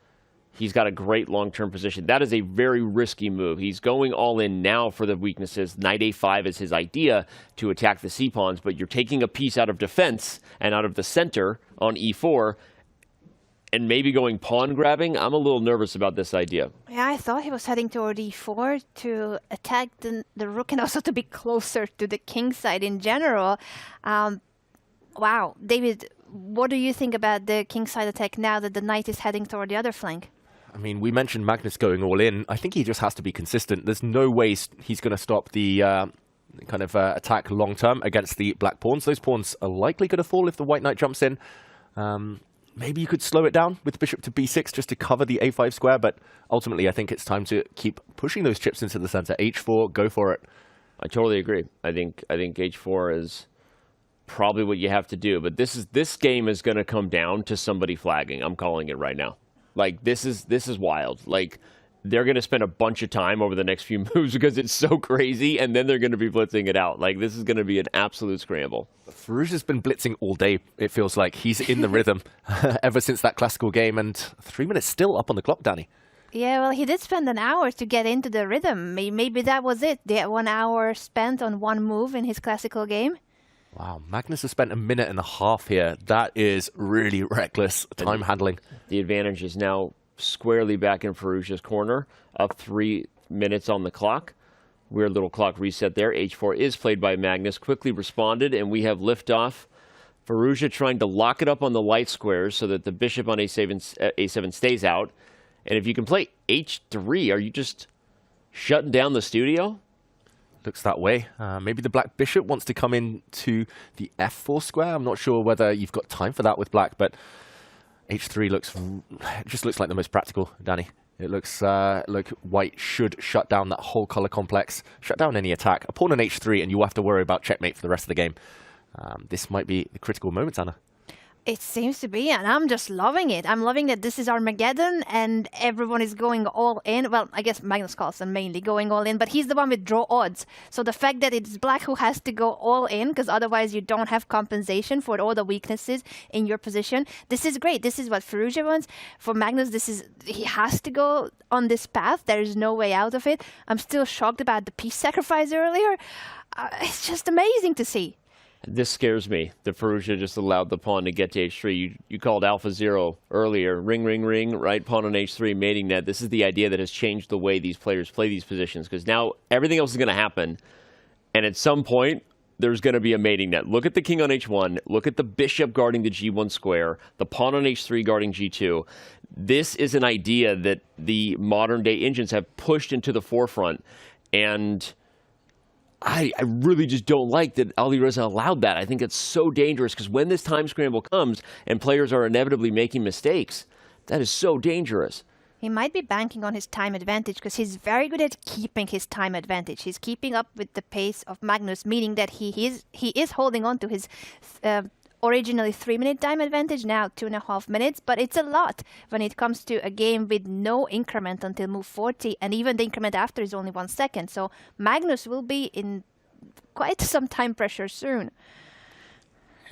he's got a great long-term position. That is a very risky move. He's going all in now for the weaknesses. Knight a5 is his idea to attack the c-pawns, but you're taking a piece out of defense and out of the center on e4 and maybe going pawn grabbing. I'm a little nervous about this idea. Yeah, I thought he was heading toward e4 to attack the rook and also to be closer to the king side in general. Wow. David, what do you think about the king side attack now that the knight is heading toward the other flank? I mean, we mentioned Magnus going all in. I think he just has to be consistent. There's no way he's going to stop the attack long term against the black pawns. Those pawns are likely going to fall if the white knight jumps in. Maybe you could slow it down with bishop to b6 just to cover the a5 square, but ultimately I think it's time to keep pushing those chips into the center. h4, go for it. I totally agree. I think h4 is probably what you have to do, but this game is going to come down to somebody flagging. I'm calling it right now. This is wild. They're going to spend a bunch of time over the next few moves because it's so crazy, and then they're going to be blitzing it out. This is going to be an absolute scramble. Firouzja's been blitzing all day, it feels like. He's in the rhythm ever since that classical game, and 3 minutes still up on the clock, Danny. Yeah, well, he did spend an hour to get into the rhythm. Maybe that was it. The 1 hour spent on one move in his classical game. Wow, Magnus has spent 1.5 minutes here. That is really reckless time handling. The advantage is now squarely back in Firouzja's corner, up 3 minutes on the clock. Weird little clock reset there. h4 is played by Magnus, quickly responded, and we have liftoff. Firouzja trying to lock it up on the light squares so that the bishop on a7 stays out. And if you can play h3, are you just shutting down the studio? Looks that way. Maybe the black bishop wants to come into the f4 square. I'm not sure whether you've got time for that with black, but h3 just looks like the most practical, Danny. It looks like white should shut down that whole color complex, shut down any attack. A pawn on h3, and you'll have to worry about checkmate for the rest of the game. This might be the critical moments, Anna. It seems to be, and I'm just loving it. I'm loving that this is Armageddon and everyone is going all in. Well, I guess Magnus Carlsen mainly going all in, but he's the one with draw odds. So the fact that it's black who has to go all in, because otherwise you don't have compensation for all the weaknesses in your position. This is great. This is what Firouzja wants. For Magnus, he has to go on this path. There is no way out of it. I'm still shocked about the piece sacrifice earlier. It's just amazing to see. This scares me. The Firouzja just allowed the pawn to get to h3. You called alpha 0 earlier. Ring, ring, ring, right? Pawn on h3, mating net. This is the idea that has changed the way these players play these positions, because now everything else is going to happen. And at some point, there's going to be a mating net. Look at the king on h1. Look at the bishop guarding the g1 square. The pawn on h3 guarding g2. This is an idea that the modern-day engines have pushed into the forefront. And I really just don't like that Alireza allowed that. I think it's so dangerous, because when this time scramble comes and players are inevitably making mistakes, that is so dangerous. He might be banking on his time advantage, because he's very good at keeping his time advantage. He's keeping up with the pace of Magnus, meaning that he is holding on to his originally 3-minute time advantage, now 2.5 minutes, but it's a lot when it comes to a game with no increment until move 40, and even the increment after is only 1 second. So Magnus will be in quite some time pressure soon.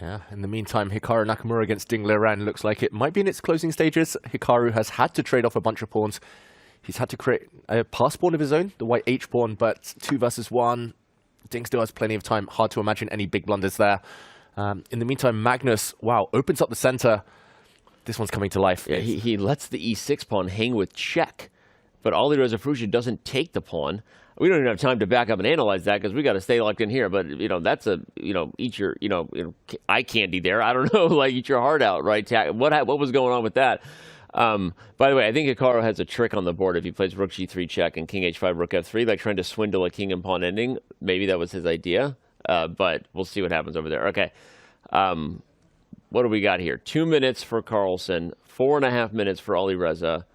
Yeah, in the meantime, Hikaru Nakamura against Liren looks like it might be in its closing stages. Hikaru has had to trade off a bunch of pawns. He's had to create a pass pawn of his own, the white h pawn, but 2 versus 1. Ding still has plenty of time. Hard to imagine any big blunders there. In the meantime, Magnus, wow, opens up the center. This one's coming to life. Yeah, he lets the e6 pawn hang with check, but Alireza Firouzja doesn't take the pawn. We don't even have time to back up and analyze that, because we got to stay locked in here. But that's a eat your eye candy there. I don't know, like eat your heart out, right? What was going on with that? By the way, I think Hikaru has a trick on the board if he plays rook g3 check and king h5 rook f3, like trying to swindle a king and pawn ending. Maybe that was his idea. But we'll see what happens over there. Okay. What do we got here? 2 minutes for Carlsen, 4.5 minutes for Alireza.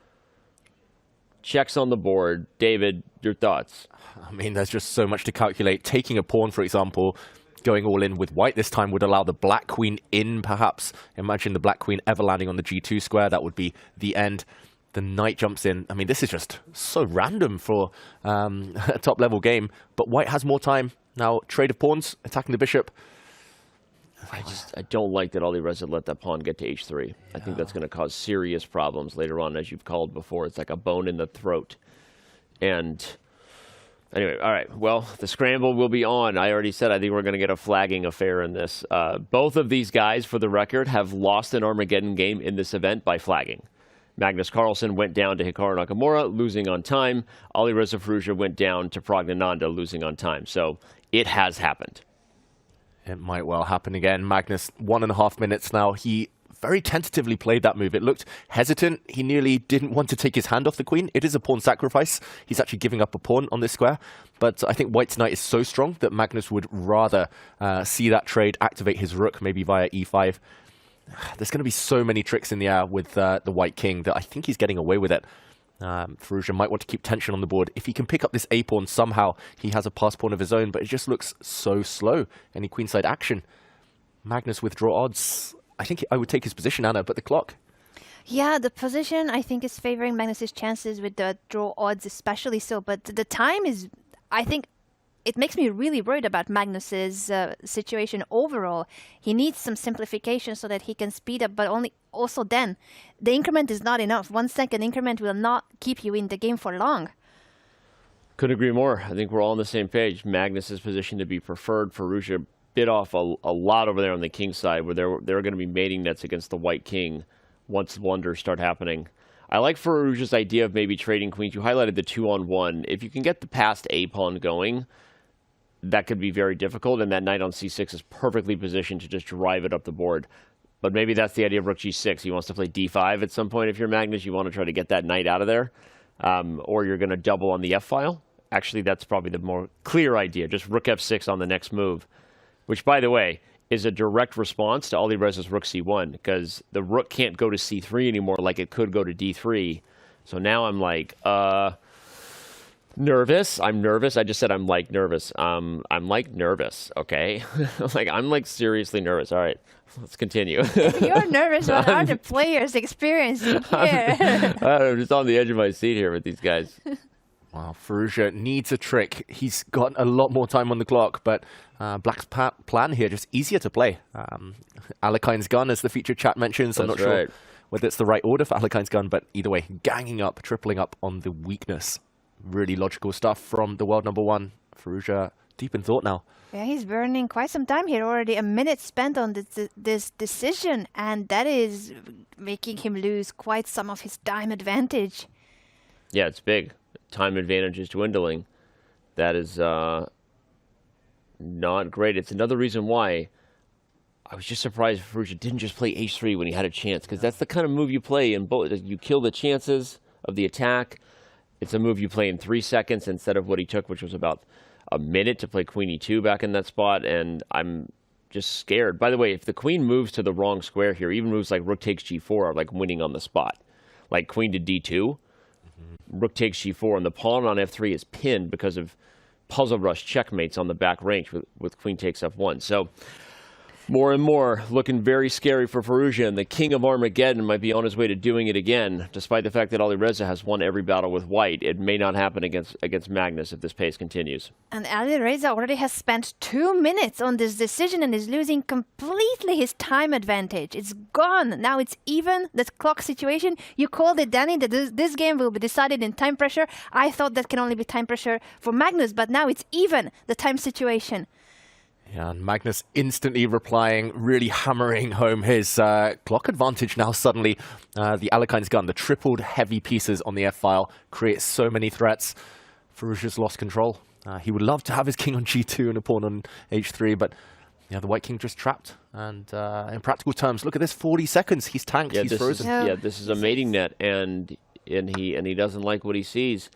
Checks on the board. David, your thoughts? I mean, there's just so much to calculate. Taking a pawn, for example, going all in with white this time would allow the black queen in, perhaps. Imagine the black queen ever landing on the g2 square. That would be the end. The knight jumps in. I mean, this is just so random for a top-level game. But white has more time. Now, trade of pawns, attacking the bishop. I don't like that Alireza let that pawn get to h3. Yeah. I think that's going to cause serious problems later on, as you've called before. It's like a bone in the throat. And anyway, all right. Well, the scramble will be on. I already said I think we're going to get a flagging affair in this. Both of these guys, for the record, have lost an Armageddon game in this event by flagging. Magnus Carlsen went down to Hikaru Nakamura, losing on time. Alireza Firouzja went down to Praggnanandhaa, losing on time. So it has happened. It might well happen again. Magnus, 1.5 minutes now. He very tentatively played that move. It looked hesitant. He nearly didn't want to take his hand off the queen. It is a pawn sacrifice. He's actually giving up a pawn on this square. But I think white's knight is so strong that Magnus would rather see that trade, activate his rook, maybe via e5. There's going to be so many tricks in the air with the white king that I think he's getting away with it. Firouzja might want to keep tension on the board. If he can pick up this a-pawn somehow, he has a pass pawn of his own, but it just looks so slow. Any queenside action. Magnus with draw odds. I think I would take his position, Anna, but the clock. Yeah, the position, I think, is favoring Magnus's chances with the draw odds especially so, but the time is, I think, it makes me really worried about Magnus's situation overall. He needs some simplification so that he can speed up, but also then, the increment is not enough. 1 second increment will not keep you in the game for long. Couldn't agree more. I think we're all on the same page. Magnus's position to be preferred. Firouzja bit off a lot over there on the king side, where there are going to be mating nets against the white king once blunders start happening. I like Firouzja's idea of maybe trading queens. You highlighted the 2-on-1. If you can get the passed a-pawn going, that could be very difficult, and that knight on c6 is perfectly positioned to just drive it up the board. But maybe that's the idea of rook g6. He wants to play d5 at some point. If you're Magnus, you want to try to get that knight out of there. Or you're going to double on the f-file. Actually, that's probably the more clear idea. Just rook f6 on the next move. Which, by the way, is a direct response to Alireza's rook c1. Because the rook can't go to c3 anymore like it could go to d3. So now I'm like, nervous. I'm nervous. I just said I'm like nervous. I'm like nervous, okay? I'm like seriously nervous. All right. let's continue. You're nervous. What are the players experiencing here? I'm just on the edge of my seat here with these guys. Wow, Firouzja needs a trick. He's got a lot more time on the clock, but Black's plan here just easier to play. Alekine's gun, as the featured chat mentions. I'm not sure whether it's the right order for Alekine's gun, but either way, ganging up, tripling up on the weakness. Really logical stuff from the world number one. Firouzja deep in thought now. Yeah, he's burning quite some time here. Already a minute spent on this decision, and that is making him lose quite some of his time advantage. Yeah, it's big. Time advantage is dwindling. That is not great. It's another reason why I was just surprised Firouzja didn't just play h3 when he had a chance, because that's the kind of move you play in both. You kill the chances of the attack. It's a move you play in 3 seconds instead of what he took, which was about a minute to play queen e2 back in that spot, and I'm just scared. By the way, if the queen moves to the wrong square here, even moves like rook takes g4 are like winning on the spot. Like queen to d2, rook takes g4, and the pawn on f3 is pinned because of puzzle rush checkmates on the back range with queen takes f1. So more and more looking very scary for Firouzja, and the king of Armageddon might be on his way to doing it again. Despite the fact that Alireza has won every battle with white, it may not happen against Magnus if this pace continues. And Alireza already has spent 2 minutes on this decision and is losing completely his time advantage. It's gone. Now it's even. That clock situation, you called it, Danny, that this game will be decided in time pressure. I thought that can only be time pressure for Magnus, but now it's even, the time situation. Yeah, and Magnus instantly replying, really hammering home his clock advantage now suddenly. The Alekine's gun, the tripled heavy pieces on the f-file, creates so many threats. Firouzja's lost control. He would love to have his king on g2 and a pawn on h3, but yeah, the white king just trapped. And in practical terms, look at this, 40 seconds. He's tanked, he's frozen. This is a mating net, and he doesn't like what he sees.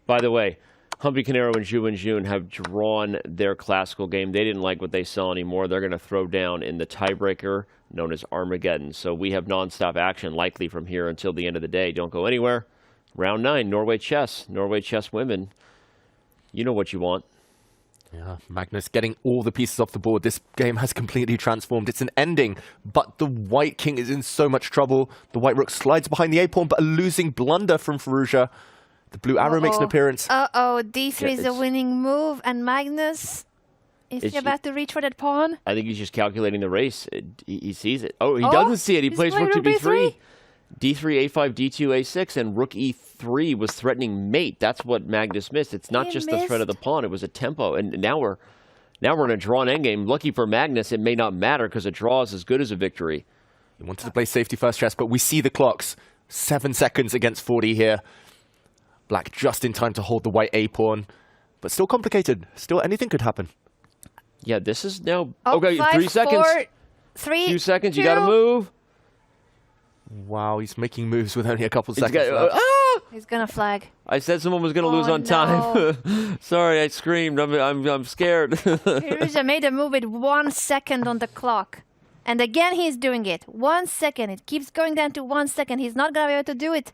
By the way, Humpy Canero and Zhu Jun have drawn their classical game. They didn't like what they saw anymore. They're going to throw down in the tiebreaker known as Armageddon. So we have nonstop action likely from here until the end of the day. Don't go anywhere. Round 9, Norway Chess. Norway Chess women. You know what you want. Yeah, Magnus getting all the pieces off the board. This game has completely transformed. It's an ending, but the white king is in so much trouble. The white rook slides behind the a-pawn, but a losing blunder from Firouzja. The blue arrow makes an appearance. D3 is a winning move, and Magnus, is he about to reach for that pawn? I think he's just calculating the race. He sees it. Oh, he doesn't see it. He plays rook to b3. D3, a5, d2, a6, and rook e3 was threatening mate. That's what Magnus missed. It's not just the threat of the pawn. It was a tempo, and now we're in a drawn endgame. Lucky for Magnus, it may not matter because a draw is as good as a victory. He wanted to play safety first chess, but we see the clocks. 7 seconds against 40 here. Black just in time to hold the white a-pawn, but still complicated. Still, anything could happen. Yeah, this is now... okay, 3 seconds. 3, 2 seconds, 2. you gotta move. Wow, he's making moves with only a couple seconds left. He's gonna flag. I said someone was gonna lose on time. Sorry, I screamed. I'm scared. Firouzja made a move with 1 second on the clock. And again, he's doing it. 1 second. It keeps going down to 1 second. He's not gonna be able to do it.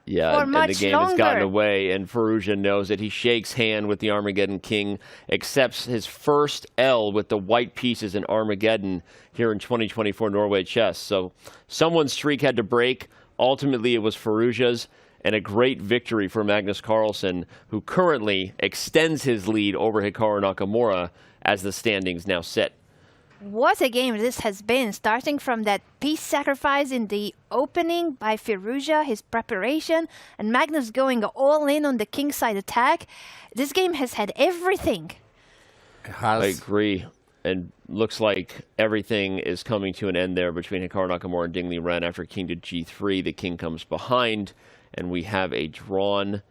Yeah, and the game has gotten away, and Firouzja knows it. He shakes hand with the Armageddon King, accepts his first L with the white pieces in Armageddon here in 2024 Norway Chess. So someone's streak had to break. Ultimately, it was Firouzja's, and a great victory for Magnus Carlsen, who currently extends his lead over Hikaru Nakamura as the standings now sit. What a game this has been, starting from that piece sacrifice in the opening by Firouzja, his preparation, and Magnus going all in on the kingside attack. This game has had everything. I agree. And looks like everything is coming to an end there between Hikaru Nakamura and Ding Liren after king to g3. The king comes behind, and we have a drawn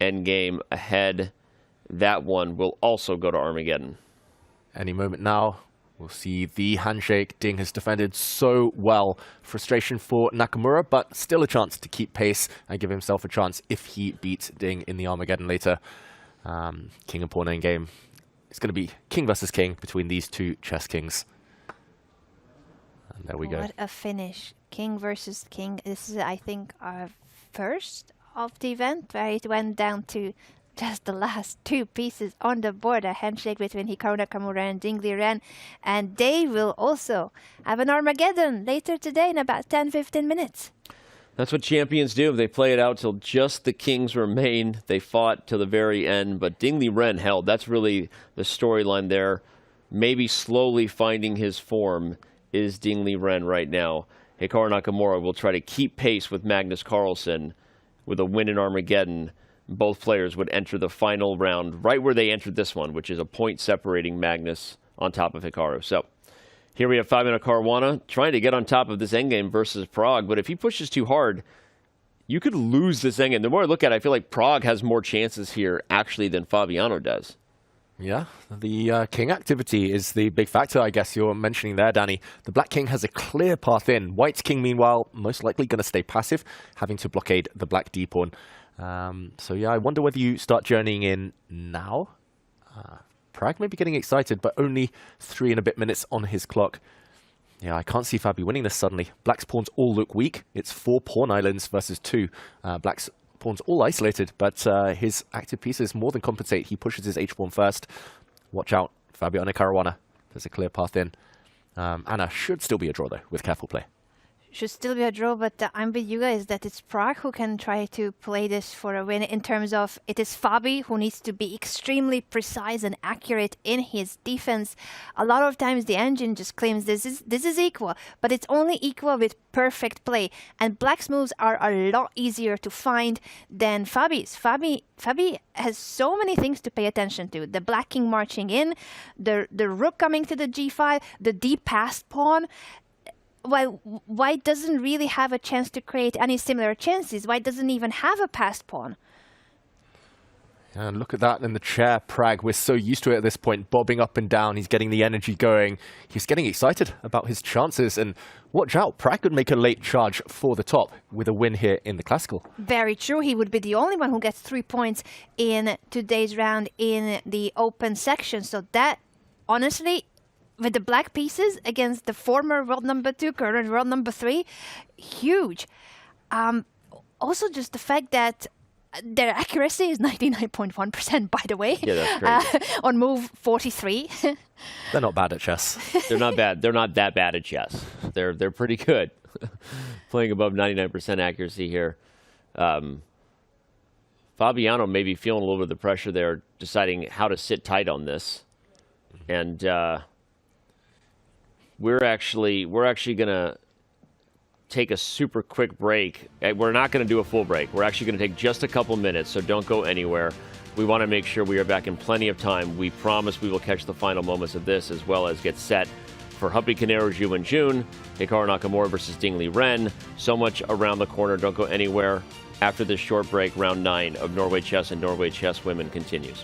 endgame ahead. That one will also go to Armageddon. Any moment now. We'll see the handshake. Ding has defended so well. Frustration for Nakamura, but still a chance to keep pace and give himself a chance if he beats Ding in the Armageddon later. King and pawn endgame. It's going to be king versus king between these two chess kings. And there we go. What a finish. King versus king. This is, I think, our first of the event where it went down to just the last two pieces on the board, a handshake between Hikaru Nakamura and Liren, and they will also have an Armageddon later today in about 10-15 minutes. That's what champions do. They play it out till just the kings remain. They fought till the very end, but Liren held. That's really the storyline there. Maybe slowly finding his form is Liren right now. Hikaru Nakamura will try to keep pace with Magnus Carlsen with a win in Armageddon. Both players would enter the final round right where they entered this one, which is a point separating Magnus on top of Hikaru. So here we have Fabiano Caruana trying to get on top of this endgame versus Prag, but if he pushes too hard, you could lose this endgame. The more I look at it, I feel like Prag has more chances here actually than Fabiano does. Yeah, the king activity is the big factor, I guess you're mentioning there, Danny. The black king has a clear path in. White's king, meanwhile, most likely going to stay passive, having to blockade the black d-pawn. So yeah, I wonder whether you start journeying in now. Prag may be getting excited, but only 3 and a bit minutes on his clock. Yeah, I can't see Fabi winning this suddenly. Black's pawns all look weak. It's 4 pawn islands versus 2. Black's pawns all isolated, but his active pieces more than compensate. He pushes his h-pawn first. Watch out, Fabiano Caruana. There's a clear path in. Anna should still be a draw, though, with careful play. Should still be a draw, but I'm with you guys that it's Prag who can try to play this for a win in terms of it is Fabi who needs to be extremely precise and accurate in his defense. A lot of times the engine just claims this is equal, but it's only equal with perfect play. And Black's moves are a lot easier to find than Fabi's. Fabi has so many things to pay attention to. The black king marching in, the rook coming to the g5, the d-passed pawn. While White doesn't really have a chance to create any similar chances. White doesn't even have a passed pawn. And look at that in the chair, Prag. We're so used to it at this point, bobbing up and down. He's getting the energy going. He's getting excited about his chances. And watch out, Prag could make a late charge for the top with a win here in the classical. Very true. He would be the only one who gets 3 points in today's round in the open section. So that, honestly, with the black pieces against the former world number 2, current world number 3, huge. Also, just the fact that their accuracy is 99.1%, by the way. Yeah, that's great. On move 43. They're not bad at chess. They're not bad. They're not that bad at chess. They're pretty good. Playing above 99% accuracy here. Fabiano may be feeling a little bit of the pressure there, deciding how to sit tight on this. And we're actually going to take a super quick break. We're not going to do a full break. We're actually going to take just a couple minutes, so don't go anywhere. We want to make sure we are back in plenty of time. We promise we will catch the final moments of this, as well as get set for Humpy Canero Zhu and June, Hikaru Nakamura versus Liren. So much around the corner. Don't go anywhere. After this short break, round 9 of Norway Chess and Norway Chess Women continues.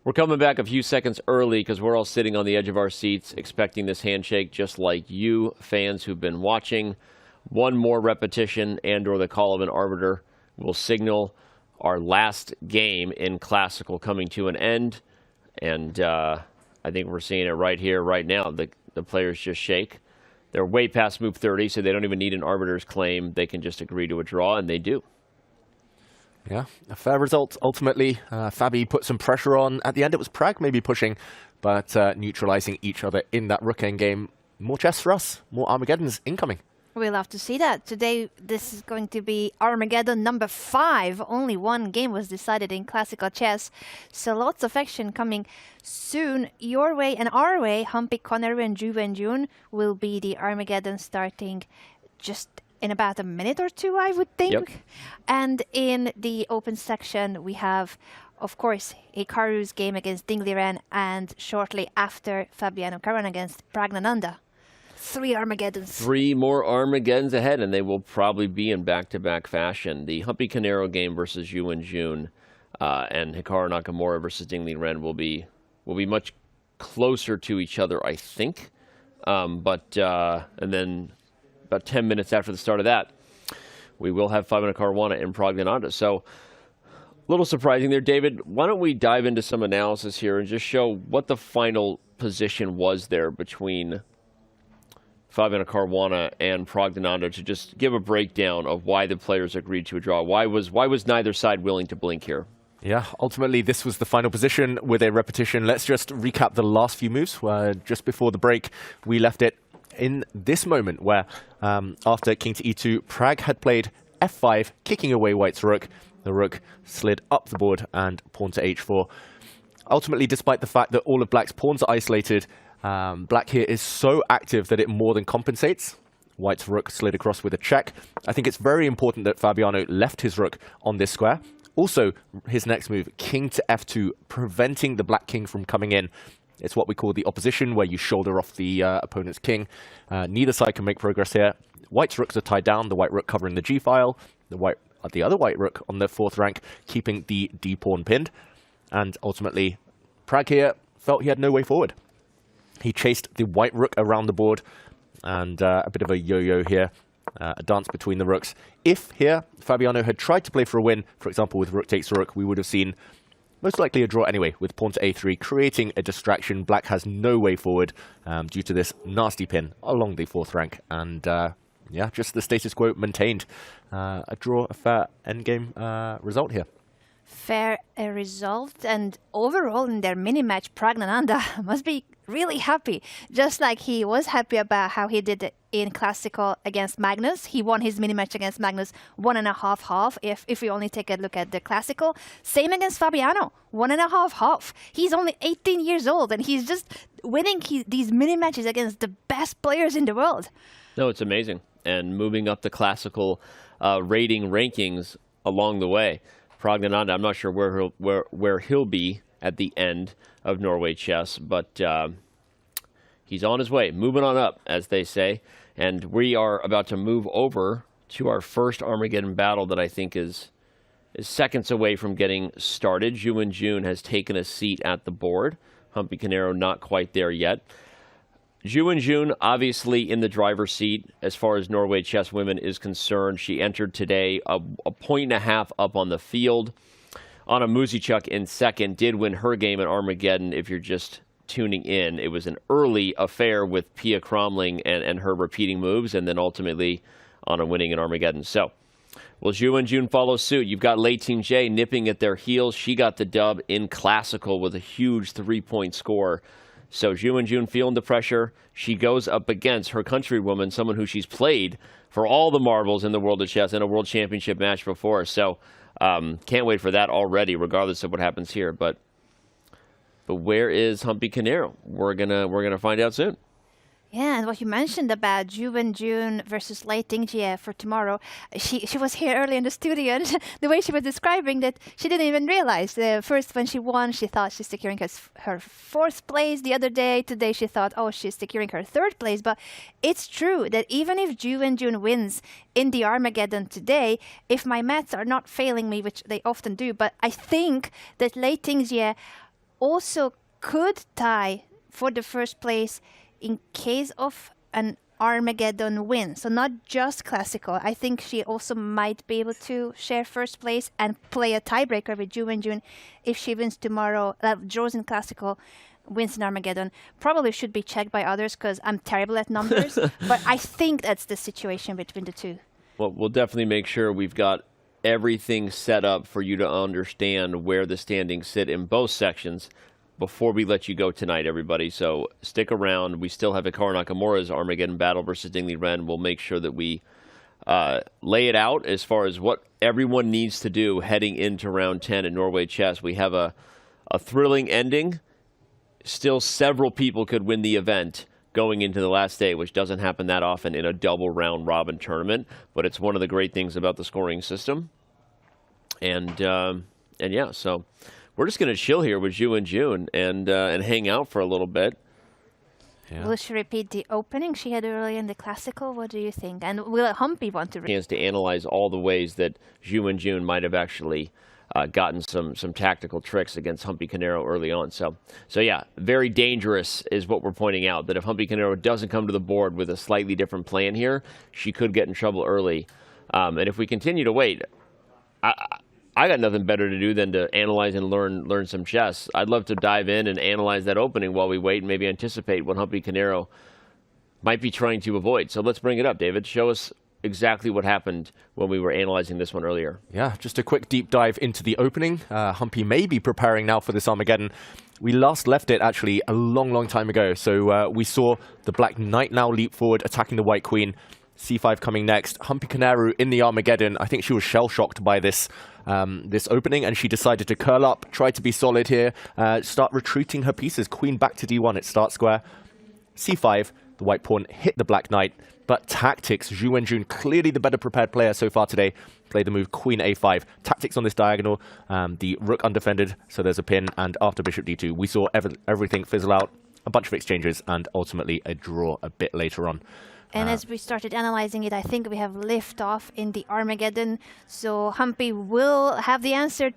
We're coming back a few seconds early because we're all sitting on the edge of our seats expecting this handshake, just like you fans who've been watching. One more repetition and or the call of an arbiter will signal our last game in Classical coming to an end. And I think we're seeing it right here, right now. The players just shake. They're way past move 30, so they don't even need an arbiter's claim. They can just agree to a draw, and they do. Yeah, a fair result ultimately. Fabi put some pressure on. At the end, it was Prag maybe pushing, but neutralizing each other in that Rook Endgame. More chess for us, more Armageddons incoming. We'll have to see that. Today, this is going to be Armageddon number 5. Only one game was decided in classical chess. So lots of action coming soon. Your way and our way, Humpy, Connery, and Juve and June will be the Armageddon starting just in about a minute or two, I would think. Yep. And in the open section, we have, of course, Hikaru's game against Liren, and shortly after, Fabiano Caruana against Praggnanandhaa. 3 Armageddons. 3 more Armageddons ahead, and they will probably be in back-to-back fashion. The Humpy Canero game versus Yu and June and Hikaru Nakamura versus Liren will be much closer to each other, I think. And then about 10 minutes after the start of that, we will have Fabiano Caruana and Praggnanandhaa. So a little surprising there, David. Why don't we dive into some analysis here and just show what the final position was there between Fabiano Caruana and Praggnanandhaa, to just give a breakdown of why the players agreed to a draw. Why was neither side willing to blink here? Yeah, ultimately this was the final position with a repetition. Let's just recap the last few moves. Just before the break, we left it in this moment where after king to e2, Prag had played f5, kicking away white's rook. The rook slid up the board and pawn to h4. Ultimately, despite the fact that all of black's pawns are isolated, black here is so active that it more than compensates. White's rook slid across with a check. I think it's very important that Fabiano left his rook on this square. Also, his next move, king to f2, preventing the black king from coming in. It's what we call the opposition, where you shoulder off the opponent's king. Neither side can make progress here. White's rooks are tied down, the white rook covering the g-file, the other white rook on the 4th rank, keeping the d-pawn pinned. And ultimately, Prag here felt he had no way forward. He chased the white rook around the board, and a bit of a yo-yo here, a dance between the rooks. If here Fabiano had tried to play for a win, for example with rook takes rook, we would have seen most likely a draw anyway, with pawn to a3, creating a distraction. Black has no way forward due to this nasty pin along the 4th rank, and yeah, just the status quo maintained. A draw, a fair endgame result here. Fair result, and overall in their mini-match, Praggnanandhaa must be really happy. Just like he was happy about how he did it in Classical against Magnus. He won his mini-match against Magnus 1.5-half, if we only take a look at the Classical. Same against Fabiano, 1.5-half. He's only 18 years old, and he's just winning these mini-matches against the best players in the world. No, it's amazing. And moving up the Classical rating rankings along the way. Praggnanandhaa, I'm not sure where he'll be at the end of Norway Chess, but he's on his way, moving on up, as they say. And we are about to move over to our first Armageddon battle that I think is seconds away from getting started. Yu and June has taken a seat at the board. Humpy Canero not quite there yet. Yu and June obviously in the driver's seat as far as Norway Chess Women is concerned. She entered today a 1.5 points up on the field. Anna Muzichuk in second did win her game at Armageddon. If you're just tuning in, it was an early affair with Pia Cromling and her repeating moves, and then ultimately Anna winning in Armageddon. So will Yu and June follow suit? You've got Lei Ting Jie nipping at their heels. She got the dub in Classical with a huge 3-point score. So Yu and June feeling the pressure. She goes up against her countrywoman, someone who she's played for all the marbles in the world of chess in a world championship match before. So can't wait for that already, regardless of what happens here. But where is Humpy Canero? We're gonna find out soon. Yeah, and what you mentioned about Yu and June versus Lei Ting Jie for tomorrow, she was here early in the studio, and the way she was describing that, she didn't even realize. First, when she won, she thought she's securing her 4th place the other day. Today, she thought, oh, she's securing her 3rd place. But it's true that even if Yu and June wins in the Armageddon today, if my maths are not failing me, which they often do, but I think that Lei Ting Jie also could tie for the first place in case of an Armageddon win. So not just classical. I think she also might be able to share first place and play a tiebreaker with Ju Wenjun if she wins tomorrow, draws in classical, wins in Armageddon. Probably should be checked by others because I'm terrible at numbers, but I think that's the situation between the two. Well, we'll definitely make sure we've got everything set up for you to understand where the standings sit in both sections before we let you go tonight, everybody. So stick around. We still have Hikaru Nakamura's Armageddon battle versus Liren. We'll make sure that we lay it out as far as what everyone needs to do heading into round 10 at Norway Chess. We have a thrilling ending. Still several people could win the event going into the last day, which doesn't happen that often in a double round robin tournament, but it's one of the great things about the scoring system. And yeah, so we're just going to chill here with Ju Wenjun and hang out for a little bit. Yeah. Will she repeat the opening she had earlier in the classical? What do you think? And will Humpy want to chance to analyze all the ways that Ju Wenjun might have actually gotten some tactical tricks against Humpy Canero early on. So yeah, very dangerous is what we're pointing out, that if Humpy Canero doesn't come to the board with a slightly different plan here, she could get in trouble early. And if we continue to wait, I got nothing better to do than to analyze and learn some chess. I'd love to dive in and analyze that opening while we wait and maybe anticipate what Humpy Canero might be trying to avoid. So let's bring it up, David. Show us exactly what happened when we were analyzing this one earlier. Yeah, just a quick deep dive into the opening. Humpy may be preparing now for this Armageddon. We last left it actually a long time ago. So we saw the black knight now leap forward, attacking the white queen. C5 coming next. Humpy Canero in the Armageddon. I think she was shell-shocked by this this opening, and she decided to curl up, try to be solid here, start retreating her pieces. Queen back to D1 at start square. C5, the white pawn hit the black knight, but tactics. Ju Wenjun, clearly the better prepared player so far today, played the move Queen A5. Tactics on this diagonal, the rook undefended, so there's a pin, and after bishop D2, we saw everything fizzle out, a bunch of exchanges, and ultimately a draw a bit later on. And as we started analyzing it, I think we have lift off in the Armageddon. So Humpy will have the answer.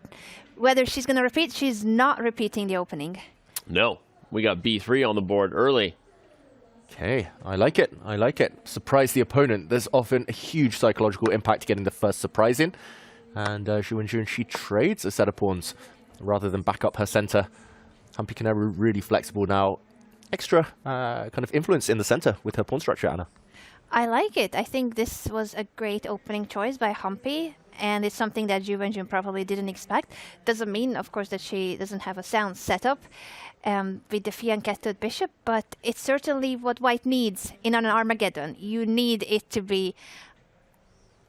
Whether she's going to repeat, she's not repeating the opening. No, we got B3 on the board early. Okay, I like it. I like it. Surprise the opponent. There's often a huge psychological impact getting the first surprise in. And Ju Wenjun, she trades a set of pawns rather than back up her center. Humpy Canero really flexible now. Extra kind of influence in the center with her pawn structure, Anna. I like it. I think this was a great opening choice by Humpy, and it's something that Ju Wenjun probably didn't expect. Doesn't mean, of course, that she doesn't have a sound setup with the fianchettoed bishop, but it's certainly what white needs in an Armageddon. You need it to be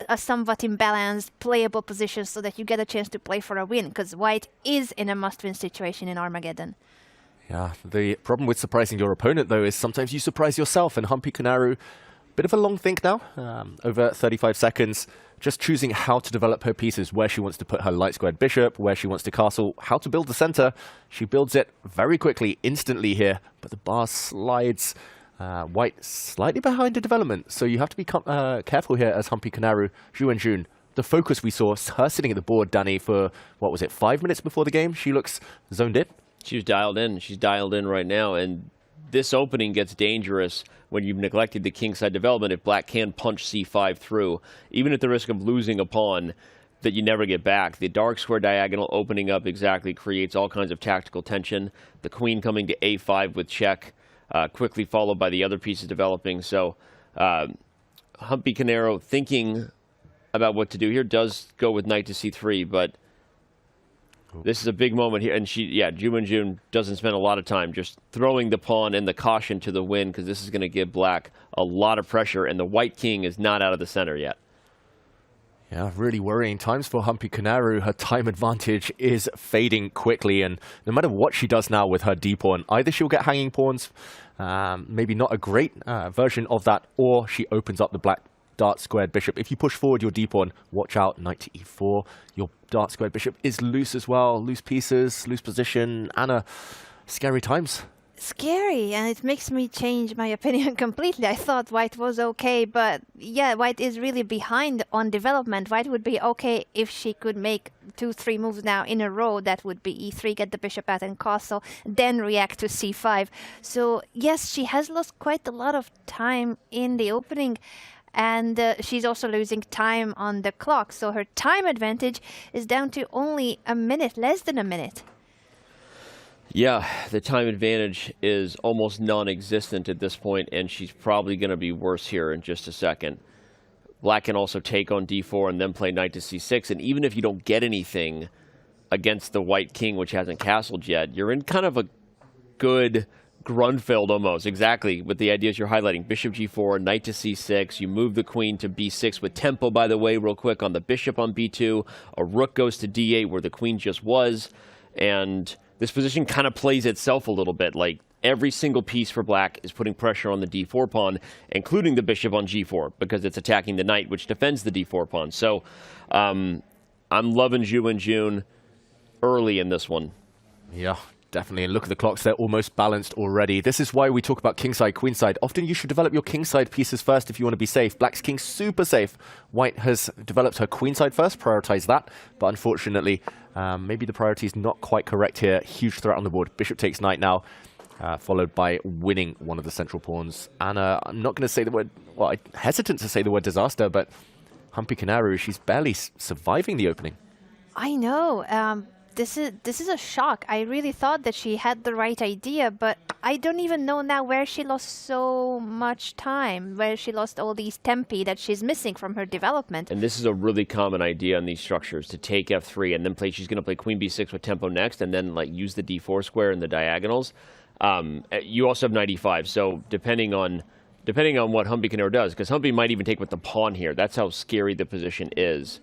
a somewhat imbalanced, playable position so that you get a chance to play for a win, because white is in a must-win situation in Armageddon. Yeah, the problem with surprising your opponent, though, is sometimes you surprise yourself, and Humpy Canero, bit of a long think now, over 35 seconds, just choosing how to develop her pieces, where she wants to put her light squared bishop, where she wants to castle, how to build the center. She builds it very quickly, instantly here, but the bar slides. White slightly behind the development, so you have to be careful here as Humpy Canero. Ju Wenjun, the focus we saw, her sitting at the board, Danny, for, what was it, 5 minutes before the game? She looks zoned in. She was dialed in. She's dialed in right now, and this opening gets dangerous when you've neglected the kingside development if black can punch c5 through, even at the risk of losing a pawn that you never get back. The dark square diagonal opening up exactly creates all kinds of tactical tension. The queen coming to a5 with check, quickly followed by the other pieces developing. So Humpy Canero thinking about what to do here does go with knight to c3, but this is a big moment here, and Ju Wenjun doesn't spend a lot of time just throwing the pawn and the caution to the wind, because this is going to give black a lot of pressure, and the white king is not out of the center yet. Yeah, really worrying times for Humpy Canero. Her time advantage is fading quickly, and no matter what she does now with her d-pawn, either she'll get hanging pawns, maybe not a great version of that, or she opens up the black dart squared bishop. If you push forward your d-pawn, watch out, knight to e4. Your dart squared bishop is loose as well. Loose pieces, loose position. Anna, scary times. scary, and it makes me change my opinion completely. I thought white was okay, but yeah, white is really behind on development. White would be okay if she could make 2-3 moves now in a row. That would be e3, get the bishop at and castle, then react to c5. So yes, she has lost quite a lot of time in the opening, and she's also losing time on the clock. So her time advantage is down to only a minute, less than a minute. Yeah, the time advantage is almost non-existent at this point, and she's probably going to be worse here in just a second. Black can also take on d4 and then play knight to c6, and even if you don't get anything against the white king, which hasn't castled yet, you're in kind of a good Grunfeld almost, exactly, with the ideas you're highlighting. Bishop g4, knight to c6, you move the queen to b6 with tempo, by the way, real quick, on the bishop on b2, a rook goes to d8 where the queen just was, and this position kind of plays itself a little bit. Like, every single piece for black is putting pressure on the d4 pawn, including the bishop on g4, because it's attacking the knight, which defends the d4 pawn. So I'm loving Zhu and Jun early in this one. Yeah, definitely. And look at the clocks. They're almost balanced already. This is why we talk about kingside, queenside. Often you should develop your kingside pieces first if you want to be safe. Black's king super safe. White has developed her queenside first, prioritize that. But unfortunately, maybe the priority is not quite correct here. Huge threat on the board. Bishop takes knight now, followed by winning one of the central pawns. Anna, I'm not going to say the word, well, I'm hesitant to say the word disaster, but Humpy Kanaru, she's barely surviving the opening. I know. This is a shock. I really thought that she had the right idea, but I don't even know now where she lost so much time, where she lost all these tempi that she's missing from her development. And this is a really common idea in these structures, to take f3 and then play, she's going to play queen b6 with tempo next, and then like use the d4 square in the diagonals. You also have knight e5, so depending on what Humpy Kanaru does, because Humpy might even take with the pawn here. That's how scary the position is.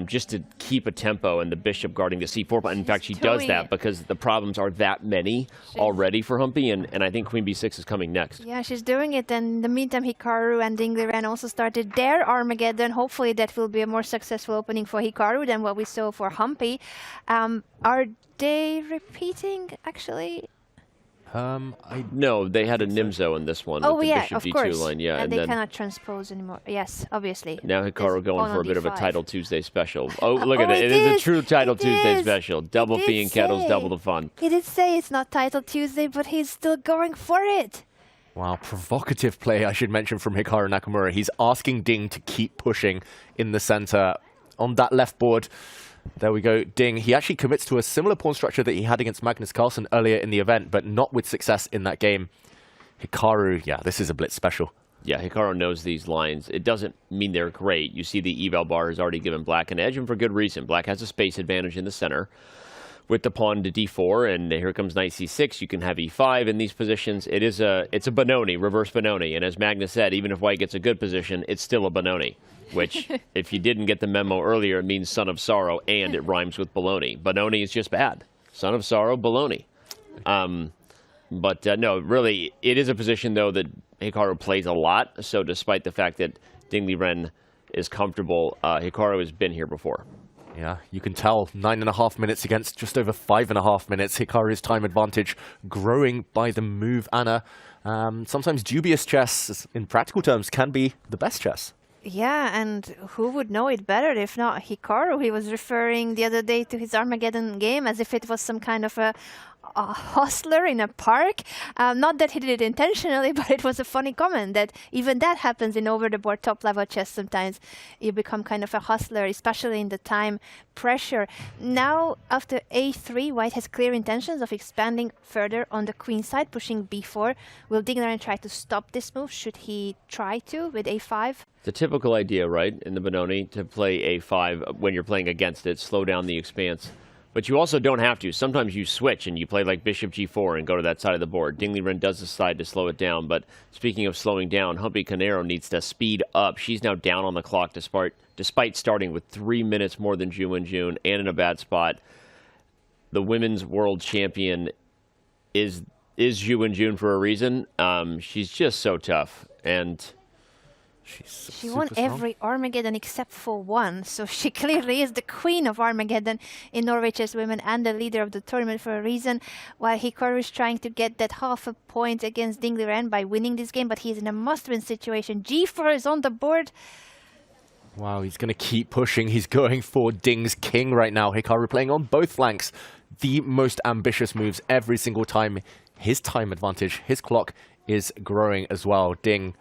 Just to keep a tempo and the bishop guarding the c4 pawn. In fact, she does that because the problems are that many already for Humpy, and I think queen b6 is coming next. Yeah, she's doing it, and in the meantime, Hikaru and Liren also started their Armageddon. Hopefully that will be a more successful opening for Hikaru than what we saw for Humpy. Are they repeating, actually? No, they had a Nimzo in this one. Oh, with the yeah, bishop of d2 course. line. Yeah, and they cannot transpose anymore. Yes, obviously. Now Hikaru going for a bit of a D5. Title Tuesday special. Oh, look at it. It is a true Title Tuesday special. Double fee and kettles, double the fun. He did say it's not Title Tuesday, but he's still going for it. Wow, provocative play, I should mention, from Hikaru Nakamura. He's asking Ding to keep pushing in the center on that left board. There we go, Ding. He actually commits to a similar pawn structure that he had against Magnus Carlsen earlier in the event, but not with success in that game. Hikaru, yeah, this is a blitz special. Yeah, Hikaru knows these lines. It doesn't mean they're great. You see the eval bar has already given black an edge, and for good reason. Black has a space advantage in the center with the pawn to d4, and here comes knight c6. You can have e5 in these positions. It's a Benoni, reverse Benoni, and as Magnus said, even if white gets a good position, it's still a Benoni, which, if you didn't get the memo earlier, it means son of sorrow, and it rhymes with baloney. Benoni is just bad. Son of sorrow, baloney. But no, really, it is a position, though, that Hikaru plays a lot. So despite the fact that Ding Liren is comfortable, Hikaru has been here before. Yeah, you can tell 9.5 minutes against just over 5.5 minutes. Hikaru's time advantage growing by the move, Anna. Sometimes dubious chess, in practical terms, can be the best chess. Yeah, and who would know it better if not Hikaru? He was referring the other day to his Armageddon game as if it was some kind of a hustler in a park. Not that he did it intentionally, but it was a funny comment that even that happens in over-the-board top-level chess sometimes. You become kind of a hustler, especially in the time pressure. Now, after a3, white has clear intentions of expanding further on the queen side, pushing b4. Will Ding Liren try to stop this move? Should he try to with a5? The typical idea, right, in the Benoni, to play a5 when you're playing against it, slow down the expanse. But you also don't have to. Sometimes you switch and you play like bishop g4 and go to that side of the board. Ding Liren does decide to slow it down. But speaking of slowing down, Humpy Kanaru needs to speed up. She's now down on the clock despite starting with 3 minutes more than Zhu and Jun and in a bad spot. The women's world champion is Zhu and Jun for a reason. She's just so tough. And She won every Armageddon except for one, so she clearly is the queen of Armageddon in Norway Chess Women and the leader of the tournament for a reason. While Hikaru is trying to get that half a point against Ding Liren by winning this game, but he's in a must-win situation. G4 is on the board. Wow, he's going to keep pushing. He's going for Ding's king right now. Hikaru playing on both flanks. The most ambitious moves every single time. His time advantage, his clock is growing as well. Ding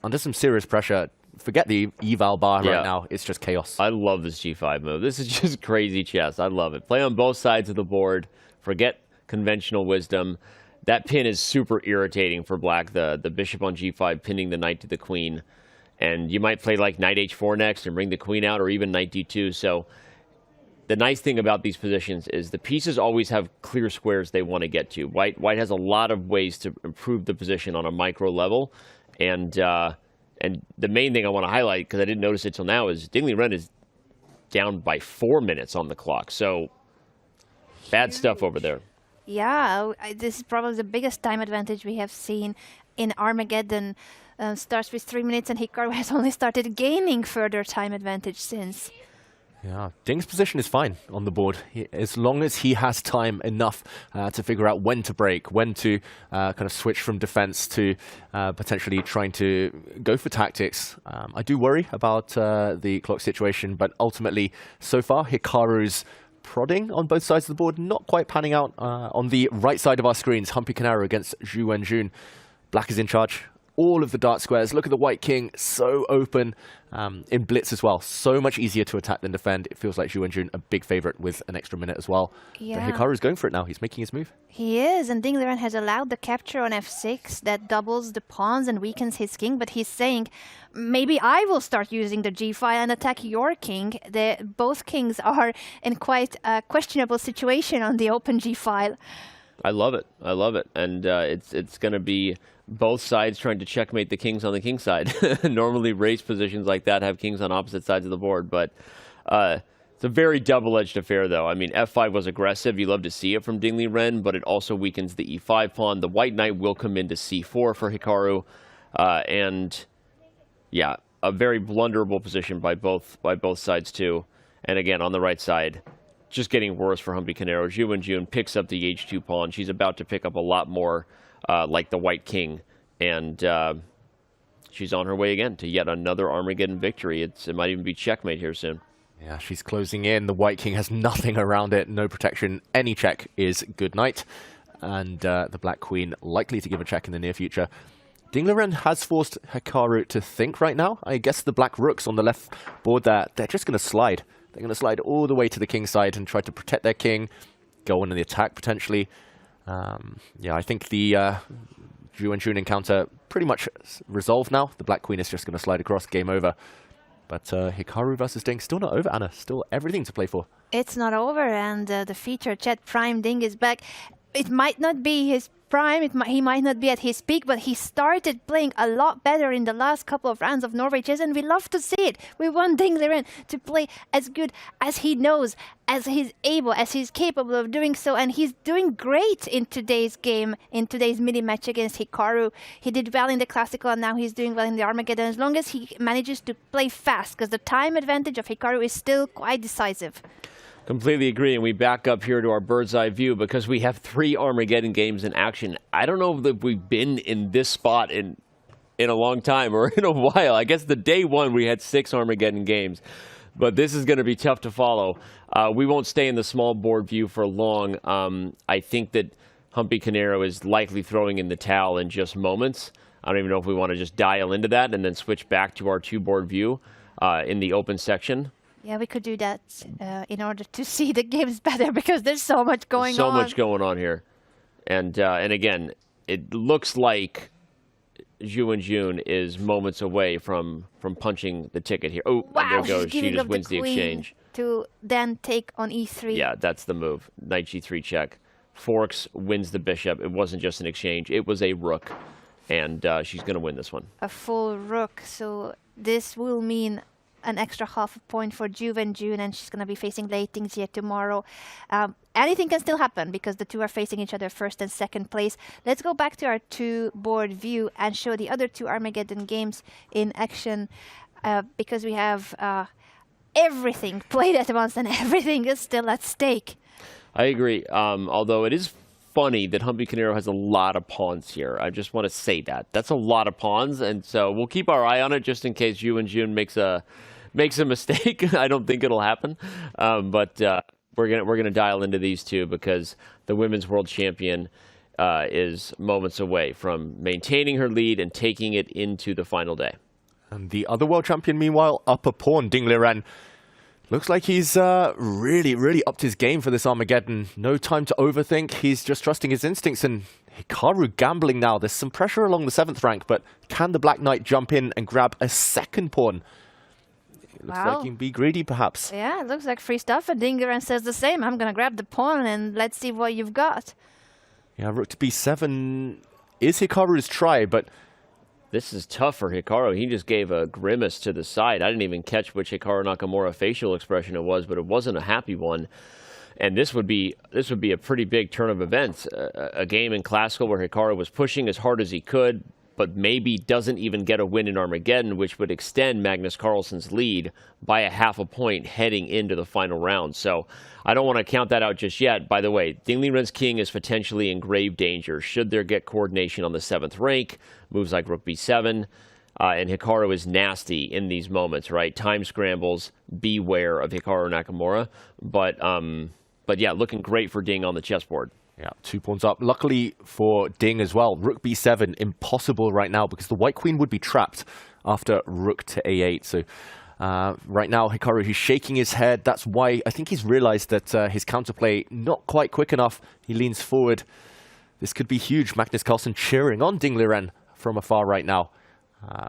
under some serious pressure. Forget the eval bar right now. It's just chaos. I love this G5 move. This is just crazy chess. I love it. Play on both sides of the board. Forget conventional wisdom. That pin is super irritating for black. The bishop on G5 pinning the knight to the queen. And you might play like knight H4 next and bring the queen out, or even knight D2. So the nice thing about these positions is the pieces always have clear squares they want to get to. White has a lot of ways to improve the position on a micro level. And the main thing I want to highlight, because I didn't notice it till now, is Ding Liren is down by 4 minutes on the clock. So bad stuff over there. Yeah, this is probably the biggest time advantage we have seen in Armageddon. Starts with 3 minutes, and Hikaru has only started gaining further time advantage since. Yeah, Ding's position is fine on the board. As long as he has time enough to figure out when to break, when to kind of switch from defense to potentially trying to go for tactics. I do worry about the clock situation, but ultimately, so far, Hikaru's prodding on both sides of the board, not quite panning out. On the right side of our screens, Humpy against Zhu Wenjun. Black is in charge. All of the dark squares. Look at the white king, so open in blitz as well. So much easier to attack than defend. It feels like Zhu Wenjun a big favorite with an extra minute as well. Yeah. But Hikaru's going for it now. He's making his move. He is, and Ding Liren has allowed the capture on f6 that doubles the pawns and weakens his king, but he's saying, maybe I will start using the g file and attack your king. Both kings are in quite a questionable situation on the open g file. I love it. I love it. And it's going to be both sides trying to checkmate the kings on the king side. Normally race positions like that have kings on opposite sides of the board, but it's a very double-edged affair, though. I mean, f5 was aggressive. You love to see it from Ding Liren, but it also weakens the e5 pawn. The white knight will come into c4 for Hikaru. And, yeah, a very blunderable position by both sides, too. And, again, on the right side, just getting worse for Humpy Canero. Zhu Wenjun picks up the h2 pawn. She's about to pick up a lot more like the white king. And she's on her way again to yet another Armageddon victory. It might even be checkmate here soon. Yeah, she's closing in. The white king has nothing around it. No protection. Any check is good night. And the black queen likely to give a check in the near future. Ding Liren has forced Hikaru to think right now. I guess the black rooks on the left board there, they're just going to slide. They're going to slide all the way to the king side and try to protect their king, go on in the attack potentially. Yeah, I think the Zhu Wenjun encounter pretty much resolved now. The black queen is just going to slide across, game over. But Hikaru versus Ding, still not over, Anna. Still everything to play for. It's not over, and the feature chat Prime Ding is back. It might not be his prime, he might not be at his peak, but he started playing a lot better in the last couple of rounds of Norway Chess, and we love to see it. We want Ding Liren to play as good as he knows, as he's able, as he's capable of doing so, and he's doing great in today's game, in today's mini-match against Hikaru. He did well in the Classical, and now he's doing well in the Armageddon, as long as he manages to play fast, because the time advantage of Hikaru is still quite decisive. Completely agree, and we back up here to our bird's eye view because we have 3 Armageddon games in action. I don't know if we've been in this spot in a long time or in a while. I guess the day one we had 6 Armageddon games, but this is going to be tough to follow. We won't stay in the small board view for long. I think that Humpy Canero is likely throwing in the towel in just moments. I don't even know if we want to just dial into that and then switch back to our 2-board view in the open section. Yeah, we could do that in order to see the games better because there's so much going on. So much going on here. And again, it looks like Zhu Wenjun is moments away from punching the ticket here. Oh, wow, there goes. She just wins the exchange. To then take on e3. Yeah, that's the move. Knight g3 check. Forks, wins the bishop. It wasn't just an exchange. It was a rook. And she's going to win this one. A full rook. So this will mean an extra half a point for Juve and June, and she's going to be facing Lei Tingxie tomorrow. Anything can still happen because the two are facing each other first and second place. Let's go back to our two-board view and show the other two Armageddon games in action because we have everything played at once and everything is still at stake. I agree, although it is funny that Humpy Canero has a lot of pawns here. I just want to say that. That's a lot of pawns, and so we'll keep our eye on it just in case Yu and Jun makes a mistake. I don't think it'll happen, but we're gonna dial into these two because the women's world champion is moments away from maintaining her lead and taking it into the final day. And the other world champion, meanwhile, up a pawn, Ding Liren. Looks like he's really upped his game for this Armageddon. No time to overthink. He's just trusting his instincts. And Hikaru gambling now. There's some pressure along the 7th rank, but can the Black Knight jump in and grab a second pawn? It looks like he can be greedy, perhaps. Yeah, it looks like free stuff. And Ding Liren says the same. I'm going to grab the pawn and let's see what you've got. Yeah, rook to b7 is Hikaru's try, but this is tough for Hikaru. He just gave a grimace to the side. I didn't even catch which Hikaru Nakamura facial expression it was, but it wasn't a happy one. And this would be a pretty big turn of events. A game in Classical where Hikaru was pushing as hard as he could, but maybe doesn't even get a win in Armageddon, which would extend Magnus Carlsen's lead by a half a point heading into the final round. So I don't want to count that out just yet. By the way, Ding Liren's king is potentially in grave danger should there get coordination on the 7th rank, moves like rook b7, and Hikaru is nasty in these moments, right? Time scrambles, beware of Hikaru Nakamura. But yeah, looking great for Ding on the chessboard. Yeah, 2 pawns up. Luckily for Ding as well, rook b7, impossible right now because the white queen would be trapped after rook to a8. So right now, Hikaru, he's shaking his head. That's why I think he's realized that his counterplay not quite quick enough. He leans forward. This could be huge. Magnus Carlsen cheering on Ding Liren from afar right now.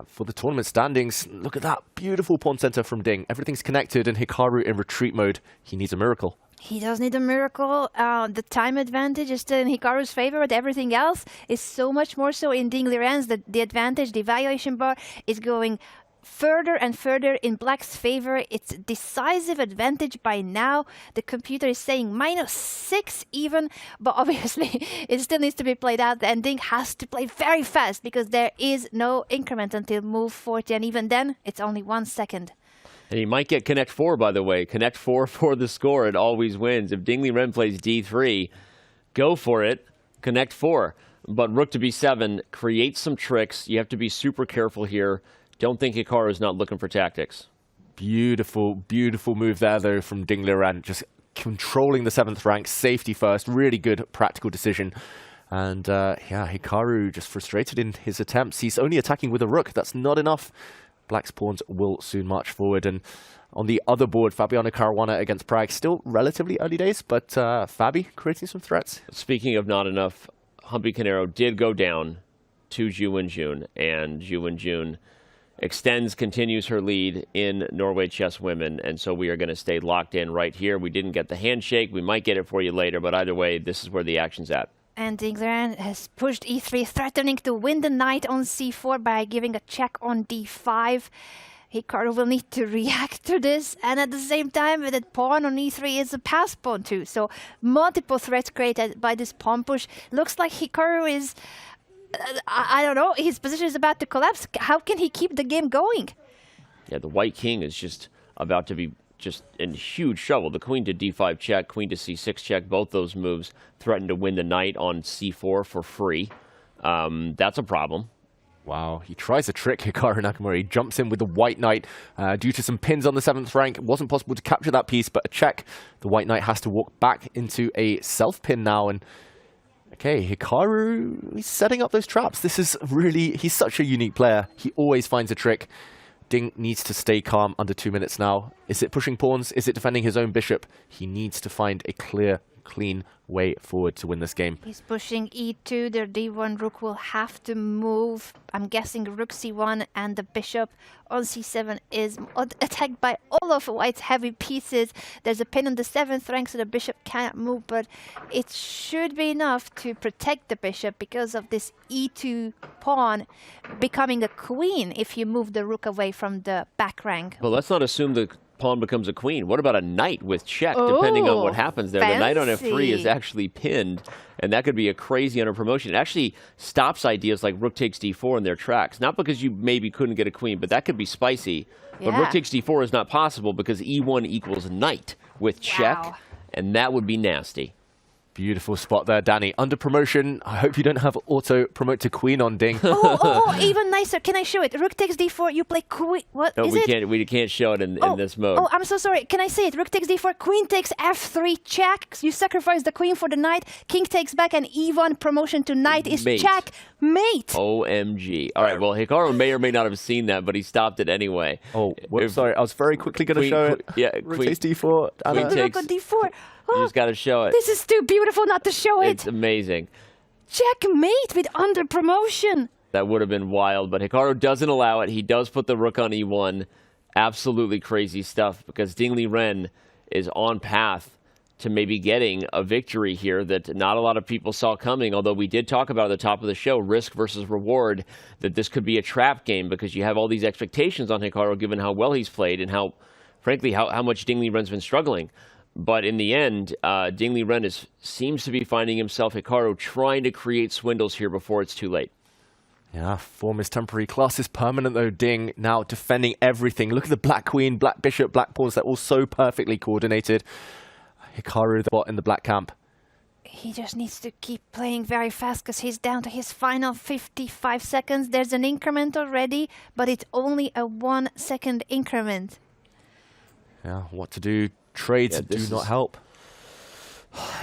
For the tournament standings, look at that beautiful pawn center from Ding. Everything's connected and Hikaru in retreat mode. He needs a miracle. He does need a miracle. The time advantage is still in Hikaru's favor, but everything else is so much more so in Ding Liren's. The advantage, the evaluation bar is going further and further in Black's favor. It's decisive advantage by now. The computer is saying -6 even, but obviously it still needs to be played out. And Ding has to play very fast because there is no increment until move 40, and even then it's only 1 second. And he might get Connect 4, by the way. Connect 4 for the score. It always wins. If Ding Liren plays D3, go for it. Connect 4. But rook to B7 creates some tricks. You have to be super careful here. Don't think Hikaru is not looking for tactics. Beautiful, beautiful move there, though, from Ding Liren. Just controlling the 7th rank. Safety first. Really good practical decision. And, yeah, Hikaru just frustrated in his attempts. He's only attacking with a rook. That's not enough. Black's pawns will soon march forward. And on the other board, Fabiano Caruana against Prag. Still relatively early days, but Fabi creating some threats. Speaking of not enough, Humpy Canero did go down to Ju Wenjun, and Ju Wenjun continues her lead in Norway Chess Women, and so we are going to stay locked in right here. We didn't get the handshake. We might get it for you later, but either way, this is where the action's at. And Ding Liren has pushed e3, threatening to win the knight on c4 by giving a check on d5. Hikaru will need to react to this, and at the same time, the pawn on e3 is a pass pawn too. So multiple threats created by this pawn push. Looks like Hikaru is, I don't know, his position is about to collapse. How can he keep the game going? Yeah, the white king is just about to be just in huge trouble. The queen to d5 check, queen to c6 check, both those moves threaten to win the knight on c4 for free. That's a problem. Wow, he tries a trick, Hikaru Nakamura. He jumps in with the white knight due to some pins on the 7th rank. It wasn't possible to capture that piece, but a check. The white knight has to walk back into a self-pin now. And okay, Hikaru, he's setting up those traps. This is really, he's such a unique player. He always finds a trick. Ding needs to stay calm under 2 minutes now. Is it pushing pawns? Is it defending his own bishop? He needs to find a clear clean way forward to win this game. He's pushing e2. Their d1 rook will have to move. I'm guessing rook c1 and the bishop on c7 is attacked by all of white's heavy pieces. There's a pin on the 7th rank, so the bishop cannot move, but it should be enough to protect the bishop because of this e2 pawn becoming a queen if you move the rook away from the back rank. Well, let's not assume the pawn becomes a queen. What about a knight with check, depending on what happens there? The knight on f3 is actually pinned, and that could be a crazy under promotion. It actually stops ideas like rook takes d4 in their tracks. Not because you maybe couldn't get a queen, but that could be spicy. But rook takes d4 is not possible because e1 equals knight with check, and that would be nasty. Beautiful spot there, Danny. Under promotion, I hope you don't have auto promote to queen on Ding. Even nicer. Can I show it? Rook takes d4, you play queen. What no, is we it? Can't, we can't show it in this mode. Oh, I'm so sorry. Can I say it? Rook takes d4, queen takes f3, check. You sacrifice the queen for the knight. King takes back, and e1 promotion to knight is check. Mate. OMG. All right, well, Hikaru may or may not have seen that, but he stopped it anyway. Oh, sorry. I was very quickly going to show it. Yeah, rook takes d4. Queen takes rook on d4. You just got to show it. This is too beautiful not to show it. It's amazing. Checkmate with under promotion. That would have been wild, but Hikaru doesn't allow it. He does put the rook on e1. Absolutely crazy stuff because Ding Liren is on path to maybe getting a victory here that not a lot of people saw coming, although we did talk about at the top of the show, risk versus reward, that this could be a trap game because you have all these expectations on Hikaru given how well he's played and how, frankly, how much Ding Liren's been struggling. But in the end, Ding Liren seems to be finding himself, Hikaru, trying to create swindles here before it's too late. Yeah, form is temporary. Class is permanent, though. Ding now defending everything. Look at the black queen, black bishop, black pawns. They're all so perfectly coordinated. Hikaru, the bot in the black camp. He just needs to keep playing very fast because he's down to his final 55 seconds. There's an increment already, but it's only a 1 second increment. Yeah, what to do? Trades do not help.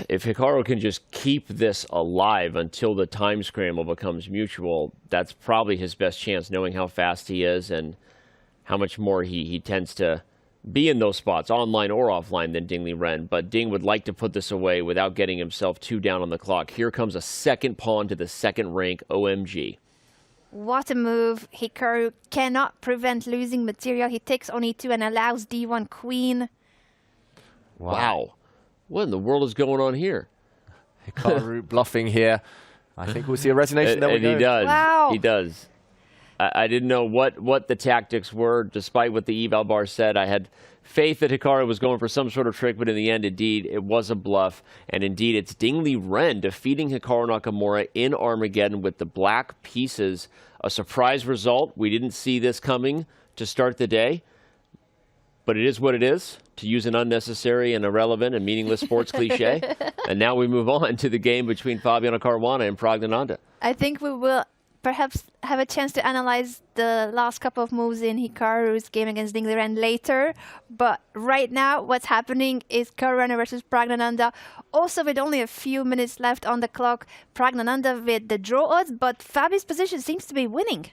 If Hikaru can just keep this alive until the time scramble becomes mutual, that's probably his best chance, knowing how fast he is and how much more he tends to be in those spots, online or offline, than Ding Liren. But Ding would like to put this away without getting himself too down on the clock. Here comes a second pawn to the second rank, OMG. What a move. Hikaru cannot prevent losing material. He takes on e2 and allows d1 queen. Wow. What in the world is going on here? Hikaru bluffing here. I think we'll see a resignation. There we go. He does. Wow. He does. I didn't know what the tactics were, despite what the eval bar said. I had faith that Hikaru was going for some sort of trick, but in the end, indeed, it was a bluff. And indeed, it's Ding Liren defeating Hikaru Nakamura in Armageddon with the black pieces. A surprise result. We didn't see this coming to start the day. But it is what it is, to use an unnecessary and irrelevant and meaningless sports cliche. And now we move on to the game between Fabiano Caruana and Praggnanandhaa. I think we will perhaps have a chance to analyze the last couple of moves in Hikaru's game against Ding Liren later. But right now, what's happening is Caruana versus Praggnanandhaa. Also, with only a few minutes left on the clock, Praggnanandhaa with the draw odds, but Fabi's position seems to be winning.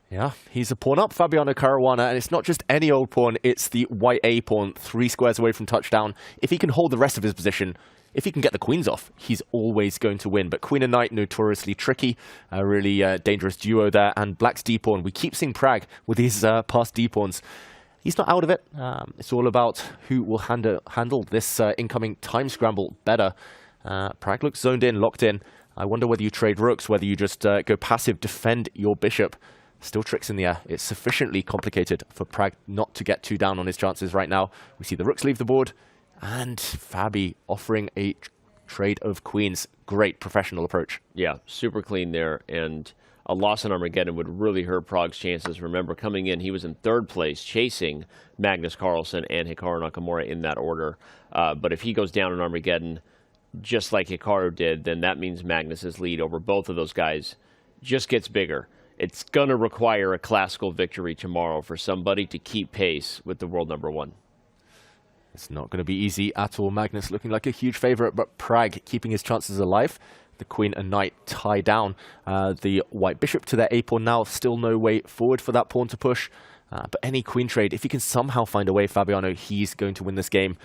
Yeah, he's a pawn up, Fabiano Caruana, and it's not just any old pawn, it's the white A pawn, 3 squares away from touchdown. If he can hold the rest of his position, if he can get the queens off, he's always going to win. But queen and knight, notoriously tricky, a really dangerous duo there, and black's D pawn. We keep seeing Prag with these past D pawns. He's not out of it. It's all about who will handle this incoming time scramble better. Prag looks zoned in, locked in. I wonder whether you trade rooks, whether you just go passive, defend your bishop. Still tricks in the air. It's sufficiently complicated for Prag not to get too down on his chances right now. We see the rooks leave the board, and Fabi offering a trade of queens. Great professional approach. Yeah, super clean there, and a loss in Armageddon would really hurt Prag's chances. Remember, coming in, he was in 3rd place, chasing Magnus Carlsen and Hikaru Nakamura in that order. But if he goes down in Armageddon, just like Hikaru did, then that means Magnus's lead over both of those guys just gets bigger. It's going to require a classical victory tomorrow for somebody to keep pace with the world #1. It's not going to be easy at all. Magnus looking like a huge favorite, but Prag keeping his chances alive. The queen and knight tie down. The white bishop to their A pawn now. Still no way forward for that pawn to push. But any queen trade, if he can somehow find a way, Fabiano, he's going to win this game.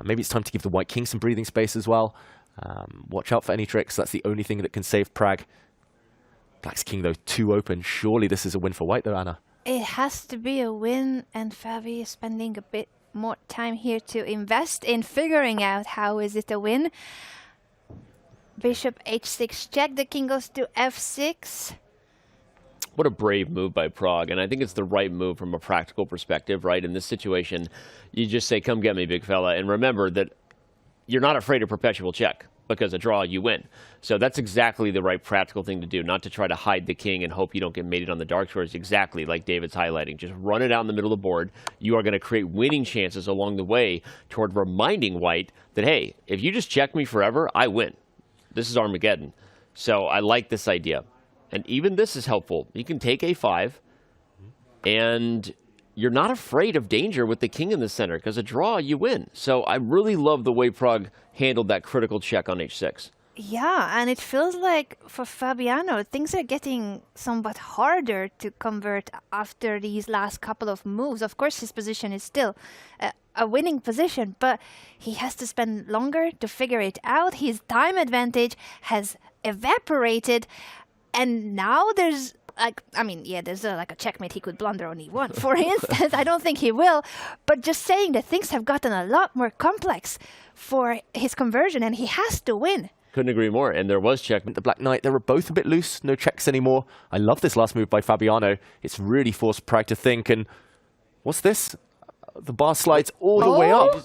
Maybe it's time to give the white king some breathing space as well. Watch out for any tricks. That's the only thing that can save Prag. Black's king, though, too open. Surely this is a win for white, though, Anna. It has to be a win, and Fabi is spending a bit more time here to invest in figuring out how is it a win. Bishop h6 check, the king goes to f6. What a brave move by Prag, and I think it's the right move from a practical perspective, right? In this situation, you just say, come get me, big fella, and remember that you're not afraid of perpetual check, because a draw, you win. So that's exactly the right practical thing to do, not to try to hide the king and hope you don't get mated on the dark squares, exactly like David's highlighting. Just run it out in the middle of the board. You are going to create winning chances along the way toward reminding white that, hey, if you just check me forever, I win. This is Armageddon. So I like this idea. And even this is helpful. You can take a5, and you're not afraid of danger with the king in the center, because a draw, you win. So I really love the way Prag handled that critical check on h6. Yeah, and it feels like for Fabiano, things are getting somewhat harder to convert after these last couple of moves. Of course, his position is still a winning position, but he has to spend longer to figure it out. His time advantage has evaporated, and now there's there's like a checkmate he could blunder on e1, for instance. I don't think he will, but just saying that things have gotten a lot more complex for his conversion, and he has to win. Couldn't agree more, and there was check. The black knight, they were both a bit loose, no checks anymore. I love this last move by Fabiano. It's really forced Prag to think, and what's this? The bar slides all the way up.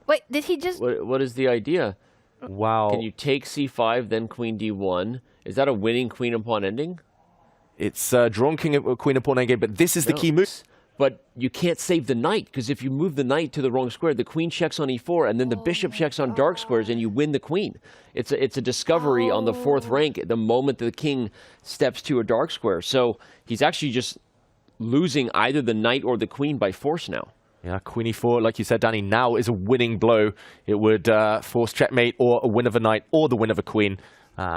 Wait, did he just... What is the idea? Wow. Can you take c5, then queen d1? Is that a winning queen and pawn ending? It's drawn king, queen and pawn endgame, but this is the key move. But you can't save the knight, because if you move the knight to the wrong square, the queen checks on e4, and then the bishop checks on dark squares, and you win the queen. It's a discovery on the fourth rank the moment the king steps to a dark square. So he's actually just losing either the knight or the queen by force now. Yeah, queen e4, like you said, Danny, now is a winning blow. It would force checkmate or a win of a knight or the win of a queen.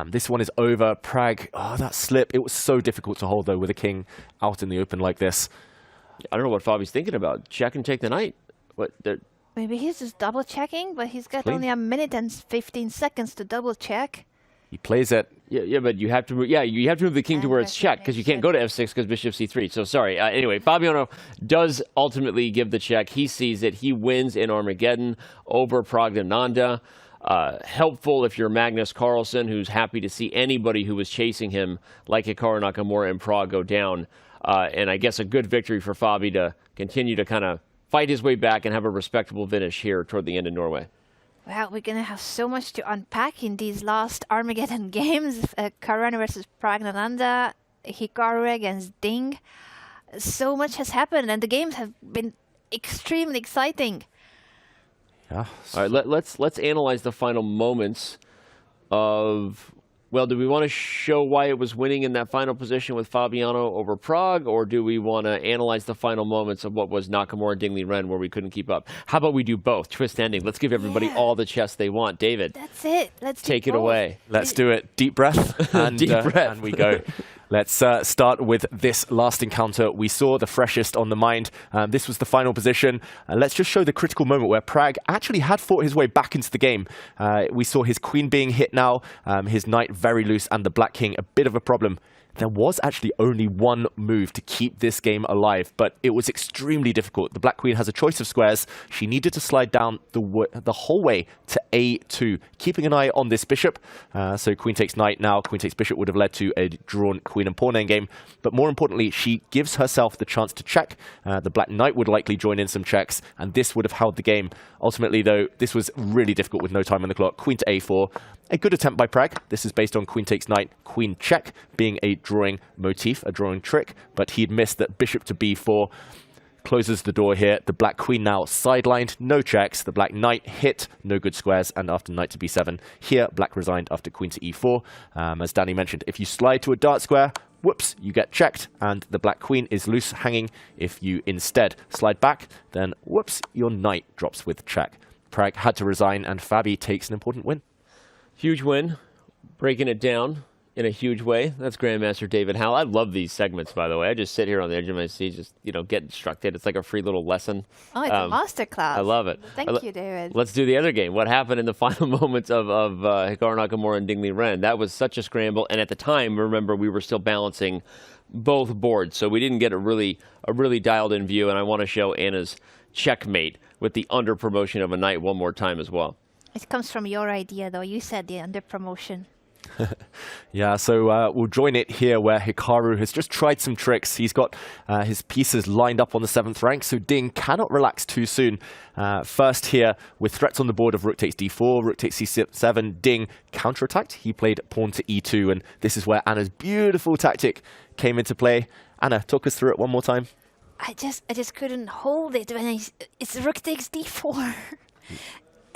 This one is over. Prag, that slip. It was so difficult to hold, though, with a king out in the open like this. I don't know what Fabi's thinking about. Check and take the knight. Maybe he's just double checking, but he's got only a minute and 15 seconds to double check. He plays it. Yeah, but you have to move. Yeah, you have to move the king to where it's checked, because you can't go to f6 because bishop c3. So sorry. Anyway, Fabiano does ultimately give the check. He sees it. He wins in Armageddon over Praggnanandhaa. Helpful if you're Magnus Carlsen, who's happy to see anybody who was chasing him, like Hikaru Nakamura in Prague, go down. And I guess a good victory for Fabi to continue to kind of fight his way back and have a respectable finish here toward the end of Norway. Well, we're going to have so much to unpack in these last Armageddon games. Caruana versus Praggnanandhaa, Hikaru against Ding. So much has happened, and the games have been extremely exciting. Yeah. All right, let's analyze the final moments of... Well, do we want to show why it was winning in that final position with Fabiano over Prag, or do we want to analyze the final moments of what was Nakamura and Ding Liren where we couldn't keep up? How about we do both? Twist ending. Let's give everybody all the chess they want. David. That's it. Let's take it away. Let's do it. Deep breath. And, Deep breath. And we go. Let's start with this last encounter. We saw the freshest on the mind. This was the final position. Let's just show the critical moment where Prag actually had fought his way back into the game. We saw his queen being hit now, his knight very loose, and the black king a bit of a problem. There was actually only one move to keep this game alive, but it was extremely difficult. The black queen has a choice of squares. She needed to slide down the whole way to a2, keeping an eye on this bishop. So queen takes knight now. Queen takes bishop would have led to a drawn queen and pawn endgame. But more importantly, she gives herself the chance to check. The black knight would likely join in some checks, and this would have held the game. Ultimately, though, this was really difficult with no time on the clock. Queen to a4. A good attempt by Prag. This is based on queen takes knight, queen check, being a drawing motif, a drawing trick, but he'd missed that bishop to b4 closes the door here. The black queen now sidelined, no checks. The black knight hit, no good squares, and after knight to b7, here black resigned after queen to e4. As Danny mentioned, if you slide to a dart square, whoops, you get checked, and the black queen is loose hanging. If you instead slide back, then whoops, your knight drops with check. Prag had to resign, and Fabi takes an important win. Huge win, breaking it down. in a huge way. That's Grandmaster David Howell. I love these segments, by the way. I just sit here on the edge of my seat, just, get instructed. It's like a free little lesson. Oh, it's a masterclass. I love it. Thank you, David. Let's do the other game. What happened in the final moments of Hikaru Nakamura and Ding Liren? That was such a scramble. And at the time, remember, we were still balancing both boards, so we didn't get a really dialed-in view. And I want to show Anna's checkmate with the under promotion of a knight one more time as well. It comes from your idea, though. You said the under promotion. Yeah, so we'll join it here where Hikaru has just tried some tricks. He's got his pieces lined up on the 7th rank, so Ding cannot relax too soon. First here, with threats on the board of rook takes d4, rook takes c7, Ding counterattacked. He played pawn to e2, and this is where Anna's beautiful tactic came into play. Anna, talk us through it one more time. I just couldn't hold it when it's rook takes d4.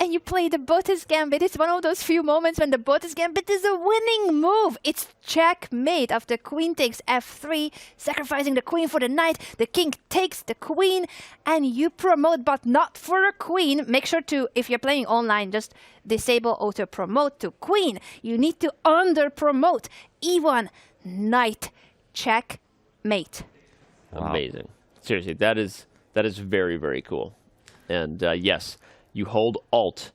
And you play the Botis Gambit. It's one of those few moments when the Botis Gambit is a winning move. It's checkmate after queen takes f3, sacrificing the queen for the knight. The king takes the queen, and you promote, but not for a queen. Make sure to, if you're playing online, just disable auto promote to queen. You need to under promote. e1, knight, checkmate. Wow. Amazing. Seriously, that is very, very cool. And yes. You hold Alt.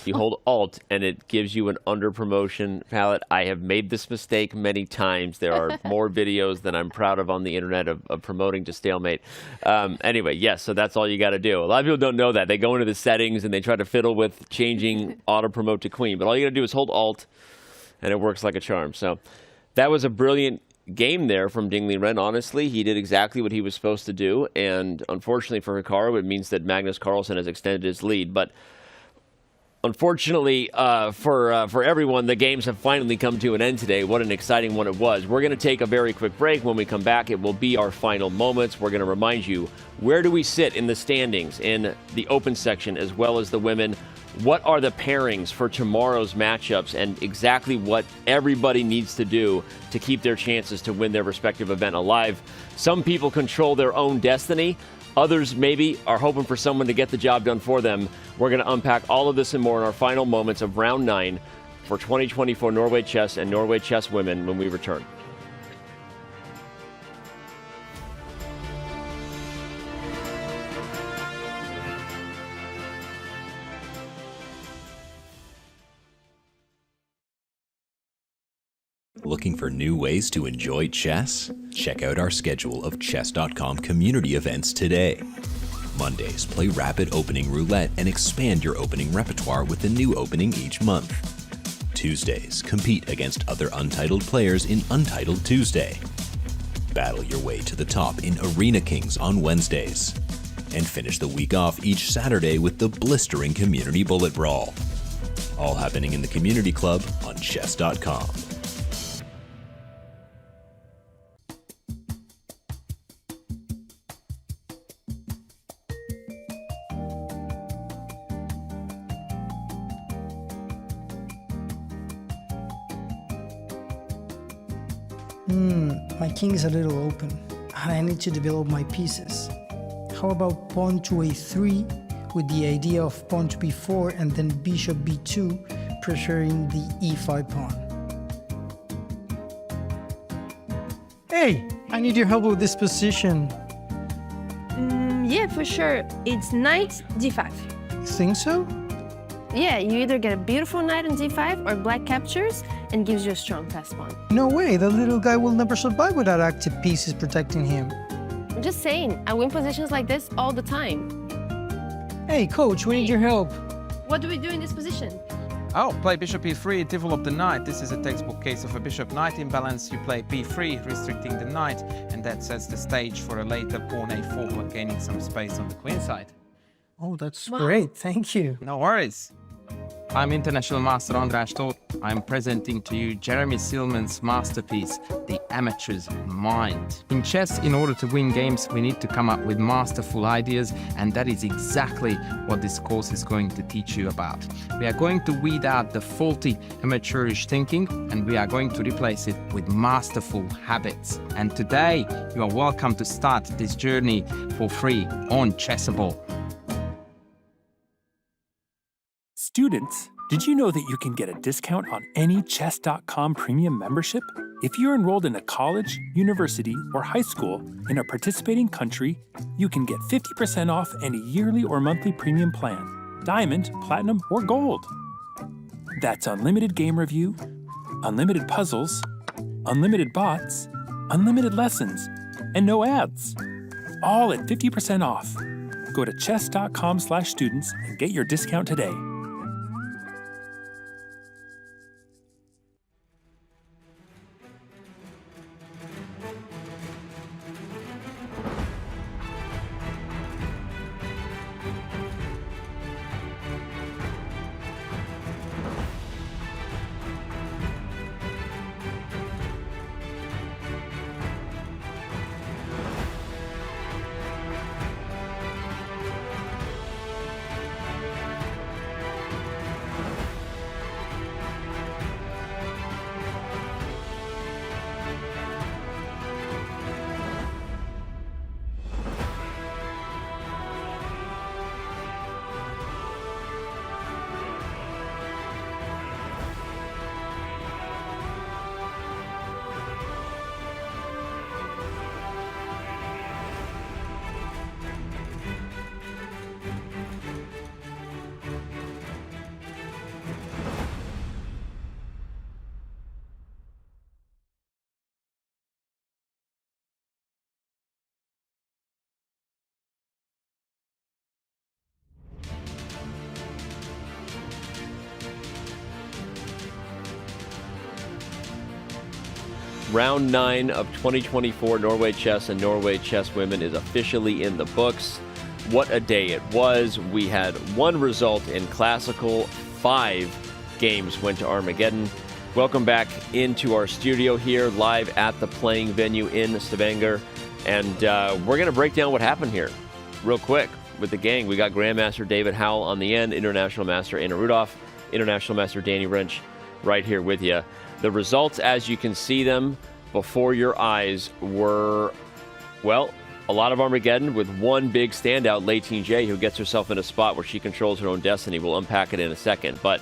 You hold Alt, and it gives you an under promotion palette. I have made this mistake many times. There are more videos than I'm proud of on the internet of promoting to stalemate. Anyway, yes, so that's all you got to do. A lot of people don't know that. They go into the settings, and they try to fiddle with changing auto promote to queen. But all you got to do is hold Alt, and it works like a charm. So that was a brilliant game there from Ding Liren. Honestly, he did exactly what he was supposed to do, and unfortunately for Hikaru, it means that Magnus Carlsen has extended his lead. But unfortunately for everyone, the games have finally come to an end today. What an exciting one it was. We're going to take a very quick break. When we come back, it will be our final moments. We're going to remind you, where do we sit in the standings in the open section as well as the women? What are the pairings for tomorrow's matchups, and exactly what everybody needs to do to keep their chances to win their respective event alive? Some people control their own destiny. Others maybe are hoping for someone to get the job done for them. We're going to unpack all of this and more in our final moments of round 9 for 2024 Norway Chess and Norway Chess Women when we return. Looking for new ways to enjoy chess? Check out our schedule of chess.com community events today. Mondays, play Rapid Opening Roulette and expand your opening repertoire with a new opening each month. Tuesdays, compete against other Untitled players in Untitled Tuesday. Battle your way to the top in Arena Kings on Wednesdays. And finish the week off each Saturday with the blistering Community Bullet Brawl. All happening in the Community Club on chess.com. My king is a little open, and I need to develop my pieces. How about pawn to a3 with the idea of pawn to b4 and then bishop b2, pressuring the e5 pawn? Hey, I need your help with this position. Yeah, for sure. It's knight d5. You think so? Yeah, you either get a beautiful knight on d5 or black captures and gives you a strong pass pawn. No way, the little guy will never survive without active pieces protecting him. I'm just saying, I win positions like this all the time. Hey, coach, we need your help. What do we do in this position? Oh, play bishop e3, develop the knight. This is a textbook case of a bishop-knight imbalance. You play b3, restricting the knight, and that sets the stage for a later pawn a4, gaining some space on the queen side. Oh, that's great, thank you. No worries. I'm International Master András Tóth. I'm presenting to you Jeremy Silman's masterpiece, The Amateur's Mind. In chess, in order to win games, we need to come up with masterful ideas, and that is exactly what this course is going to teach you about. We are going to weed out the faulty amateurish thinking, and we are going to replace it with masterful habits. And today, you are welcome to start this journey for free on Chessable. Students, Did you know that you can get a discount on any Chess.com premium membership? If you're enrolled in a college, university, or high school in a participating country, you can get 50% off any yearly or monthly premium plan, Diamond, Platinum, or Gold. That's unlimited game review, unlimited puzzles, unlimited bots, unlimited lessons, and no ads. All at 50% off. Go to chess.com/students and get your discount today. Round 9 of 2024 Norway Chess and Norway Chess Women is officially in the books. What a day it was. We had one result in Classical. 5 games went to Armageddon. Welcome back into our studio here, live at the playing venue in Stavanger. And we're going to break down what happened here real quick with the gang. We got Grandmaster David Howell on the end, International Master Anna Rudolph, International Master Danny Wrench right here with you. The results, as you can see them before your eyes, were, well, a lot of Armageddon with one big standout, Leiting J, who gets herself in a spot where she controls her own destiny. We'll unpack it in a second. But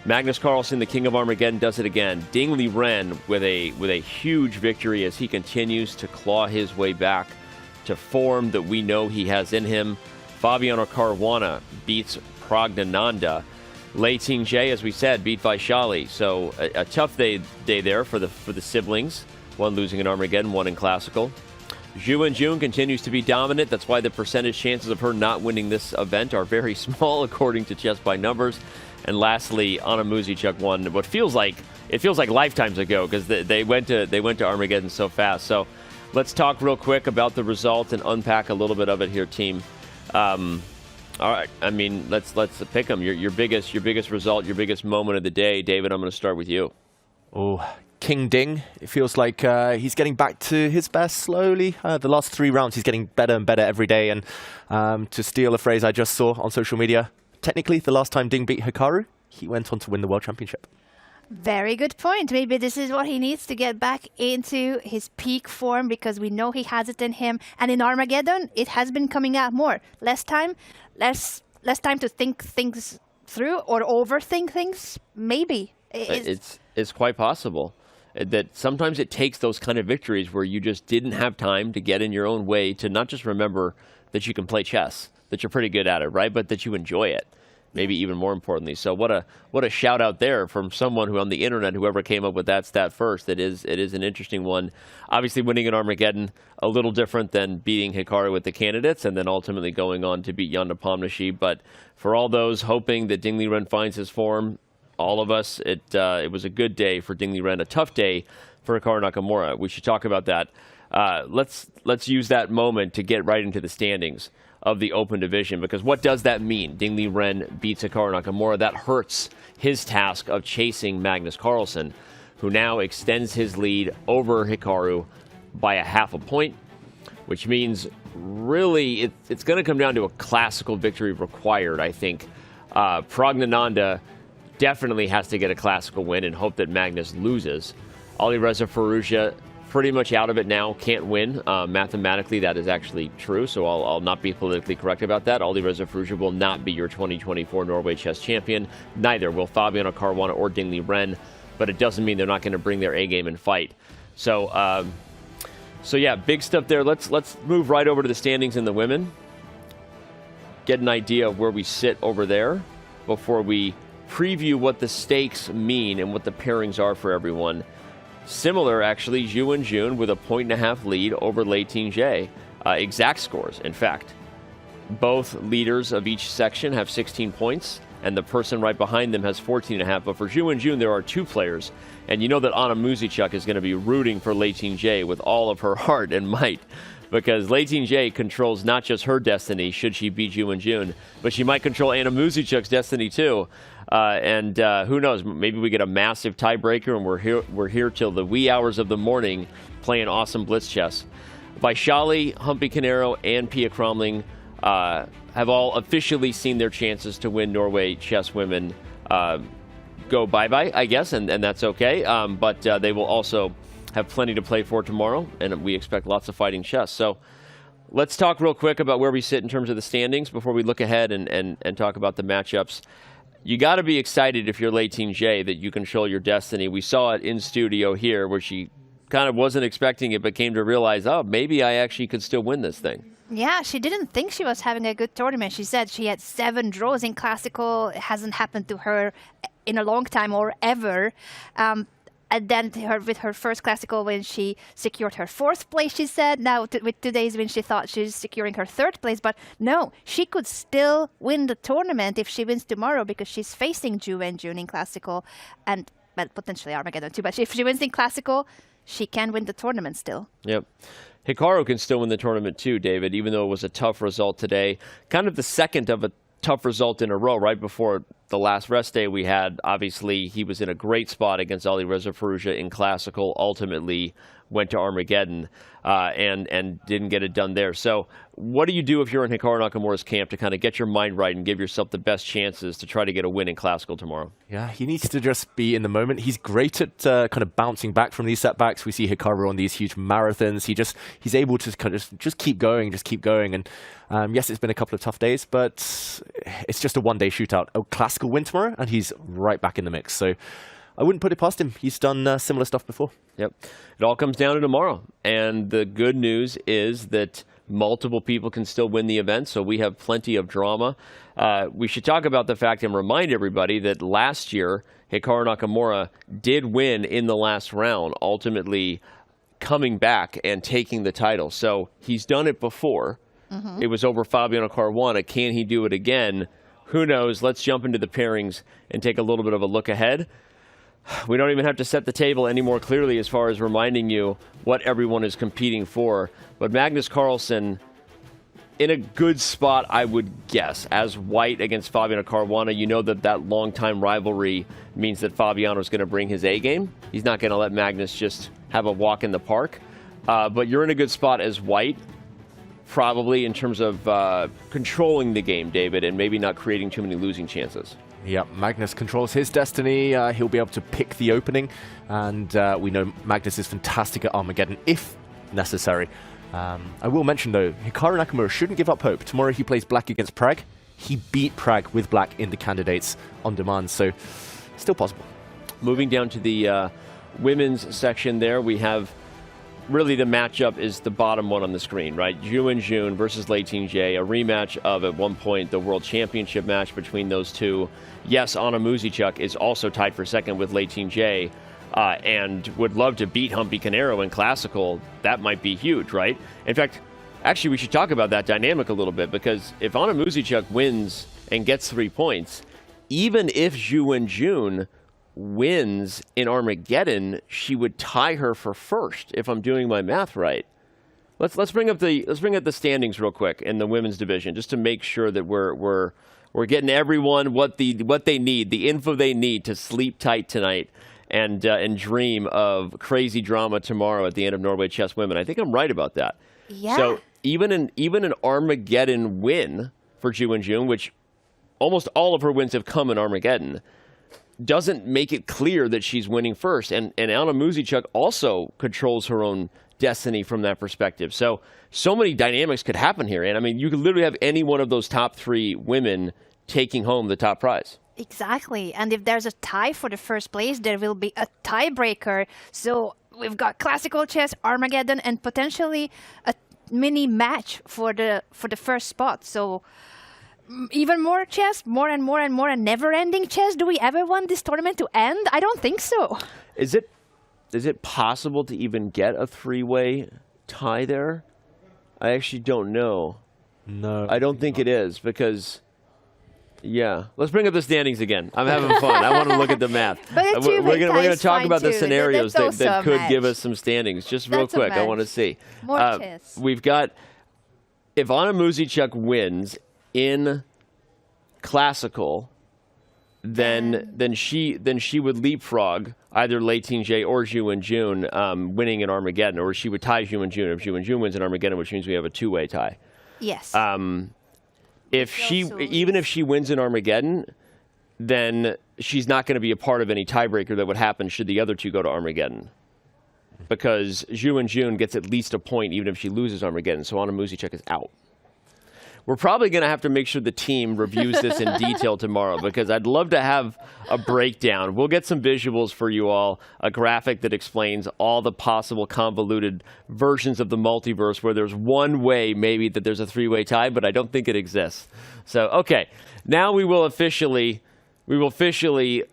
Magnus Carlsen, the king of Armageddon, does it again. Ding Liren with a huge victory as he continues to claw his way back to form that we know he has in him. Fabiano Caruana beats Praggnanandhaa. Leiting J, as we said, beat Vaishali. So a tough day there for the siblings. One losing in Armageddon, one in Classical. Zhu Jun continues to be dominant. That's why the percentage chances of her not winning this event are very small, according to Chess by Numbers. And lastly, Anna Muzichuk won what feels like lifetimes ago, because they went to Armageddon so fast. So let's talk real quick about the result and unpack a little bit of it here, team. All right, I mean, let's pick them. Your biggest result, your biggest moment of the day, David. I'm going to start with you. Oh, King Ding. It feels like he's getting back to his best slowly. The last 3 rounds, he's getting better and better every day. And to steal a phrase I just saw on social media, technically, the last time Ding beat Hikaru, he went on to win the World Championship. Very good point. Maybe this is what he needs to get back into his peak form, because we know he has it in him. And in Armageddon, it has been coming out more. Less time to think things through or overthink things. Maybe it's quite possible that sometimes it takes those kind of victories where you just didn't have time to get in your own way to not just remember that you can play chess, that you're pretty good at it, right? But that you enjoy it. Maybe even more importantly. So what a shout out there from someone who on the internet, whoever came up with that stat first. It is an interesting one. Obviously winning an Armageddon, a little different than beating Hikaru with the candidates and then ultimately going on to beat Yanda Pomnishi. But for all those hoping that Ding Liren finds his form, all of us, it was a good day for Ding Liren, a tough day for Hikaru Nakamura. We should talk about that. Let's use that moment to get right into the standings of the open division, because what does that mean? Ding Liren beats Hikaru Nakamura. That hurts his task of chasing Magnus Carlsen, who now extends his lead over Hikaru by a half a point, which means really it's going to come down to a classical victory required, I think. Praggnanandhaa definitely has to get a classical win and hope that Magnus loses. Alireza Firouzja pretty much out of it now, can't win. Mathematically, that is actually true, so I'll not be politically correct about that. Alireza Firouzja will not be your 2024 Norway Chess champion. Neither will Fabiano Caruana or Liren, but it doesn't mean they're not going to bring their A-game and fight. So, yeah, big stuff there. Let's move right over to the standings in the women. Get an idea of where we sit over there before we preview what the stakes mean and what the pairings are for everyone. Similar, actually, Zhu and Jun with a 1.5 lead over Lei Ting-jae. Exact scores, in fact. Both leaders of each section have 16 points, and the person right behind them has 14.5. But for Zhu and Jun, there are 2 players. And you know that Anna Muzichuk is going to be rooting for Lei Ting-jae with all of her heart and might, because Lei Ting-jae controls not just her destiny, should she beat Zhu and Jun, but she might control Anna Muzichuk's destiny too. And who knows, maybe we get a massive tiebreaker and we're here till the wee hours of the morning playing awesome blitz chess. Vaishali, Humpy Canero, and Pia Cromling have all officially seen their chances to win Norway Chess Women go bye-bye, I guess, and that's okay. But they will also have plenty to play for tomorrow, and we expect lots of fighting chess. So let's talk real quick about where we sit in terms of the standings before we look ahead and talk about the matchups. You got to be excited if you're Lei Ting-jae that you control your destiny. We saw it in studio here where she kind of wasn't expecting it but came to realize, oh, maybe I actually could still win this thing. Yeah, she didn't think she was having a good tournament. She said she had 7 draws in Classical. It hasn't happened to her in a long time or ever. And then with her first Classical win, she secured her 4th place, she said. Now, with today's win, she thought she's securing her 3rd place. But no, she could still win the tournament if she wins tomorrow because she's facing Zhu and Jun in Classical and well, potentially Armageddon too. But if she wins in Classical, she can win the tournament still. Yep. Hikaru can still win the tournament too, David, even though it was a tough result today. Kind of the second of a tough result in a row. Right before the last rest day we had, obviously he was in a great spot against Alireza Firouzja in Classical, ultimately went to Armageddon and didn't get it done there. So what do you do if you're in Hikaru Nakamura's camp to kind of get your mind right and give yourself the best chances to try to get a win in Classical tomorrow? Yeah, he needs to just be in the moment. He's great at kind of bouncing back from these setbacks. We see Hikaru on these huge marathons. He's able to kind of just keep going. And yes, it's been a couple of tough days, but it's just a one-day shootout. A Classical win tomorrow, and he's right back in the mix. So I wouldn't put it past him. He's done similar stuff before. Yep. It all comes down to tomorrow. And the good news is that multiple people can still win the event, so we have plenty of drama. We should talk about the fact and remind everybody that last year, Hikaru Nakamura did win in the last round, ultimately coming back and taking the title. So he's done it before. It was over Fabiano Caruana. Can he do it again? Who knows? Let's jump into the pairings and take a little bit of a look ahead. We don't even have to set the table any more clearly as far as reminding you what everyone is competing for. But Magnus Carlsen in a good spot, I would guess, as white against Fabiano Caruana. You know that long-time rivalry means that Fabiano is going to bring his A-game. He's not going to let Magnus just have a walk in the park. But you're in a good spot as white, probably in terms of controlling the game, David, and maybe not creating too many losing chances. Yeah, Magnus controls his destiny. He'll be able to pick the opening. And we know Magnus is fantastic at Armageddon, if necessary. I will mention, though, Hikaru Nakamura shouldn't give up hope. Tomorrow he plays black against Prag. He beat Prag with black in the candidates on demand, so still possible. Moving down to the women's section there, we have really the matchup is the bottom one on the screen, right? Zhu and Jun versus Lei Ting-jae, a rematch of, at one point, the World Championship match between those two. Yes, Anna Muzichuk is also tied for second with Lei Ting-jae, and would love to beat Humpy Canero in Classical. That might be huge, right? In fact, actually, we should talk about that dynamic a little bit, because if Anna Muzichuk wins and gets 3 points, even if Zhu and Jun wins in Armageddon, she would tie her for first, if I'm doing my math right. Let's bring up the standings real quick in the women's division, just to make sure that we're getting everyone what they need, the info they need to sleep tight tonight and dream of crazy drama tomorrow at the end of Norway Chess Women. I think I'm right about that. Yeah. So even an Armageddon win for Zhu and Jun, which almost all of her wins have come in Armageddon, doesn't make it clear that she's winning first. And Anna Muzychuk also controls her own destiny from that perspective. So many dynamics could happen here. And I mean, you could literally have any one of those top 3 women taking home the top prize. Exactly. And if there's a tie for the first place, there will be a tiebreaker. So we've got classical chess, Armageddon, and potentially a mini match for the first spot. So even more chess, more and more and more, and never-ending chess. Do we ever want this tournament to end? I don't think so. Is it possible to even get a 3-way tie there? I actually don't know. No. I don't think it is because, yeah. Let's bring up the standings again. I'm having fun. I want to look at the math. But we're going to talk about the too. scenarios That's that could match. give us some standings. Just real That's a quick, I match. want to see. More chess. We've got, if Anna Muzychuk wins in classical, then she would leapfrog either Lei Ting-Jie or Zhu Wenjun winning in Armageddon, or she would tie Zhu Wenjun if Zhu Wenjun wins in Armageddon, which means we have a 2-way tie. Yes. Even if she wins in Armageddon, then she's not going to be a part of any tiebreaker that would happen should the other 2 go to Armageddon, because Zhu Wenjun gets at least a point even if she loses Armageddon. So Anna Muzychuk is out. We're probably going to have to make sure the team reviews this in detail tomorrow, because I'd love to have a breakdown. We'll get some visuals for you all, a graphic that explains all the possible convoluted versions of the multiverse where there's one way maybe that there's a 3-way tie, but I don't think it exists. So, okay, now we will officially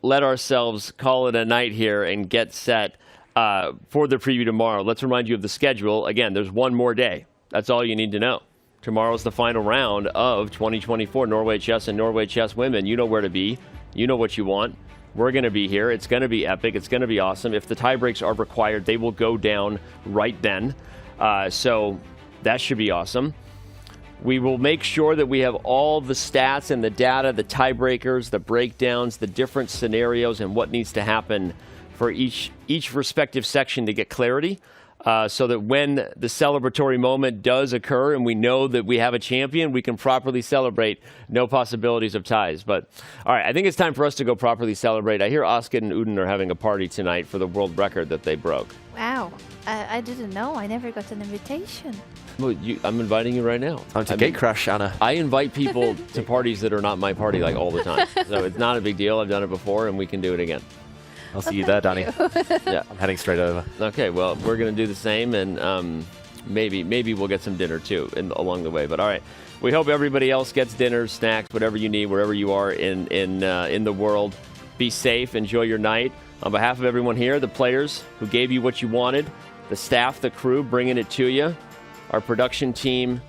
let ourselves call it a night here and get set for the preview tomorrow. Let's remind you of the schedule. Again, there's one more day. That's all you need to know. Tomorrow's the final round of 2024 Norway Chess and Norway Chess Women. You know where to be. You know what you want. We're going to be here. It's going to be epic. It's going to be awesome. If the tie breaks are required, they will go down right then. So that should be awesome. We will make sure that we have all the stats and the data, the tiebreakers, the breakdowns, the different scenarios, and what needs to happen for each respective section to get clarity. So that when the celebratory moment does occur and we know that we have a champion, we can properly celebrate. No possibilities of ties. But, all right, I think it's time for us to go properly celebrate. I hear Oscar and Uden are having a party tonight for the world record that they broke. Wow. I didn't know. I never got an invitation. Well, I'm inviting you right now. Time to crash, Anna. I invite people to parties that are not my party like all the time. So it's not a big deal. I've done it before, and we can do it again. I'll see you there, Danny. Yeah, I'm heading straight over. Okay, well, we're going to do the same, and maybe we'll get some dinner, too, along the way. But, all right, we hope everybody else gets dinner, snacks, whatever you need, wherever you are in the world. Be safe. Enjoy your night. On behalf of everyone here, the players who gave you what you wanted, the staff, the crew bringing it to you, our production team,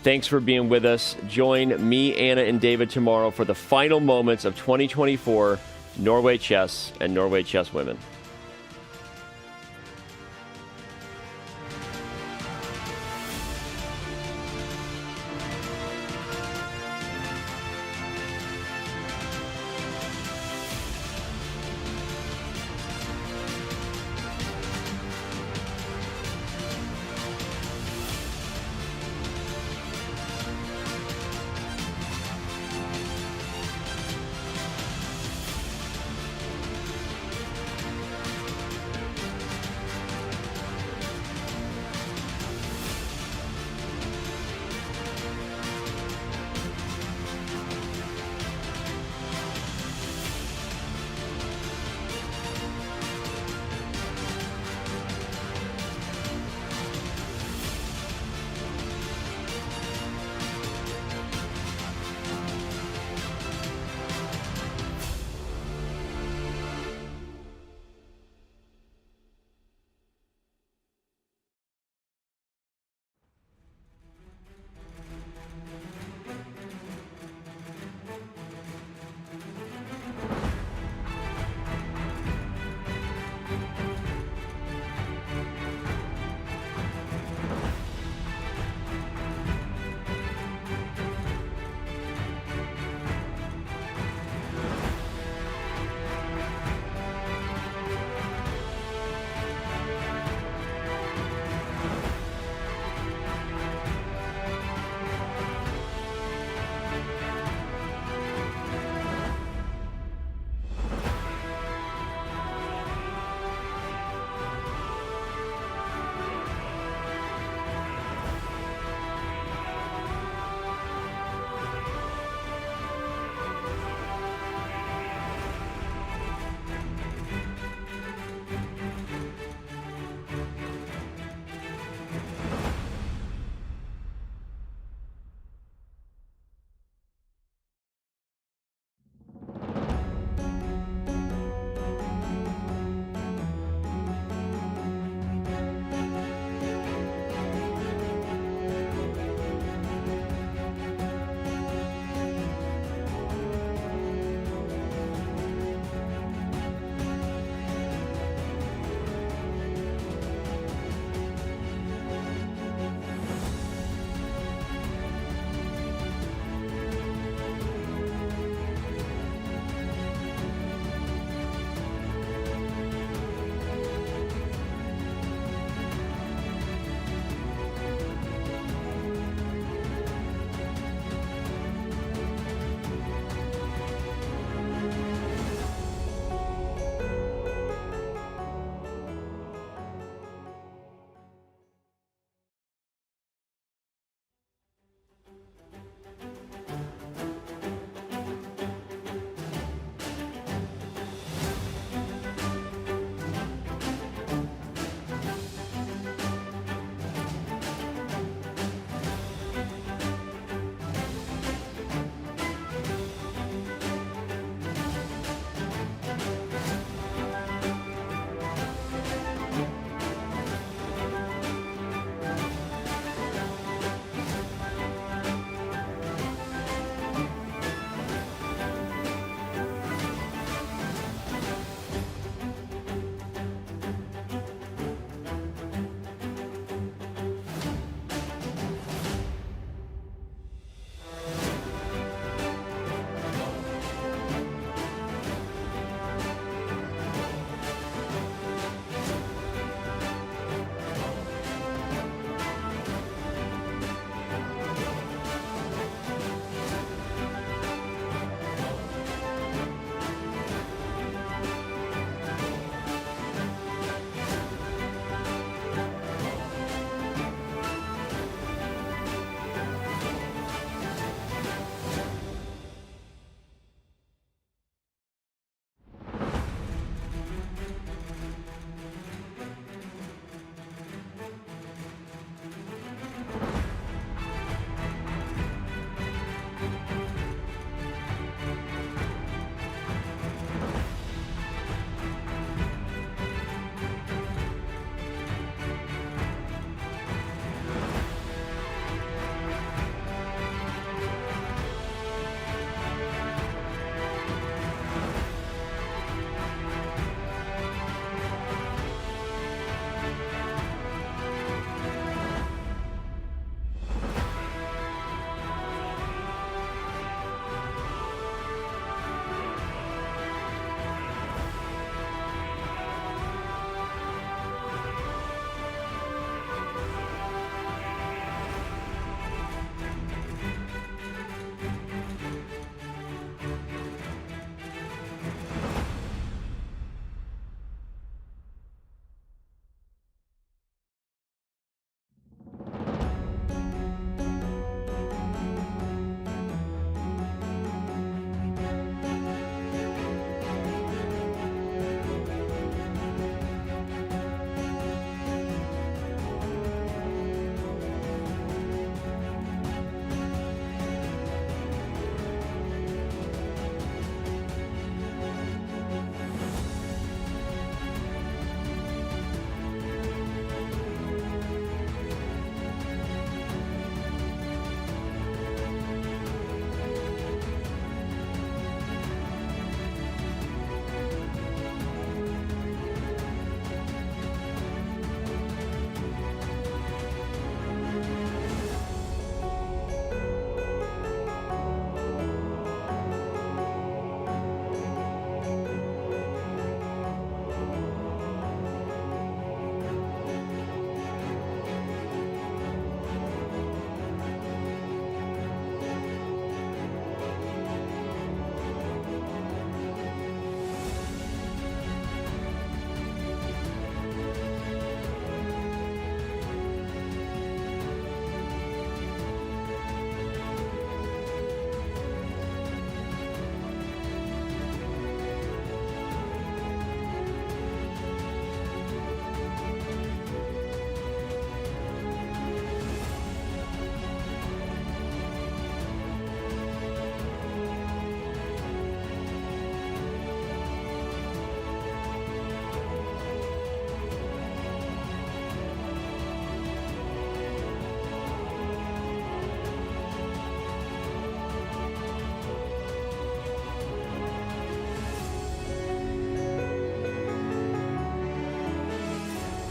thanks for being with us. Join me, Anna, and David tomorrow for the final moments of 2024 Norway Chess and Norway Chess Women.